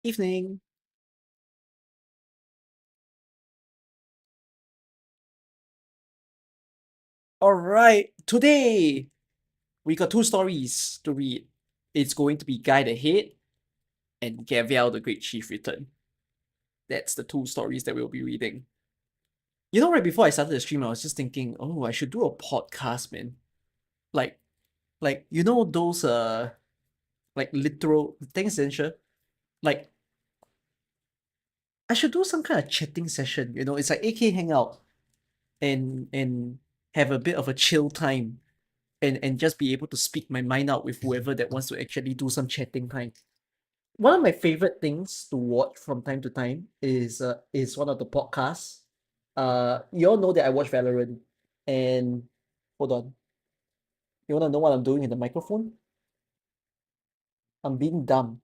Evening. All right, today we got two stories to read. It's going to be Guide Ahead and Gavial the Great Chief Return. That's the two stories that we'll be reading. You know, right before I started the stream, I was just thinking, oh, I should do a podcast, man. Like, like you know those like literal thanks, Essential. Like, I should do some kind of chatting session. You know, it's like AK hangout and have a bit of a chill time and just be able to speak my mind out with whoever that wants to actually do some chatting time. One of my favorite things to watch from time to time is one of the podcasts. You all know that I watch Valorant, and hold on, you wanna know what I'm doing in the microphone? I'm being dumb.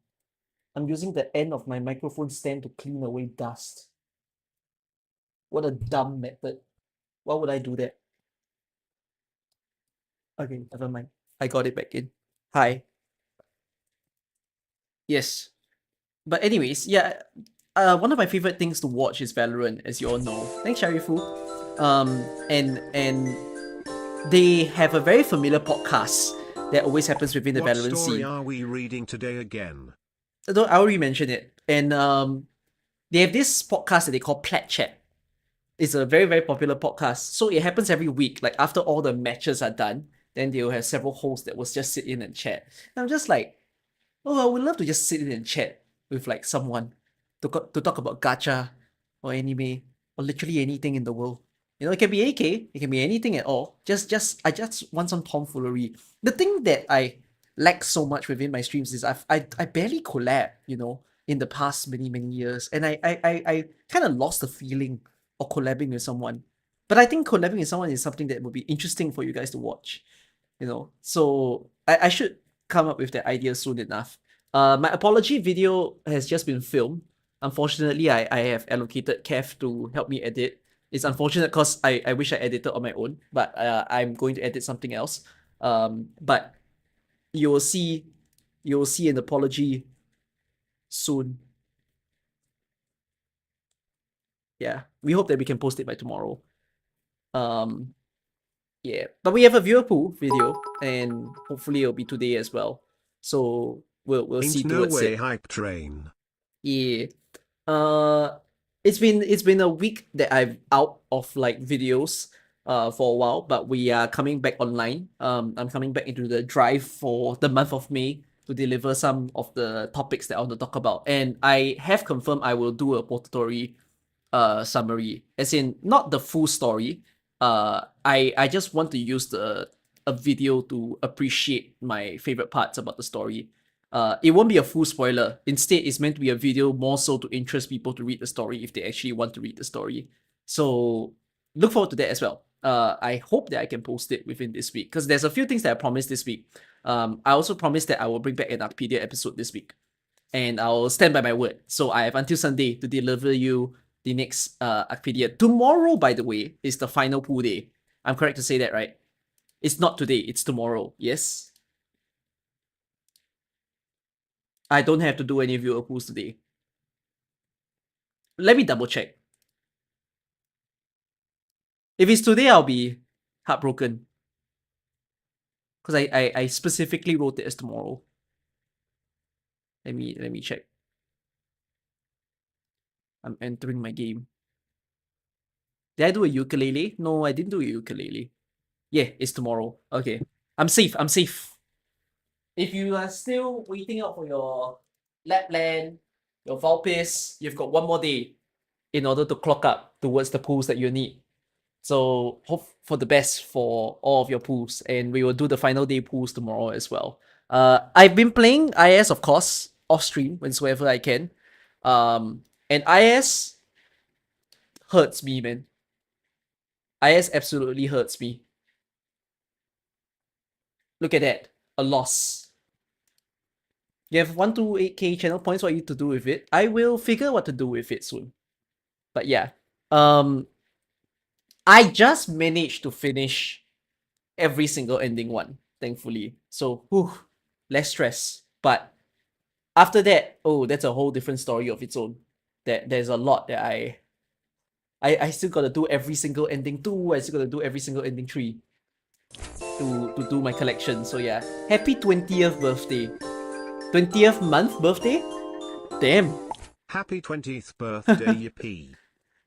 I'm using the end of my microphone stand to clean away dust. What a dumb method. Why would I do that? Okay, never mind. I got it back in. Hi. Yes. But anyways, yeah, one of my favorite things to watch is Valorant, as you all know. Thanks, Sharifu. And they have a very familiar podcast that always happens within the What Valorant story scene. are we reading today again? I already mentioned it, and they have this podcast that they call Plat Chat. It's a very very popular podcast. So it happens every week. Like after all the matches are done, then they'll have several hosts that will just sit in and chat. And I'm just like, oh, I would love to just sit in and chat with like someone to talk about gacha or anime or literally anything in the world. You know, it can be AK, it can be anything at all. I just want some tomfoolery. The thing that I lack so much within my streams is I barely collab, you know, in the past many years, and I kind of lost the feeling of collabing with someone. But I think collabing with someone is something that would be interesting for you guys to watch, you know. So I should come up with that idea soon enough. My apology video has just been filmed. Unfortunately, I have allocated Kev to help me edit. It's unfortunate because I wish I edited on my own, but I'm going to edit something else. But you'll see you'll see an apology soon. Yeah, we hope that we can post it by tomorrow. Um, yeah, but we have a viewer pool video, and hopefully it'll be today as well. So we'll see Ain't no towards way it. hype train. Yeah. Uh, it's been a week that I'm out of like videos for a while, but we are coming back online. I'm coming back into the drive for the month of May to deliver some of the topics that I want to talk about. And I have confirmed I will do a potatory summary, as in not the full story. I just want to use the a video to appreciate my favorite parts about the story. It won't be a full spoiler. Instead, it's meant to be a video more so to interest people to read the story if they actually want to read the story. So look forward to that as well. I hope that I can post it within this week because there's a few things that I promised this week. I also promised that I will bring back an Arpedia episode this week, and I'll stand by my word. So I have until Sunday to deliver you the next Arpedia. Tomorrow, by the way, is the final pool day. I'm correct to say that, right? It's not today, it's tomorrow. Yes? I don't have to do any viewer pools today. Let me double check. If it's today, I'll be heartbroken. Because I specifically wrote it as tomorrow. Let me check. I'm entering my game. Did I do a ukulele? No, I didn't do a ukulele. Yeah, it's tomorrow. Okay. I'm safe. I'm safe. If you are still waiting out for your Lapland, your Valpis, you've got one more day in order to clock up towards the pools that you need. So hope for the best for all of your pools, and we will do the final day pools tomorrow as well. I've been playing IS, of course, off stream whensoever I can. And IS hurts me, man. IS absolutely hurts me. Look at that, a loss. You have 128k channel points. What you to do with it? I will figure what to do with it soon. But yeah, um, I just managed to finish every single ending one, thankfully. So, whew, less stress. But After that, oh, that's a whole different story of its own. There's a lot that I still gotta do every single ending 2, I still gotta do every single ending 3 to do my collection. So yeah, happy 20th birthday. 20th month birthday? Damn. Happy 20th birthday, yippee.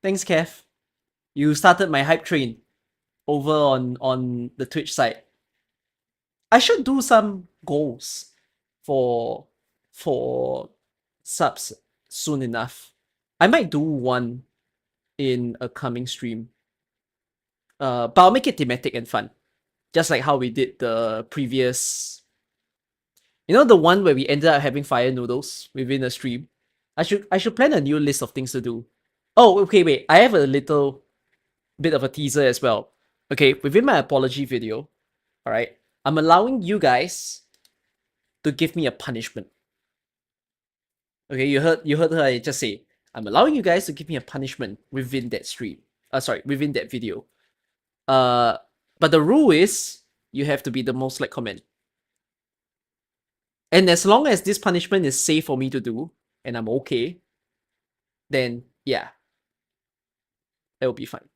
Thanks, Kev. You started my hype train over on the Twitch side. I should do some goals for subs soon enough. I might do one in a coming stream. But I'll make it thematic and fun. Just like how we did the previous, you know, the one where we ended up having fire noodles within a stream. I should plan a new list of things to do. Oh, okay, wait. I have a little bit of a teaser as well. Okay, within my apology video, all right, I'm allowing you guys to give me a punishment. Okay, you heard her just say, I'm allowing you guys to give me a punishment within that stream. Within that video. But the rule is you have to be the most liked comment. And as long as this punishment is safe for me to do, and I'm okay, then yeah, it'll be fine.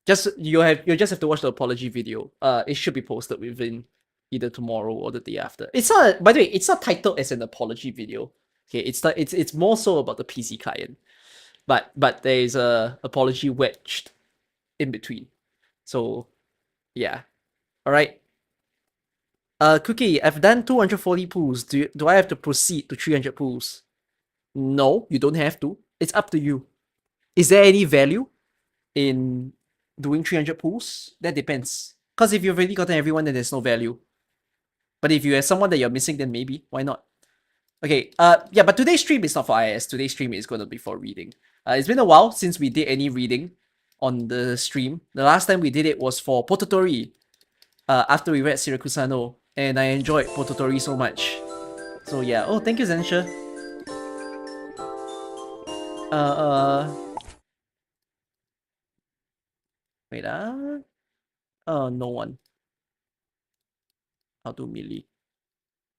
You just have to watch the apology video. It should be posted within either tomorrow or the day after. It's not, by the way, it's not titled as an apology video. Okay, it's more so about the PC client, but there is a apology wedged in between. So yeah, all right. Cookie, I've done 240 pulls. Do I have to proceed to 300 pulls? No, you don't have to. It's up to you. Is there any value in doing 300 pulls? That depends. Because if you've already gotten everyone, then there's no value. But if you have someone that you're missing, then maybe. Why not? Okay, yeah, but today's stream is not for IS. Today's stream is going to be for reading. It's been a while since we did any reading on the stream. The last time we did it was for Pototori. After we read Sirakusano. And I enjoyed Pototori so much. So yeah. Oh, thank you, Zensha. Wait, no one. I'll do melee.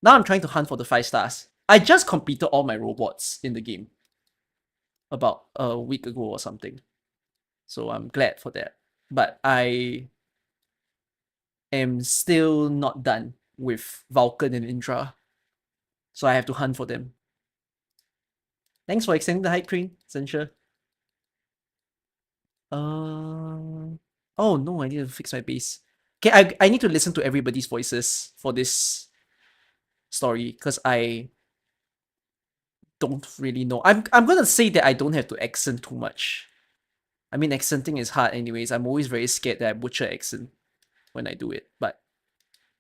Now I'm trying to hunt for the 5 stars. I just completed all my robots in the game. About a week ago or something. So I'm glad for that. But I am still not done with Vulcan and Indra. So I have to hunt for them. Thanks for extending the hype train, Zensha. Oh no, I need to fix my bass. Okay, I need to listen to everybody's voices for this story because I don't really know. I'm gonna say that I don't have to accent too much. I mean, accenting is hard anyways. I'm always very scared that I butcher accent when I do it. But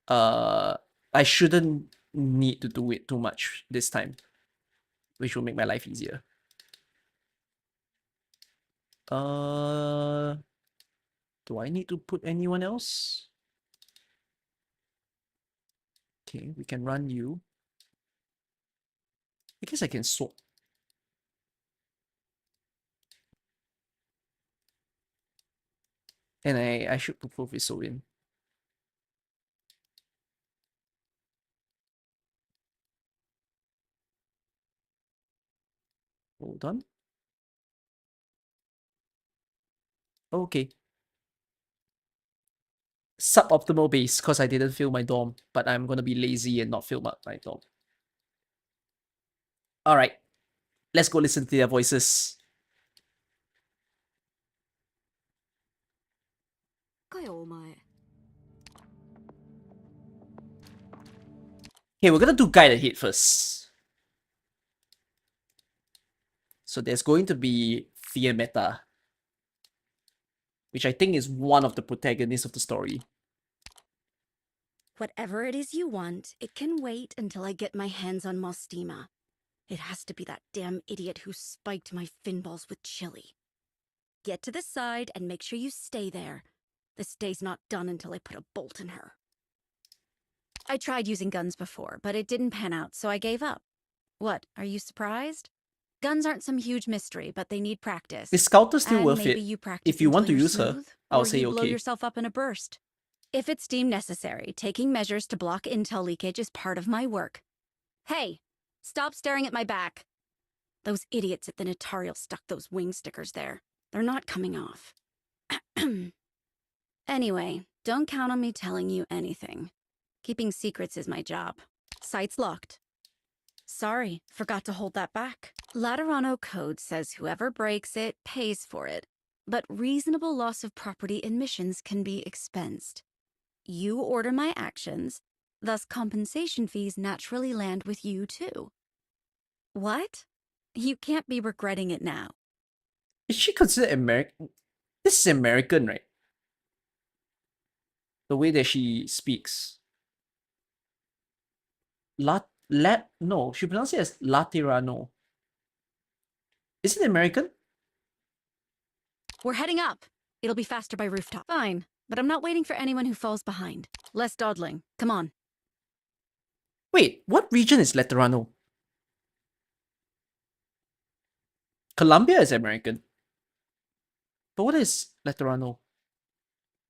I shouldn't need to do it too much this time, which will make my life easier. Do I need to put anyone else? Okay, we can run you. I guess I can swap. And I should put Proviso in. Hold on. Okay. Suboptimal base because I didn't fill my dorm, but I'm gonna be lazy and not fill up my dorm. Alright. Let's go listen to their voices. Okay, we're gonna do guided hit first. So there's going to be Fiammetta, which I think is one of the protagonists of the story. Whatever it is you want, it can wait until I get my hands on Mostima. It has to be that damn idiot who spiked my fin balls with chili. Get to the side and make sure you stay there. This day's not done until I put a bolt in her. I tried using guns before, but it didn't pan out, so I gave up. What, are you surprised? Guns aren't some huge mystery, but they need practice. Is Scouter still and worth maybe it? You practice if you want to until you're use her, smooth, I'll or say you blow okay. yourself up in a burst. If it's deemed necessary, taking measures to block intel leakage is part of my work. Hey, Stop staring at my back. Those idiots at the notarial stuck those wing stickers there. They're not coming off. Anyway, don't count on me telling you anything. Keeping secrets is my job. Site's locked. Sorry, forgot to hold that back. Laterano code says whoever breaks it pays for it, but reasonable loss of property emissions can be expensed. You order my actions, thus compensation fees naturally land with you too. What? You can't be regretting it now. Is she considered American? This is American, right? The way that she speaks. No, she pronounced it as Laterano. Is it American? We're heading up. It'll be faster by rooftop. Fine, but I'm not waiting for anyone who falls behind. Less dawdling. Come on. Wait, what region is Letterano? Colombia is American. But what is Letterano?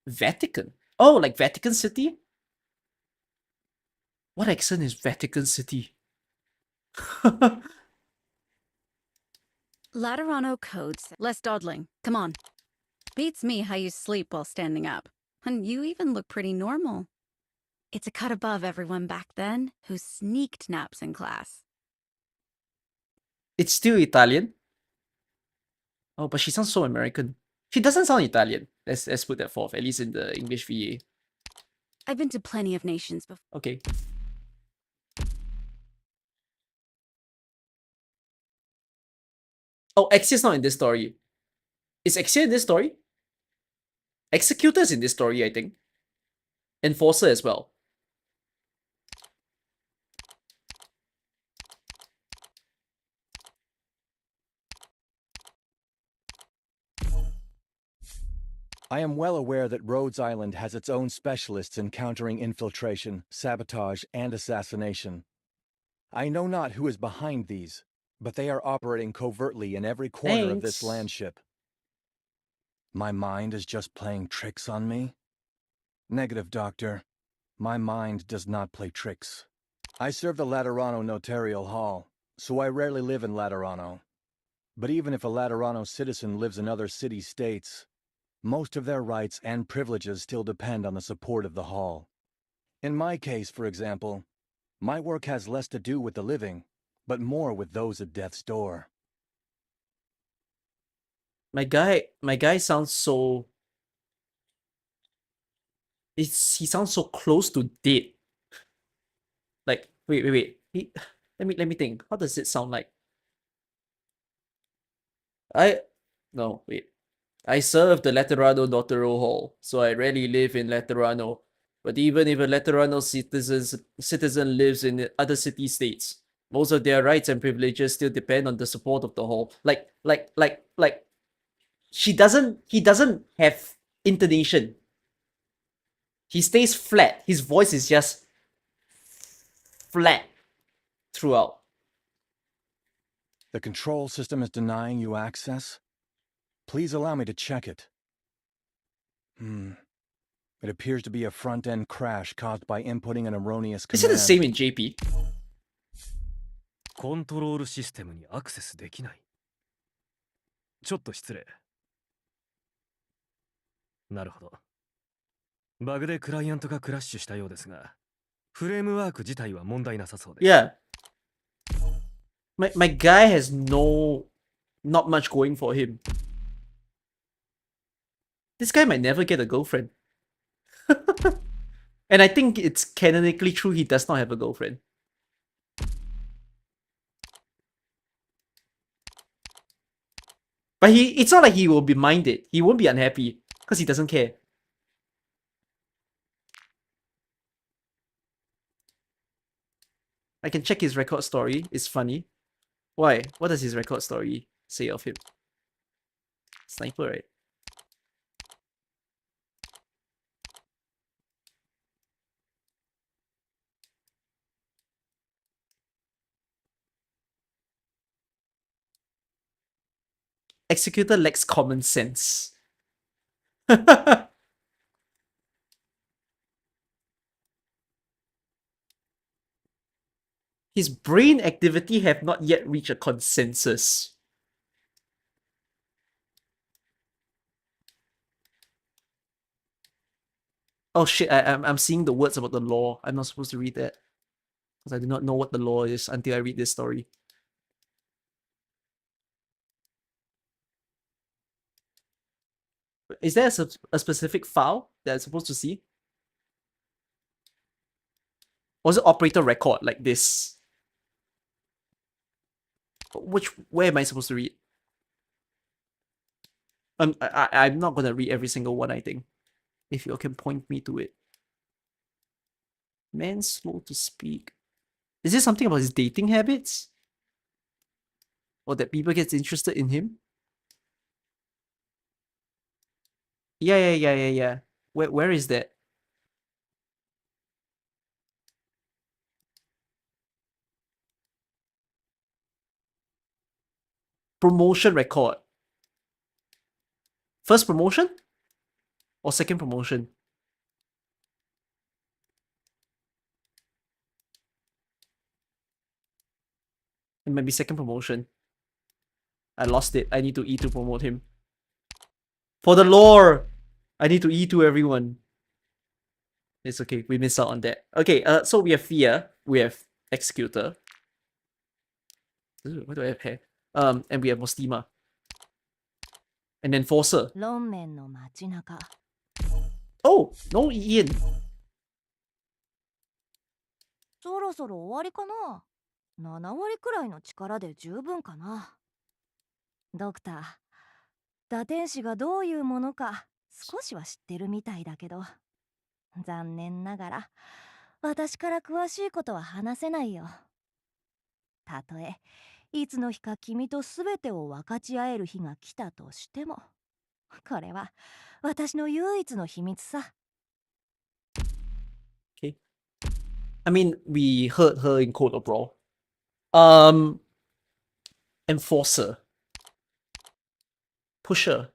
Vatican. Oh, like Vatican City? What accent is Vatican City? Laterano codes. Less dawdling. Come on. Beats me how you sleep while standing up. And you even look pretty normal. It's a cut above everyone back then who sneaked naps in class. It's still Italian. Oh, but she sounds so American. She doesn't sound Italian. Let's put that forth, at least in the English VA. I've been to plenty of nations before. Okay. Oh, Exe's not in this story. Is Exe in this story? Executor's in this story, I think. Enforcer as well. I am well aware that Rhodes Island has its own specialists in countering infiltration, sabotage, and assassination. I know not who is behind these, but they are operating covertly in every corner of this Thanks. landship. My mind is just playing tricks on me? Negative, Doctor. My mind does not play tricks. I serve the Laterano Notarial Hall, so I rarely live in Laterano. But even if a Laterano citizen lives in other city-states, most of their rights and privileges still depend on the support of the Hall. In my case, for example, my work has less to do with the living, but more with those at death's door. My guy sounds so... he sounds so close to dead. Like, wait. Let me think. How does it sound like? No, wait. I serve the Letterano Notarial Hall, so I rarely live in Letterano. But even if a Letterano citizen lives in other city-states, most of their rights and privileges still depend on the support of the Hall. He doesn't have intonation. He stays flat. His voice is just flat throughout. The control system is denying you access? Please allow me to check it. It appears to be a front-end crash caused by inputting an erroneous Is it the command. same in JP? コントロールシステムにアクセスできない。ちょっと失礼。なるほど。バグでクライアントがクラッシュしたようですが、フレームワーク自体は問題なさそうです。Yeah. My guy has not much going for him. This guy might never get a girlfriend. And I think it's canonically true he does not have a girlfriend. But it's not like he will be minded. He won't be unhappy because he doesn't care. I can check his record story. It's funny. Why? What does his record story say of him? Sniper, right? Executor lacks common sense. His brain activity have not yet reached a consensus. Oh shit, I'm seeing the words about the law. I'm not supposed to read that. Because I do not know what the law is until I read this story. Is there a specific file that I'm supposed to see? Or is it operator record like this? Where am I supposed to read? I'm not gonna read every single one, I think. If you can point me to it. Man slow to speak. Is this something about his dating habits? Or that people get interested in him? Yeah. Where is that? Promotion record. First promotion? Or second promotion? It might be second promotion. I lost it. I need to E to promote him. For the lore! I need to E to everyone. It's okay. We missed out on that. Okay, so we have Fia. We have Executor. Ooh, why do I have hair? And we have Mostima. And then Enforcer. 論面の街中 Oh, no Ian. そろそろ終わりかな。7割くらいの力で十分かな。ドクター、打天使がどういうものか少しは知ってるみたいだけど、残念ながら私から詳しいことは話せないよ。たとえいつの日か君と全てを分かち合える日が来たとしても、これは私の唯一の秘密さ。Okay. I mean, we heard her in Code of Brawl. Enforcer. Pusher.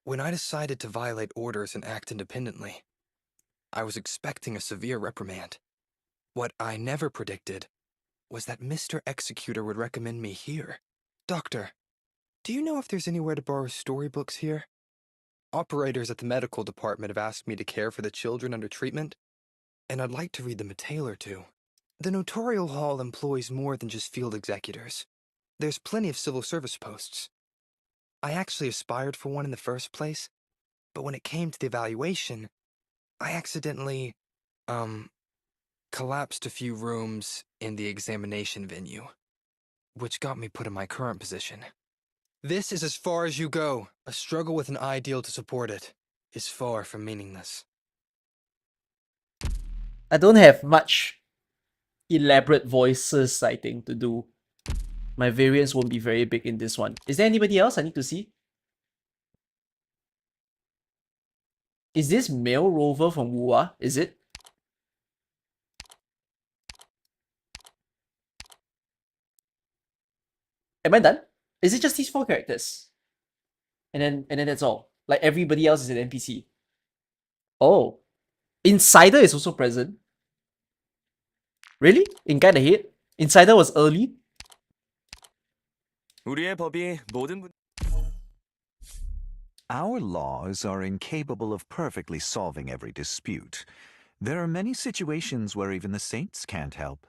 When I decided to violate orders and act independently, I was expecting a severe reprimand. What I never predicted was that Mr. Executor would recommend me here. Doctor, do you know if there's anywhere to borrow storybooks here? Operators at the medical department have asked me to care for the children under treatment, and I'd like to read them a tale or two. The notarial hall employs more than just field executors. There's plenty of civil service posts. I actually aspired for one in the first place, but when it came to the evaluation, I accidentally, collapsed a few rooms in the examination venue, which got me put in my current position. This is as far as you go. A struggle with an ideal to support it is far from meaningless. I don't have much elaborate voices, I think, to do. My variants won't be very big in this one. Is there anybody else I need to see? Is this male rover from Wua? Is it? Am I done? Is it just these 4 characters? And then that's all. Like everybody else is an NPC. Oh. Insider is also present. Really? In Guide Ahead? Insider was early? 우리의 법이 모든 분... Our laws are incapable of perfectly solving every dispute. There are many situations where even the saints can't help.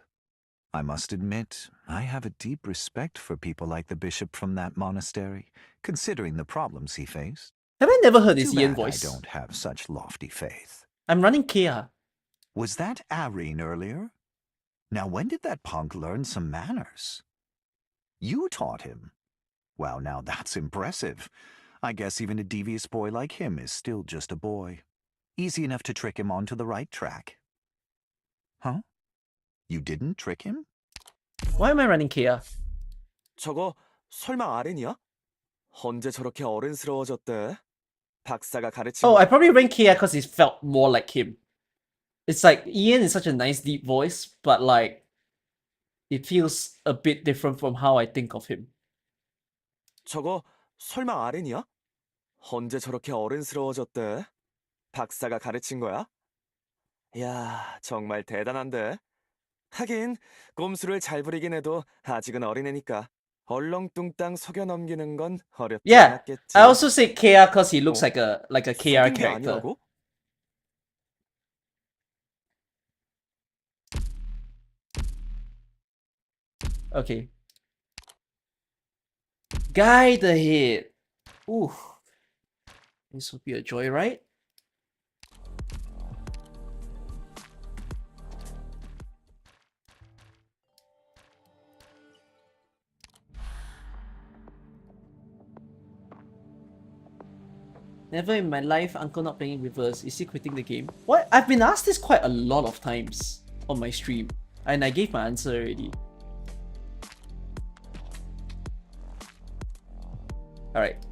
I must admit, I have a deep respect for people like the bishop from that monastery, considering the problems he faced. Have I never heard his Too Ian bad voice? I don't have such lofty faith. I'm running Kea. Was that Orin earlier? Now when did that punk learn some manners? You taught him? Well, now that's impressive. I guess even a devious boy like him is still just a boy. Easy enough to trick him onto the right track. Huh? You didn't trick him? Why am I running Kea? 저거 설마 아렌이야? 언제 저렇게 어른스러워졌대? 박사가 가르친 Oh, I probably ran Kea because it felt more like him. It's like, Ian is such a nice deep voice, but like, it feels a bit different from how I think of him. 저거 설마 아렌이야? 언제 저렇게 어른스러워졌대? 박사가 가르친 거야? 야, 정말 대단한데. 하긴 꼼수를 잘 부리긴 해도 아직은 어린애니까 얼렁뚱땅 속여 넘기는 건 어렵지 Yeah, I 않았겠지. also say KR because he looks 어? like a KR 속인 게 character. 아니라고? Okay. Guide ahead. Ooh. This will be a joyride. Never in my life, Uncle not playing reverse. Is he quitting the game? What? I've been asked this quite a lot of times on my stream, and I gave my answer already. Alright.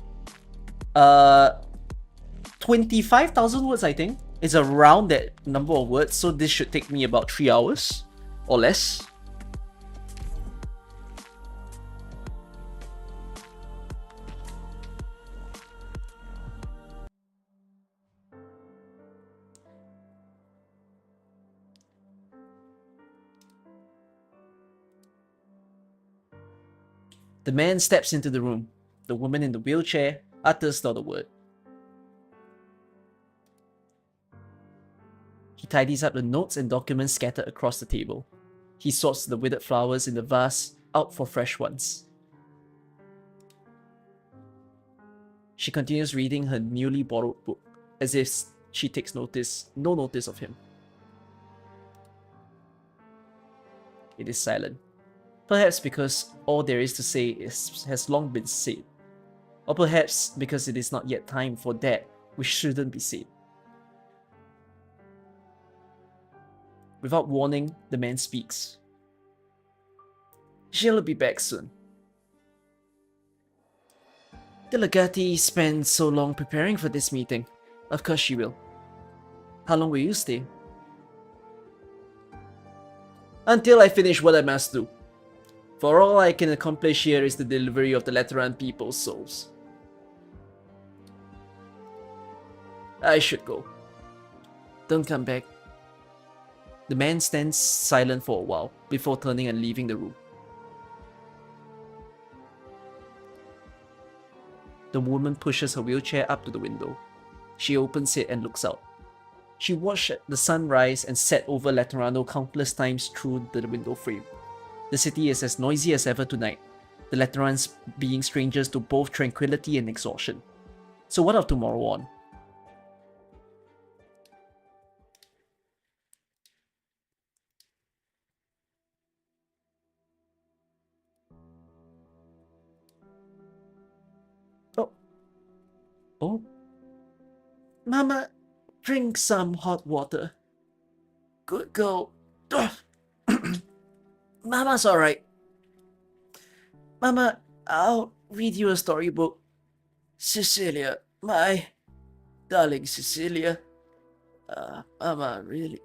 25,000 words, I think. It's around that number of words, so this should take me about 3 hours or less. The man steps into the room. The woman in the wheelchair utters not a word. He tidies up the notes and documents scattered across the table. He sorts the withered flowers in the vase out for fresh ones. She continues reading her newly borrowed book, as if she takes no notice of him. It is silent. Perhaps because all there is to say has long been said. Or perhaps because it is not yet time for that which shouldn't be said. Without warning, the man speaks. She'll be back soon. The legati spent so long preparing for this meeting. Of course she will. How long will you stay? Until I finish what I must do. For all I can accomplish here is the delivery of the Lateran people's souls. I should go. Don't come back. The man stands silent for a while before turning and leaving the room. The woman pushes her wheelchair up to the window. She opens it and looks out. She watched the sun rise and set over Letterano countless times through the window frame. The city is as noisy as ever tonight, the Laterans being strangers to both tranquility and exhaustion. So what of tomorrow on? Oh. Mama, drink some hot water. Good girl. Mama's alright. Mama, I'll read you a storybook. Cecilia, my darling Cecilia. Mama really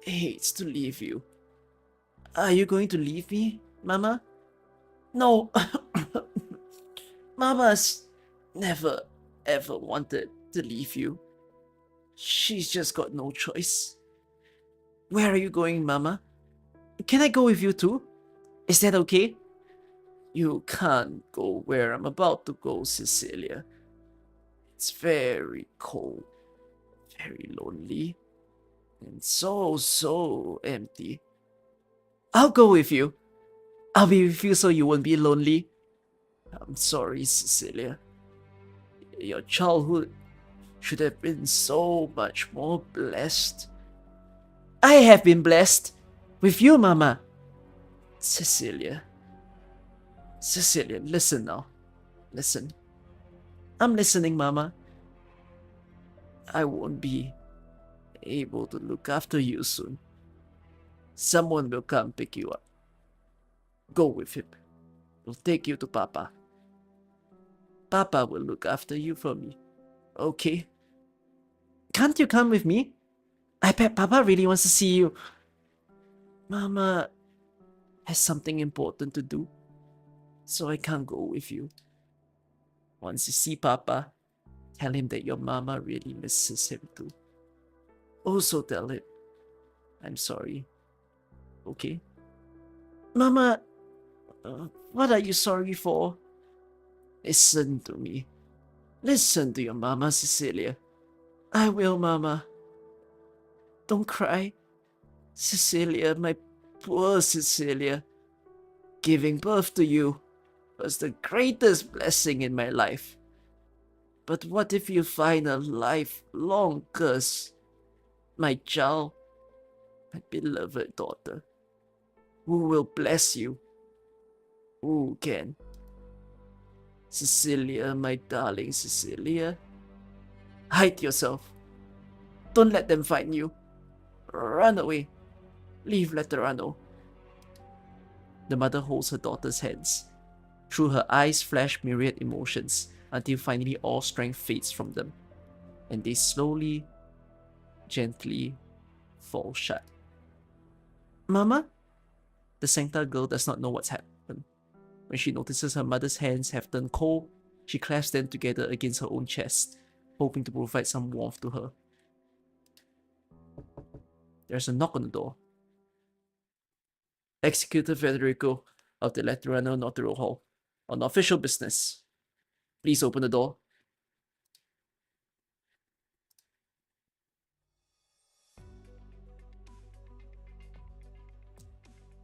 hates to leave you. Are you going to leave me, Mama? No. Mama's never ever wanted to leave you. She's just got no choice. Where are you going, Mama? Can I go with you too? Is that okay? You can't go where I'm about to go, Cecilia. It's very cold, very lonely, and so empty. I'll go with you. I'll be with you so you won't be lonely. I'm sorry, Cecilia. Your childhood should have been so much more blessed. I have been blessed with you, Mama. Cecilia. Cecilia, listen now. Listen. I'm listening, Mama. I won't be able to look after you soon. Someone will come pick you up. Go with him. He'll take you to Papa. Papa will look after you for me. Okay? Can't you come with me? I bet Papa really wants to see you. Mama has something important to do, so I can't go with you. Once you see Papa, Tell him that your mama really misses him too. Also tell him I'm sorry. Okay? Mama, what are you sorry for? Listen to me. Listen to your mama, Cecilia. I will, Mama. Don't cry. Cecilia, my poor Cecilia. Giving birth to you was the greatest blessing in my life. But what if you find a lifelong curse? My child, my beloved daughter. Who will bless you? Who can? Cecilia, my darling Cecilia. Hide yourself. Don't let them find you. Run away. Leave Letterano. The mother holds her daughter's hands. Through her eyes flash myriad emotions until finally all strength fades from them, and they slowly, gently fall shut. Mama? The Sankta girl does not know what's happened. When she notices her mother's hands have turned cold, she clasps them together against her own chest, hoping to provide some warmth to her. There's a knock on the door. Executor Federico of the Lateran Notarial Hall, on official business. Please open the door.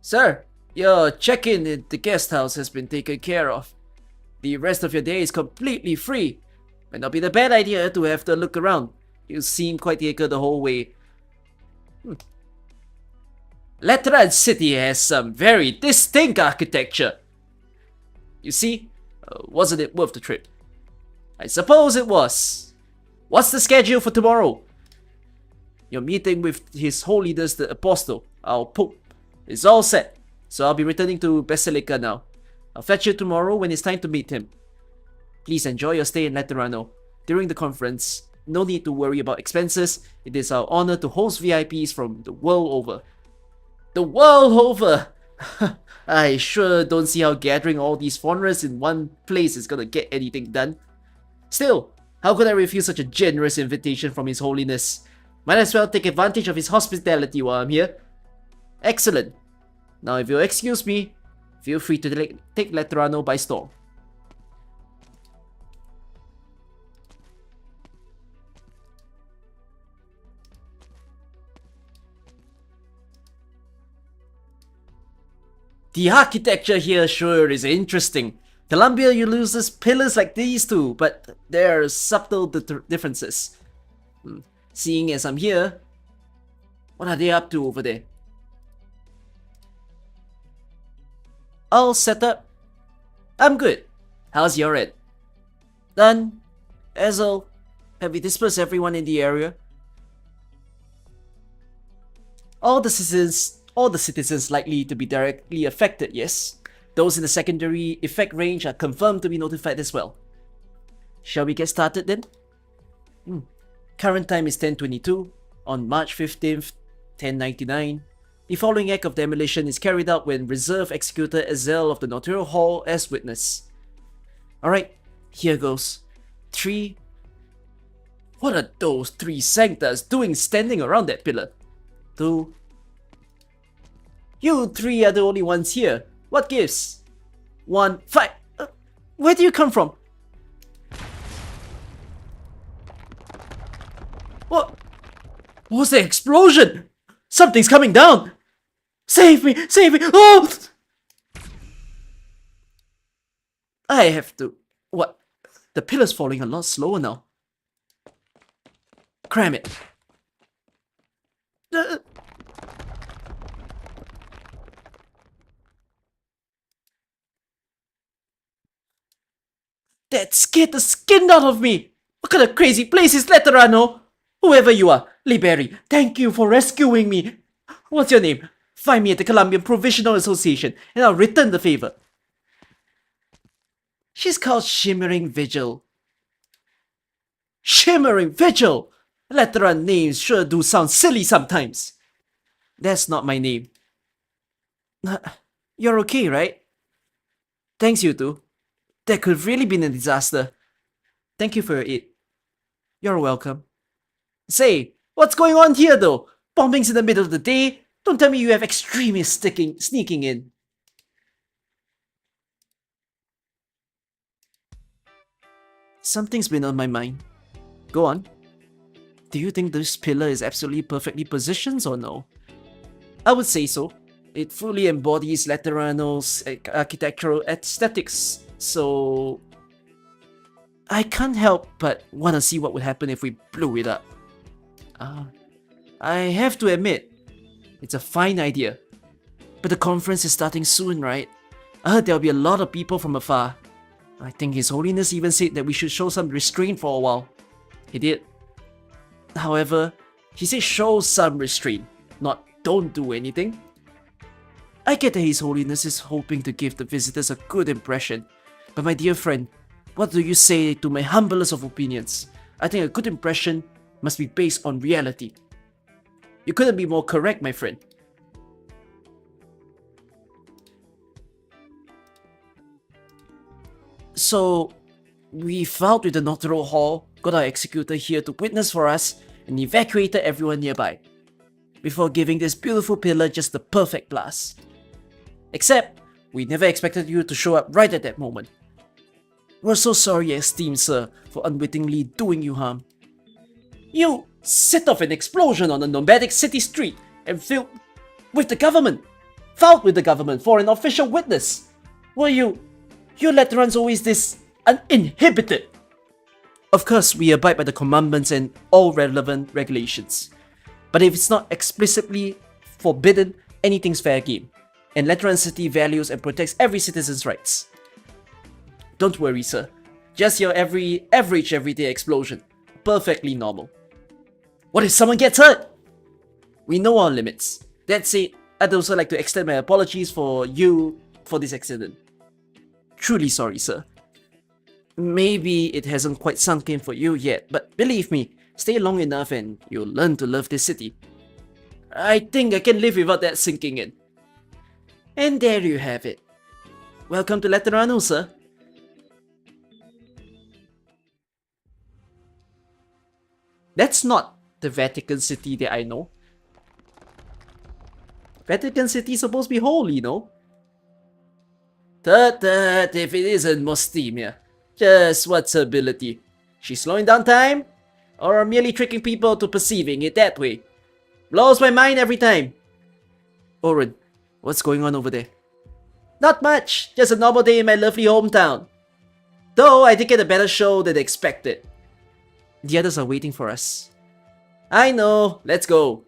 Sir, your check-in at the guest house has been taken care of. The rest of your day is completely free. Might not be the bad idea to have to look around. You seem quite eager the whole way. Lateran City has some very distinct architecture. You see, wasn't it worth the trip? I suppose it was. What's the schedule for tomorrow? Your meeting with His Holiness the Apostle, our Pope, is all set, so I'll be returning to Basilica now. I'll fetch you tomorrow when it's time to meet him. Please enjoy your stay in Letterano. During the conference, no need to worry about expenses. It is our honor to host VIPs from the world over. The world over! I sure don't see how gathering all these foreigners in one place is gonna get anything done. Still, how could I refuse such a generous invitation from His Holiness? Might as well take advantage of his hospitality while I'm here. Excellent. Now if you'll excuse me, feel free to take Letterano by storm. The architecture here sure is interesting. Colombia uses pillars like these too, but there are subtle differences. Seeing as I'm here, what are they up to over there? All set up? I'm good. How's your end? Done? Ezel, have we dispersed everyone in the area? All the citizens likely to be directly affected, yes. Those in the secondary effect range are confirmed to be notified as well. Shall we get started then? Current time is 10:22 on March 15th, 1099. The following act of demolition is carried out when Reserve Executor Ezel of the Notarial Hall as witness. Alright, here goes. 3. What are those 3 Sanktas doing standing around that pillar? 2. You 3 are the only ones here. What gives? 1. 5. Where do you come from? What was the explosion? Something's coming down! Save me! Save me! Oh! I have to... What? The pillar's falling a lot slower now. Cram it. That scared the skin out of me! What kind of crazy place is Letterano? Whoever you are, Liberi, thank you for rescuing me. What's your name? Find me at the Colombian Provisional Association and I'll return the favor. She's called Shimmering Vigil. Shimmering Vigil! Lateran names sure do sound silly sometimes. That's not my name. You're okay, right? Thanks, you two. That could have really been a disaster. Thank you for your aid. You're welcome. Say, what's going on here though? Bombings in the middle of the day? Don't tell me you have extremists sneaking in. Something's been on my mind. Go on. Do you think this pillar is absolutely perfectly positioned or no? I would say so. It fully embodies Letterano's architectural aesthetics, so I can't help but want to see what would happen if we blew it up. I have to admit, it's a fine idea. But the conference is starting soon, right? I heard there'll be a lot of people from afar. I think His Holiness even said that we should show some restraint for a while. He did. However, he said show some restraint, not don't do anything. I get that His Holiness is hoping to give the visitors a good impression, but my dear friend, what do you say to my humblest of opinions? I think a good impression must be based on reality. You couldn't be more correct, my friend. So, we filed with the notarial hall, got our executor here to witness for us, and evacuated everyone nearby, before giving this beautiful pillar just the perfect blast. Except, we never expected you to show up right at that moment. We're so sorry, esteemed sir, for unwittingly doing you harm. You set off an explosion on a nomadic city street and filed with the government for an official witness. Were you Laterans always this uninhibited? Of course, we abide by the commandments and all relevant regulations. But if it's not explicitly forbidden, anything's fair game. And Lateran City values and protects every citizen's rights. Don't worry, sir. Just your average everyday explosion. Perfectly normal. What if someone gets hurt? We know our limits. That said, I'd also like to extend my apologies for this accident. Truly sorry, sir. Maybe it hasn't quite sunk in for you yet, but believe me, stay long enough and you'll learn to love this city. I think I can live without that sinking in. And there you have it. Welcome to Letterano, sir. That's not the Vatican City that I know. Vatican City is supposed to be holy, no? Tut, if it isn't Mostemia. Just what's her ability? She's slowing down time? Or merely tricking people to perceiving it that way? Blows my mind every time. Orin, what's going on over there? Not much, just a normal day in my lovely hometown. Though I did get a better show than expected. The others are waiting for us. I know, let's go.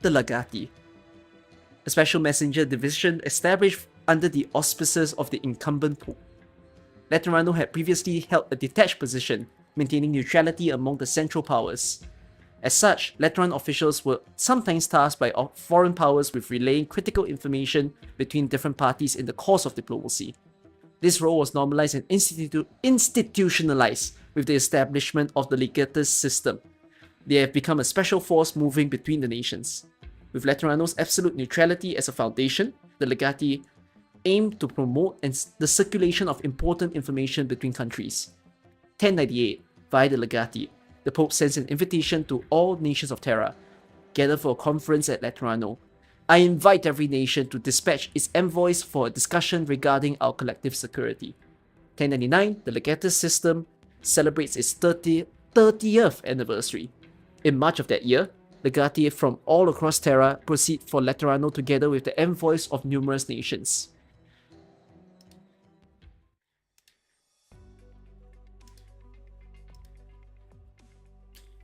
The Legati, a special messenger division established under the auspices of the incumbent Pope. Letterano had previously held a detached position, maintaining neutrality among the central powers. As such, Lateran officials were sometimes tasked by foreign powers with relaying critical information between different parties in the course of diplomacy. This role was normalized and institutionalized with the establishment of the legatus system. They have become a special force moving between the nations. With Letterano's absolute neutrality as a foundation, the legati aim to promote the circulation of important information between countries. 1098, via the legati, the Pope sends an invitation to all nations of Terra, gather for a conference at Letterano. I invite every nation to dispatch its envoys for a discussion regarding our collective security. 1099, the legatus system celebrates its 30th anniversary. In March of that year, legati from all across Terra proceed for Letterano together with the envoys of numerous nations.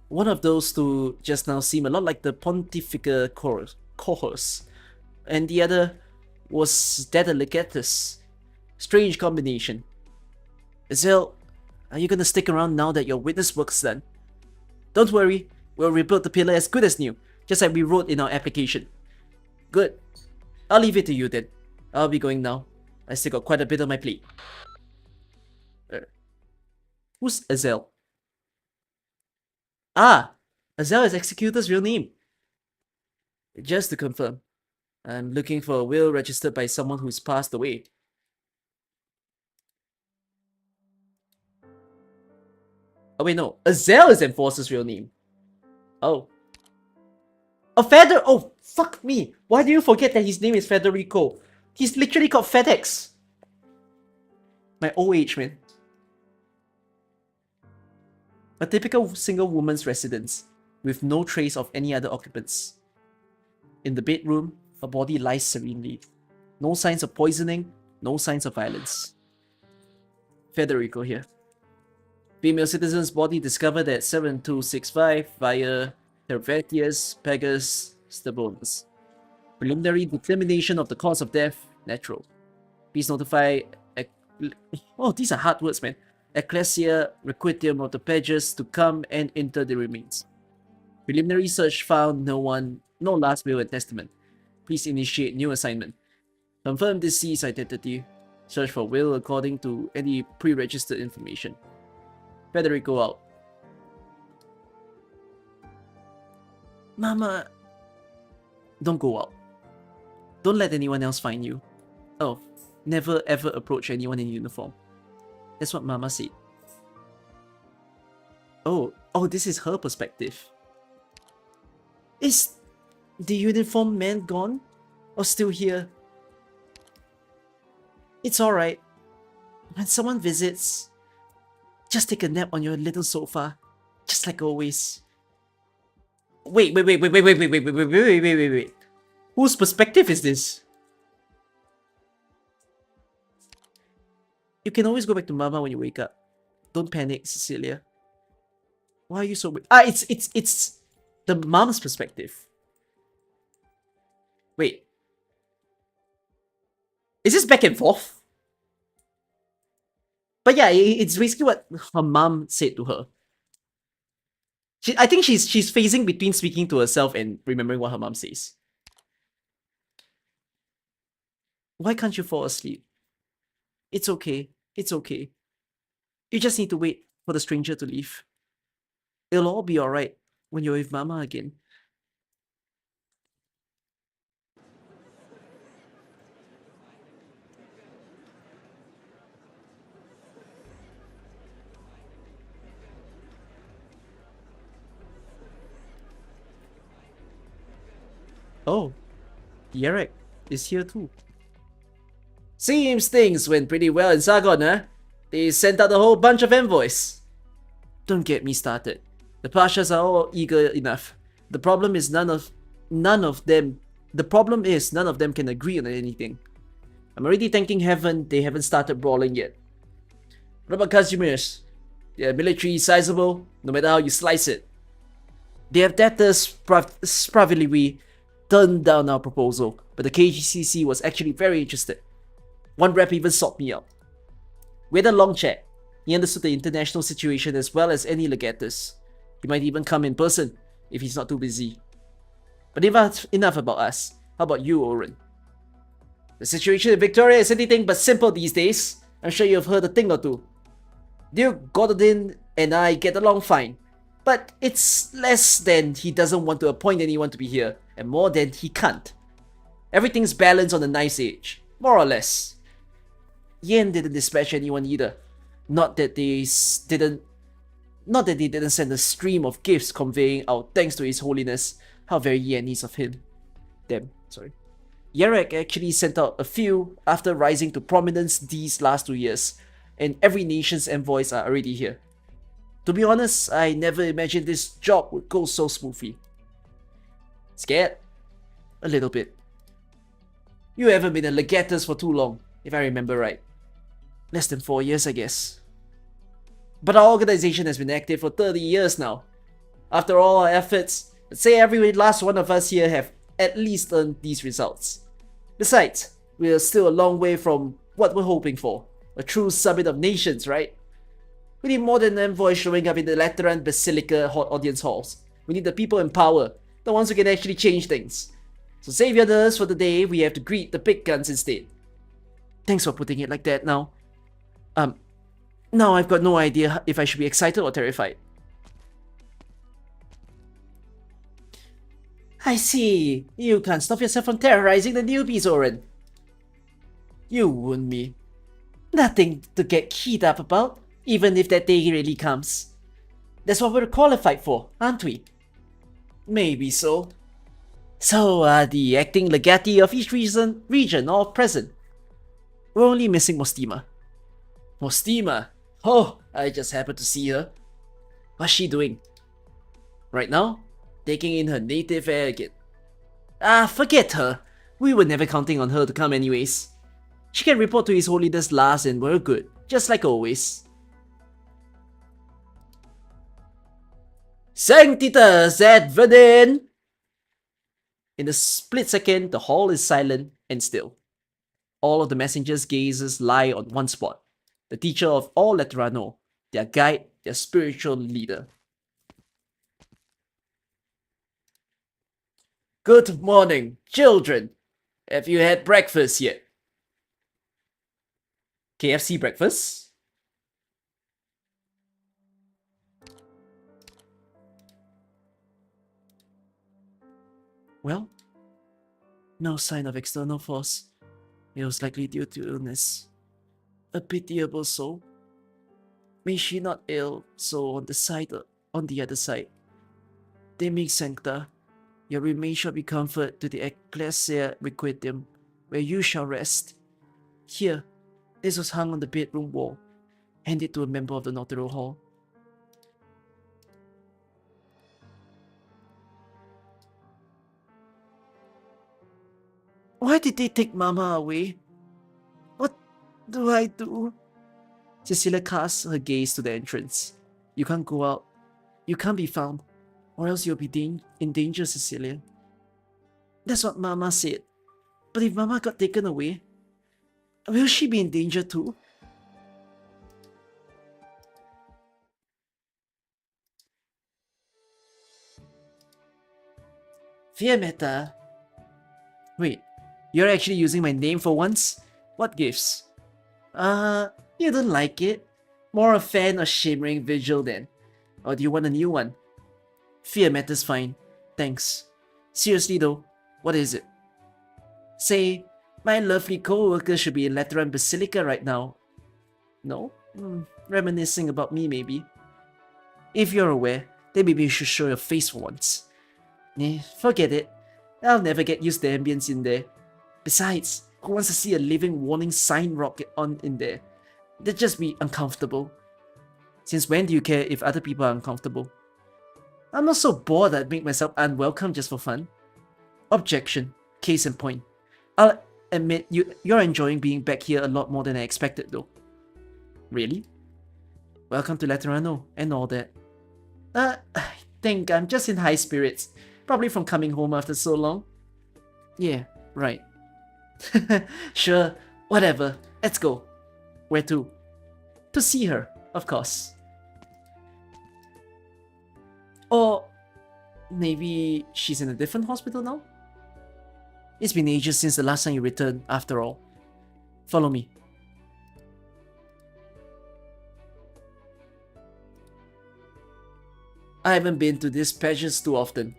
One of those two just now seemed a lot like the Pontifical cohorts, and the other was that of Legatus. Strange combination. Azel, are you gonna stick around now that your witness work's done? Don't worry, we'll rebuild the pillar as good as new, just like we wrote in our application. Good. I'll leave it to you then. I'll be going now. I still got quite a bit on my plate. Who's Azel? Ah, Azel is Executor's real name. Just to confirm, I'm looking for a will registered by someone who's passed away. Oh wait, no. Azel is Enforcer's real name. Oh. Oh, fuck me. Why do you forget that his name is Federico? He's literally called FedEx. My old age, man. A typical single woman's residence, with no trace of any other occupants. In the bedroom, a body lies serenely. No signs of poisoning, no signs of violence. Federico here. Female citizen's body discovered at 7265 via Hervetius Pegas Stabonis. Preliminary determination of the cause of death, natural. Please notify... Oh, these are hard words, man. Ecclesia Requiem of the Pages to come and enter the remains. Preliminary search found no last will and testament. Please initiate new assignment. Confirm deceased identity. Search for will according to any pre-registered information. Federico out. Mama, don't go out. Don't let anyone else find you. Oh, never ever approach anyone in uniform. That's what Mama said. Oh, this is her perspective. Is the uniformed man gone? Or still here? It's alright. When someone visits, just take a nap on your little sofa. Just like always. Wait. Whose perspective is this? You can always go back to Mama when you wake up. Don't panic, Cecilia. Why are you so... It's the mom's perspective. Wait. Is this back and forth? But yeah, it's basically what her mom said to her. I think she's phasing between speaking to herself and remembering what her mom says. Why can't you fall asleep? It's okay. It's okay. You just need to wait for the stranger to leave. It'll all be alright when you're with Mama again. Oh, Yerek is here too. Seems things went pretty well in Sargon, huh? They sent out a whole bunch of envoys. Don't get me started. The Pashas are all eager enough. The problem is none of them can agree on anything. I'm already thanking heaven they haven't started brawling yet. What about Kazimirs? Their military is sizable, no matter how you slice it. They have debtors spravilly turned down our proposal, but the KGCC was actually very interested. One rep even sought me out. We had a long chat. He understood the international situation as well as any legatus. He might even come in person if he's not too busy. But enough about us. How about you, Orin? The situation in Victoria is anything but simple these days. I'm sure you've heard a thing or two. Duke Gordon and I get along fine, but it's less than he doesn't want to appoint anyone to be here, and more than he can't. Everything's balanced on a nice age, more or less. Yen didn't dispatch anyone either. Not that they didn't send a stream of gifts conveying our thanks to His Holiness. How very Yen-ese of him. Yerek actually sent out a few after rising to prominence these last 2 years, and every nation's envoys are already here. To be honest, I never imagined this job would go so smoothly. Scared? A little bit. You haven't been a legatus for too long, if I remember right. Less than 4 years, I guess. But our organization has been active for 30 years now. After all our efforts, let's say every last one of us here have at least earned these results. Besides, we are still a long way from what we're hoping for. A true summit of nations, right? We need more than envoys showing up in the Lateran Basilica audience halls. We need the people in power, the ones who can actually change things. So save your nerves for the day we have to greet the big guns instead. Thanks for putting it like that now. Now I've got no idea if I should be excited or terrified. I see. You can't stop yourself from terrorizing the newbies, Orin. You wound me. Nothing to get keyed up about, even if that day really comes. That's what we're qualified for, aren't we? Maybe so. So, the acting legati of each region all present. We're only missing Mostima. Mostima? Oh, I just happened to see her. What's she doing? Right now? Taking in her native air again. Forget her. We were never counting on her to come anyways. She can report to His Holiness last and we're good, just like always. Sanctitas advenen! In a split second, the hall is silent and still. All of the messengers' gazes lie on one spot. The teacher of all Letterano, their guide, their spiritual leader. Good morning, children. Have you had breakfast yet? KFC breakfast? Well, no sign of external force. It was likely due to illness. A pitiable soul. May she not ill so on the other side. Demi Sancta, your remains shall be comfort to the Ecclesia Requiem, where you shall rest. Here, this was hung on the bedroom wall. Hand it to a member of the notarial hall. Why did they take Mama away? What do I do? Cecilia casts her gaze to the entrance. You can't go out. You can't be found. Or else you'll be in danger, Cecilia. That's what Mama said. But if Mama got taken away, will she be in danger too? Fiammetta. Wait, you're actually using my name for once? What gives? You don't like it? More a fan of Shimmering Vigil then? Or do you want a new one? Fiammetta's fine. Thanks. Seriously though, what is it? Say, my lovely co-worker should be in Lateran Basilica right now. No? Reminiscing about me maybe. If you're aware, then maybe you should show your face for once. Forget it. I'll never get used to the ambience in there. Besides, who wants to see a living warning sign rocket on in there? That'd just be uncomfortable. Since when do you care if other people are uncomfortable? I'm not so bored I'd make myself unwelcome just for fun. Objection. Case in point. I'll admit you're enjoying being back here a lot more than I expected though. Really? Welcome to Letterano and all that. I think I'm just in high spirits. Probably from coming home after so long. Yeah, right. Sure, whatever. Let's go. Where to? To see her, of course. Or maybe she's in a different hospital now? It's been ages since the last time you returned, after all. Follow me. I haven't been to this pageant too often.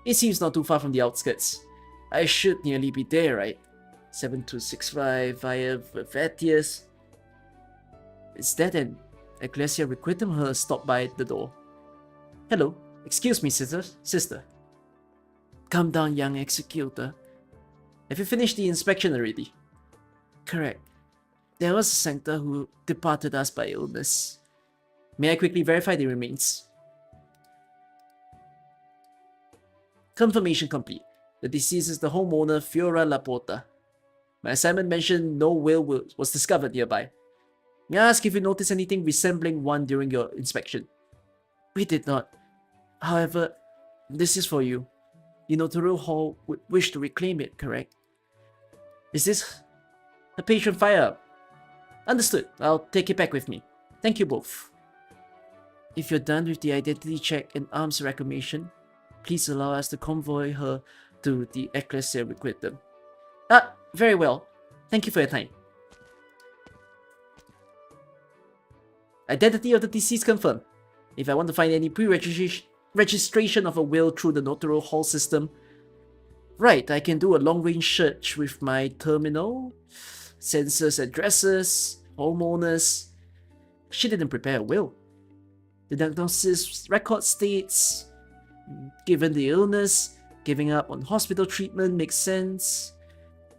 It seems not too far from the outskirts. I should nearly be there, right? 7265 via Vatius. Is that an Ecclesia Requiem her stop by the door? Hello, excuse me, sister. Come down, young executor. Have you finished the inspection already? Correct. There was a Sancta who departed us by illness. May I quickly verify the remains? Confirmation complete. The deceased is the homeowner Fiora Laporta. My assignment mentioned no will was discovered nearby. May I ask if you noticed anything resembling one during your inspection? We did not. However, this is for you. The notarial hall would wish to reclaim it, correct? Is this a patron firearm? Understood. I'll take it back with me. Thank you both. If you're done with the identity check and arms reclamation, please allow us to convoy her to the Ecclesia Requiem. Very well. Thank you for your time. Identity of the deceased confirmed. If I want to find any pre-registration of a will through the notarial hall system, Right, I can do a long-range search with my terminal, sensors addresses, homeowners. She didn't prepare a will. The diagnosis record states, given the illness, giving up on hospital treatment makes sense.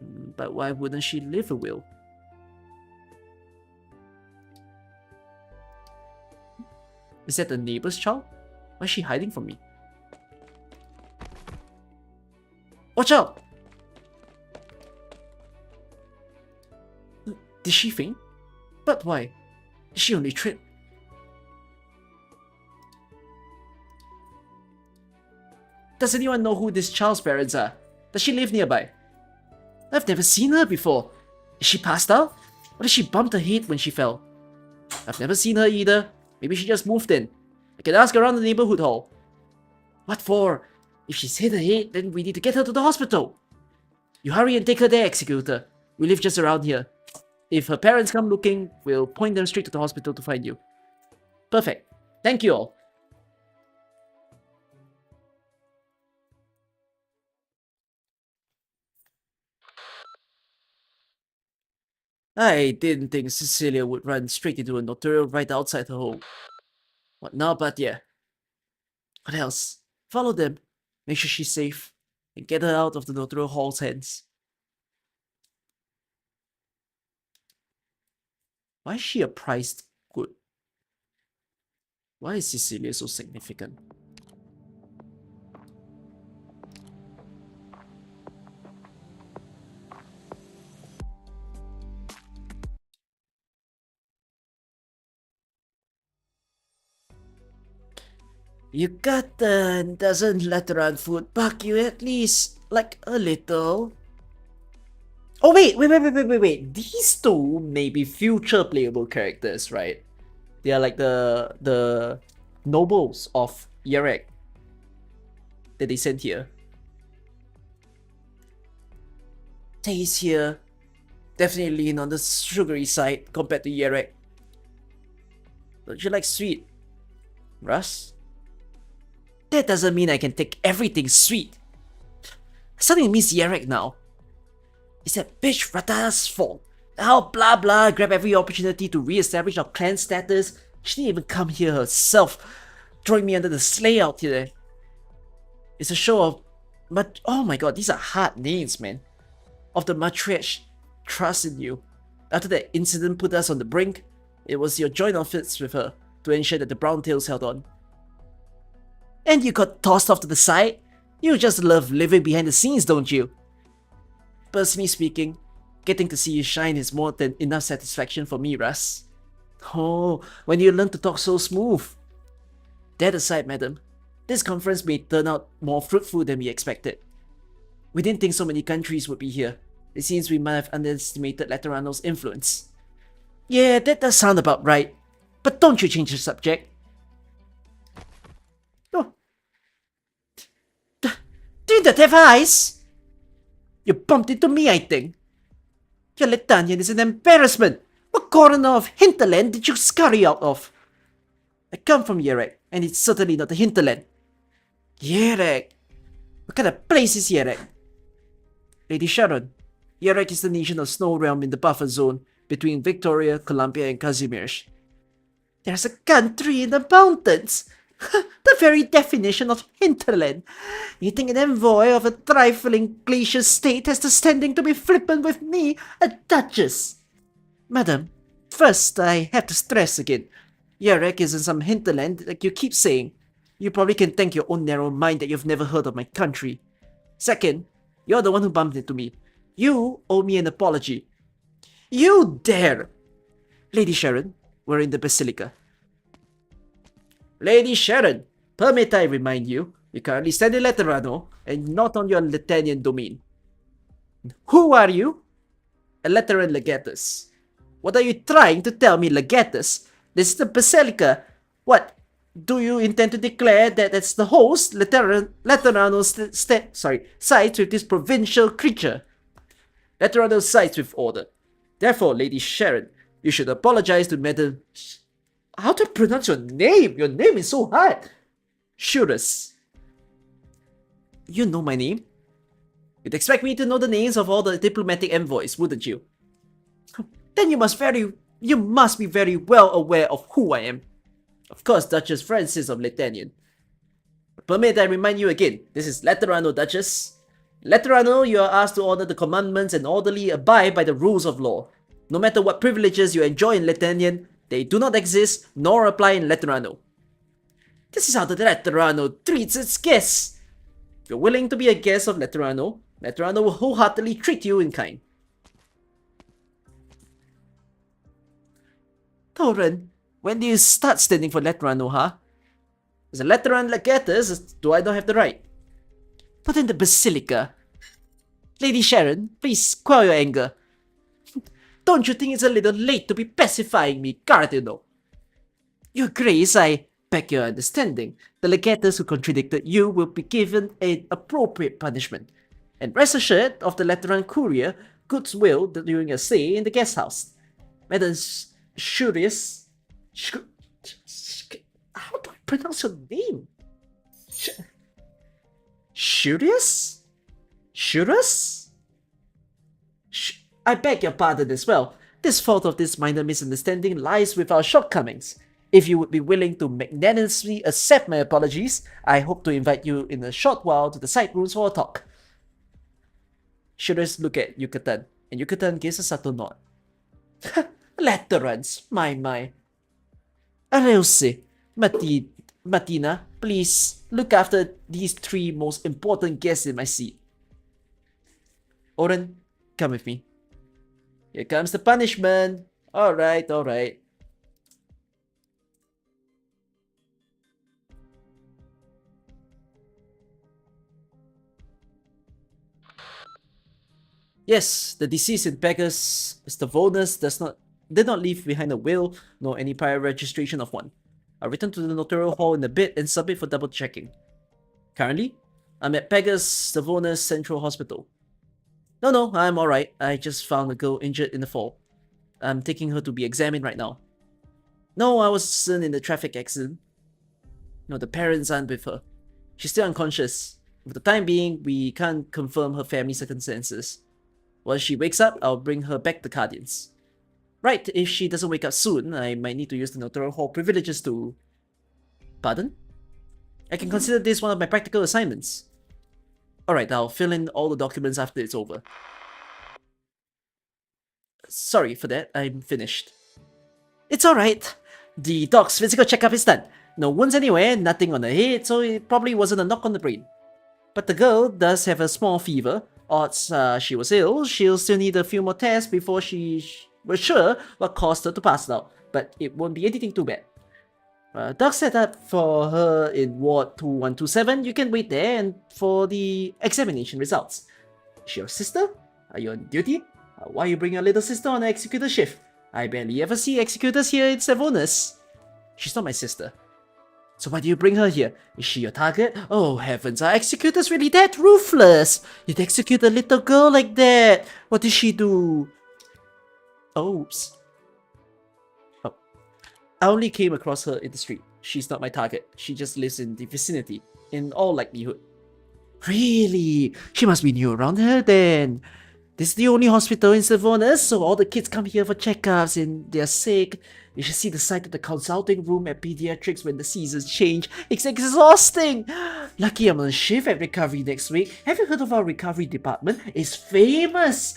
But why wouldn't she leave a will? Is that the neighbor's child? Why is she hiding from me? Watch out! Did she faint? But why? She only tripped. Does anyone know who this child's parents are? Does she live nearby? I've never seen her before. Is she passed out? Or did she bump her head when she fell? I've never seen her either. Maybe she just moved in. I can ask around the neighborhood hall. What for? If she's hit her head, then we need to get her to the hospital. You hurry and take her there, Executor. We live just around here. If her parents come looking, we'll point them straight to the hospital to find you. Perfect. Thank you all. I didn't think Cecilia would run straight into a notarial right outside her home. What now, but yeah. What else? Follow them. Make sure she's safe. And get her out of the notarial hall's hands. Why is she a prized good? Why is Cecilia so significant? Yucatan, doesn't Lateran food bug you at least? Like a little? Oh wait. These two may be future playable characters, right? They are like the nobles of Yerek that they sent here. Taste here. Definitely lean on the sugary side compared to Yerek. Don't you like sweet? Russ? That doesn't mean I can take everything sweet. I suddenly miss Yerek now. It's that bitch Ratana's fault. How blah blah grab every opportunity to re-establish our clan status. She didn't even come here herself, throwing me under the sleigh out here. It's a show of... But oh my god, these are hard names, man. Of the matriarch trust in you. After that incident put us on the brink, it was your joint efforts with her to ensure that the brown tails held on. And you got tossed off to the side? You just love living behind the scenes, don't you? Personally speaking, getting to see you shine is more than enough satisfaction for me, Russ. Oh, when you learn to talk so smooth. That aside, madam, this conference may turn out more fruitful than we expected. We didn't think so many countries would be here. It seems we might have underestimated Letterano's influence. Yeah, that does sound about right. But don't you change the subject. Oh. Do you not have eyes? You bumped into me, I think. Your Letanian is an embarrassment. What corner of hinterland did you scurry out of? I come from Yerek, and it's certainly not the hinterland. Yerek? What kind of place is Yerek? Lady Sharon, Yerek is the nation of Snow Realm in the buffer zone between Victoria, Columbia, and Kazimierz. There's a country in the mountains. The very definition of hinterland. You think an envoy of a trifling glacier state has the standing to be flippant with me, a duchess? Madam, first I have to stress again. Yerek isn't some hinterland like you keep saying. You probably can thank your own narrow mind that you've never heard of my country. Second, you're the one who bumped into me. You owe me an apology. You dare! Lady Sharon, we're in the Basilica. Lady Sharon, permit I remind you, you currently stand in Letterano and not on your Letanian domain. Who are you? A Lateran legatus. What are you trying to tell me, legatus? This is the Basilica. What? Do you intend to declare that it's the host, Letterano sides with this provincial creature? Letterano sides with order. Therefore, Lady Sharon, you should apologize to Madam... How to pronounce your name? Your name is so hard. Shurus. You know my name? You'd expect me to know the names of all the diplomatic envoys, wouldn't you? Then you must be very well aware of who I am. Of course, Duchess Frances of Letterano. Permit I remind you again, this is Letterano, Duchess. Letterano, you are asked to honor the commandments and orderly abide by the rules of law. No matter what privileges you enjoy in Letterano, they do not exist nor apply in Letterano. This is how the Letterano treats its guests. If you're willing to be a guest of Letterano, Letterano will wholeheartedly treat you in kind. Orin, when do you start standing for Letterano, huh? As a Lateran legatus, do I not have the right? But in the Basilica. Lady Sharon, please quell your anger. Don't you think it's a little late to be pacifying me, Cardinal? Your Grace, I beg your understanding. The legatus who contradicted you will be given an appropriate punishment. And rest assured of the Lateran courier goodwill during a stay in the guest house. Madam Shurius... How do I pronounce your name? Shurius? Shurus? I beg your pardon as well. This fault of this minor misunderstanding lies with our shortcomings. If you would be willing to magnanimously accept my apologies, I hope to invite you in a short while to the side rooms for a talk. Shurus look at Yucatan, and Yucatan gives a subtle nod. Laterans, my. Arelse, Martina, please look after these 3 most important guests in my seat. Orin, come with me. Here comes the punishment. Alright. Yes, the deceased in Pegasus, Mr. Volnus, did not leave behind a will, nor any prior registration of one. I'll return to the notarial hall in a bit and submit for double checking. Currently, I'm at Pegasus Savonus Central Hospital. No, I'm alright. I just found a girl injured in the fall. I'm taking her to be examined right now. No, I wasn't in the traffic accident. No, the parents aren't with her. She's still unconscious. For the time being, we can't confirm her family circumstances. Once she wakes up, I'll bring her back to Guardians. Right, if she doesn't wake up soon, I might need to use the notarial hall privileges to... Pardon? I can consider this one of my practical assignments. Alright, I'll fill in all the documents after it's over. Sorry for that, I'm finished. It's alright. The dog's physical checkup is done. No wounds anywhere, nothing on her head, so it probably wasn't a knock on the brain. But the girl does have a small fever. Odds she was ill, she'll still need a few more tests before we're sure what caused her to pass out, but it won't be anything too bad. Doc set up for her in Ward 2127. You can wait there and for the examination results. Is she your sister? Are you on duty? Why you bring your little sister on an executor shift? I barely ever see executors here in Savonus. She's not my sister. So why do you bring her here? Is she your target? Oh heavens, are executors really that ruthless? You'd execute a little girl like that? What did she do? Oops. Oh. I only came across her in the street. She's not my target. She just lives in the vicinity, in all likelihood. Really? She must be new around here then. This is the only hospital in Savonus, so all the kids come here for checkups and they're sick. You should see the sight of the consulting room at pediatrics when the seasons change. It's exhausting! Lucky I'm on shift at recovery next week. Have you heard of our recovery department? It's famous!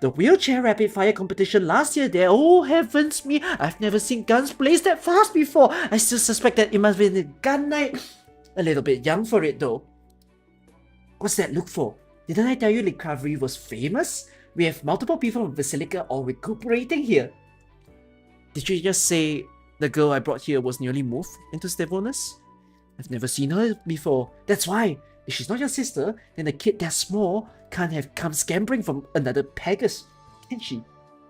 The wheelchair rapid fire competition last year there, oh heavens me! I've never seen guns blaze that fast before! I still suspect that it must be the gun night. A little bit young for it though. What's that look for? Didn't I tell you recovery was famous? We have multiple people from Basilica all recuperating here. Did you just say the girl I brought here was newly moved into Savonus? I've never seen her before. That's why. If she's not your sister, then a kid that small can't have come scampering from another Pegasus, can she?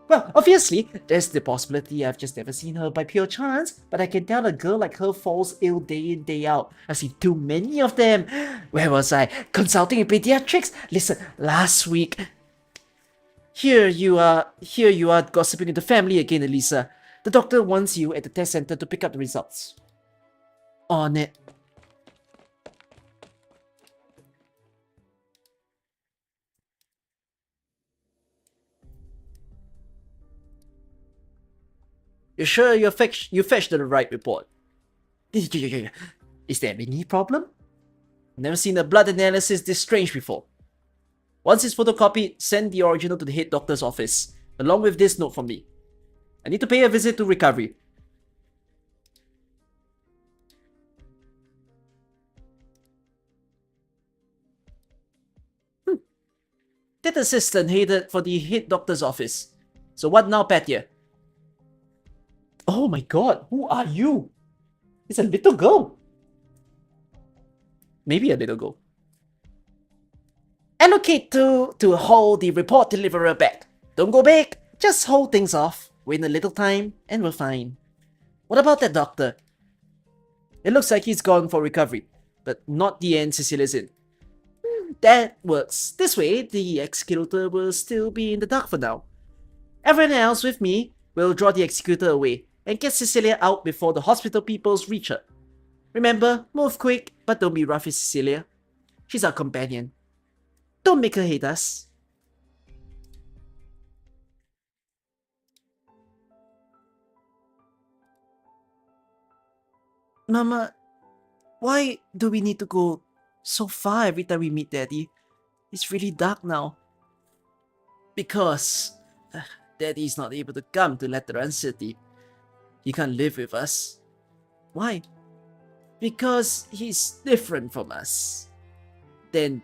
Well, obviously, there's the possibility I've just never seen her by pure chance, but I can tell a girl like her falls ill day in, day out. I've seen too many of them. Where was I? Consulting in pediatrics? Listen, last week... Here you are gossiping with the family again, Elisa. The doctor wants you at the test center to pick up the results. On it. You sure you fetched the right report? Is there any problem? Never seen a blood analysis this strange before. Once it's photocopied, send the original to the head doctor's office, along with this note from me. I need to pay a visit to recovery. That assistant headed for the head doctor's office. So what now, Petya? Oh my god, who are you? It's a little girl. Maybe a little girl. Allocate to hold the report deliverer back. Don't go big, just hold things off. Wait a little time, and we're fine. What about that doctor? It looks like he's gone for recovery, but not the end Cecilia's in. That works. This way, the executor will still be in the dark for now. Everyone else with me will draw the executor away and get Cecilia out before the hospital peoples reach her. Remember, move quick, but don't be rough with Cecilia. She's our companion. Don't make her hate us. Mama, why do we need to go so far every time we meet Daddy? It's really dark now. Because Daddy's not able to come to Lateran City. He can't live with us. Why? Because he's different from us. Then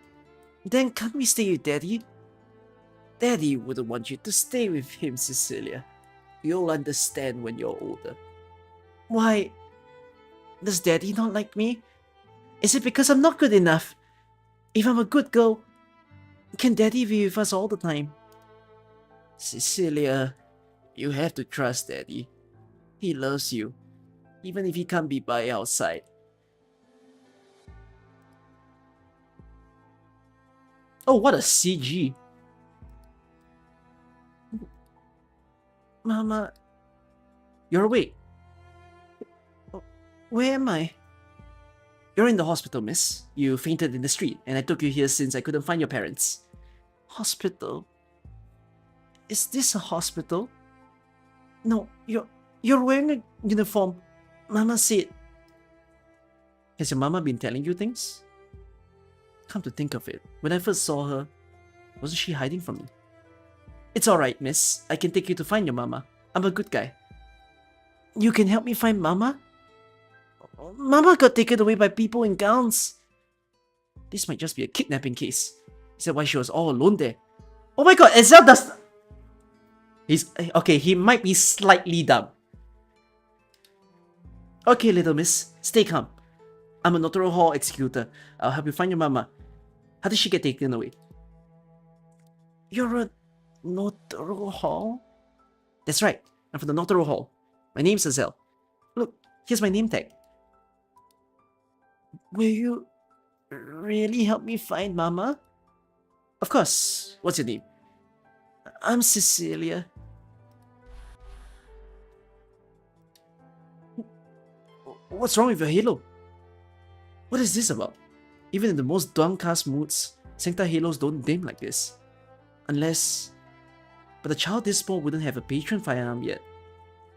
can't we stay with Daddy? Daddy wouldn't want you to stay with him, Cecilia. You'll understand when you're older. Why? Does Daddy not like me? Is it because I'm not good enough? If I'm a good girl, can Daddy be with us all the time? Cecilia, you have to trust Daddy. He loves you, even if he can't be by our side. Oh, what a CG. Mama, you're awake. Where am I? You're in the hospital, miss. You fainted in the street, and I took you here since I couldn't find your parents. Hospital? Is this a hospital? No, you're wearing a uniform. Mama said... Has your mama been telling you things? Come to think of it, when I first saw her, wasn't she hiding from me? It's alright, miss. I can take you to find your mama. I'm a good guy. You can help me find mama? Mama got taken away by people in gowns. This might just be a kidnapping case. Is that why she was all alone there? Oh my god, Ezell does... Okay, he might be slightly dumb. Okay, little miss, stay calm. I'm a notarial hall executor. I'll help you find your mama. How did she get taken away? You're a notarial hall? That's right, I'm from the notarial hall. My name's Ezell. Look, here's my name tag. Will you really help me find mama? Of course. What's your name? I'm Cecilia. What's wrong with your halo? What is this about? Even in the most downcast moods, Sankta halos don't dim like this. Unless... But a child this small wouldn't have a patron firearm yet.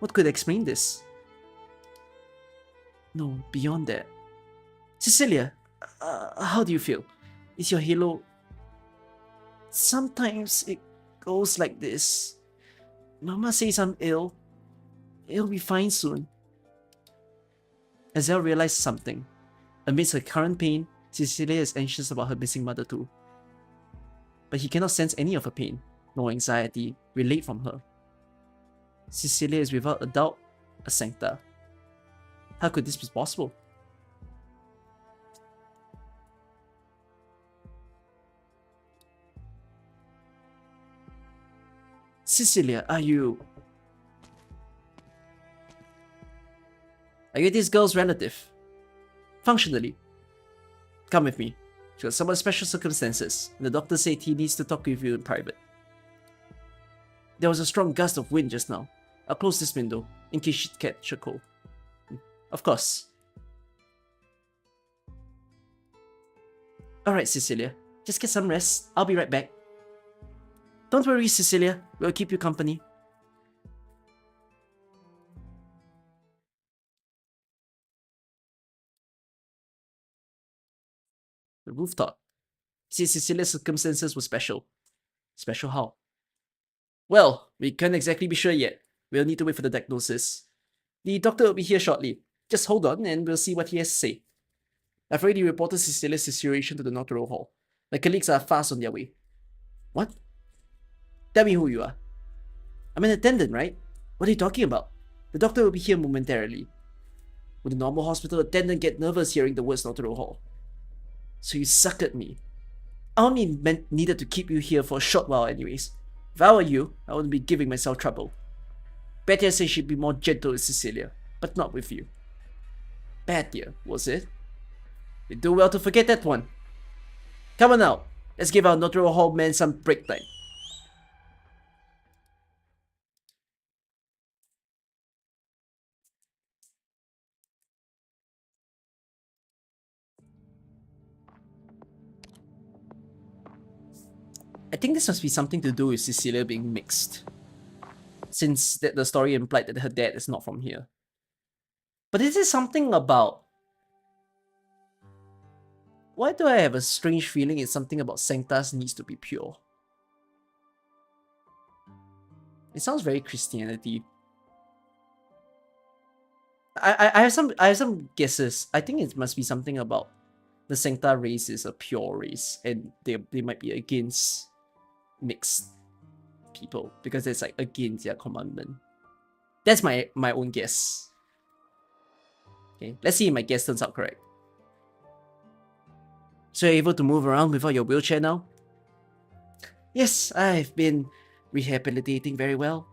What could explain this? No, beyond that. Cecilia, how do you feel? Is your halo... Sometimes it goes like this. Mama says I'm ill. It'll be fine soon. Ezell realized something. Amidst her current pain, Cecilia is anxious about her missing mother too. But he cannot sense any of her pain, nor anxiety, relate from her. Cecilia is without a doubt a Sankta. How could this be possible? Cecilia, are you this girl's relative? Functionally. Come with me. She got somewhat special circumstances, and the doctor said he needs to talk with you in private. There was a strong gust of wind just now. I'll close this window, in case she'd catch a cold. Of course. Alright, Cecilia. Just get some rest. I'll be right back. Don't worry, Cecilia. We'll keep you company. rooftop. He said Cecilia's circumstances were special. Special how? Well, we can't exactly be sure yet. We'll need to wait for the diagnosis. The doctor will be here shortly. Just hold on and we'll see what he has to say. I've already reported Cecilia's situation to the notarial hall. My colleagues are fast on their way. What? Tell me who you are. I'm an attendant, right? What are you talking about? The doctor will be here momentarily. Would a normal hospital attendant get nervous hearing the words notarial hall? So you suckered me. I only needed to keep you here for a short while anyways. If I were you, I wouldn't be giving myself trouble. Betty said she'd be more gentle with Cecilia, but not with you. Bad dear, was it? You do well to forget that one. Come on now, let's give our notarial hall man some break time. I think this must be something to do with Cecilia being mixed, since the story implied that her dad is not from here. But is there something about... Why do I have a strange feeling it's something about Sankta's needs to be pure? It sounds very Christianity. I have some guesses. I think it must be something about the Sankta race is a pure race, and they might be against mixed people because it's like against their commandment. That's my own guess. Okay, let's see if my guess turns out correct. So you're able to move around without your wheelchair now? Yes, I've been rehabilitating very well.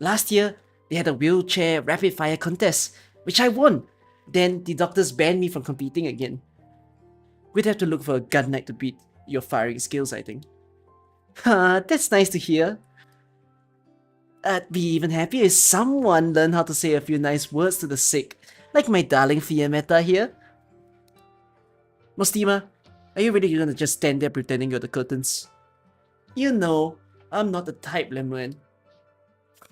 Last year, they had a wheelchair rapid fire contest, which I won. Then the doctors banned me from competing again. We'd have to look for a gun knight to beat your firing skills, I think. That's nice to hear. I'd be even happier if someone learned how to say a few nice words to the sick, like my darling Fiammetta here. Mostima, are you really gonna just stand there pretending you're the curtains? You know, I'm not the type, Lemuel.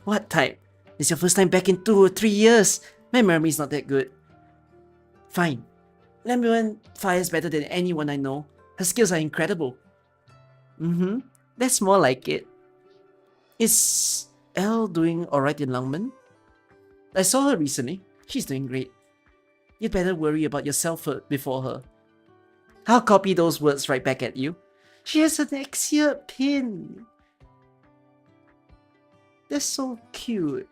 What type? It's your first time back in 2 or 3 years. My memory's not that good. Fine. Lemuel fires better than anyone I know. Her skills are incredible. That's more like it. Is Elle doing alright in Lungman? I saw her recently. She's doing great. You'd better worry about yourself before her. I'll copy those words right back at you. She has an Executor pin. That's so cute.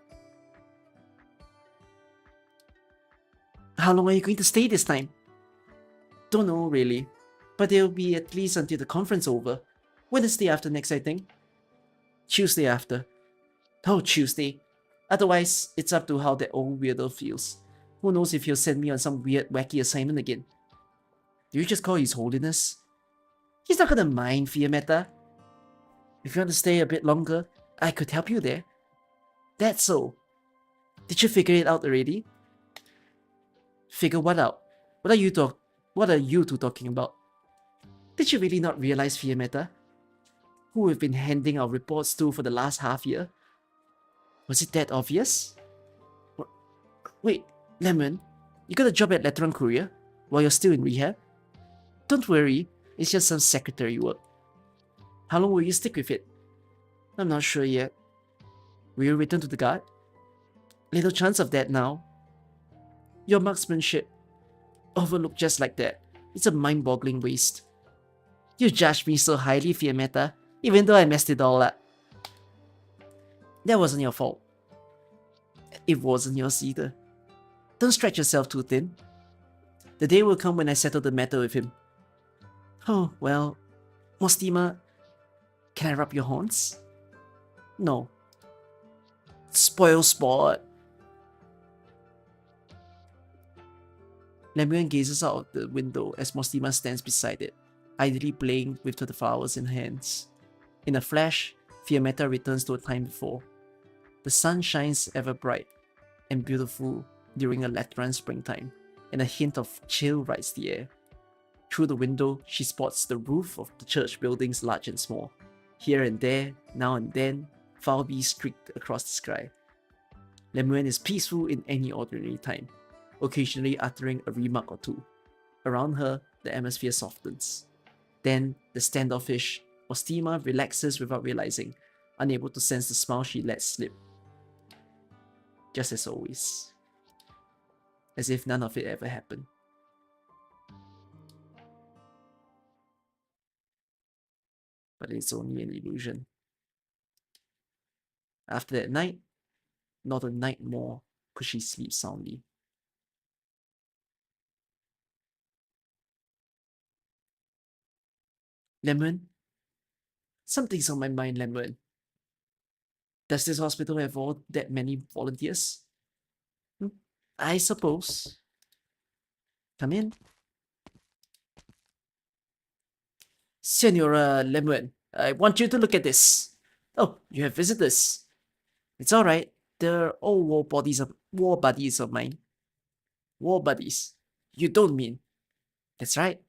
How long are you going to stay this time? Don't know really, but it'll be at least until the conference over. Wednesday after next, I think. Tuesday after. Oh, Tuesday. Otherwise, it's up to how that old weirdo feels. Who knows if he'll send me on some weird, wacky assignment again. Do you just call His Holiness? He's not gonna mind, Fiammetta. If you want to stay a bit longer, I could help you there. That's so. Did you figure it out already? Figure what out? What are you two talking about? Did you really not realize, Fiammetta, who we've been handing our reports to for the last half year? Was it that obvious? Wait, Lemon, you got a job at Lateran Courier while you're still in rehab? Don't worry, it's just some secretary work. How long will you stick with it? I'm not sure yet. Will you return to the guard? Little chance of that now. Your marksmanship, overlooked just like that, it's a mind-boggling waste. You judged me so highly, Fiammetta, even though I messed it all up. That wasn't your fault. It wasn't yours either. Don't stretch yourself too thin. The day will come when I settle the matter with him. Oh, well, Mostima, can I rub your horns? No. Spoil sport. Lemuel gazes out of the window as Mostima stands beside it, idly playing with the flowers in her hands. In a flash, Fiammetta returns to a time before. The sun shines ever bright and beautiful during a Lateran springtime, and a hint of chill rides the air. Through the window, she spots the roof of the church buildings large and small. Here and there, now and then, foul bees streaked across the sky. Lemuel is peaceful in any ordinary time, occasionally uttering a remark or two. Around her, The atmosphere softens. Then the standoffish Ostima relaxes without realizing, unable to sense the smile she lets slip. Just as always. As if none of it ever happened. But it's only an illusion. After that night, not a night more could she sleep soundly. Lemon? Something's on my mind, Lemon. Does this hospital have all that many volunteers? I suppose. Come in. Senora Lemon, I want you to look at this. Oh, you have visitors. It's alright. They're all war buddies of mine. War buddies? You don't mean? That's right.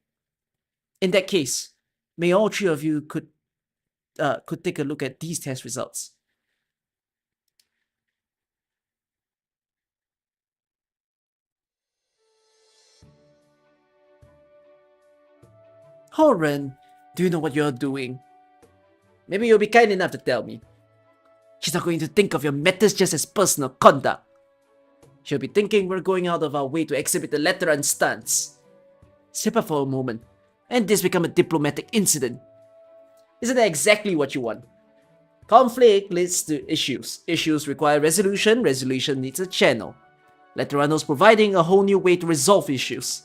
In that case, may all three of you could take a look at these test results. Orin, do you know what you're doing? Maybe you'll be kind enough to tell me. She's not going to think of your matters just as personal conduct. She'll be thinking we're going out of our way to exhibit the Lateran stance. Sip up for a moment, and this become a diplomatic incident. Isn't that exactly what you want? Conflict leads to issues. Issues require resolution. Resolution needs a channel. Letterano's providing a whole new way to resolve issues.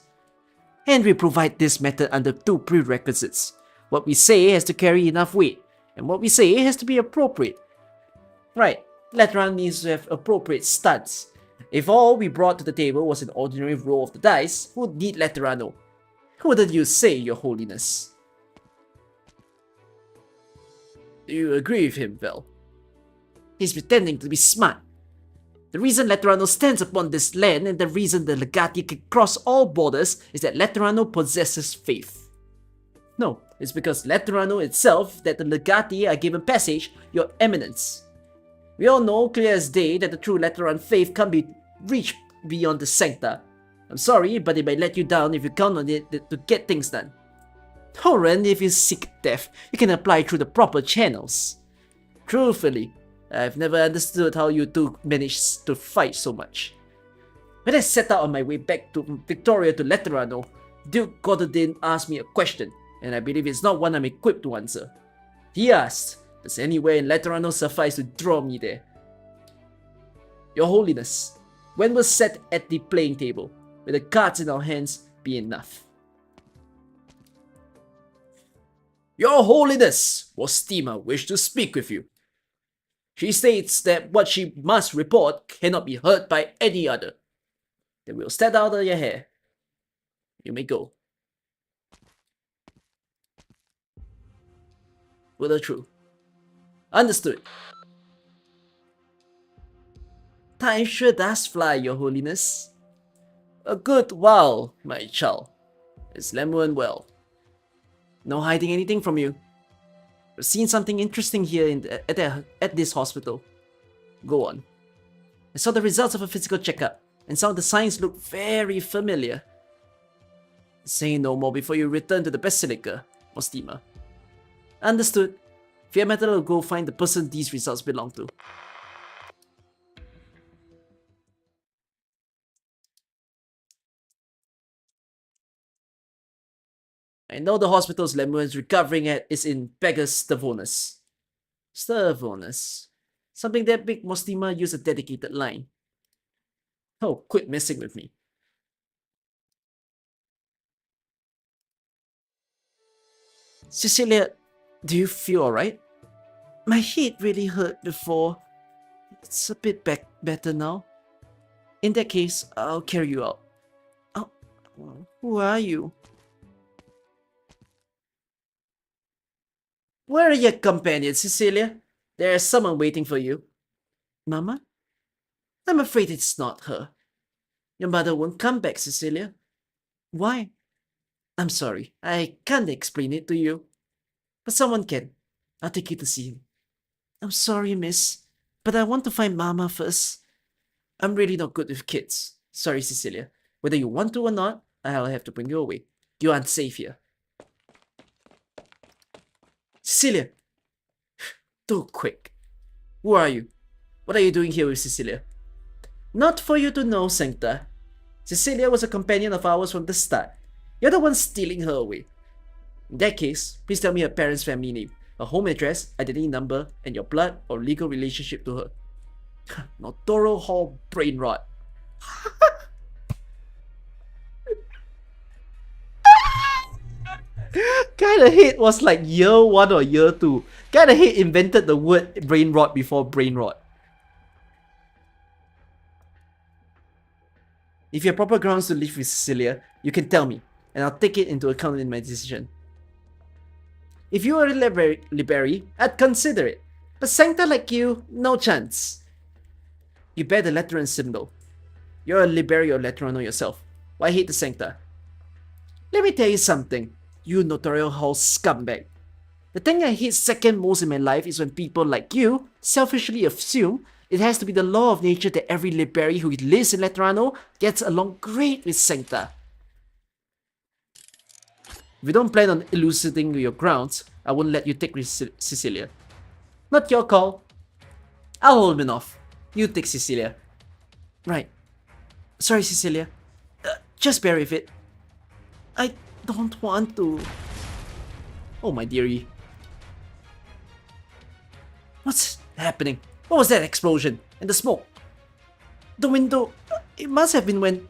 And we provide this method under two prerequisites. What we say has to carry enough weight, and what we say has to be appropriate. Right, Letterano needs to have appropriate stance. If all we brought to the table was an ordinary roll of the dice, who'd need Letterano? Wouldn't you say, Your Holiness? Do you agree with him, Vel? He's pretending to be smart. The reason Letterano stands upon this land and the reason the legati can cross all borders is that Letterano possesses faith. No, it's because Letterano itself that the legati are given passage, Your Eminence. We all know clear as day that the true Lateran faith can't be reached beyond the Sancta. I'm sorry, but it might let you down if you count on it to get things done. Orin, if you seek death, you can apply through the proper channels. Truthfully, I've never understood how you two managed to fight so much. When I set out on my way back to Victoria to Letterano, Duke Gododin asked me a question, and I believe it's not one I'm equipped to answer. He asked, does anywhere in Letterano suffice to draw me there? Your Holiness, when we're set at the playing table, with the cards in our hands, be enough. Your Holiness, Ostima wished to speak with you. She states that what she must report cannot be heard by any other. Then we'll stand out of your hair. You may go. With the truth. Understood. Time sure does fly, Your Holiness. A good while, my child. Is Lemuel well? No hiding anything from you. I've seen something interesting here at this hospital. Go on. I saw the results of a physical checkup, and some of the signs look very familiar. Say no more before you return to the Basilica, Ostima. Understood. Fiammetta will go find the person these results belong to. I know the hospital's Lemuel is recovering at is in Pegasus Stavonus. Stavonus. Something that big Mostima use a dedicated line. Oh, quit messing with me. Cecilia, do you feel alright? My head really hurt before. It's a bit better now. In that case, I'll carry you out. Oh, who are you? Where are your companions, Cecilia? There's someone waiting for you. Mama? I'm afraid it's not her. Your mother won't come back, Cecilia. Why? I'm sorry, I can't explain it to you. But someone can. I'll take you to see him. I'm sorry, miss, but I want to find Mama first. I'm really not good with kids. Sorry, Cecilia. Whether you want to or not, I'll have to bring you away. You aren't safe here. Cecilia! Too quick. Who are you? What are you doing here with Cecilia? Not for you to know, Sankta. Cecilia was a companion of ours from the start. You're the one stealing her away. In that case, please tell me her parents' family name, her home address, identity number, and your blood or legal relationship to her. Notoro Hall brain rot. Kinda hate was like year 1 or year 2. Kinda hate invented the word brain rot before brain rot. If you have proper grounds to live with Cecilia, you can tell me, and I'll take it into account in my decision. If you were a Liberi, I'd consider it. But Sankta like you, no chance. You bear the Lateran symbol. You're a Liberi or Letterano yourself. Why hate the Sankta? Let me tell you something, you Notorial Hall scumbag. The thing I hate second most in my life is when people like you selfishly assume it has to be the law of nature that every Liberi who lives in Letterano gets along great with Sankta. If you don't plan on elucidating your grounds, I won't let you take Cecilia. Not your call. I'll hold him off. You take Cecilia. Right. Sorry, Cecilia. Just bear with it. I don't want to. Oh, my dearie. What's happening? What was that explosion? And the smoke? The window... It must have been when...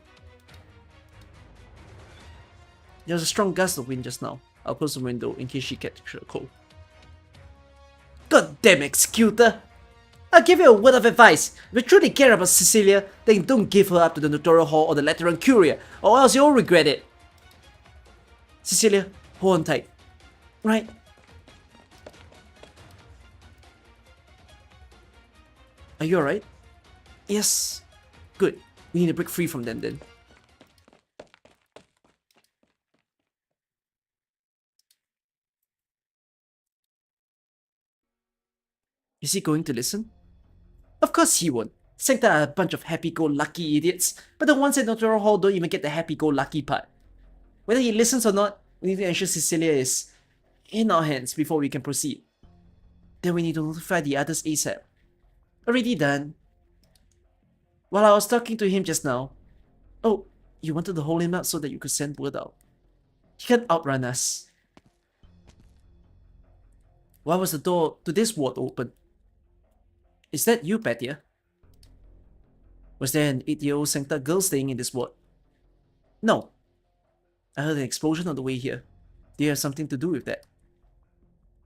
There was a strong gust of wind just now. I'll close the window in case she catches a cold. God damn, Executor! I'll give you a word of advice. If you truly care about Cecilia, then don't give her up to the Notarial Hall or the Lateran Curia, or else you'll regret it. Cecilia, hold on tight. Right? Are you alright? Yes. Good. We need to break free from them then. Is he going to listen? Of course he won't. Sankta are a bunch of happy-go-lucky idiots, but the ones at Notre Hall don't even get the happy-go-lucky part. Whether he listens or not, we need to ensure Cecilia is in our hands before we can proceed. Then we need to notify the others ASAP. Already done. While I was talking to him just now... Oh, you wanted to hold him up so that you could send word out. He can't outrun us. Why was the door to this ward open? Is that you, Patia? Was there an 8-year-old Sankta girl staying in this ward? No. I heard an explosion on the way here. Do you have something to do with that?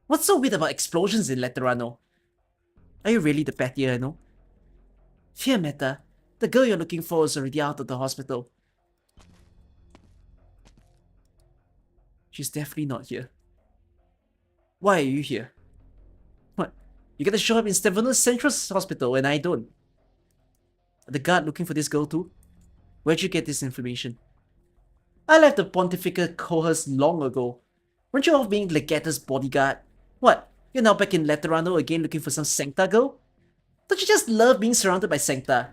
What's so weird about explosions in Letterano? Are you really the Patia I know? Fiammetta, the girl you're looking for is already out of the hospital. She's definitely not here. Why are you here? What? You gotta show up in Stefanos Central Hospital and I don't. The guard looking for this girl too? Where'd you get this information? I left the Pontifical cohorts long ago. Weren't you off being Legatus bodyguard? What? You're now back in Letterano again looking for some Sankta girl? Don't you just love being surrounded by Sankta?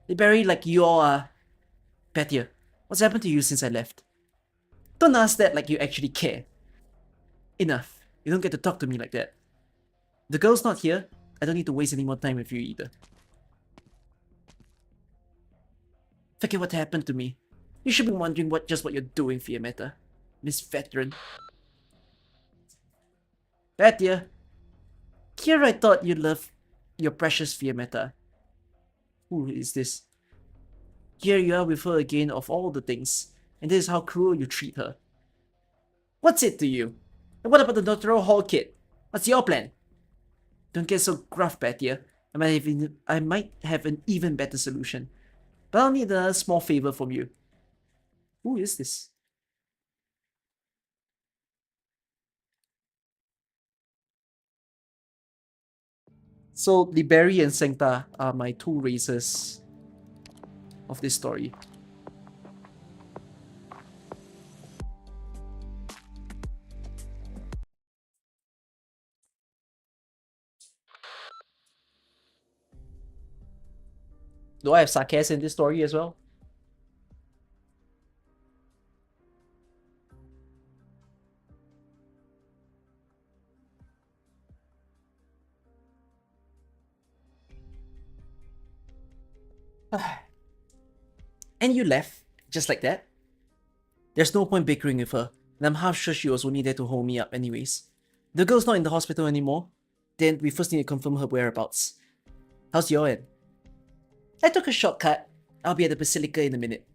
Liberi like you all are. Patia, what's happened to you since I left? Don't ask that like you actually care. Enough. You don't get to talk to me like that. The girl's not here. I don't need to waste any more time with you either. Forget what happened to me. You should be wondering what you're doing, Fiammetta. Miss Veteran. Patia. Here I thought you loved your precious Fiammetta. Who is this? Here you are with her again of all the things. And this is how cruel you treat her. What's it to you? And what about the Notarial Hall kid? What's your plan? Don't get so gruff, Patia. I might have an even better solution. But I'll need a small favor from you. Who is this? So, Liberi and Sankta are my two races of this story. Do I have sarcasm in this story as well? And you left, just like that? There's no point bickering with her, and I'm half sure she was only there to hold me up anyways. The girl's not in the hospital anymore. Then we first need to confirm her whereabouts. How's your end? I took a shortcut. I'll be at the Basilica in a minute.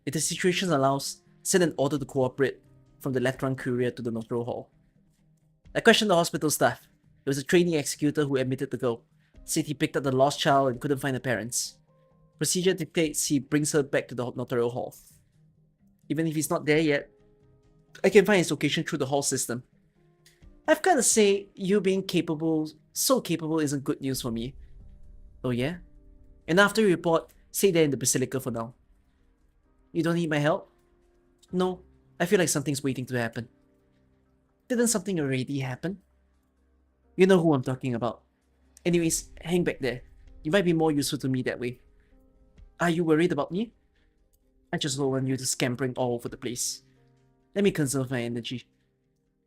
If the situation allows, send an order to cooperate from the Lateran courier to the notarial hall. I questioned the hospital staff. There was a trainee executor who admitted the girl, said he picked up the lost child and couldn't find her parents. Procedure dictates he brings her back to the notarial hall. Even if he's not there yet, I can find his location through the hall system. I've gotta say, you being so capable isn't good news for me. Oh yeah? And after you report, stay there in the Basilica for now. You don't need my help? No, I feel like something's waiting to happen. Didn't something already happen? You know who I'm talking about. Anyways, hang back there. You might be more useful to me that way. Are you worried about me? I just don't want you to scampering all over the place. Let me conserve my energy.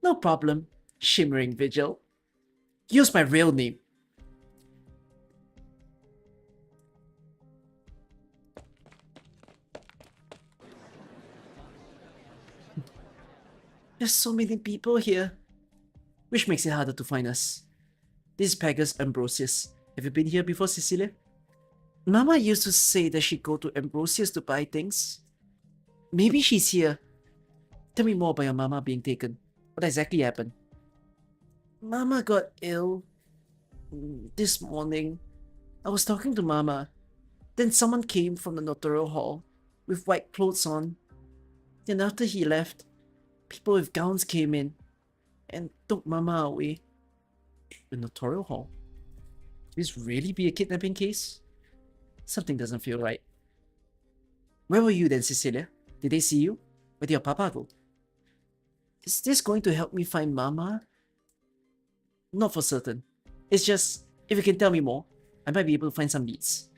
No problem, Shimmering Vigil. Use my real name. There's so many people here, which makes it harder to find us. This is Pegasus Ambrosius. Have you been here before, Cecilia? Mama used to say that she'd go to Ambrosius to buy things. Maybe she's here. Tell me more about your mama being taken. What exactly happened? Mama got ill this morning. I was talking to Mama. Then someone came from the notarial hall with white clothes on. Then after he left, people with gowns came in and took Mama away. The notarial hall? Could this really be a kidnapping case? Something doesn't feel right. Where were you then, Cecilia? Did they see you? Where did your papa go? Is this going to help me find Mama? Not for certain. It's just, if you can tell me more, I might be able to find some leads.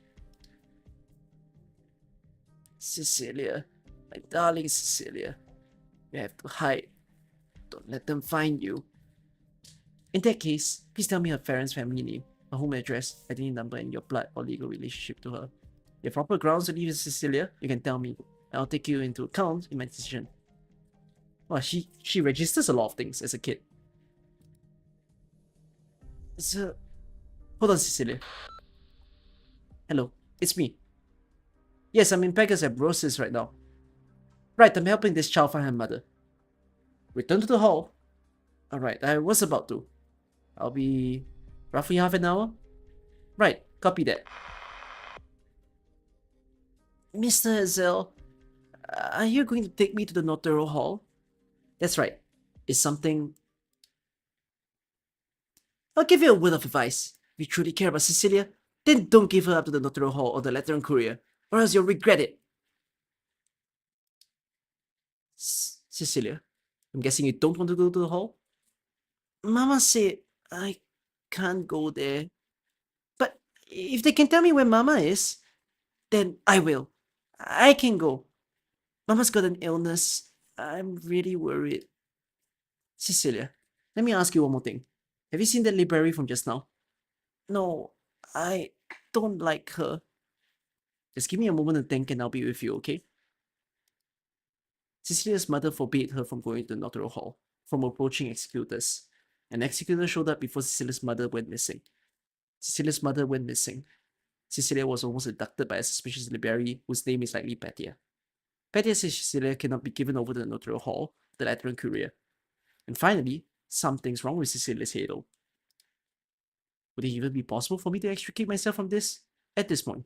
Cecilia, my darling Cecilia, you have to hide. Don't let them find you. In that case, please tell me her parents' family name, her home address, identity number, and your blood or legal relationship to her. If you have proper grounds to leave with Cecilia, you can tell me. I'll take you into account in my decision. Well, she registers a lot of things as a kid. So, hold on, Cecilia. Hello, it's me. Yes, I'm in Pegasus Ambrosius right now. Right, I'm helping this child find her mother. Return to the hall. Alright, I was about to. I'll be roughly half an hour. Right, copy that. Mr. Hazel, are you going to take me to the notarial hall? That's right. It's something... I'll give you a word of advice. If you truly care about Cecilia, then don't give her up to the notarial hall or the Lateran courier, or else you'll regret it. Cecilia, I'm guessing you don't want to go to the hall? Mama said I can't go there. But if they can tell me where Mama is, then I will. I can go. Mama's got an illness. I'm really worried. Cecilia, let me ask you one more thing. Have you seen that library from just now? No, I don't like her. Just give me a moment to think and I'll be with you, okay? Cecilia's mother forbade her from going to the notarial hall, from approaching executors. An executor showed up before Cecilia's mother went missing. Cecilia's mother went missing. Cecilia was almost abducted by a suspicious librarian whose name is likely Patia. Patia says Cecilia cannot be given over to the notarial hall, the Lateran courier. And finally, something's wrong with Cecilia's halo. Would it even be possible for me to extricate myself from this at this point?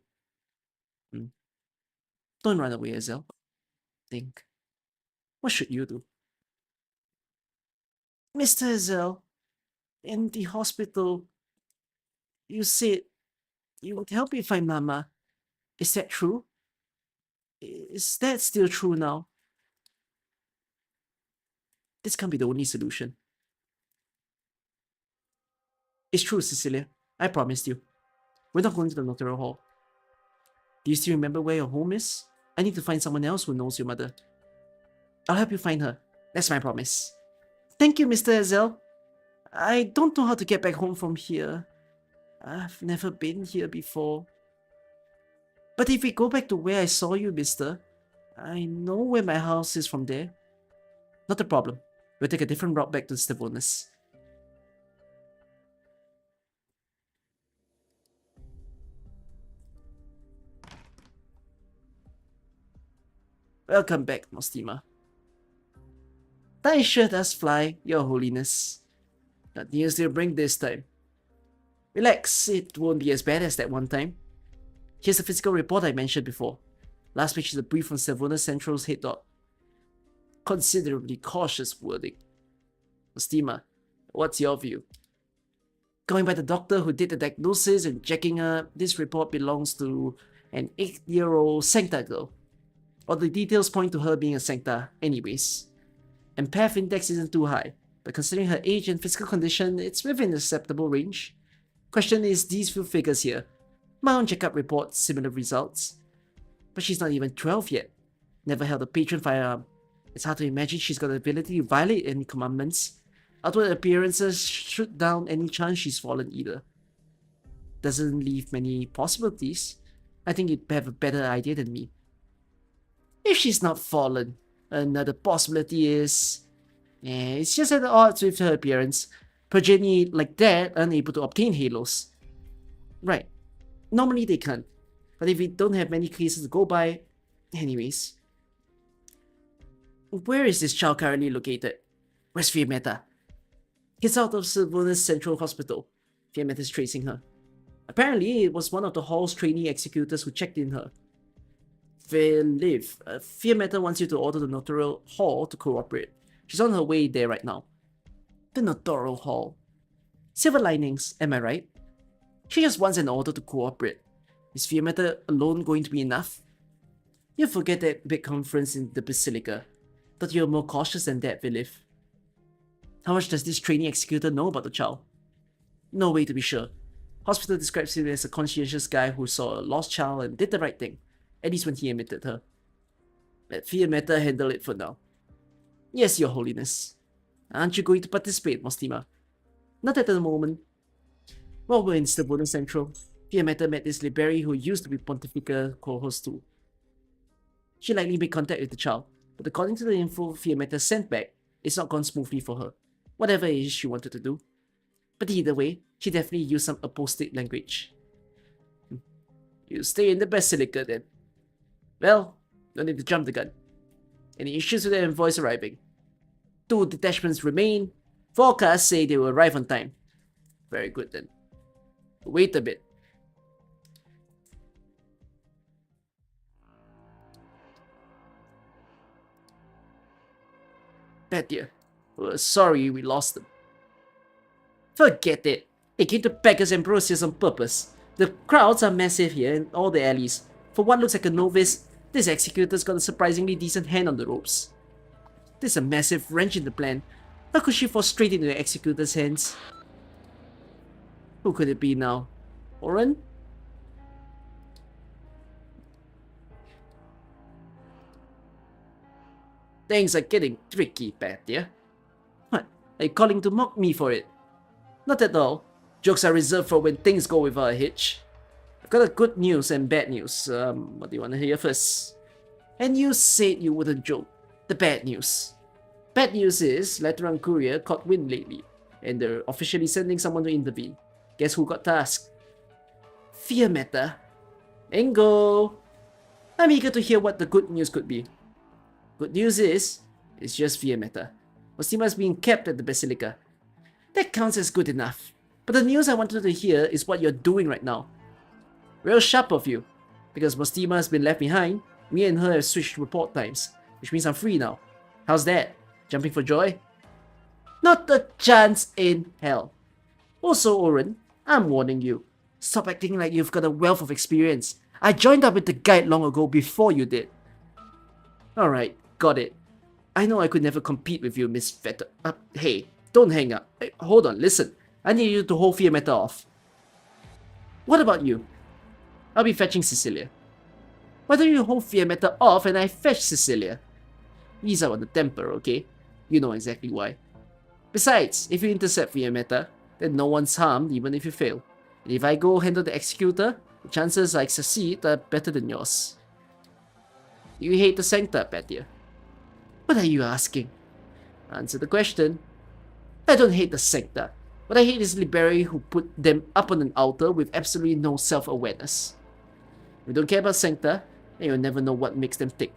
Don't run away, Hazel. Think. What should you do? Mr. Hazel, in the hospital, you said you would help me find Mama. Is that true? Is that still true now? This can't be the only solution. It's true, Cecilia. I promised you. We're not going to the notarial hall. Do you still remember where your home is? I need to find someone else who knows your mother. I'll help you find her. That's my promise. Thank you, Mr. Hazel. I don't know how to get back home from here. I've never been here before. But if we go back to where I saw you, mister, I know where my house is from there. Not a problem. We'll take a different route back to Stavonis. Welcome back, Nostima. Time sure does fly, Your Holiness. What news do you bring this time? Relax, it won't be as bad as that one time. Here's the physical report I mentioned before. Last page is a brief from Stavonis Central's head doc. Considerably cautious wording. Nostima, what's your view? Going by the doctor who did the diagnosis and checking her, this report belongs to an 8-year-old Sankta girl. All the details point to her being a Sankta anyways. Empath index isn't too high, but considering her age and physical condition, it's within acceptable range. Question is these few figures here. My own checkup reports similar results. But she's not even 12 yet. Never held a patron firearm. It's hard to imagine she's got the ability to violate any commandments. Outward appearances shoot down any chance she's fallen either. Doesn't leave many possibilities. I think you'd have a better idea than me. If she's not fallen, another possibility is... it's just at odds with her appearance. Progeny like that aren't able to obtain halos. Right. Normally they can't. But if we don't have many cases to go by... Anyways. Where is this child currently located? Where's Fiammetta? Gets out of Stavonis Central Hospital. Fiammetta is tracing her. Apparently, it was one of the hall's trainee executors who checked in her. Fiammetta wants you to order the notarial hall to cooperate. She's on her way there right now. The notarial hall. Silver linings, am I right? She just wants an order to cooperate. Is Fiammetta alone going to be enough? You forget that big conference in the Basilica. Thought you were more cautious than that, Viliv. How much does this trainee executor know about the child? No way to be sure. Hospital describes him as a conscientious guy who saw a lost child and did the right thing, at least when he admitted her. Let Fiammetta handle it for now. Yes, Your Holiness. Aren't you going to participate, Nostima? Not at the moment. While we're in Stavonis Central, Fiammetta met this Liberi who used to be Pontifical co-host too. She likely made contact with the child, but according to the info Fiammetta sent back, it's not gone smoothly for her, whatever it is she wanted to do. But either way, she definitely used some apostate language. You stay in the Basilica then. Well, no need to jump the gun. Any issues with the envoys arriving? 2 detachments remain. Forecasts say they will arrive on time. Very good then. Wait a bit. Bad dear. We're sorry we lost them. Forget it. They came to Pegasus Ambrosius on purpose. The crowds are massive here in all the alleys. For what looks like a novice, this executor's got a surprisingly decent hand on the ropes. There's a massive wrench in the plan. How could she fall straight into the executor's hands? Who could it be now? Orin? Things are getting tricky, bad dear. What? Are you calling to mock me for it? Not at all. Jokes are reserved for when things go without a hitch. I've got a good news and bad news. What do you want to hear first? And you said you wouldn't joke. The bad news. Bad news is Lateran Courier caught wind lately, and they're officially sending someone to intervene. Guess who got tasked? Fiammetta. Bingo! I'm eager to hear what the good news could be. Good news is, it's just Fiammetta. Nostima is being kept at the Basilica. That counts as good enough. But the news I wanted to hear is what you're doing right now. Real sharp of you. Because Nostima has been left behind, me and her have switched report times, which means I'm free now. How's that? Jumping for joy? Not a chance in hell. Also, Orin, I'm warning you. Stop acting like you've got a wealth of experience. I joined up with the guide long ago before you did. Alright, got it. I know I could never compete with you, Miss Vetter. Hey, don't hang up. Hey, hold on, listen. I need you to hold Fiammetta off. What about you? I'll be fetching Cecilia. Why don't you hold Fiammetta off and I fetch Cecilia? Ease up on the temper, okay? You know exactly why. Besides, if you intercept Fiammetta, then no one's harmed even if you fail. And if I go handle the executor, The chances I succeed are better than yours. You hate the Sancta, Petia. What are you asking? Answer the question. I don't hate the Sancta. What I hate is Liberi who put them up on an altar with absolutely no self-awareness. If you don't care about Sancta, then you'll never know what makes them tick.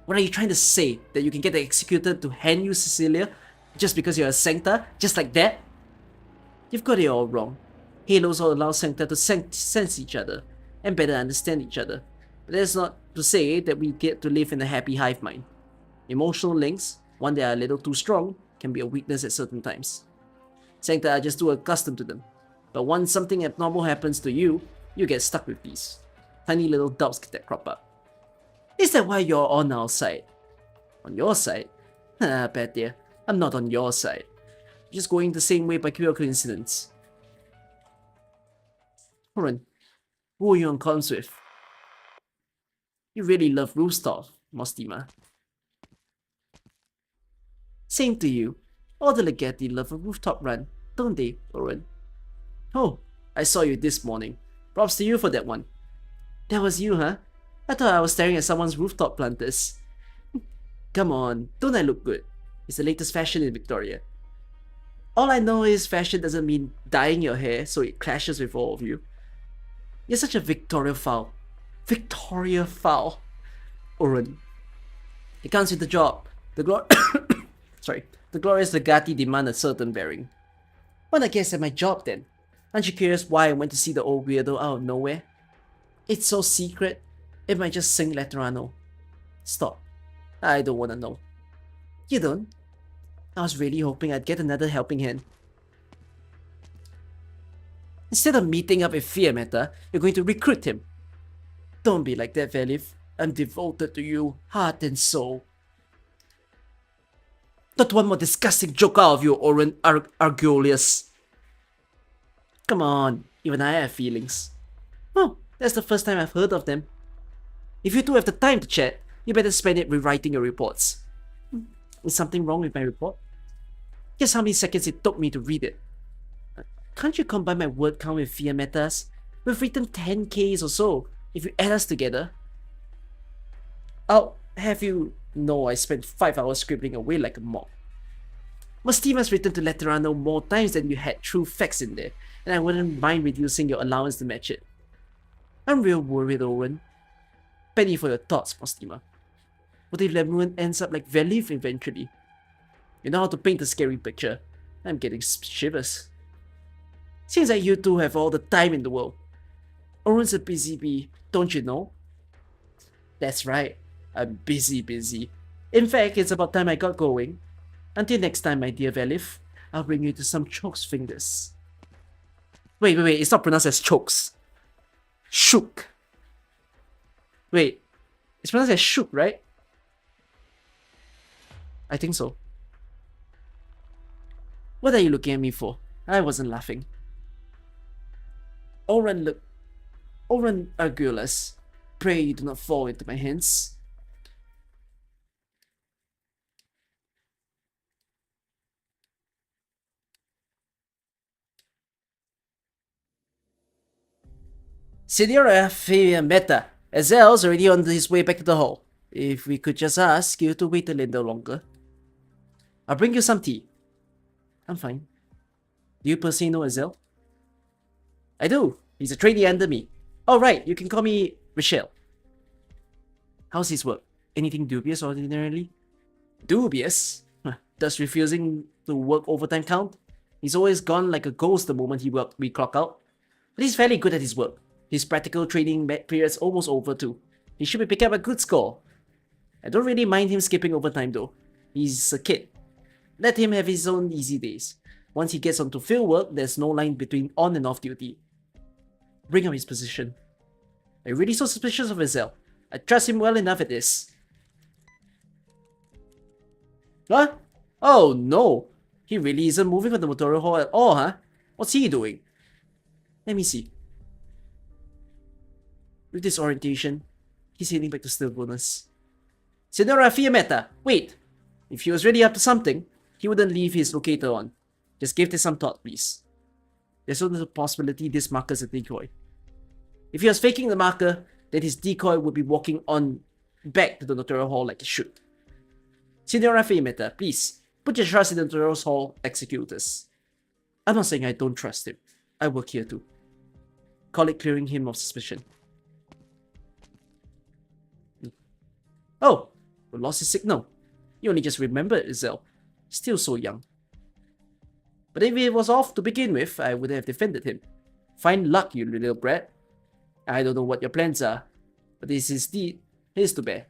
What are you trying to say? That you can get the Executor to hand you Cecilia just because you're a Sancta? Just like that? You've got it all wrong. Halos all allow Sancta to sense each other and better understand each other. But that's not to say that we get to live in a happy hive mind. Emotional links, one that are a little too strong, can be a weakness at certain times. Sancta are just too accustomed to them. But once something abnormal happens to you, you get stuck with these. Tiny little doubts that crop up. Is that why you're on our side? On your side? Bad dear, I'm not on your side. I'm just going the same way by pure coincidence. Orin, who are you on comms with? You really love Rooftop, Mostima. Same to you. All the Legati love a rooftop run, don't they, Orin? Oh, I saw you this morning. Props to you for that one. That was you, huh? I thought I was staring at someone's rooftop planters. Come on, don't I look good? It's the latest fashion in Victoria. All I know is fashion doesn't mean dyeing your hair so it clashes with all of you. You're such a Victoriophile. Victoriophile. Orin. It comes with the job. The glorious Legati demand a certain bearing. Well, I guess at my job then. Aren't you curious why I went to see the old weirdo out of nowhere? It's so secret. It might just sing Letterano. Stop. I don't wanna know. You don't? I was really hoping I'd get another helping hand. Instead of meeting up with Fiammetta, you're going to recruit him. Don't be like that, Velif. I'm devoted to you, heart and soul. Not one more disgusting joke out of you, Orin Argulius. Come on, even I have feelings. Oh, that's the first time I've heard of them. If you two have the time to chat, you better spend it rewriting your reports. Is something wrong with my report? Guess how many seconds it took me to read it. Can't you combine my word count with Fiammetta's? We've written 10Ks or so, if you add us together. I'll have you know I spent 5 hours scribbling away like a mob. Mostima's written to Letterano more times than you had true facts in there, and I wouldn't mind reducing your allowance to match it. I'm real worried, Owen. Penny for your thoughts, Mostima. What if Lemuel ends up like Velif eventually? You know how to paint a scary picture. I'm getting shivers. Seems like you two have all the time in the world. Owen's a busy bee, don't you know? That's right, I'm busy. In fact, it's about time I got going. Until next time, my dear Velif, I'll bring you to some chokes fingers. Wait, it's not pronounced as chokes. Shook. Wait, it's pronounced as shook, right? I think so. What are you looking at me for? I wasn't laughing. Orin Argulus, pray you do not fall into my hands. Signora Fiammetta, Azel's already on his way back to the hall. If we could just ask you to wait a little longer. I'll bring you some tea. I'm fine. Do you personally know Azel? I do. He's a trainee under me. Oh right, you can call me Michelle. How's his work? Anything dubious ordinarily? Dubious? Does refusing to work overtime count? He's always gone like a ghost the moment we clock out. But he's fairly good at his work. His practical training period's almost over too. He should be picking up a good score. I don't really mind him skipping overtime though. He's a kid. Let him have his own easy days. Once he gets onto field work, there's no line between on and off duty. Bring up his position. Are you really so suspicious of Azel? I trust him well enough at this. What? Oh no! He really isn't moving on the Motorial Hall at all, huh? What's he doing? Let me see. With this orientation, he's heading back to stillbornness. Signora Fiammetta, wait! If he was really up to something, he wouldn't leave his locator on. Just give this some thought, please. There's also the possibility this marker's a decoy. If he was faking the marker, then his decoy would be walking on back to the notarial hall like it should. Signora Fiammetta, please, put your trust in the notarial hall executors. I'm not saying I don't trust him. I work here too. Call it clearing him of suspicion. Oh, we lost his signal. You only just remembered, Isel. Still so young. But if it was off to begin with, I would have defended him. Fine luck, you little brat. I don't know what your plans are, but this is his to bear.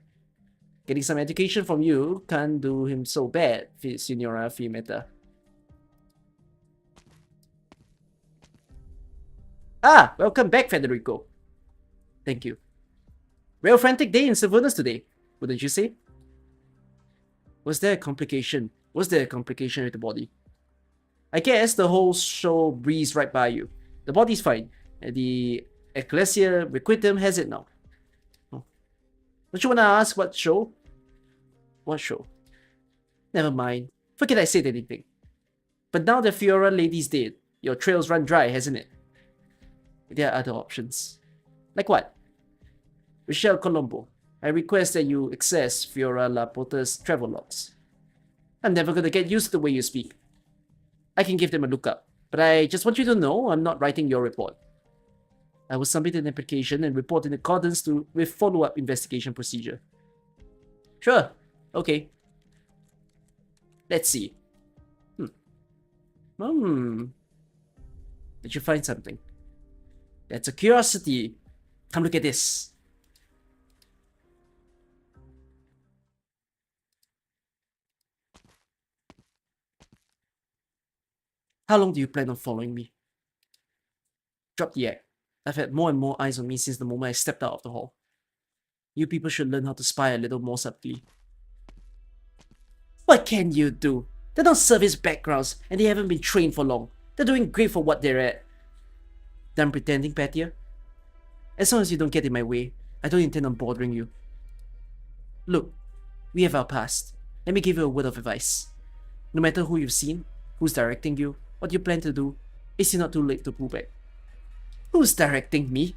Getting some education from you can't do him so bad, Signora Fiammetta. Ah, welcome back, Federico. Thank you. Real frantic day in Sylvanus today, wouldn't you say? Was there a complication? Was there a complication with the body? I guess the whole show breezed right by you. The body's fine, and the Ecclesia Requitem has it now. Oh. Don't you want to ask what show? What show? Never mind. Forget I said anything. But now the Fiora lady's dead, your trail's run dry, hasn't it? There are other options. Like what? Michelle Colombo, I request that you access Fiora Laporta's travel logs. I'm never gonna get used to the way you speak. I can give them a lookup, but I just want you to know I'm not writing your report. I will submit an application and report in accordance with follow-up investigation procedure. Sure, okay. Let's see. Did you find something? That's a curiosity. Come look at this. How long do you plan on following me? Drop the act. I've had more and more eyes on me since the moment I stepped out of the hall. You people should learn how to spy a little more subtly. What can you do? They're not service backgrounds, and they haven't been trained for long. They're doing great for what they're at. Done pretending, Patia? As long as you don't get in my way, I don't intend on bothering you. Look, we have our past. Let me give you a word of advice. No matter who you've seen, who's directing you, what you plan to do, it's not too late to pull back. Who's directing me?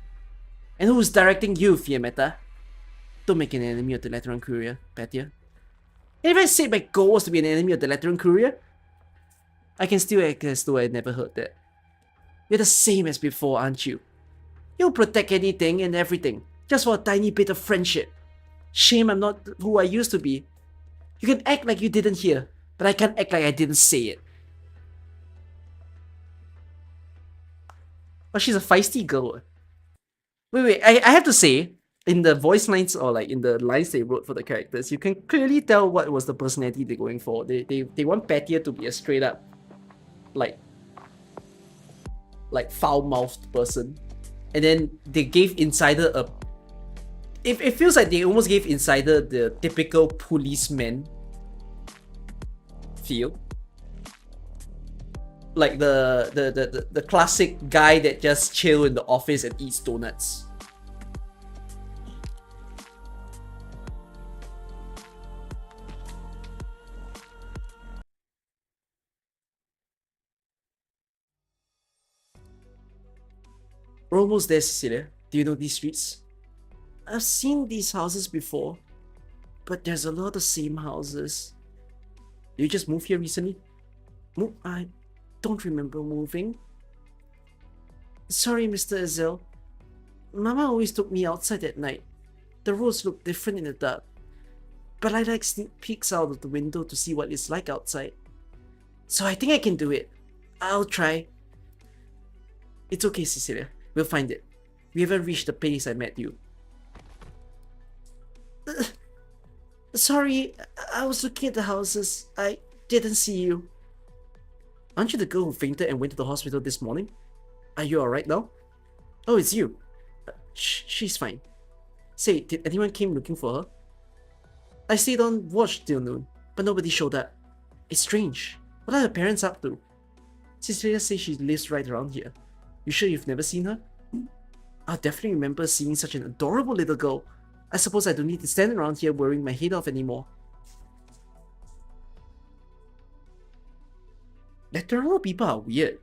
And who's directing you, Fiammetta? Don't make an enemy of the Lateran Courier, Patia. And if I said my goal was to be an enemy of the Lateran Courier, I can still act as though I never heard that. You're the same as before, aren't you? You'll protect anything and everything, just for a tiny bit of friendship. Shame I'm not who I used to be. You can act like you didn't hear, but I can't act like I didn't say it. But she's a feisty girl. Wait, I have to say, in the voice lines or like in the lines they wrote for the characters, you can clearly tell what was the personality they're going for. They want Patia to be a straight up, like foul-mouthed person. And then they gave Insider a... It feels like they almost gave Insider the typical policeman feel. Like the classic guy that just chill in the office and eats donuts. We're almost there, Cecilia. Do you know these streets? I've seen these houses before, but there's a lot of the same houses. Did you just move here recently? I don't remember moving. Sorry, Mr. Ezel. Mama always took me outside at night. The roads look different in the dark. But I like sneak peeks out of the window to see what it's like outside. So I think I can do it. I'll try. It's okay, Cecilia. We'll find it. We haven't reached the place I met you. Sorry, I was looking at the houses. I didn't see you. Aren't you the girl who fainted and went to the hospital this morning? Are you alright now? Oh, it's you. She's fine. Say, did anyone came looking for her? I stayed on watch till noon, but nobody showed up. It's strange. What are her parents up to? Cecilia says she lives right around here. You sure you've never seen her? I'll definitely remember seeing such an adorable little girl. I suppose I don't need to stand around here worrying my head off anymore. Letterano people are weird.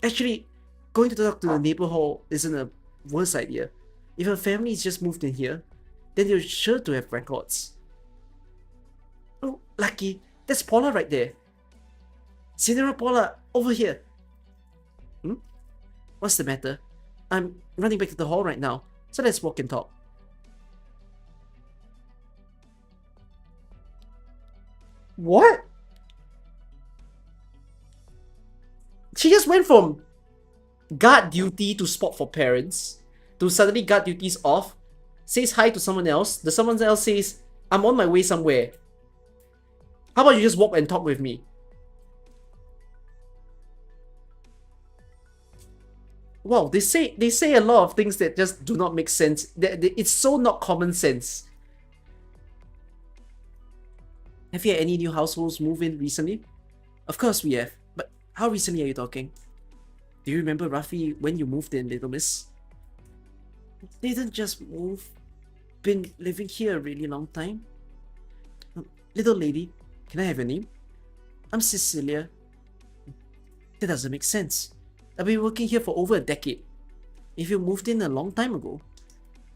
Actually, going to talk to the neighbor hall isn't a worse idea. If her family is just moved in here, then they're sure to have records. Oh, lucky. That's Paula right there. Senora Paula, over here. What's the matter? I'm running back to the hall right now, so let's walk and talk. What? She just went from guard duty to spot for parents to suddenly guard duties off, says hi to someone else, the someone else says, I'm on my way somewhere. How about you just walk and talk with me? Wow, they say a lot of things that just do not make sense. It's so not common sense. Have you had any new households move in recently? Of course we have, but how recently are you talking? Do you remember roughly when you moved in, little miss? They didn't just move. Been living here a really long time. Little lady, can I have your name? I'm Cecilia. That doesn't make sense. I've been working here for over a decade. If you moved in a long time ago.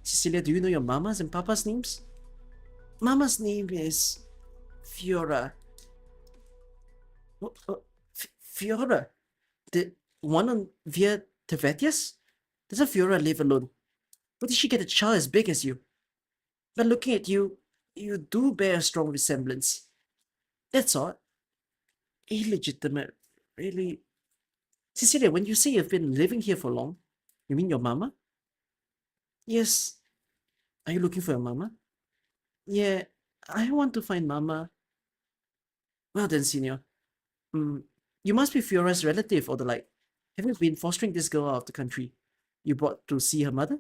Cecilia, do you know your mama's and papa's names? Mama's name is Fiora. Fiora? The one on Via Tevetius? Doesn't Fiora live alone? Where did she get a child as big as you? But looking at you, you do bear a strong resemblance. That's odd. Illegitimate. Really. Cecilia, when you say you've been living here for long, you mean your mama? Yes. Are you looking for your mama? Yeah, I want to find mama. Well then, senior. You must be Fiora's relative or the like. Have you been fostering this girl out of the country? You brought to see her mother?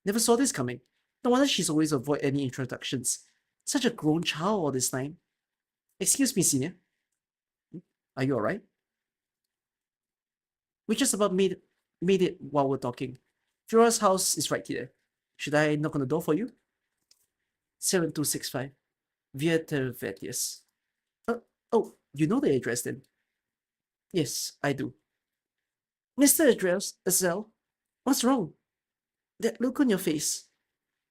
Never saw this coming. No wonder she's always avoid any introductions. Such a grown child all this time. Excuse me, senior. Are you alright? We just about made it while we're talking. Fiora's house is right here. Should I knock on the door for you? 7265 Via Tervetius. Oh, you know the address then? Yes, I do. Mr. Azell, what's wrong? That look on your face.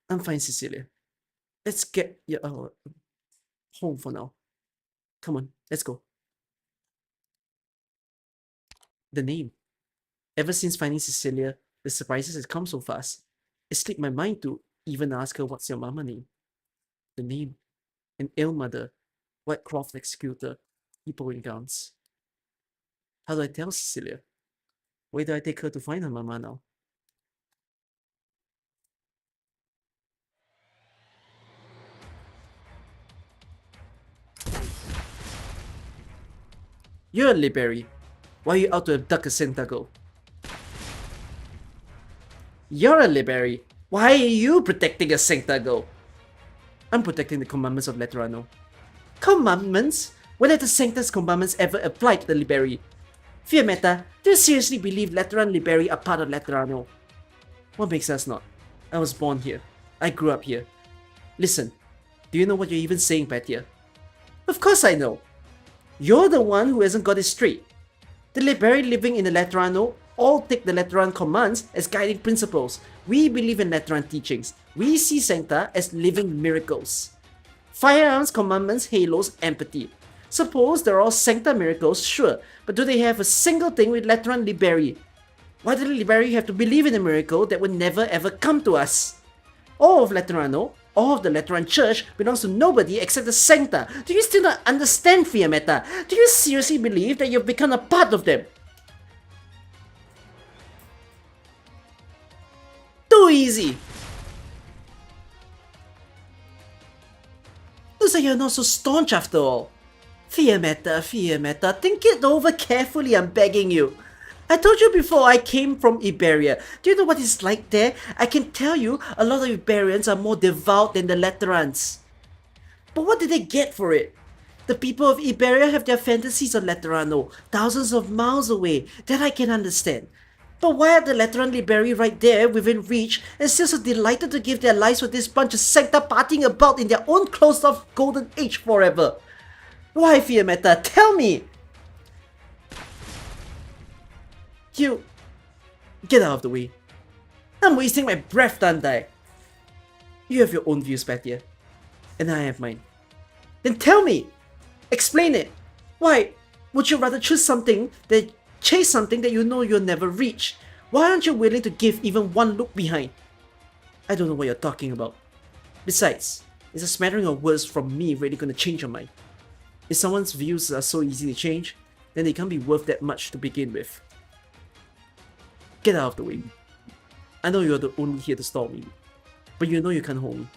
I'm fine, Cecilia. Let's get you home for now. Come on, let's go. The name. Ever since finding Cecilia, the surprises have come so fast. It slipped my mind to even ask her what's your mama name. The name. An ill mother. White cloth executor. People in gowns. How do I tell Cecilia? Where do I take her to find her mama now? You're a Liberi. Why are you out to abduct a Sankta girl? You're a Liberi. Why are you protecting a Sankta girl? I'm protecting the commandments of Letterano. Commandments? When have the Sankta's commandments ever applied to the Liberi? Fiammetta, do you seriously believe Lateran Liberi are part of Letterano? What makes us not? I was born here. I grew up here. Listen, do you know what you're even saying, Patia? Of course I know. You're the one who hasn't got it straight. The Liberi living in the Letterano all take the Lateran commands as guiding principles. We believe in Lateran teachings. We see Sankta as living miracles. Firearms, commandments, halos, empathy. Suppose they're all Sankta miracles, sure, but do they have a single thing with Lateran Liberi? Why do the Liberi have to believe in a miracle that would never ever come to us? All of Letterano, all of the Lateran Church belongs to nobody except the Sankta. Do you still not understand, Fiammetta? Do you seriously believe that you've become a part of them? Too easy! Looks like you're not so staunch after all. Fiammetta, think it over carefully, I'm begging you. I told you before I came from Iberia. Do you know what it's like there? I can tell you a lot of Iberians are more devout than the Letterans. But what did they get for it? The people of Iberia have their fantasies on Letterano, thousands of miles away. That I can understand. But why are the Lateran Liberi right there within reach and still so delighted to give their lives for this bunch of Sankta partying about in their own closed-off golden age forever? Why, Fiammetta? Tell me! Get out of the way. I'm wasting my breath, Dante. You have your own views, Patia. And I have mine. Then tell me! Explain it! Why would you rather choose something than chase something that you know you'll never reach? Why aren't you willing to give even one look behind? I don't know what you're talking about. Besides, is a smattering of words from me really gonna change your mind? If someone's views are so easy to change, then they can't be worth that much to begin with. Get out of the way. I know you're the only here to stall me, but you know you can't hold me.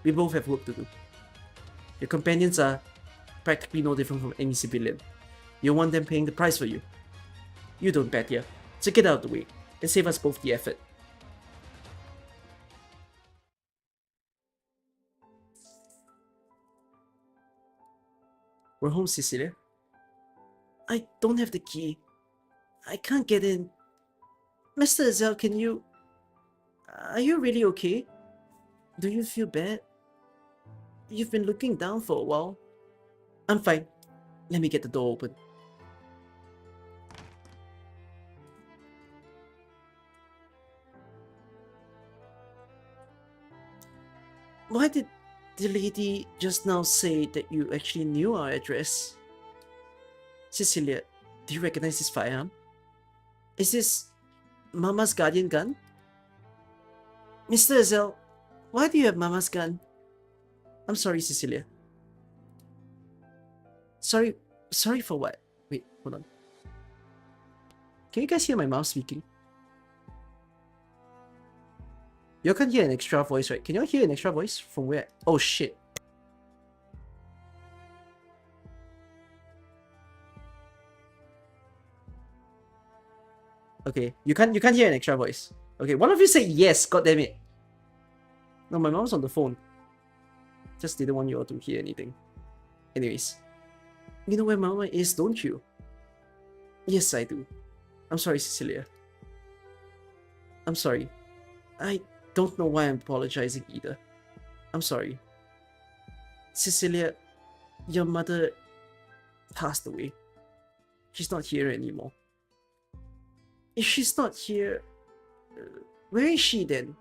We both have work to do. Your companions are practically no different from any civilian. You want them paying the price for you. You don't, Patia. So get out of the way and save us both the effort. We're home, Cecilia. I don't have the key. I can't get in. Mr. Azel, can you... Are you really okay? Do you feel bad? You've been looking down for a while. I'm fine. Let me get the door open. Why did the lady just now say that you actually knew our address? Cecilia, do you recognize this firearm? Is this Mama's guardian gun? Mr. Azel, why do you have Mama's gun? I'm sorry, Cecilia. Sorry for what? Wait, hold on. Can you guys hear my mom speaking? You can't hear an extra voice, right? Can you hear an extra voice? From where? Oh shit. Okay, you can't hear an extra voice. Okay, one of you say yes, god damn it. No, my mom's on the phone. Just didn't want you all to hear anything. Anyways. You know where Mama is, don't you? Yes, I do. I'm sorry, Cecilia. I'm sorry. I don't know why I'm apologizing either. I'm sorry. Cecilia, your mother passed away. She's not here anymore. If she's not here, where is she then?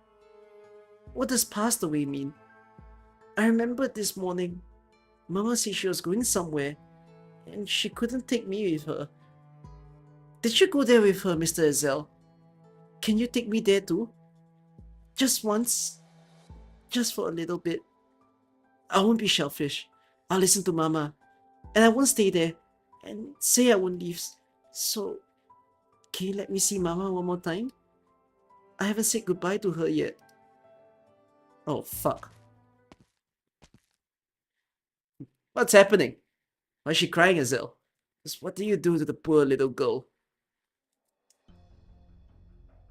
What does passed away mean? I remember this morning, Mama said she was going somewhere and she couldn't take me with her. Did you go there with her, Mr. Azel? Can you take me there too? Just once? Just for a little bit? I won't be selfish. I'll listen to Mama. And I won't stay there. And say I won't leave. So, can you let me see Mama one more time? I haven't said goodbye to her yet. Oh, fuck. What's happening? Why is she crying, Azel? Just what do you do to the poor little girl?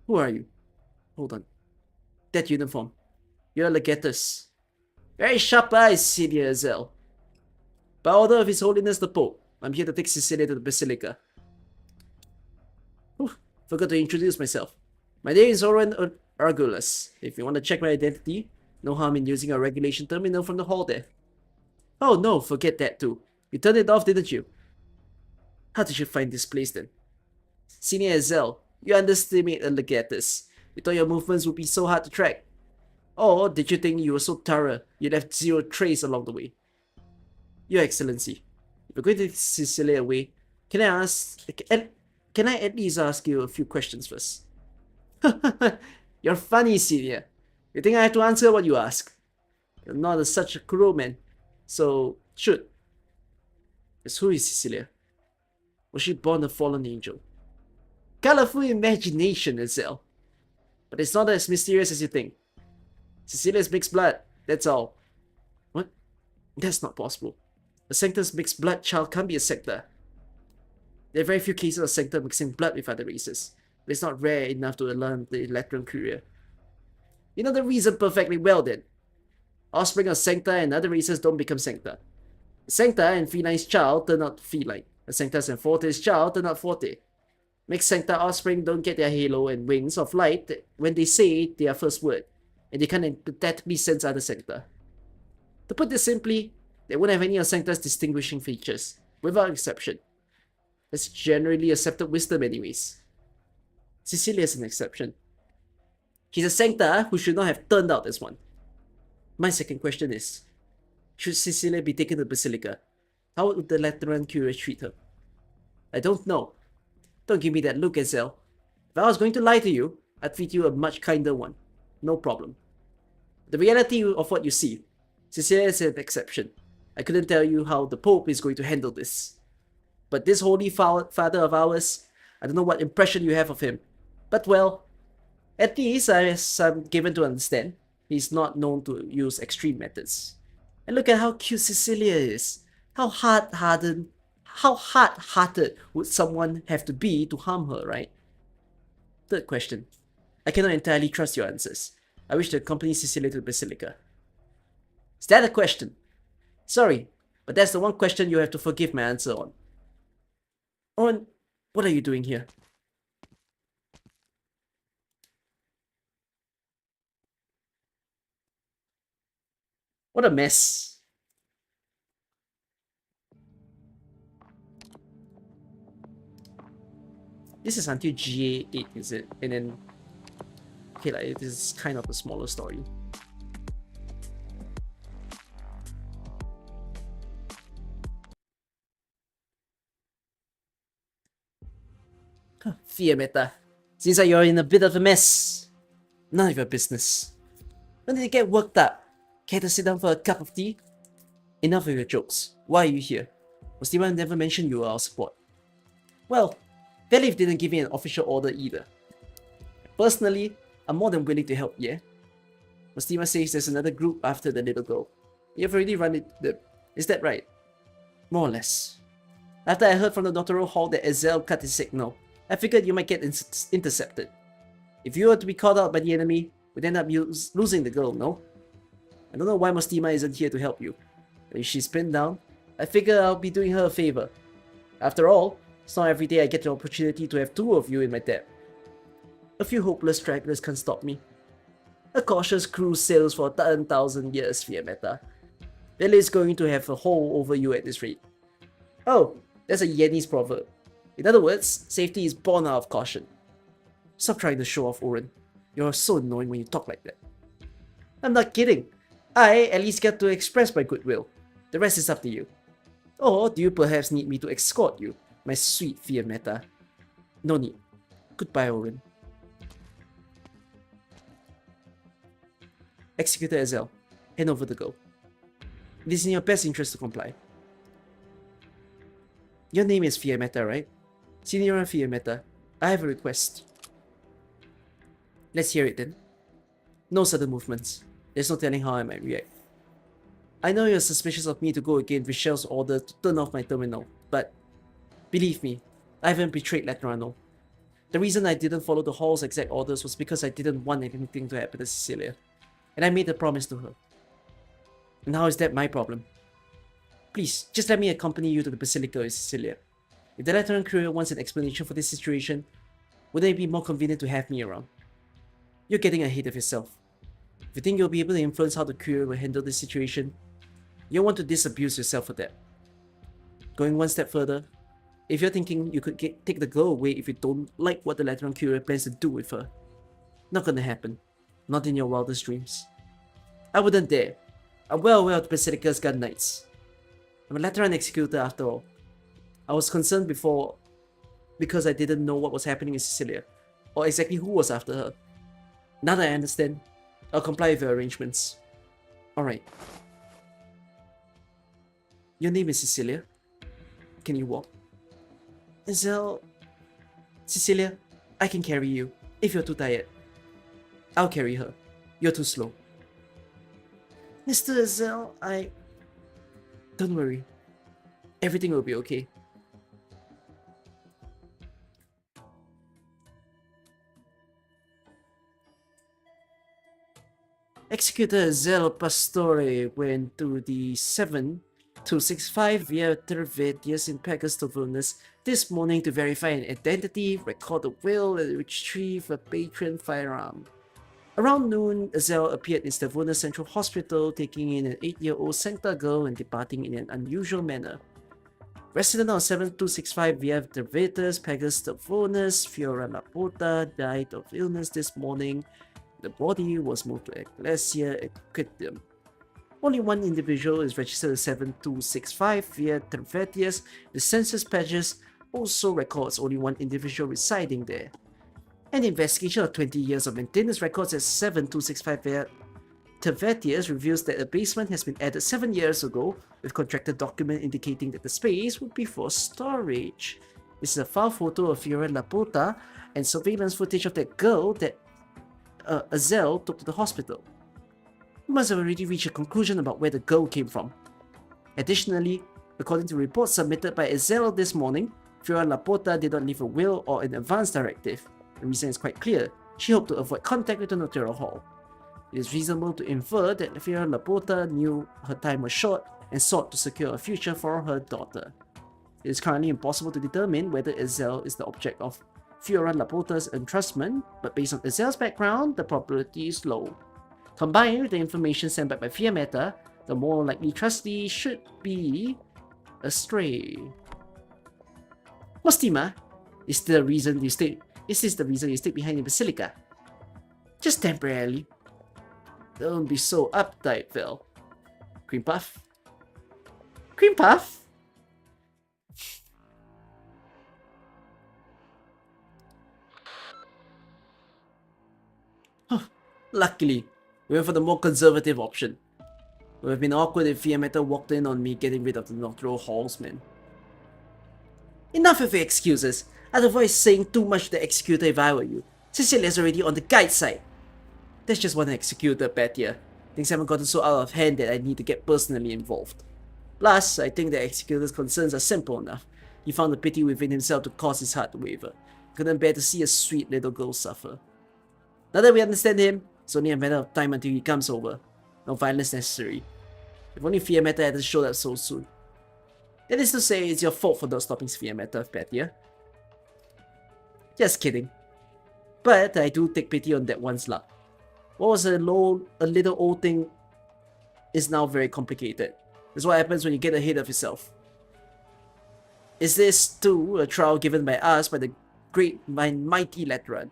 Who are you? Hold on. That uniform. You're Legatus. Very sharp eyes, Senior Azel. By order of His Holiness the Pope, I'm here to take Cecilia to the Basilica. Whew, forgot to introduce myself. My name is Orin Argulas. If you want to check my identity, no harm in using a regulation terminal from the hall there. Oh no, forget that too. You turned it off, didn't you? How did you find this place then? Senior Azel, you underestimate a Legatus. You thought your movements would be so hard to track. Or did you think you were so thorough you left zero trace along the way? Your Excellency, if you're going to take Cecilia away, can I at least ask you a few questions first? You're funny, Senior. You think I have to answer what you ask? You're not such a cruel man. So, shoot. Yes, who is Cecilia? Was she born a fallen angel? Colorful imagination, Azel. But it's not as mysterious as you think. Cecilia's mixed blood, that's all. What? That's not possible. A Sancta's mixed blood child can't be a Sancta. There are very few cases of Sancta mixing blood with other races, but it's not rare enough to alarm the Lateran Courier. You know the reason perfectly well then. Offspring of Sancta and other races don't become Sancta. A Sancta and Feline's child turn out feline. A Sancta's and Forte's child turn out Forte. Mixed Sancta offspring don't get their halo and wings of light when they say their first word, and they can't empathetically sense other Sancta. To put this simply, they won't have any of Sancta's distinguishing features, without exception. That's generally accepted wisdom anyways. Cecilia is an exception. She's a Sankta who should not have turned out as one. My second question is, should Cecilia be taken to the Basilica? How would the Lateran Curia treat her? I don't know. Don't give me that look, Ezel. If I was going to lie to you, I'd treat you a much kinder one. No problem. The reality of what you see, Cecilia is an exception. I couldn't tell you how the Pope is going to handle this. But this holy father of ours, I don't know what impression you have of him. But well, at least as I'm given to understand, he's not known to use extreme methods. And look at how cute Cecilia is. How hard-hearted would someone have to be to harm her, right? Third question. I cannot entirely trust your answers. I wish to accompany Cecilia to the Basilica. Is that a question? Sorry, but that's the one question you have to forgive my answer on. Orin, what are you doing here? What a mess. This is until GA8, is it? And then, okay, like, it is kind of a smaller story. Fiammetta, seems like you're in a bit of a mess. None of your business. When did you get worked up? Care to sit down for a cup of tea? Enough of your jokes. Why are you here? Mostima never mentioned you were our support. Well, Valif didn't give me an official order either. Personally, I'm more than willing to help, yeah? Mostima says there's another group after the little girl. You've already run it. Is that right? More or less. After I heard from the Notarial Hall that Ezel cut his signal, I figured you might get intercepted. If you were to be caught out by the enemy, we'd end up losing the girl, no? I don't know why Mostima isn't here to help you. But if she's pinned down, I figure I'll be doing her a favor. After all, it's not every day I get the opportunity to have two of you in my debt. A few hopeless stragglers can't stop me. A cautious crew sails for 10,000 years, Fiammetta. Billy's going to have a hold over you at this rate. Oh, that's a Yenni's proverb. In other words, safety is born out of caution. Stop trying to show off, Orin. You're so annoying when you talk like that. I'm not kidding. I at least get to express my goodwill. The rest is up to you. Or do you perhaps need me to escort you, my sweet Fiammetta? No need. Goodbye, Orin. Executor Ezel, hand over the girl. It is in your best interest to comply. Your name is Fiammetta, right? Signora Fiammetta, I have a request. Let's hear it then. No sudden movements. There's no telling how I might react. I know you're suspicious of me to go against Richel's order to turn off my terminal, but believe me, I haven't betrayed Letterano. The reason I didn't follow the Hall's exact orders was because I didn't want anything to happen to Cecilia, and I made a promise to her. And how is that my problem? Please, just let me accompany you to the Basilica with Cecilia. If the Lateran Courier wants an explanation for this situation, wouldn't it be more convenient to have me around? You're getting ahead of yourself. If you think you'll be able to influence how the Courier will handle this situation, you'll want to disabuse yourself of that. Going one step further, if you're thinking you could take the girl away if you don't like what the Lateran Courier plans to do with her, not gonna happen. Not in your wildest dreams. I wouldn't dare. I'm well aware of the Basilica's Arknights. I'm a Lateran executor after all. I was concerned before because I didn't know what was happening in Cecilia, or exactly who was after her. Now that I understand, I'll comply with your arrangements. Alright. Your name is Cecilia? Can you walk? Ezel... Cecilia, I can carry you, if you're too tired. I'll carry her. You're too slow. Mr. Ezel, Don't worry. Everything will be okay. Executor Ezel Pastore went to the 7265 via Tervedius in Pegasus Tavernus this morning to verify an identity, record a will, and retrieve a patron firearm. Around noon, Ezel appeared in Stavona Central Hospital, taking in an 8-year-old Sankta girl and departing in an unusual manner. Resident of 7265 via Tervetus, Pegasus Stephanus, Fiora Lapota died of illness this morning. The body was moved to Ecclesia Equitum. Only one individual is registered as 7265 via Tervetius. The census pages also records only one individual residing there. An investigation of 20 years of maintenance records as 7265 via Tervetius reveals that a basement has been added 7 years ago, with contracted document indicating that the space would be for storage. This is a file photo of Fiora Lapota and surveillance footage of that girl that Azel took to the hospital. We must have already reached a conclusion about where the girl came from. Additionally, according to reports submitted by Azel this morning, Fiora Lapota did not leave a will or an advance directive. The reason is quite clear. She hoped to avoid contact with the notarial hall. It is reasonable to infer that Fiora Lapota knew her time was short and sought to secure a future for her daughter. It is currently impossible to determine whether Azel is the object of Fiora Lapota's entrustment, but based on Azel's background, the probability is low. Combined with the information sent back by Fiammetta, the more likely trustee should be a stray. Mostima, is this the reason you stayed behind the Basilica? Just temporarily. Don't be so uptight, Vel. Cream Puff? Cream Puff? Luckily, we went for the more conservative option. It would have been awkward if Fiammetta walked in on me getting rid of the nocturnal hallsman. Enough of your excuses. I'd avoid saying too much to the Executor if I were you. Cecilia's already on the guide side. There's just one Executor, Petia. Things haven't gotten so out of hand that I need to get personally involved. Plus, I think the Executor's concerns are simple enough. He found the pity within himself to cause his heart to waver. He couldn't bear to see a sweet little girl suffer. Now that we understand him, it's only a matter of time until he comes over. No violence necessary. If only Fiammetta hadn't showed up so soon. That is to say, it's your fault for not stopping Fiammetta, Petia. Just kidding. But I do take pity on that one's luck. What was a little old thing is now very complicated. That's what happens when you get ahead of yourself. Is this, too, a trial given by us by the great mighty Lateran?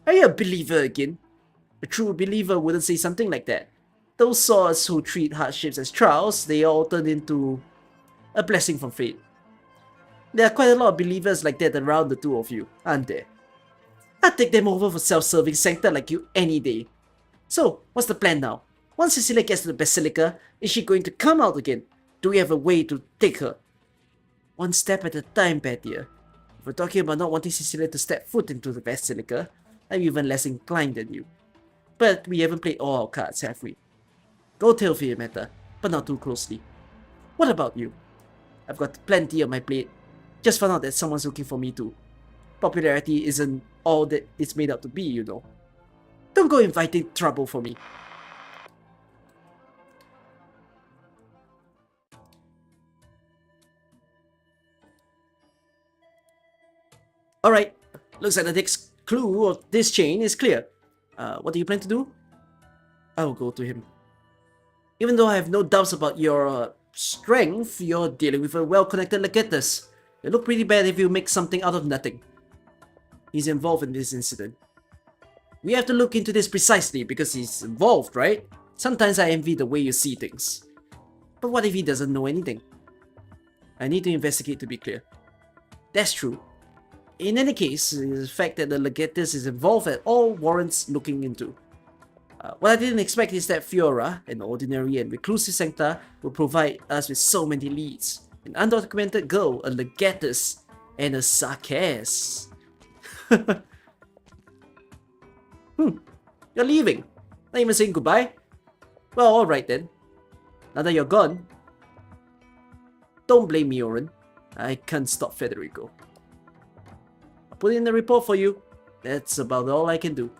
Are you a believer again? A true believer wouldn't say something like that. Those swords who treat hardships as trials, they all turn into a blessing from fate. There are quite a lot of believers like that around the two of you, aren't there? I'd take them over for self-serving Sankta like you any day. So, what's the plan now? Once Cecilia gets to the Basilica, is she going to come out again? Do we have a way to take her? One step at a time, Petia. If we're talking about not wanting Cecilia to step foot into the Basilica, I'm even less inclined than you. But we haven't played all our cards, have we? Go tell Fiammetta, but not too closely. What about you? I've got plenty on my plate. Just found out that someone's looking for me too. Popularity isn't all that it's made out to be, you know. Don't go inviting trouble for me. Alright, looks like the next clue of this chain is clear. What do you plan to do? I will go to him. Even though I have no doubts about your strength, you're dealing with a well-connected legatus. It look pretty bad if you make something out of nothing. He's involved in this incident. We have to look into this precisely because he's involved, right? Sometimes I envy the way you see things. But what if he doesn't know anything? I need to investigate to be clear. That's true. In any case, the fact that the legatus is involved at all warrants looking into. What I didn't expect is that Fiora, an ordinary and reclusive Sankta, will provide us with so many leads. An undocumented girl, a legatus, and a sarcas. You're leaving. Not even saying goodbye? Well, alright then. Now that you're gone, don't blame me, Orin. I can't stop Federico. I'll put in a report for you. That's about all I can do.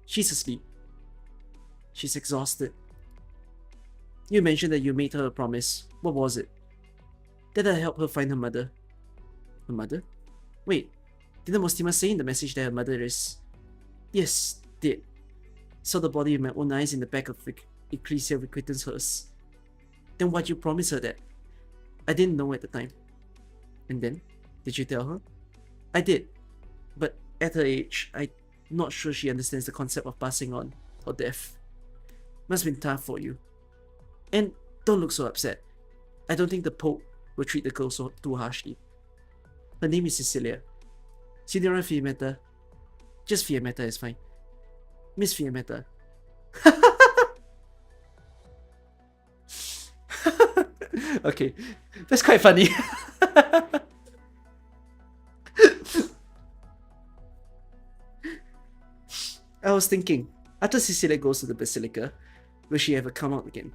She's asleep. She's exhausted. You mentioned that you made her a promise. What was it? Did I help her find her mother? Her mother? Wait, didn't Mostima say in the message that her mother is... Yes, did. Saw the body with my own eyes in the back of Ecclesia Requitan's hearse. Then why'd you promise her that? I didn't know at the time. And then? Did you tell her? I did. But at her age, I'm not sure she understands the concept of passing on, or death. Must have been tough for you. And don't look so upset. I don't think the Pope will treat the girl so too harshly. Her name is Cecilia. Signora Fiammetta. Just Fiammetta is fine. Miss Fiammetta. Okay, that's quite funny. I was thinking, after Cecilia goes to the Basilica, will she ever come out again?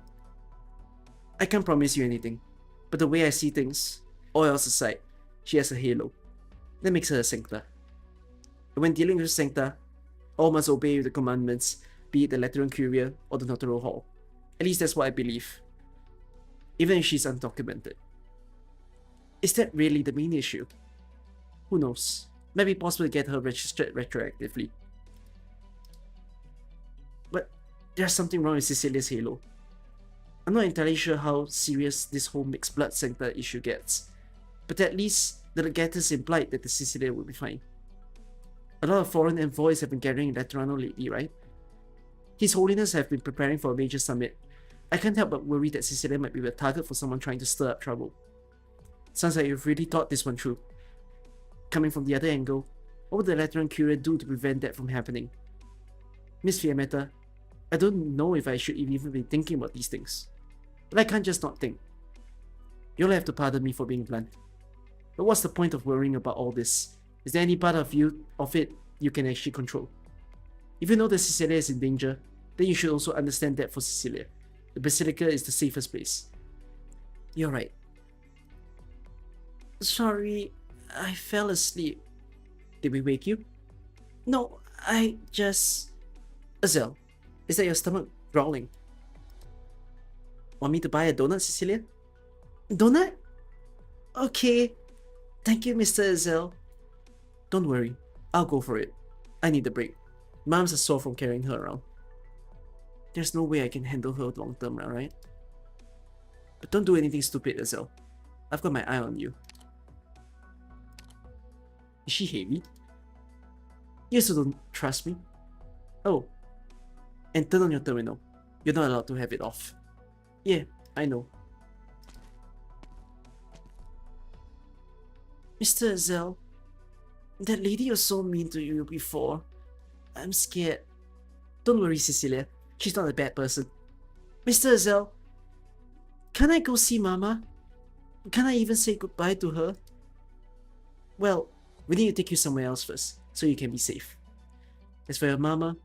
I can't promise you anything, but the way I see things, all else aside, she has a halo. That makes her a Sankta. And when dealing with Sankta, all must obey the commandments, be it the Lateran Curia or the Notarial Hall. At least that's what I believe. Even if she's undocumented. Is that really the main issue? Who knows? Might be possible to get her registered retroactively. But there's something wrong with Cecilia's halo. I'm not entirely sure how serious this whole mixed blood Sankta issue gets, but at least the legatus implied that the Cecilia would be fine. A lot of foreign envoys have been gathering in Letterano lately, right? His Holiness have been preparing for a major summit. I can't help but worry that Cecilia might be a target for someone trying to stir up trouble. Sounds like you've really thought this one through. Coming from the other angle, what would the Lateran Curia do to prevent that from happening? Miss Fiammetta, I don't know if I should even be thinking about these things. But I can't just not think. You'll have to pardon me for being blunt. But what's the point of worrying about all this? Is there any part of it you can actually control? If you know that Cecilia is in danger, then you should also understand that for Cecilia. The Basilica is the safest place. You're right. Sorry, I fell asleep. Did we wake you? No, I just... Azel, is that your stomach growling? Want me to buy a donut, Cecilia? Donut? Okay. Thank you, Mr. Azel. Don't worry, I'll go for it. I need a break. My arms are sore from carrying her around. There's no way I can handle her long term, right? But don't do anything stupid, Azel. I've got my eye on you. Is she heavy? You still don't trust me? Oh. And turn on your terminal. You're not allowed to have it off. Yeah, I know. Mr. Azel, that lady was so mean to you before. I'm scared. Don't worry, Cecilia. She's not a bad person. Mr. Azel, can I go see Mama? Can I even say goodbye to her? Well, we need to take you somewhere else first, so you can be safe. As for your Mama,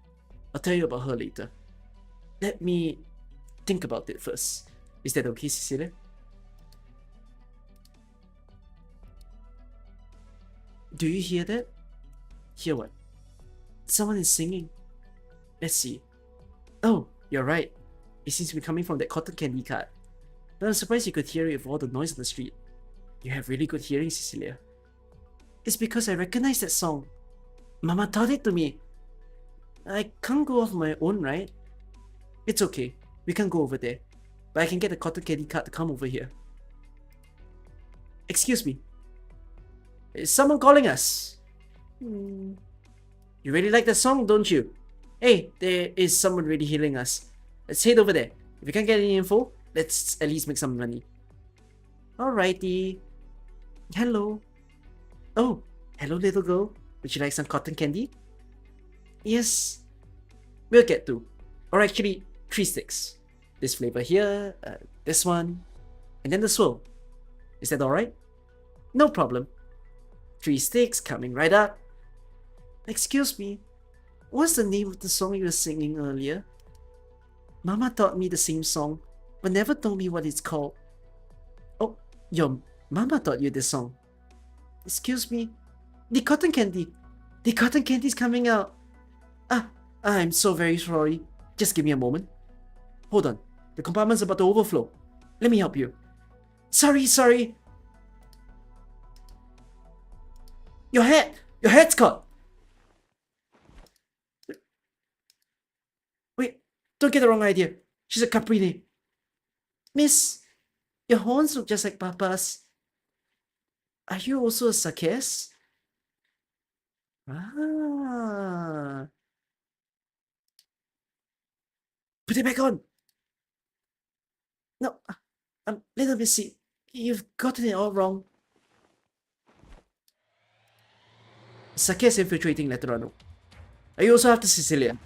I'll tell you about her later. Let me think about it first. Is that okay, Cecilia? Do you hear that? Hear what? Someone is singing. Let's see. Oh, you're right. It seems to be coming from that cotton candy cart. But I'm surprised you could hear it with all the noise on the street. You have really good hearing, Cecilia. It's because I recognize that song. Mama taught it to me. I can't go off my own, right? It's okay. We can go over there. But I can get the cotton candy cart to come over here. Excuse me. Is someone calling us? You really like that song, don't you? Hey, there is someone really healing us. Let's head over there. If we can't get any info, let's at least make some money. Alrighty. Hello. Oh, hello little girl. Would you like some cotton candy? Yes. We'll get two. Or actually, 3 sticks. This flavor here, this one, and then the swirl. Is that alright? No problem. 3 sticks coming right up. Excuse me. What's the name of the song you were singing earlier? Mama taught me the same song, but never told me what it's called. Oh, your Mama taught you this song. Excuse me. The cotton candy. The cotton candy's coming out. I'm so very sorry. Just give me a moment. Hold on. The compartment's about to overflow. Let me help you. Sorry. Your hat! Your hat's caught! Don't get the wrong idea. She's a Caprini. Miss, your horns look just like Papa's. Are you also a Sakes? Ah. Put it back on. No, little Missy, you've gotten it all wrong. Sakes infiltrating Letterano. Are you also after Cecilia?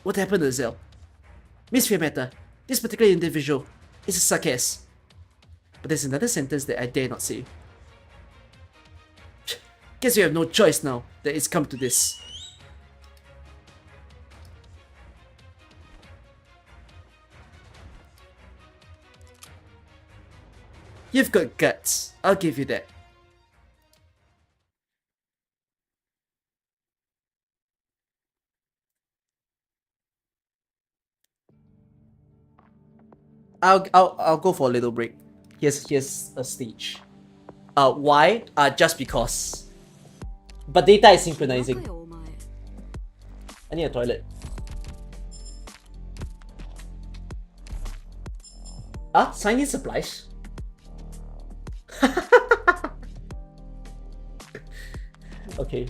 What happened to Zell? Miss Fiammetta, this particular individual is a Sakes. But there's another sentence that I dare not say. Guess you have no choice now that it's come to this. You've got guts, I'll give you that. I'll go for a little break. Here's a stage. Why? Just because. But data is synchronizing. I need a toilet. Sign in supplies? Okay.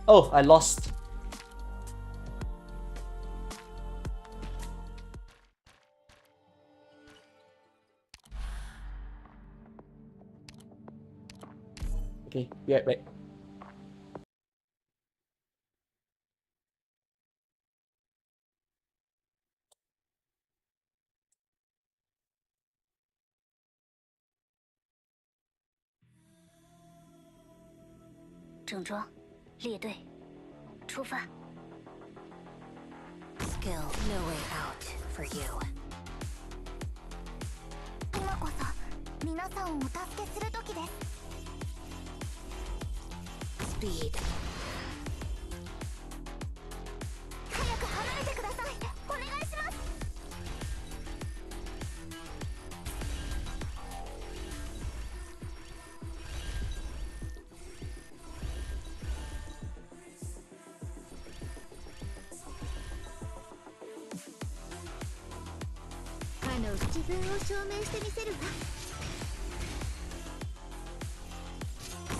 Oh, I lost. Okay, be right back. Skill, no way out for you. Speed.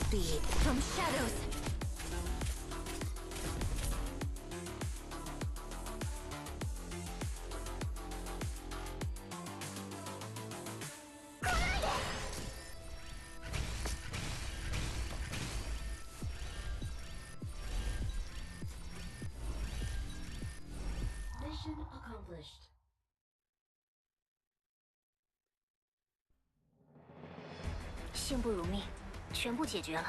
Speed from shadows. Mission accomplished. 幸不辱命，全部解决了。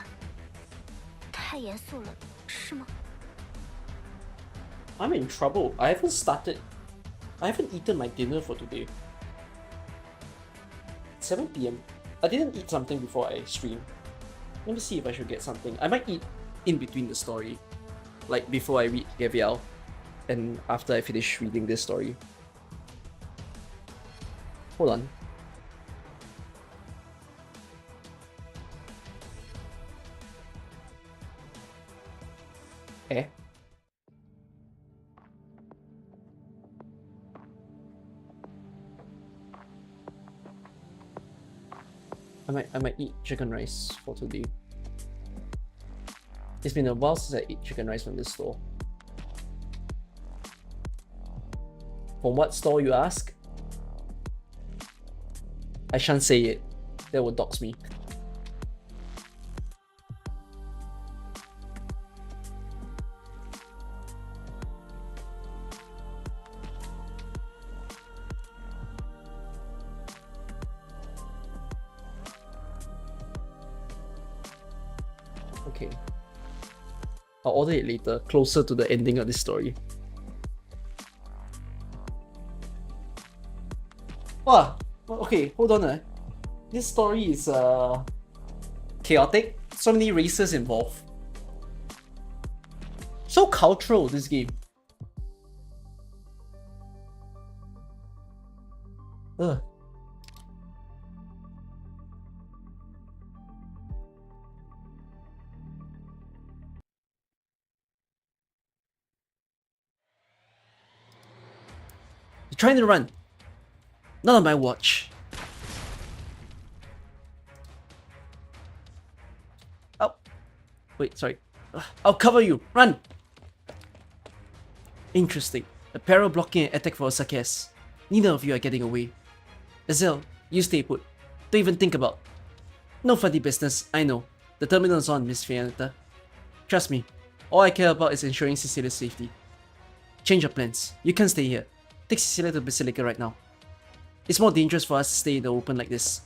太严肃了，是吗？ I'm in trouble. I haven't started. I haven't eaten my dinner for today. 7 PM. I didn't eat something before I stream. Let me see if I should get something. I might eat in between the story. Like before I read Gabriel. And after I finish reading this story. Hold on. Eh? I might eat chicken rice for today. It's been a while since I ate chicken rice from this store. From what store, you ask? I shan't say it. That would dox me. Okay. I'll order it later, closer to the ending of this story. Wow, okay, hold on. This story is chaotic. So many races involved. So cultural, this game. Ugh. You're trying to run. Not on my watch. Oh. Wait, sorry. I'll cover you. Run! Interesting. A peril blocking an attack for a Sakes. Neither of you are getting away. Azel, you stay put. Don't even think about. No funny business, I know. The terminal's on, Miss Fiammetta. Trust me, all I care about is ensuring Cecilia's safety. Change your plans. You can't stay here. Take Cecilia to Basilica right now. It's more dangerous for us to stay in the open like this.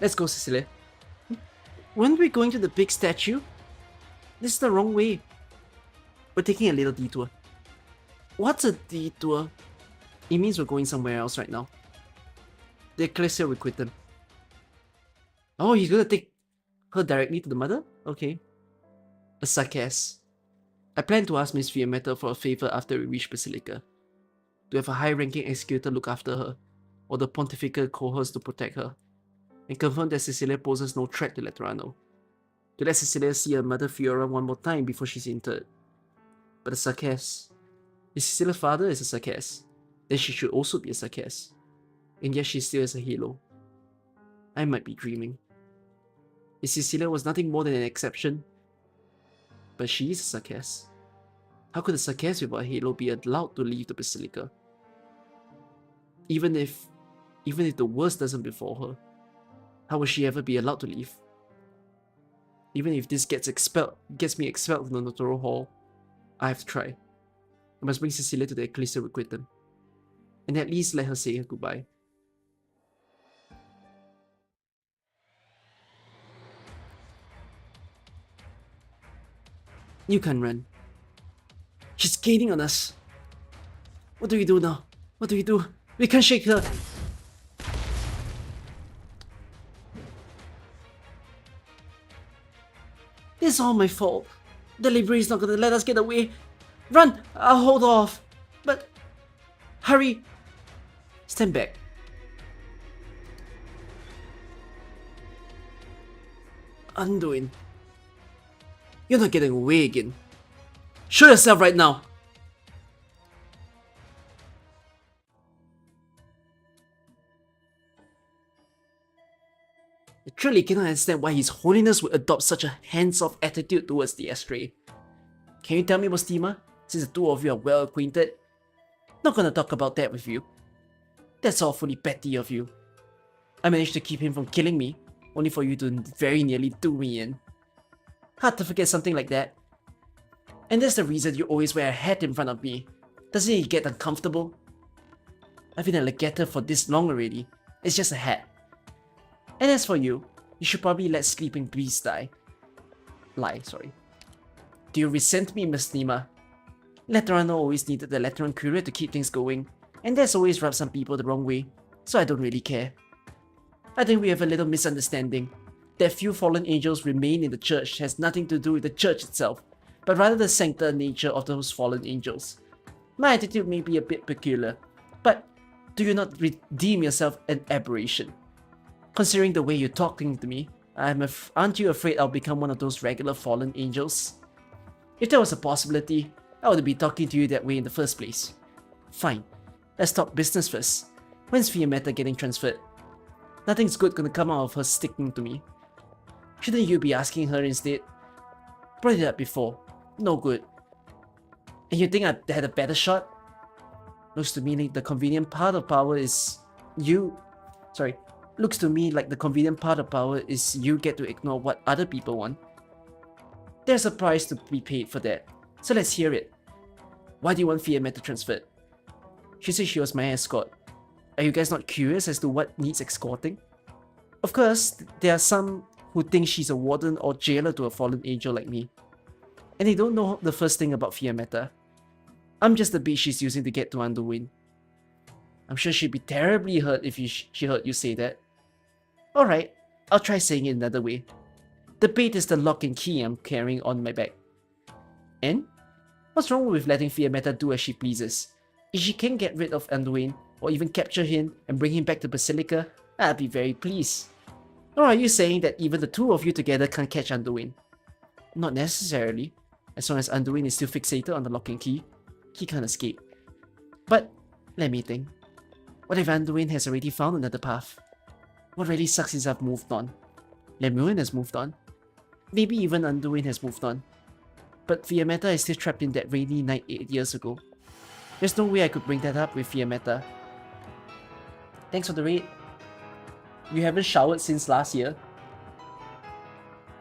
Let's go, Cecilia. Weren't we going to the big statue? This is the wrong way. We're taking a little detour. What's a detour? It means we're going somewhere else right now. The Ecclesia will quit them. Oh, he's gonna take her directly to the mother? Okay. A Sakes. I plan to ask Miss Fiammetta for a favor after we reach Basilica. To have a high-ranking executor look after her, or the pontifical cohorts to protect her, and confirm that Cecilia poses no threat to Letterano. To let Cecilia see her mother Fiora one more time before she's interred. But a Sakes. If Cecilia's father is a Sakes, then she should also be a Sakes. And yet she still has a halo. I might be dreaming. If Cecilia was nothing more than an exception, but she is a Sakes. How could a Sakes without a halo be allowed to leave the Basilica? Even if the worst doesn't befall her, how will she ever be allowed to leave? Even if this gets me expelled from the Notaro Hall, I have to try. I must bring Cecilia to the Ecclesia to quit them. And at least let her say her goodbye. You can't run. She's gaining on us. What do we do now? What do we do? We can't shake her. This is all my fault. The library is not gonna let us get away. Run! I'll hold off. But... hurry! Stand back. Anduin. You're not getting away again. Show yourself right now! I truly cannot understand why His Holiness would adopt such a hands-off attitude towards the Astray. Can you tell me, Mostima, since the two of you are well acquainted? Not gonna talk about that with you. That's awfully petty of you. I managed to keep him from killing me, only for you to very nearly do me in. Hard to forget something like that. And that's the reason you always wear a hat in front of me. Doesn't it get uncomfortable? I've been a legator for this long already. It's just a hat. And as for you, you should probably let sleeping beasts die. Sorry. Do you resent me, Miss Nima? Letterano always needed the Lateran courier to keep things going, and that's always rubbed some people the wrong way, so I don't really care. I think we have a little misunderstanding. That few fallen angels remain in the church has nothing to do with the church itself, but rather the sancta nature of those fallen angels. My attitude may be a bit peculiar, but do you not deem yourself an aberration? Considering the way you're talking to me, aren't you afraid I'll become one of those regular fallen angels? If there was a possibility, I would be talking to you that way in the first place. Fine, let's talk business first. When's Fiammetta getting transferred? Nothing's good gonna come out of her sticking to me. Shouldn't you be asking her instead? Brought it up before. No good. And you think I had a better shot? Looks to me like the convenient part of power is you get to ignore what other people want. There's a price to be paid for that, so let's hear it. Why do you want Fiammetta transferred? She said she was my escort. Are you guys not curious as to what needs escorting? Of course, there are some who think she's a warden or jailer to a fallen angel like me. And they don't know the first thing about Fiammetta. I'm just the bait she's using to get to Anduin. I'm sure she'd be terribly hurt if she heard you say that. Alright, I'll try saying it another way. The bait is the lock and key I'm carrying on my back. And? What's wrong with letting Fiammetta do as she pleases? If she can get rid of Anduin, or even capture him and bring him back to Basilica, I'd be very pleased. Or are you saying that even the two of you together can't catch Anduin? Not necessarily, as long as Anduin is still fixated on the lock and key. he can't escape. But let me think. What if Anduin has already found another path? What really sucks is I've moved on. Lemuel has moved on. Maybe even Anduin has moved on. But Fiammetta is still trapped in that rainy night 8 years ago. There's no way I could bring that up with Fiammetta. Thanks for the raid. You haven't showered since last year.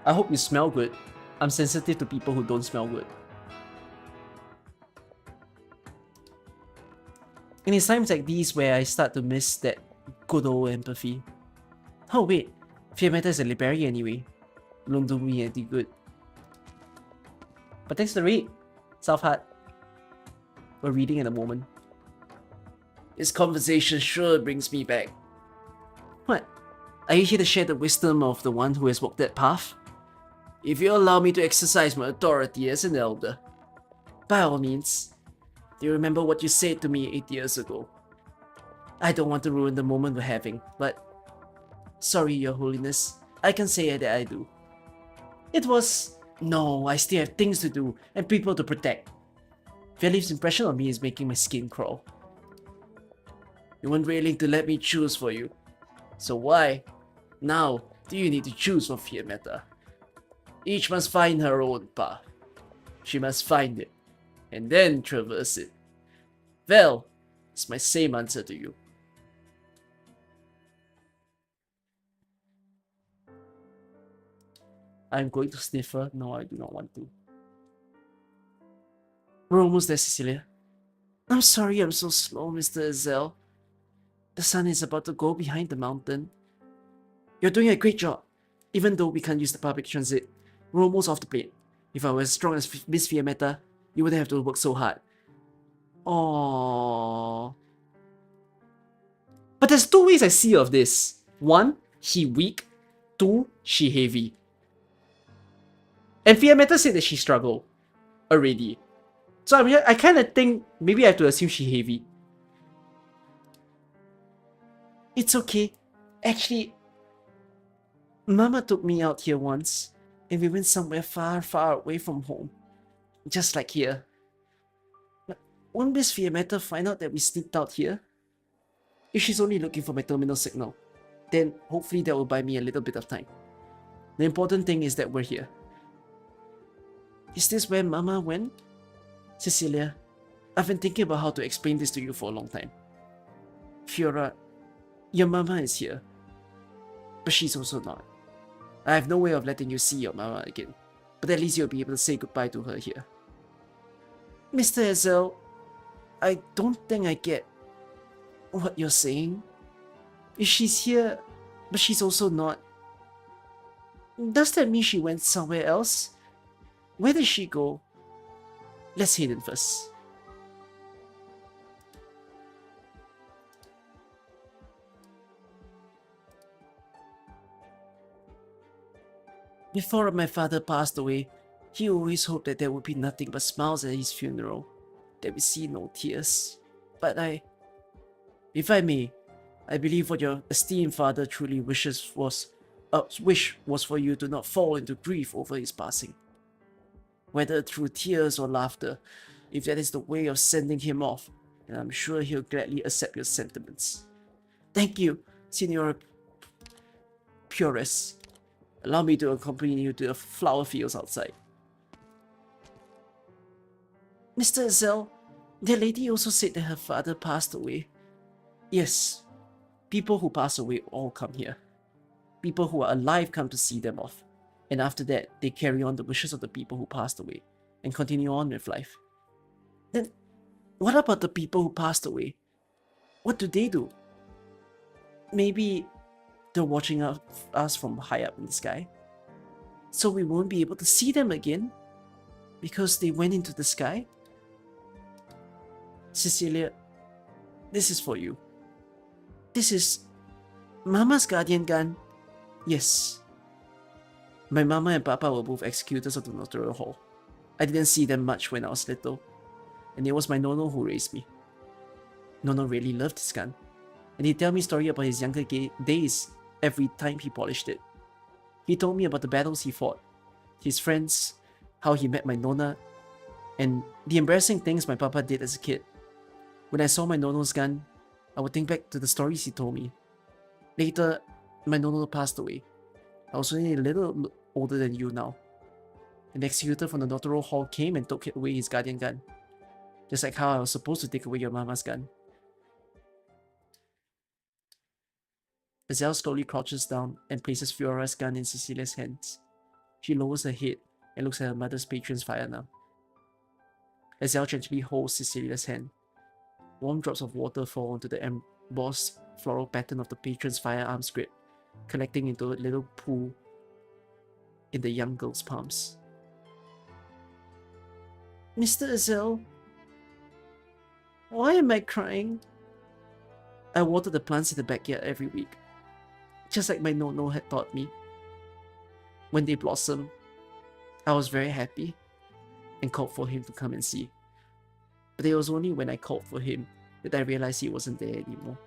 I hope you smell good. I'm sensitive to people who don't smell good. And it's times like these where I start to miss that good old empathy. Oh wait, Fiammetta is a librarian anyway. Don't do me any good. But thanks for the read, South Hut. We're reading in a moment. This conversation sure brings me back. What? Are you here to share the wisdom of the one who has walked that path? If you allow me to exercise my authority as an elder, by all means. Do you remember what you said to me 8 years ago? I don't want to ruin the moment we're having, but... Sorry, Your Holiness. I can say that I do. It was... No, I still have things to do and people to protect. Philip's impression on me is making my skin crawl. You weren't willing to let me choose for you. So why, now, do you need to choose for Fiammetta? Each must find her own path. She must find it, and then traverse it. Well, it's my same answer to you. I'm going to sniff her. No, I do not want to. We're almost there, Cecilia. I'm sorry I'm so slow, Mr. Azel. The sun is about to go behind the mountain. You're doing a great job. Even though we can't use the public transit, we're almost off the plate. If I was as strong as Miss Fiammetta, you wouldn't have to work so hard. Aww. But there's two ways I see of this. One, he weak. Two, she heavy. And Fiammetta said that she struggled already. So I mean, I kind of think maybe I have to assume she heavy. It's okay. Actually, Mama took me out here once, and we went somewhere far, far away from home. Just like here. But won't Miss Fiammetta find out that we sneaked out here? If she's only looking for my terminal signal, then hopefully that will buy me a little bit of time. The important thing is that we're here. Is this where Mama went? Cecilia, I've been thinking about how to explain this to you for a long time. Fiora, your Mama is here, but she's also not. I have no way of letting you see your Mama again, but at least you'll be able to say goodbye to her here. Mr. Azel, I don't think I get what you're saying. If she's here, but she's also not, does that mean she went somewhere else? Where did she go? Let's hit it first. Before my father passed away, he always hoped that there would be nothing but smiles at his funeral, that we see no tears. But if I may, I believe what your esteemed father truly wish was for you to not fall into grief over his passing. Whether through tears or laughter, if that is the way of sending him off, then I'm sure he'll gladly accept your sentiments. Thank you, Senor Purist. Allow me to accompany you to the flower fields outside. Mr. Azel, the lady also said that her father passed away. Yes, people who pass away all come here. People who are alive come to see them off. And after that, they carry on the wishes of the people who passed away and continue on with life. Then, what about the people who passed away? What do they do? Maybe they're watching us from high up in the sky, so we won't be able to see them again because they went into the sky? Cecilia, this is for you. This is Mama's guardian gun. Yes. My Mama and Papa were both executors of the Notarial Hall. I didn't see them much when I was little, and it was my Nono who raised me. Nono really loved his gun, and he'd tell me stories about his younger days every time he polished it. He told me about the battles he fought, his friends, how he met my Nona, And the embarrassing things my papa did as a kid. When I saw my nono's gun, I would think back to the stories he told me. Later, my nono passed away. I was only a little older than you now. An executor from the notarial hall came and took away his guardian gun. Just like how I was supposed to take away your mama's gun. Azelle slowly crouches down and places Fiora's gun in Cecilia's hands. She lowers her head and looks at her mother's patron's fire now. Azelle gently holds Cecilia's hand. Warm drops of water fall onto the embossed floral pattern of the patron's firearms grip, collecting into a little pool in the young girl's palms. Mr. Azelle, why am I crying? I water the plants in the backyard every week, just like my nono had taught me. When they blossomed, I was very happy and called for him to come and see. But it was only when I called for him that I realized he wasn't there anymore.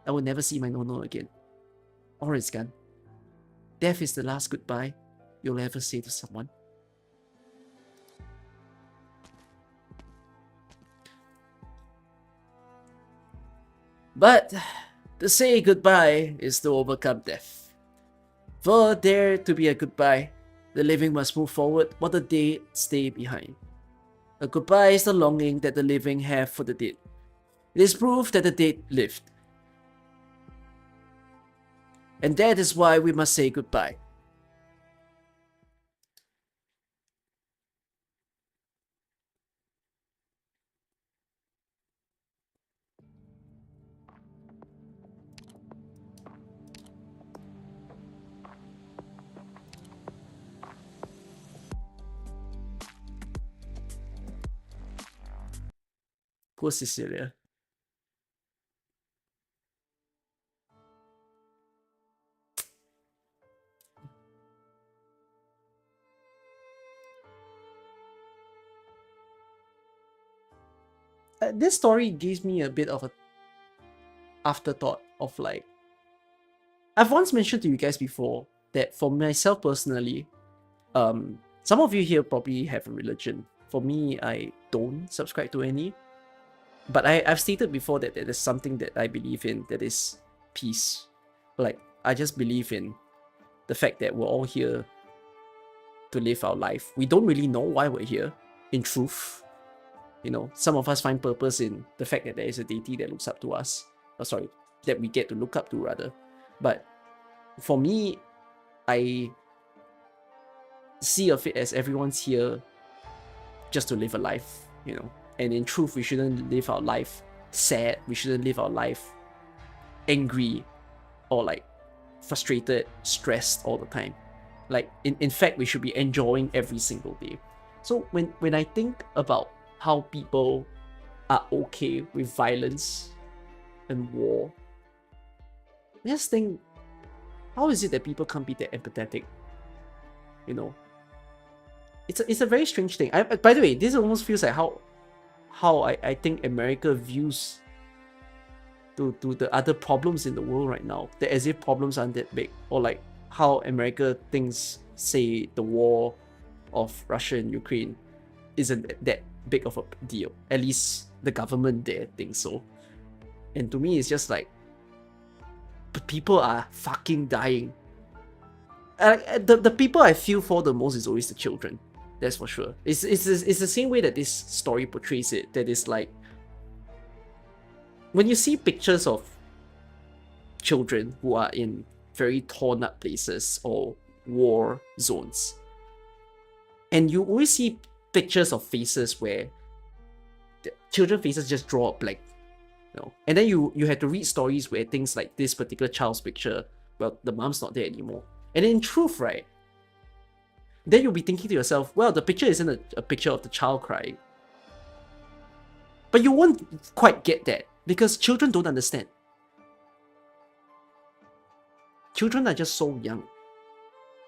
I would never see my nono again, or his gun. Death is the last goodbye you'll ever say to someone. But to say goodbye is to overcome death. For there to be a goodbye, the living must move forward while the dead stay behind. A goodbye is the longing that the living have for the dead. It is proof that the dead lived. And that is why we must say goodbye. Poor Cecilia. This story gives me a bit of a afterthought of like, I've once mentioned to you guys before that for myself personally, some of you here probably have a religion. For me, I don't subscribe to any. But I've stated before that there is something that I believe in, that is peace. Like, I just believe in the fact that we're all here to live our life. We don't really know why we're here, in truth. You know, some of us find purpose in the fact that there is a deity that looks up to us. Oh, sorry, that we get to look up to, rather. But for me, I see of it as everyone's here just to live a life, you know. And in truth, we shouldn't live our life sad. We shouldn't live our life angry or like frustrated, stressed all the time. Like, in fact, we should be enjoying every single day. So when I think about how people are okay with violence and war, I just think, how is it that people can't be that empathetic? You know, it's a very strange thing. By the way, this almost feels like how I think America views to the other problems in the world right now. That as if problems aren't that big, or like how America thinks, say, the war of Russia and Ukraine isn't that big of a deal. At least the government there thinks so. And to me, it's just like, but people are fucking dying. The people I feel for the most is always the children. That's for sure. It's the same way that this story portrays it. That is like, when you see pictures of children who are in very torn up places or war zones, and you always see pictures of faces where the children faces just draw a blank, you know, and then you have to read stories where things like this particular child's picture, well, the mom's not there anymore, and in truth, right, then you'll be thinking to yourself, well, the picture isn't a picture of the child crying. But you won't quite get that because children don't understand. Children are just so young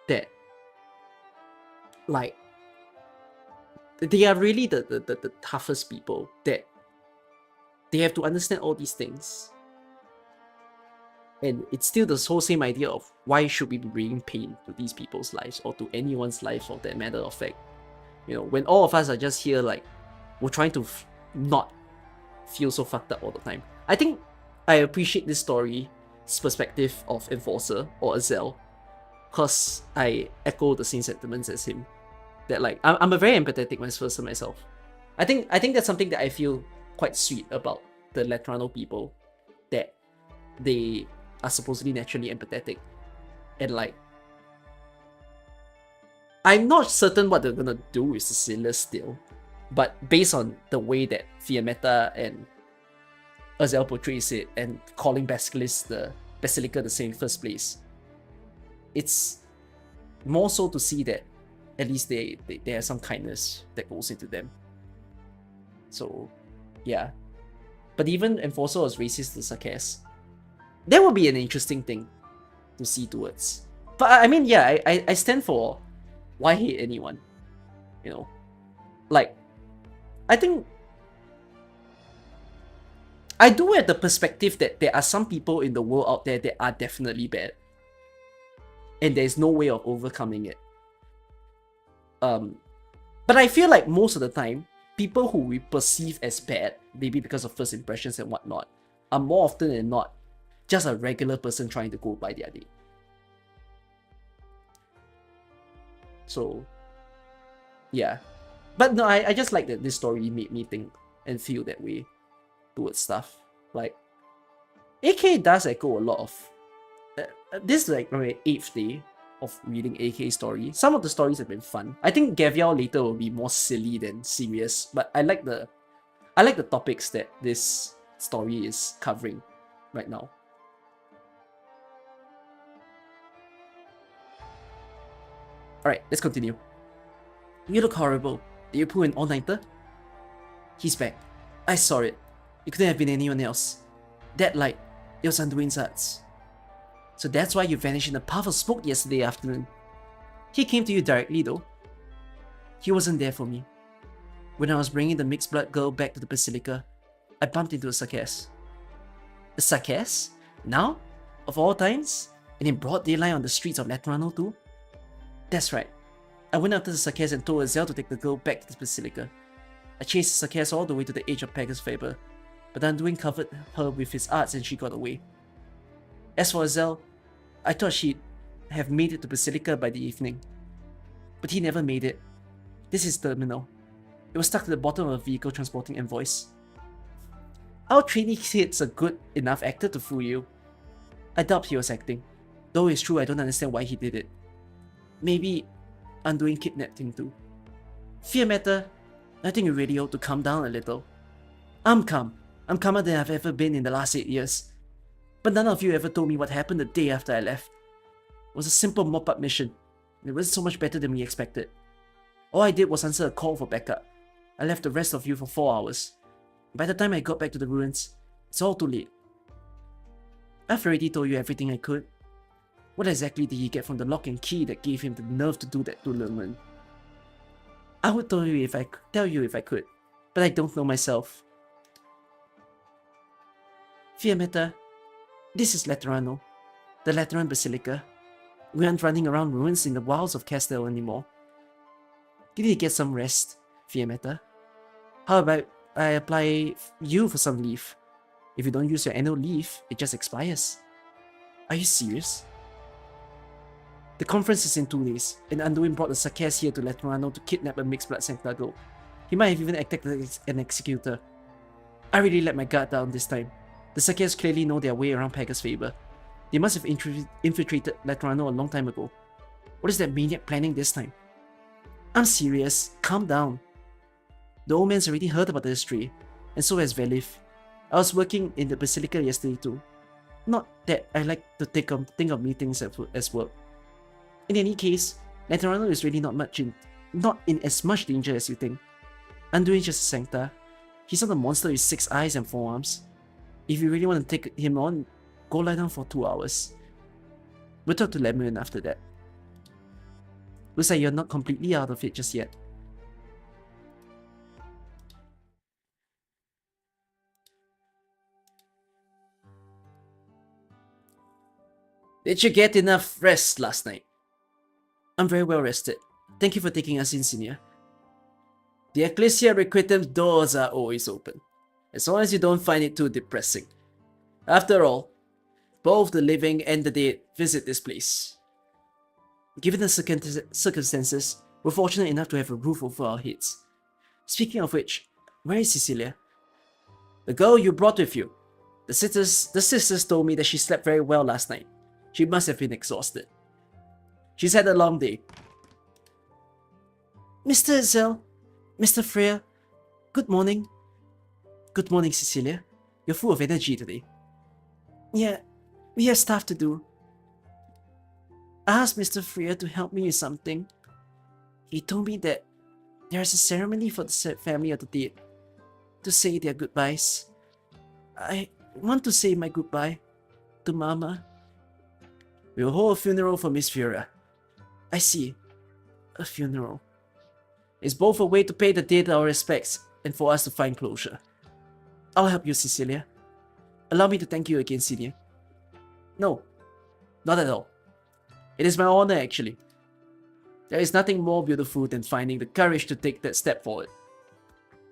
that, like, they are really the toughest people, that they have to understand all these things. And it's still the whole same idea of why should we be bringing pain to these people's lives or to anyone's life for that matter of fact. You know, when all of us are just here, like, we're trying to not feel so fucked up all the time. I think I appreciate this story's perspective of Enforcer or Azel, because I echo the same sentiments as him. That, like, I'm a very empathetic person myself. I think that's something that I feel quite sweet about the Letterano people, that they are supposedly naturally empathetic. And, like, I'm not certain what they're gonna do with Cecilia still, but based on the way that Fiammetta and Azel portrays it, and calling Basilica the same in first place, it's more so to see that at least they have some kindness that goes into them. So, yeah. But even Enforcer was racist to Sarkaz. That would be an interesting thing to see towards. But I mean, yeah, I stand for why hate anyone? You know? Like, I think I do have the perspective that there are some people in the world out there that are definitely bad. And there's no way of overcoming it. But I feel like most of the time, people who we perceive as bad, maybe because of first impressions and whatnot, are more often than not just a regular person trying to go by their day. So, yeah. But no, I just like that this story made me think and feel that way towards stuff. Like, AK does echo a lot of... this is like my 8th day of reading AK story. Some of the stories have been fun. I think Gavial later will be more silly than serious, but I like the topics that this story is covering right now. Alright, let's continue. You look horrible. Did you pull an all-nighter? He's back. I saw it. It couldn't have been anyone else. That light, it was Anduin's arts. So that's why you vanished in a puff of smoke yesterday afternoon. He came to you directly though. He wasn't there for me. When I was bringing the mixed blood girl back to the Basilica, I bumped into a Sarkaz. A Sarkaz? Now? Of all times? And in broad daylight on the streets of Letterano too? That's right. I went after the Sarkaz and told Azel to take the girl back to the Basilica. I chased the Sarkaz all the way to the edge of Pegasus Faber, but Anduin covered her with his arts and she got away. As for Azel, I thought she'd have made it to Basilica by the evening. But he never made it. This is terminal. It was stuck to the bottom of a vehicle transporting envoys. Our trainee kid's a good enough actor to fool you. I doubt he was acting. Though it's true I don't understand why he did it. Maybe Anduin kidnapped him too. Fiammetta, I think you really ought to calm down a little. I'm calm. I'm calmer than I've ever been in the last 8 years. But none of you ever told me what happened the day after I left. It was a simple mop-up mission. It wasn't so much better than we expected. All I did was answer a call for backup. I left the rest of you for 4 hours. By the time I got back to the ruins, it's all too late. I've already told you everything I could. What exactly did he get from the lock and key that gave him the nerve to do that to Lerman? I would tell you if I could, but I don't know myself. Fiammetta, this is Letterano, the Lateran Basilica. We aren't running around ruins in the wilds of Castel anymore. You need to get some rest, Fiammetta. How about I apply you for some leave? If you don't use your annual leave, it just expires. Are you serious? The conference is in 2 days, and Anduin brought the Sarkaz here to Letterano to kidnap a mixed blood Sankta girl. He might have even acted as an executor. I really let my guard down this time. The Sarkaz clearly know their way around Pegasus Faber. They must have infiltrated Letterano a long time ago. What is that maniac planning this time? I'm serious. Calm down. The old man's already heard about the history, and so has Velif. I was working in the Basilica yesterday too. Not that I like to think of meetings as work. In any case, Letterano is really not in as much danger as you think. Anduin just a Sankta. He's not a monster with 6 eyes and 4 arms. If you really want to take him on, go lie down for 2 hours. We'll talk to Lemuel after that. Looks like you're not completely out of it just yet. Did you get enough rest last night? I'm very well rested. Thank you for taking us in, Senior. The Ecclesia Requitem's doors are always open, as long as you don't find it too depressing. After all, both the living and the dead visit this place. Given the circumstances, we're fortunate enough to have a roof over our heads. Speaking of which, where is Cecilia? The girl you brought with you. The sisters told me that she slept very well last night. She must have been exhausted. She's had a long day. Mr. Ezel, Mr. Freya, good morning. Good morning, Cecilia. You're full of energy today. Yeah, we have stuff to do. I asked Mr. Freya to help me with something. He told me that there is a ceremony for the family of the dead to say their goodbyes. I want to say my goodbye to Mama. We'll hold a funeral for Miss Fiora. I see. A funeral. It's both a way to pay the dead our respects and for us to find closure. I'll help you, Cecilia. Allow me to thank you again, Senior. No, not at all. It is my honor, actually. There is nothing more beautiful than finding the courage to take that step forward.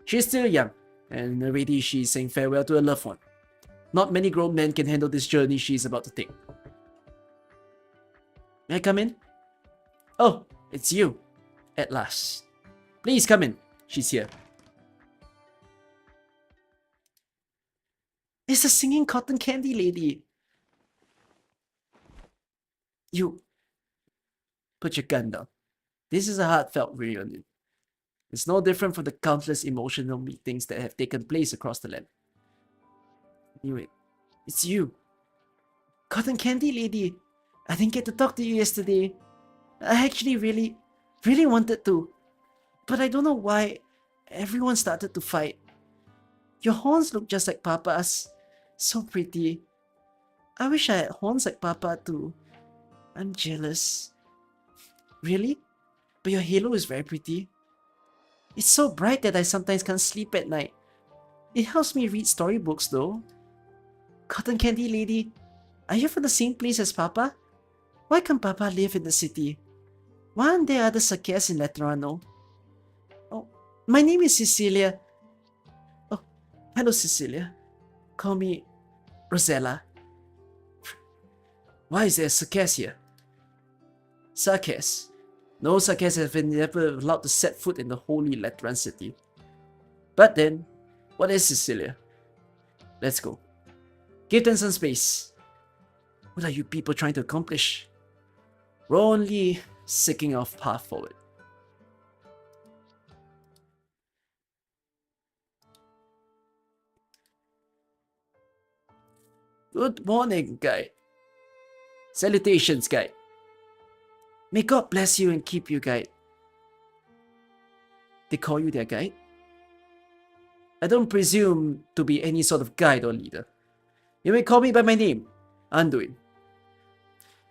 She is still young, and already she is saying farewell to a loved one. Not many grown men can handle this journey she is about to take. May I come in? Oh, it's you. At last. Please come in. She's here. It's the singing cotton candy lady. You. Put your gun down. This is a heartfelt reunion. It's no different from the countless emotional meetings that have taken place across the land. Knew it. It's you. Cotton candy lady. I didn't get to talk to you yesterday. I actually really wanted to. But I don't know why everyone started to fight. Your horns look just like Papa's. So pretty. I wish I had horns like Papa too. I'm jealous. Really? But your halo is very pretty. It's so bright that I sometimes can't sleep at night. It helps me read storybooks though. Cotton candy lady, are you from the same place as Papa? Why can't Papa live in the city? Why aren't there other Sakias in Letterano? Oh, my name is Cecilia. Oh, hello Cecilia. Call me Rosella. Why is there a Sakias here? Sakias? No Sakias have been ever allowed to set foot in the holy Lateran city. But then, what is Cecilia? Let's go. Give them some space. What are you people trying to accomplish? We're only seeking our path forward. Good morning, guide. Salutations, guide. May God bless you and keep you, guide. They call you their guide? I don't presume to be any sort of guide or leader. You may call me by my name, Anduin.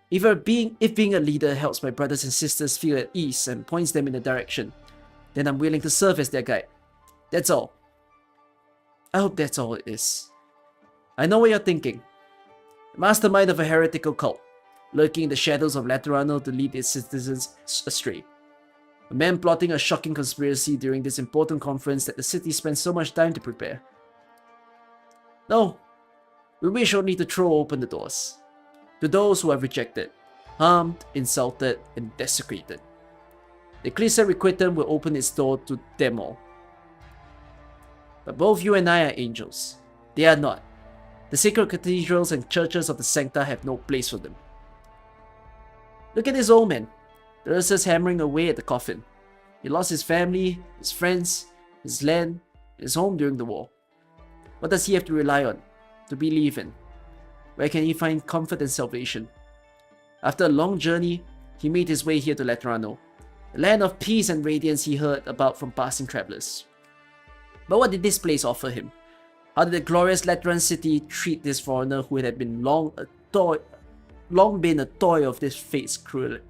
If being a leader helps my brothers and sisters feel at ease and points them in a direction, then I'm willing to serve as their guide. That's all. I hope that's all it is. I know what you're thinking. The mastermind of a heretical cult, lurking in the shadows of Letterano to lead its citizens astray. A man plotting a shocking conspiracy during this important conference that the city spent so much time to prepare. No, we wish only to throw open the doors. To those who have rejected, harmed, insulted, and desecrated. The Ecclesia Requitem will open its door to them all. But both you and I are angels. They are not. The sacred cathedrals and churches of the Sancta have no place for them. Look at this old man. The nurses hammering away at the coffin. He lost his family, his friends, his land, his home during the war. What does he have to rely on? To believe in? Where can he find comfort and salvation? After a long journey, he made his way here to Letterano, the land of peace and radiance he heard about from passing travelers. But what did this place offer him? How did the glorious Lateran city treat this foreigner who had been long been a toy of this fate's cruelty?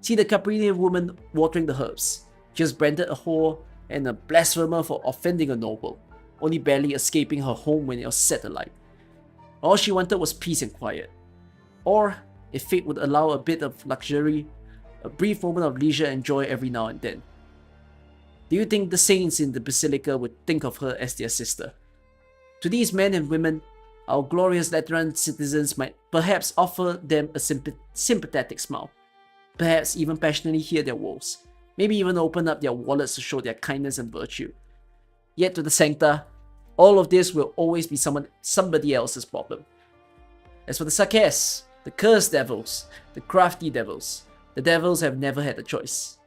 See the Caprinian woman watering the herbs. She was branded a whore and a blasphemer for offending a noble, only barely escaping her home when it was set alight. All she wanted was peace and quiet. Or, if fate would allow a bit of luxury, a brief moment of leisure and joy every now and then. Do you think the saints in the Basilica would think of her as their sister? To these men and women, our glorious Lateran citizens might perhaps offer them a sympathetic smile, perhaps even passionately hear their woes, maybe even open up their wallets to show their kindness and virtue. Yet to the Sancta, all of this will always be somebody else's problem. As for the Saras, the cursed devils, the crafty devils, the devils have never had a choice.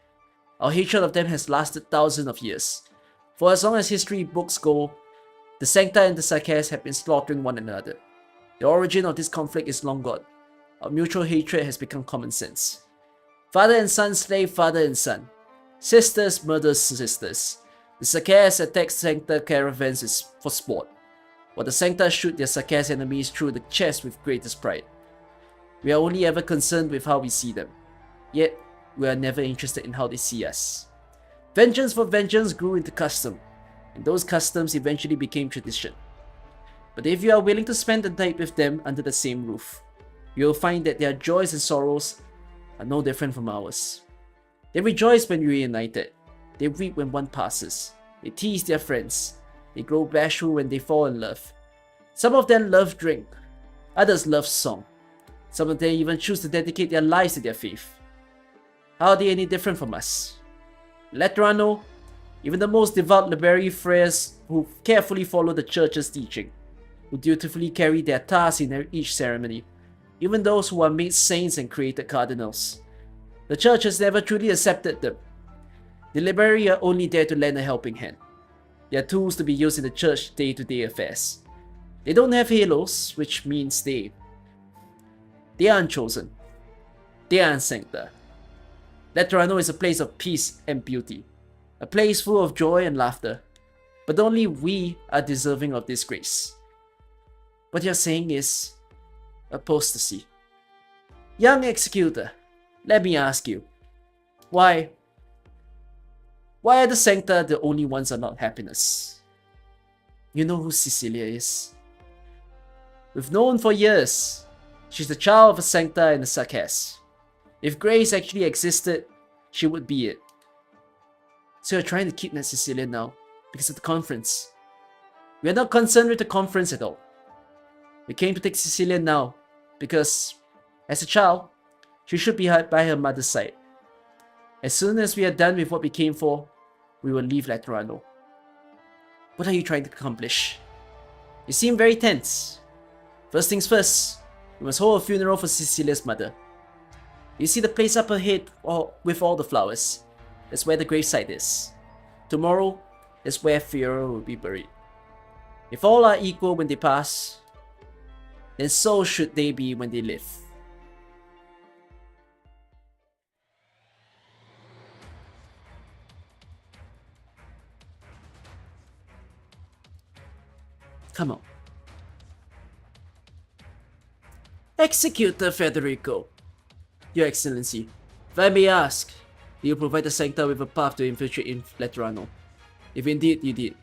Our hatred of them has lasted thousands of years. For as long as history books go, the Sancta and the Saras have been slaughtering one another. The origin of this conflict is long gone. Our mutual hatred has become common sense. Father and son slay father and son. Sisters murder sisters. The Saras attack Sancta caravans for sport, while the Sancta shoot their Saras enemies through the chest with greatest pride. We are only ever concerned with how we see them, yet we are never interested in how they see us. Vengeance for vengeance grew into custom, and those customs eventually became tradition. But if you are willing to spend the night with them under the same roof, you will find that their joys and sorrows are no different from ours. They rejoice when reunited. They weep when one passes. They tease their friends. They grow bashful when they fall in love. Some of them love drink. Others love song. Some of them even choose to dedicate their lives to their faith. How are they any different from us? Letterano, even the most devout Liberi friars who carefully follow the church's teaching, who dutifully carry their task in each ceremony, even those who are made saints and created cardinals. The church has never truly accepted them. The Liberi are only there to lend a helping hand. They are tools to be used in the church day-to-day affairs. They don't have halos, which means they are unchosen. They are unsancta. Letterano is a place of peace and beauty, a place full of joy and laughter, but only we are deserving of this grace. What you're saying is apostasy. Young Executor, let me ask you, why are the Sancta the only ones that are not happiness? You know who Cecilia is. We've known for years. She's the child of a Sancta and a Saras. If grace actually existed, she would be it. So you're trying to kidnap Cecilia now because of the conference. We are not concerned with the conference at all. We came to take Cecilia now because, as a child, she should be by her mother's side. As soon as we are done with what we came for, we will leave Letterano. What are you trying to accomplish? You seem very tense. First things first, we must hold a funeral for Cecilia's mother. You see the place up ahead with all the flowers? That's where the gravesite is. Tomorrow is where Fiora will be buried. If all are equal when they pass, then so should they be when they live. Come on. Executor Federico. Your Excellency, if I may ask, do you provide the Sancta with a path to infiltrate in Letterano? If indeed you did,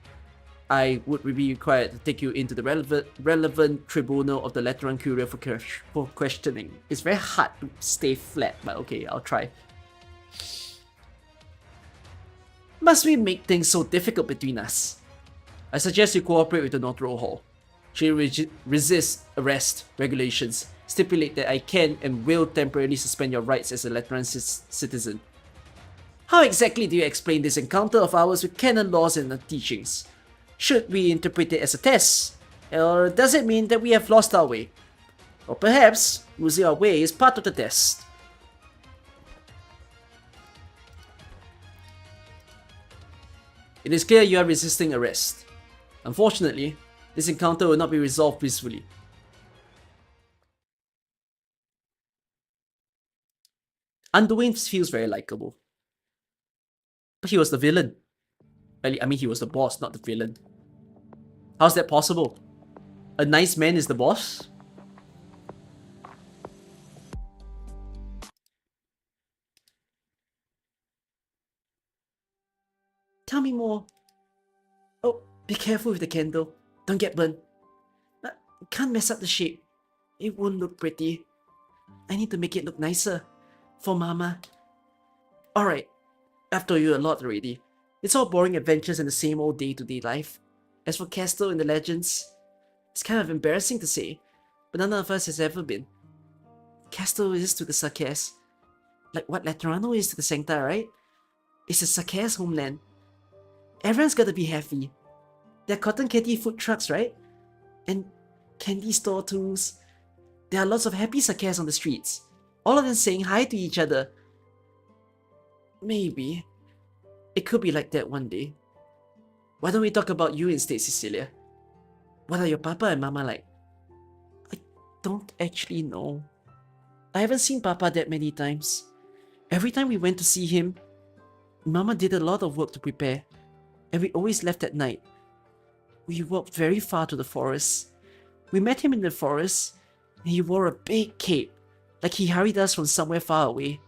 I would be required to take you into the relevant tribunal of the Lateran Curia for questioning. It's very hard to stay flat, but okay, I'll try. Must we make things so difficult between us? I suggest you cooperate with the Notaro Hall. She resists arrest regulations, stipulate that I can and will temporarily suspend your rights as a Lateran citizen. How exactly do you explain this encounter of ours with canon laws and teachings? Should we interpret it as a test? Or does it mean that we have lost our way? Or perhaps losing our way is part of the test? It is clear you are resisting arrest. Unfortunately, this encounter will not be resolved peacefully. Anduin feels very likable. But he was the villain. I mean, he was the boss, not the villain. How's that possible? A nice man is the boss? Tell me more. Oh, be careful with the candle. Don't get burned. Can't mess up the shape. It won't look pretty. I need to make it look nicer. For Mama Alright, I've told you a lot already. It's all boring adventures and the same old day-to-day life. As for Castle in the legends, it's kind of embarrassing to say, but none of us has ever been. Castle is to the Sarkaz, like what Letterano is to the Sankta, right? It's a Sarkaz homeland. Everyone's gotta be happy. There are cotton candy food trucks, right? And candy store tools. There are lots of happy Sarkaz on the streets. All of them saying hi to each other. Maybe. It could be like that one day. Why don't we talk about you instead, Cecilia? What are your papa and mama like? I don't actually know. I haven't seen papa that many times. Every time we went to see him, mama did a lot of work to prepare, and we always left at night. We walked very far to the forest. We met him in the forest, and he wore a big cape, like he hurried us from somewhere far away.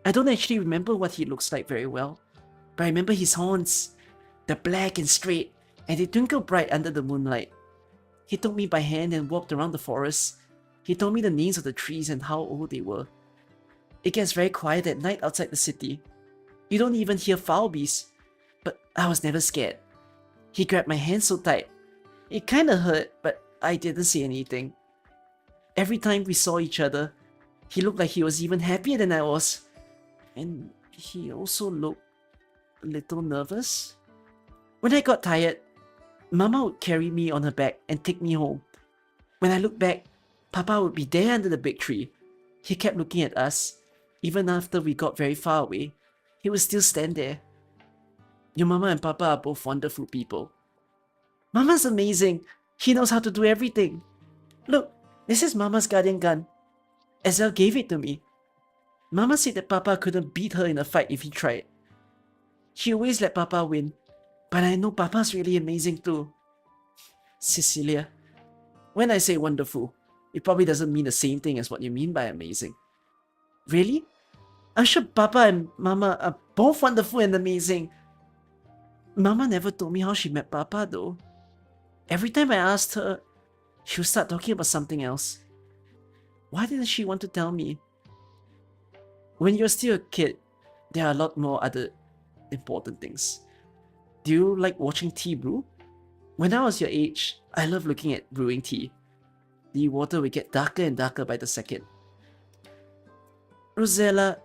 I don't actually remember what he looks like very well, but I remember his horns. They're black and straight, and they twinkle bright under the moonlight. He took me by hand and walked around the forest. He told me the names of the trees and how old they were. It gets very quiet at night outside the city. You don't even hear fowl bees, but I was never scared. He grabbed my hand so tight. It kinda hurt, but I didn't say anything. Every time we saw each other, he looked like he was even happier than I was. And he also looked a little nervous. When I got tired, Mama would carry me on her back and take me home. When I looked back, Papa would be there under the big tree. He kept looking at us. Even after we got very far away, he would still stand there. Your Mama and Papa are both wonderful people. Mama's amazing. She knows how to do everything. Look, this is Mama's guardian gun. Ezel gave it to me. Mama said that Papa couldn't beat her in a fight if he tried. She always let Papa win, but I know Papa's really amazing too. Cecilia, when I say wonderful, it probably doesn't mean the same thing as what you mean by amazing. Really? I'm sure Papa and Mama are both wonderful and amazing. Mama never told me how she met Papa though. Every time I asked her, she would start talking about something else. Why didn't she want to tell me? When you're still a kid, there are a lot more other important things. Do you like watching tea brew? When I was your age, I loved looking at brewing tea. The water would get darker and darker by the second. Rosella,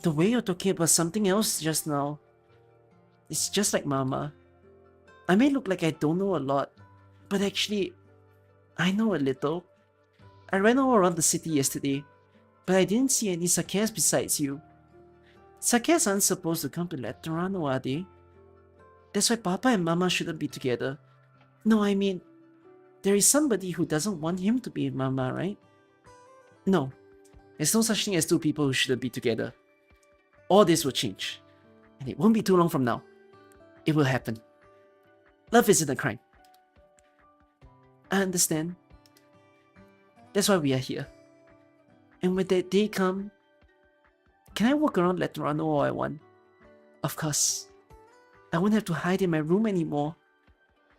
the way you're talking about something else just now, it's just like Mama. I may look like I don't know a lot, but actually, I know a little. I ran all around the city yesterday, but I didn't see any Sarkaz besides you. Sarkaz aren't supposed to come to Letterano, are they? That's why Papa and Mama shouldn't be together. No, I mean, there is somebody who doesn't want him to be with Mama, right? No, there's no such thing as two people who shouldn't be together. All this will change, and it won't be too long from now. It will happen. Love isn't a crime. I understand. That's why we are here. And when that day comes, can I walk around Letterano all I want? Of course. I won't have to hide in my room anymore.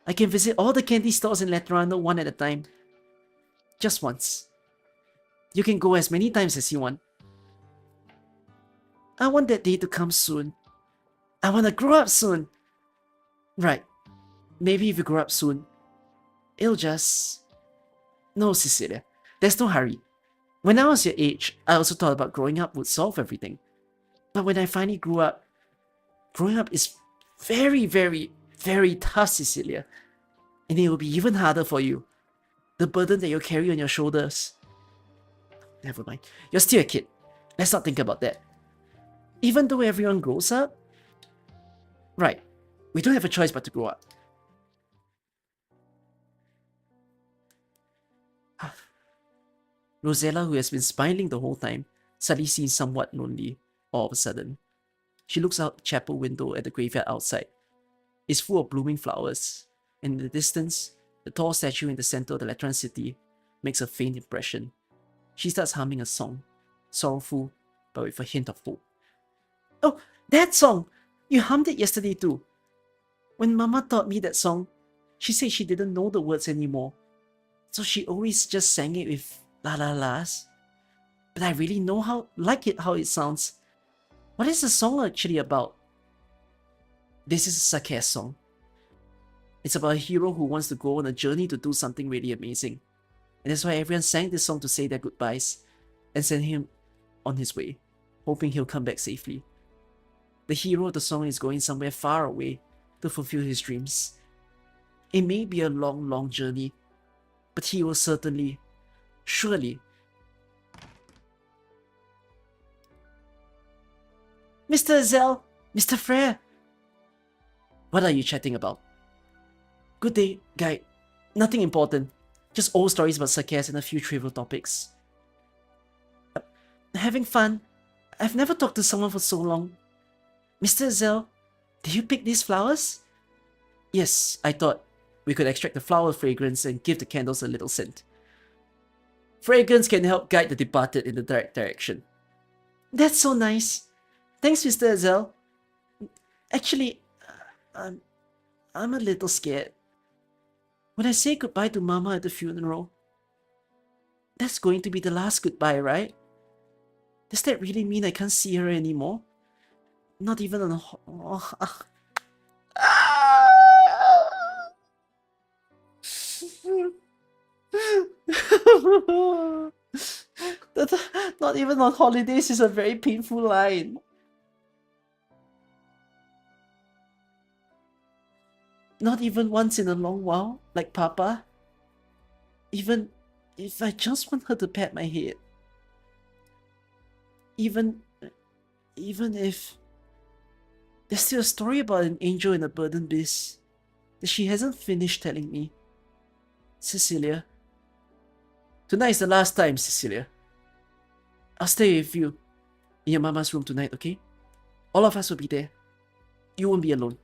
I can visit all the candy stores in Letterano one at a time. Just once. You can go as many times as you want. I want that day to come soon. I want to grow up soon. Right. Maybe if you grow up soon, it'll just... No, Cecilia. There's no hurry. When I was your age, I also thought about growing up would solve everything. But when I finally grew up, growing up is very, very, very tough, Cecilia. And it will be even harder for you. The burden that you'll carry on your shoulders. Never mind. You're still a kid. Let's not think about that. Even though everyone grows up, right, we don't have a choice but to grow up. Rosella, who has been smiling the whole time, suddenly seems somewhat lonely all of a sudden. She looks out the chapel window at the graveyard outside. It's full of blooming flowers, and in the distance, the tall statue in the center of the Lateran city makes a faint impression. She starts humming a song, sorrowful, but with a hint of hope. Oh, that song! You hummed it yesterday too. When Mama taught me that song, she said she didn't know the words anymore, so she always just sang it with la la las. But I really like it how it sounds. What is the song actually about? This is a sarcasm song. It's about a hero who wants to go on a journey to do something really amazing. And that's why everyone sang this song to say their goodbyes and send him on his way, hoping he'll come back safely. The hero of the song is going somewhere far away to fulfill his dreams. It may be a long, long journey, but he will certainly, surely. Mr. Zell, Mr. Frere. What are you chatting about? Good day, guy. Nothing important. Just old stories about Sarkaz and a few trivial topics. Having fun. I've never talked to someone for so long. Mr. Zell, did you pick these flowers? Yes, I thought we could extract the flower fragrance and give the candles a little scent. Fragrance can help guide the departed in the right direction. That's so nice. Thanks, Mr. Zell. Actually, I'm a little scared. When I say goodbye to Mama at the funeral, that's going to be the last goodbye, right? Does that really mean I can't see her anymore? Not even on a... Not even on holidays is a very painful line. Not even once in a long while, like Papa. Even if I just want her to pat my head. Even if... There's still a story about an angel in a burden beast that she hasn't finished telling me. Cecilia. Tonight is the last time, Cecilia. I'll stay with you in your mama's room tonight, okay? All of us will be there. You won't be alone.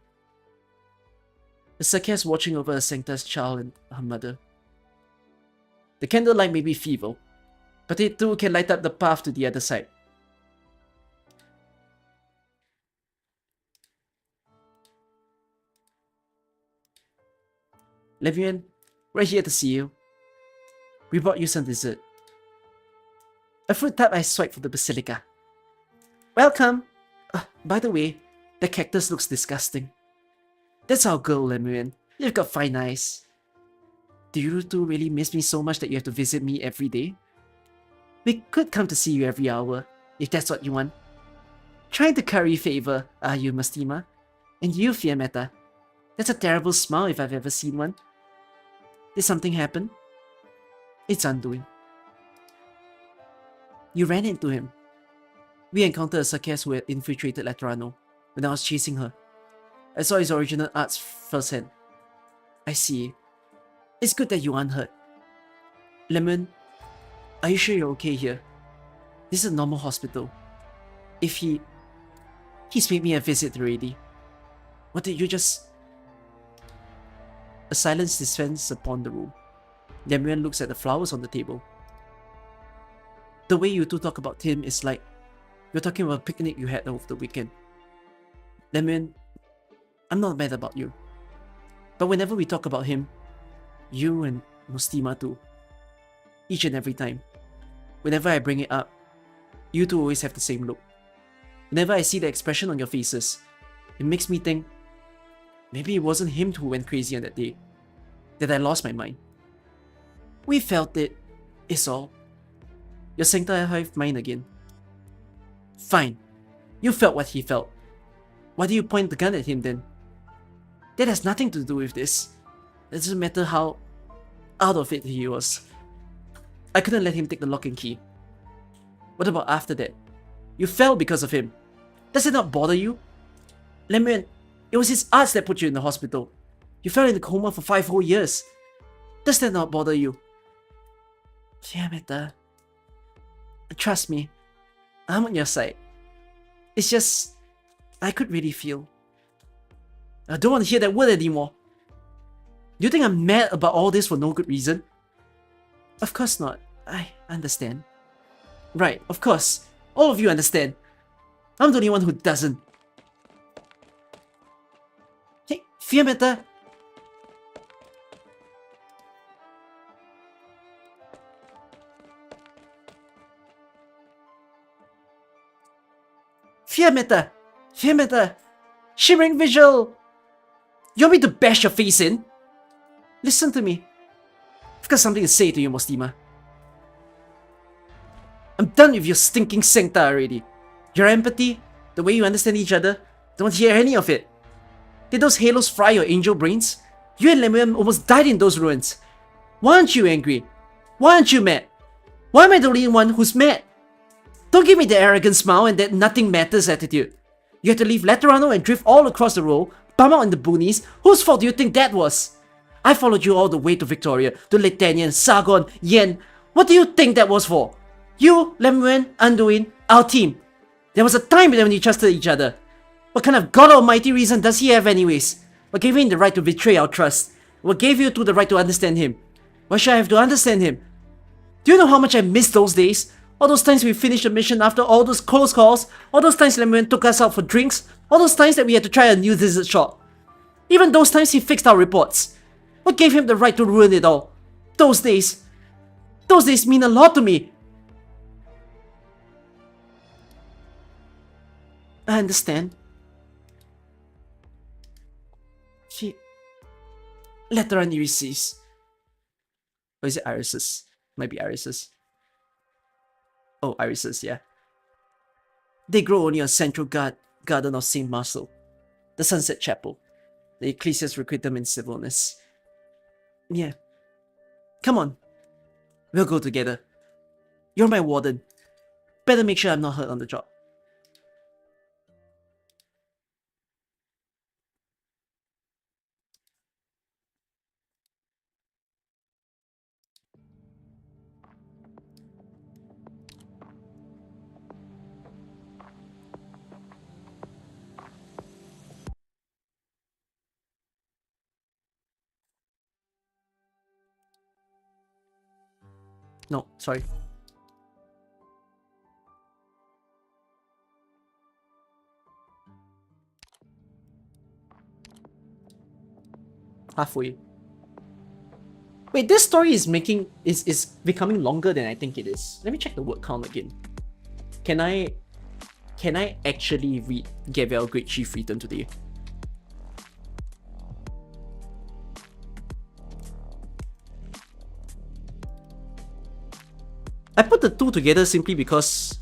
The Sarkaz watching over Sankta's child and her mother. The candlelight may be feeble, but it too can light up the path to the other side. Levian, we're here to see you. We brought you some dessert. A fruit tart I swiped from the basilica. Welcome! By the way, the cactus looks disgusting. That's our girl, Lemuel. You've got fine eyes. Do you two really miss me so much that you have to visit me every day? We could come to see you every hour, if that's what you want. Trying to curry favor, are you, Mastima? And you, Fiammetta? That's a terrible smile if I've ever seen one. Did something happen? It's Anduin. You ran into him. We encountered a Sarkaz who had infiltrated Letterano when I was chasing her. I saw his original arts firsthand. I see. It's good that you aren't hurt. Lemon, are you sure you're okay here? This is a normal hospital. If he's made me a visit already. What did you just... A silence descends upon the room. Lemuel looks at the flowers on the table. The way you two talk about him is like you're talking about a picnic you had over the weekend. Lemuel, I'm not mad about you. But whenever we talk about him, you and Mustima too, each and every time, whenever I bring it up, you two always have the same look. Whenever I see the expression on your faces, it makes me think, maybe it wasn't him who went crazy on that day, that I lost my mind. We felt it, is all. Your Sankta hive mine again. Fine, you felt what he felt. Why do you point the gun at him then? That has nothing to do with this. It doesn't matter how out of it he was. I couldn't let him take the lock and key. What about after that? You fell because of him. Does it not bother you? Lemon, it was his arts that put you in the hospital. You fell in the coma for 5 whole years. Does that not bother you? Fiammetta, trust me, I'm on your side. It's just, I could really feel. I don't want to hear that word anymore. Do you think I'm mad about all this for no good reason? Of course not. I understand. Right, of course. All of you understand. I'm the only one who doesn't. Hey, Fiammetta! Fiammetta! Fiammetta! Shimmering Vigil! You want me to bash your face in? Listen to me. I've got something to say to you, Mostima. I'm done with your stinking Sankta already. Your empathy, the way you understand each other, don't hear any of it. Did those halos fry your angel brains? You and Lemuel almost died in those ruins. Why aren't you angry? Why aren't you mad? Why am I the only one who's mad? Don't give me the arrogant smile and that nothing matters attitude. You had to leave Letterano and drift all across the road, bum out in the boonies. Whose fault do you think that was? I followed you all the way to Victoria, to Letanian, Sargon, Yen. What do you think that was for? You, Lemuel, Anduin, our team. There was a time when you trusted each other. What kind of god almighty reason does he have anyways? What gave him the right to betray our trust? What gave you two the right to understand him? Why should I have to understand him? Do you know how much I miss those days? All those times we finished the mission after all those close calls, all those times Lemuel took us out for drinks, all those times that we had to try a new desert shot. Even those times he fixed our reports. What gave him the right to ruin it all? Those days mean a lot to me. I understand. Lateran Irises. Or is it irises? Might be irises. Oh, irises, yeah. They grow only on Central Garden of St. Marcel, the Sunset Chapel. The ecclesias recruit them in civilness. Yeah. Come on. We'll go together. You're my warden. Better make sure I'm not hurt on the job. No, sorry. Halfway. Wait, this story is becoming longer than I think it is. Let me check the word count again. Can I actually read Gabriel Great Chief Return today? I put the two together simply because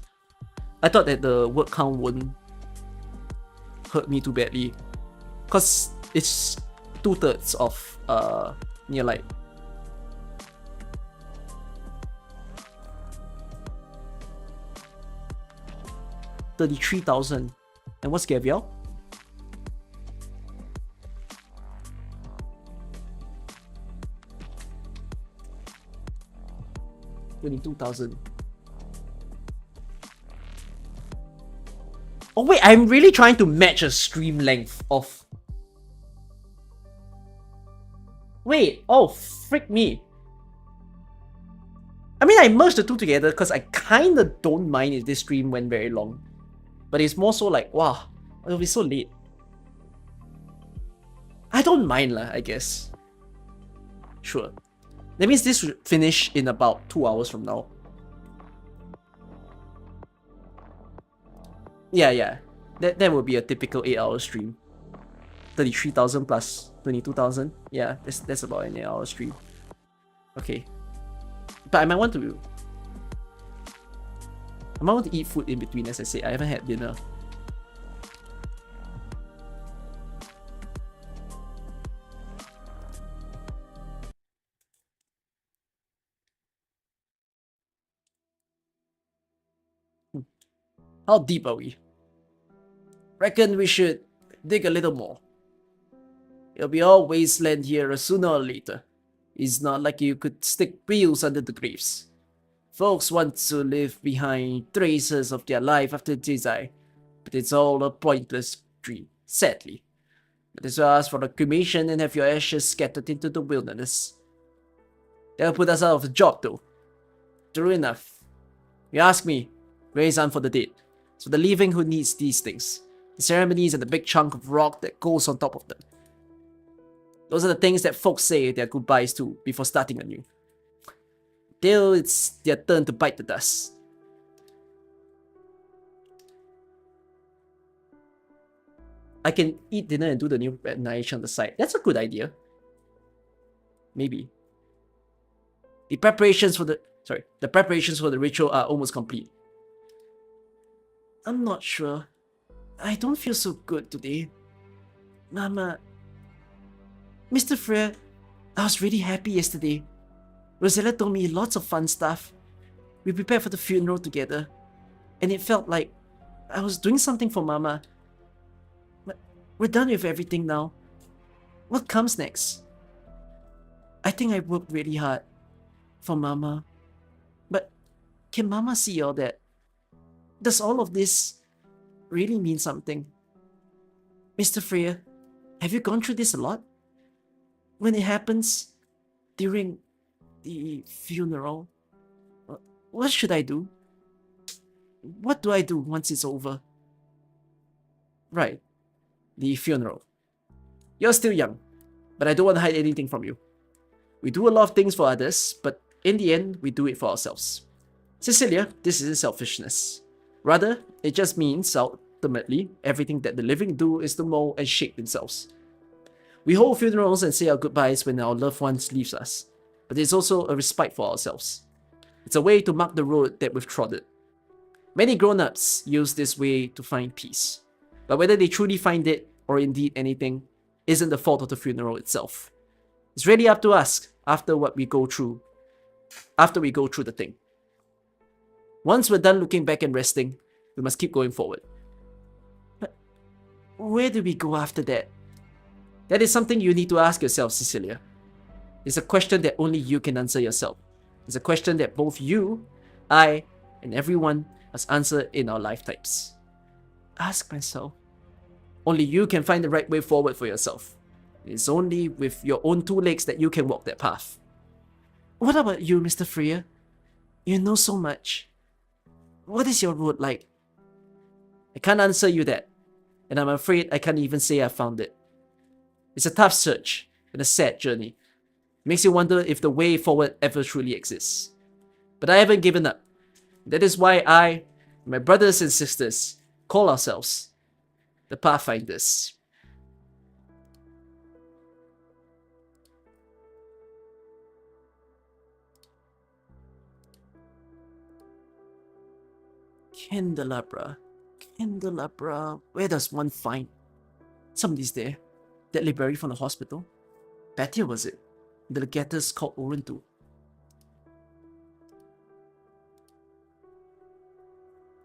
I thought that the word count wouldn't hurt me too badly. Because it's 2/3 of near like 33,000. And what's Gabriel? $22,000. Oh wait, I'm really trying to match a stream length of... Wait, oh frick me. I mean, I merged the two together because I kinda don't mind if this stream went very long. But it's more so like, wow, it'll be so late. I don't mind lah, I guess. Sure. That means this should finish in about 2 hours from now. Yeah. That would be a typical 8-hour stream. 33,000 plus 22,000. Yeah, that's about an 8-hour stream. Okay. But I might want to eat food in between, as I say. I haven't had dinner. How deep are we? Reckon we should dig a little more. It'll be all wasteland here sooner or later. It's not like you could stick wheels under the graves. Folks want to leave behind traces of their life after they die, but it's all a pointless dream, sadly. But as well ask for a cremation and have your ashes scattered into the wilderness. That'll put us out of a job though. True enough. You ask me, graves aren't for the dead. So the living who needs these things. The ceremonies and the big chunk of rock that goes on top of them. Those are the things that folks say their goodbyes to before starting anew. Till it's their turn to bite the dust. I can eat dinner and do the new narration on the side. That's a good idea. Maybe. The preparations for the ritual are almost complete. I'm not sure. I don't feel so good today. Mama. Mr. Freya, I was really happy yesterday. Rosella told me lots of fun stuff. We prepared for the funeral together. And it felt like I was doing something for Mama. But we're done with everything now. What comes next? I think I worked really hard for Mama. But can Mama see all that? Does all of this really mean something? Mr. Freya, have you gone through this a lot? When it happens during the funeral, what should I do? What do I do once it's over? Right, the funeral. You're still young, but I don't want to hide anything from you. We do a lot of things for others, but in the end, we do it for ourselves. Cecilia, this isn't selfishness. Rather, it just means, ultimately, everything that the living do is to mold and shape themselves. We hold funerals and say our goodbyes when our loved ones leave us, but it's also a respite for ourselves. It's a way to mark the road that we've trodden. Many grown-ups use this way to find peace, but whether they truly find it, or indeed anything, isn't the fault of the funeral itself. It's really up to us after we go through the thing. Once we're done looking back and resting, we must keep going forward. But where do we go after that? That is something you need to ask yourself, Cecilia. It's a question that only you can answer yourself. It's a question that both you, I, and everyone must answer in our lifetimes. Ask myself. Only you can find the right way forward for yourself. It's only with your own two legs that you can walk that path. What about you, Mr. Freya? You know so much. What is your road like? I can't answer you that, and I'm afraid I can't even say I found it. It's a tough search and a sad journey. It makes you wonder if the way forward ever truly exists. But I haven't given up. That is why I and my brothers and sisters call ourselves the Pathfinders. Candelabra. Where does one find? Somebody's there. Deadly buried from the hospital. Batia was it? The legatus called Orin too.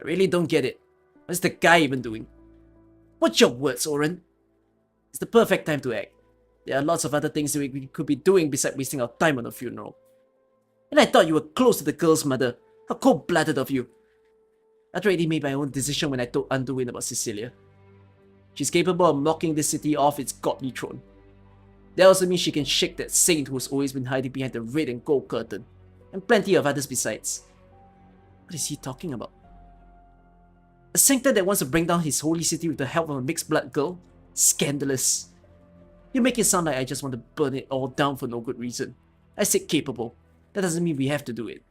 I really don't get it. What's the guy even doing? What's your words, Orin? It's the perfect time to act. There are lots of other things that we could be doing besides wasting our time on a funeral. And I thought you were close to the girl's mother. How cold-blooded of you. I'd already made my own decision when I told Anduin about Cecilia. She's capable of knocking this city off its godly throne. That also means she can shake that saint who's always been hiding behind the red and gold curtain, and plenty of others besides. What is he talking about? A sancta that wants to bring down his holy city with the help of a mixed-blood girl? Scandalous. You make it sound like I just want to burn it all down for no good reason. I said capable. That doesn't mean we have to do it.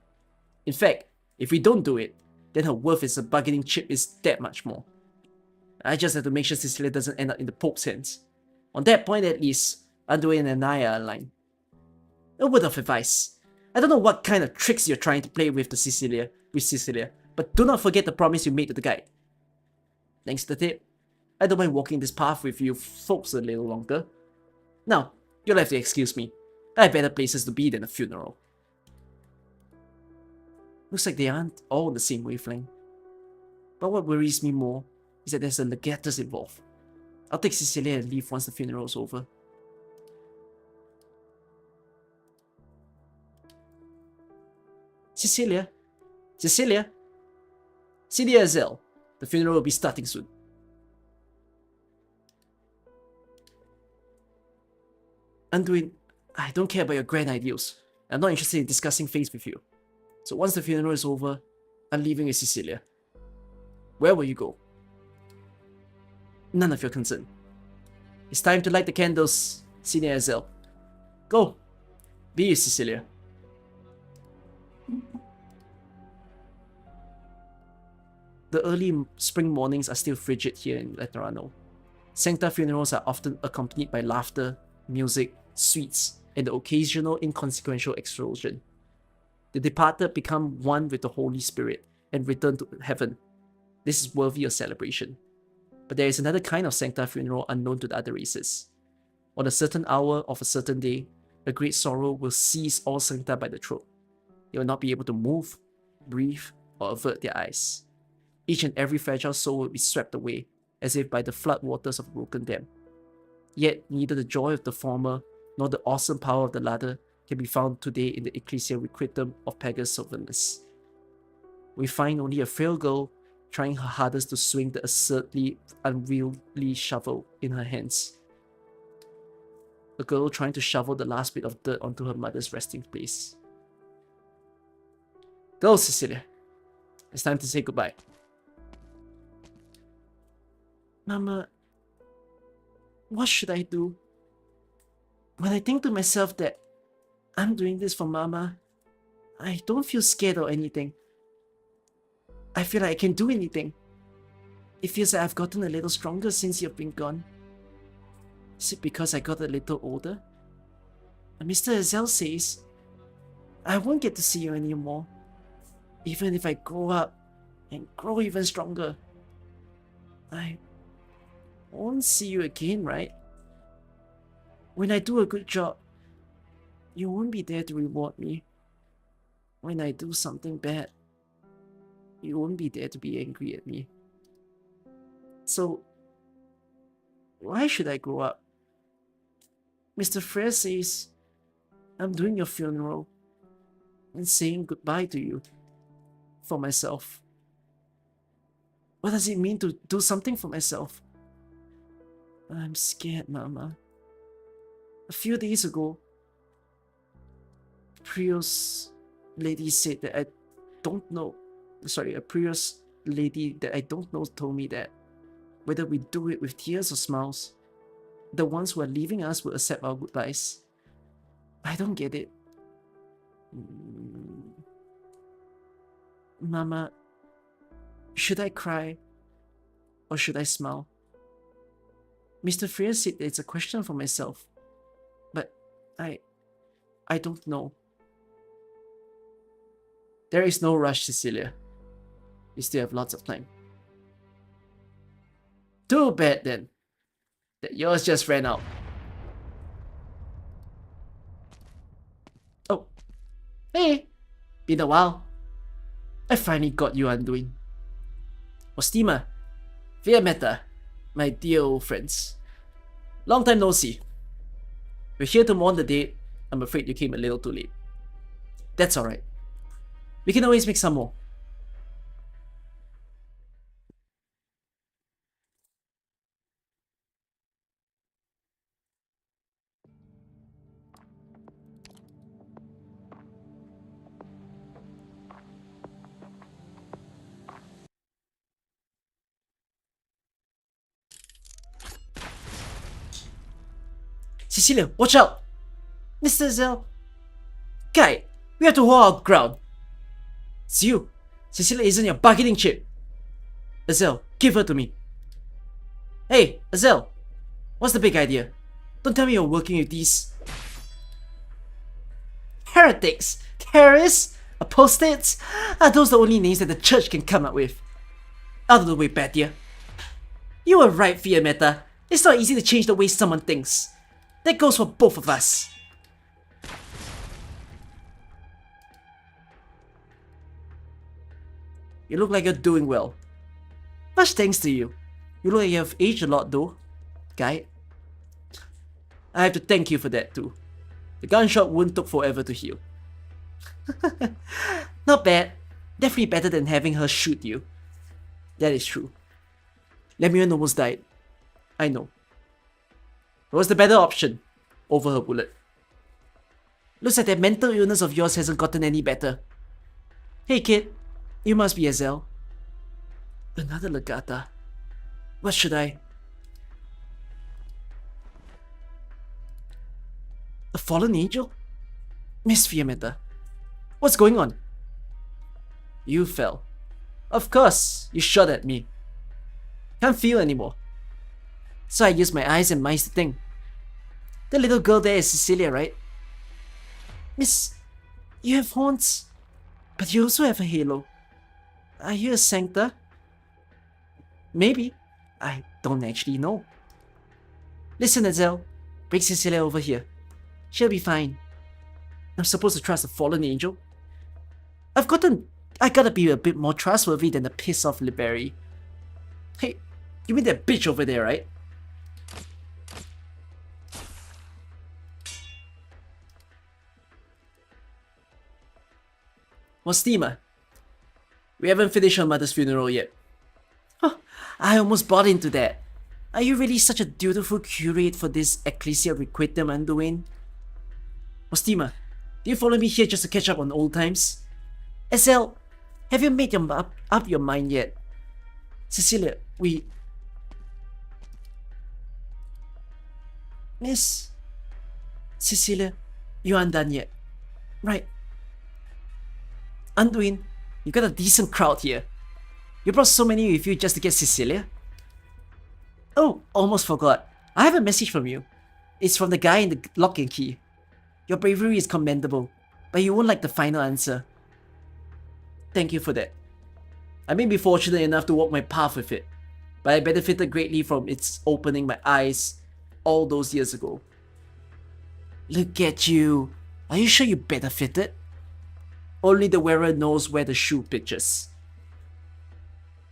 In fact, if we don't do it, then her worth as a bargaining chip is that much more. I just have to make sure Cecilia doesn't end up in the Pope's hands. On that point at least, Anduin and I are aligned. A word of advice. I don't know what kind of tricks you're trying to play with Cecilia, but do not forget the promise you made to the guide. Thanks to the tip. I don't mind walking this path with you folks a little longer. Now, you'll have to excuse me. I have better places to be than a funeral. Looks like they aren't all the same wavelength. But what worries me more is that there's a legatus involved. I'll take Cecilia and leave once the funeral's over. Cecilia? Cecilia? Celia Azel. The funeral will be starting soon. Anduin, I don't care about your grand ideals. I'm not interested in discussing faith with you. So once the funeral is over, I'm leaving with Cecilia. Where will you go? None of your concern. It's time to light the candles, Senior Azel. Go. Be with Cecilia. The early spring mornings are still frigid here in Letterano. Sankta funerals are often accompanied by laughter, music, sweets, and the occasional inconsequential explosion. The departed become one with the Holy Spirit and return to heaven. This is worthy of celebration. But there is another kind of Sankta funeral unknown to the other races. On a certain hour of a certain day, a great sorrow will seize all Sankta by the throat. They will not be able to move, breathe, or avert their eyes. Each and every fragile soul will be swept away, as if by the flood waters of a broken dam. Yet neither the joy of the former nor the awesome power of the latter can be found today in the ecclesial requitem of Pagus Sylvanus. We find only a frail girl trying her hardest to swing the absurdly unwieldy shovel in her hands. A girl trying to shovel the last bit of dirt onto her mother's resting place. Go, Cecilia. It's time to say goodbye. Mama, what should I do? When I think to myself that I'm doing this for Mama, I don't feel scared or anything. I feel like I can do anything. It feels like I've gotten a little stronger since you've been gone. Is it because I got a little older? And Mr. Azel says, I won't get to see you anymore. Even if I grow up and grow even stronger. I won't see you again, right? When I do a good job, you won't be there to reward me. When I do something bad, you won't be there to be angry at me. So, why should I grow up? Mr. Frere says, I'm doing your funeral and saying goodbye to you for myself. What does it mean to do something for myself? I'm scared, Mama. A few days ago, a previous lady said that I don't know. Sorry, a previous lady that I don't know told me that whether we do it with tears or smiles, the ones who are leaving us will accept our goodbyes. I don't get it. Mama, should I cry or should I smile? Mr. Freer said that it's a question for myself, but I don't know. There is no rush, Cecilia. We still have lots of time. Too bad then, that yours just ran out. Oh, hey, been a while. I finally got you, Anduin. Ostima, Fiammetta, my dear old friends. Long time no see. We're here to mourn the dead. I'm afraid you came a little too late. That's alright. We can always make some more. Cecilia, watch out! Mr. Zell! Guy, we have to hold our ground. It's you. Cecilia isn't your bargaining chip. Azel, give her to me. Hey, Azel, what's the big idea? Don't tell me you're working with these heretics, terrorists, apostates. Are those the only names that the church can come up with? Out of the way, bad dear. You were right, Fiammetta. It's not easy to change the way someone thinks. That goes for both of us. You look like you're doing well. Much thanks to you. You look like you have aged a lot though, guy. I have to thank you for that too. The gunshot wound took forever to heal. Not bad. Definitely better than having her shoot you. That is true. Lemuel almost died. I know. What was the better option over her bullet? Looks like that mental illness of yours hasn't gotten any better. Hey kid, you must be Azel. Another Legata. What should I? A fallen angel? Miss Fiammetta, what's going on? You fell. Of course, you shot at me. Can't feel anymore. so I use my eyes and minds to think. The little girl there is Cecilia, right? Miss, you have horns, but you also have a halo. Are you a Sankta? Maybe. I don't actually know. Listen, Azel. Bring Cecilia over here. She'll be fine. I'm supposed to trust a fallen angel? I gotta be a bit more trustworthy than the piss-off Liberi. Hey, you mean that bitch over there, right? Mostima, we haven't finished her mother's funeral yet. Huh, I almost bought into that. Are you really such a dutiful curate for this Ecclesia Requitem, Anduin? Mostima, do you follow me here just to catch up on old times? Ezel, have you made up your mind yet? Cecilia, Miss... Cecilia, you aren't done yet. Right. Anduin, you got a decent crowd here. You brought so many with you just to get Cecilia? Oh, almost forgot. I have a message from you. It's from the guy in the lock and key. Your bravery is commendable, but you won't like the final answer. Thank you for that. I may be fortunate enough to walk my path with it, but I benefited greatly from its opening my eyes all those years ago. Look at you. Are you sure you benefited? Only the wearer knows where the shoe pinches.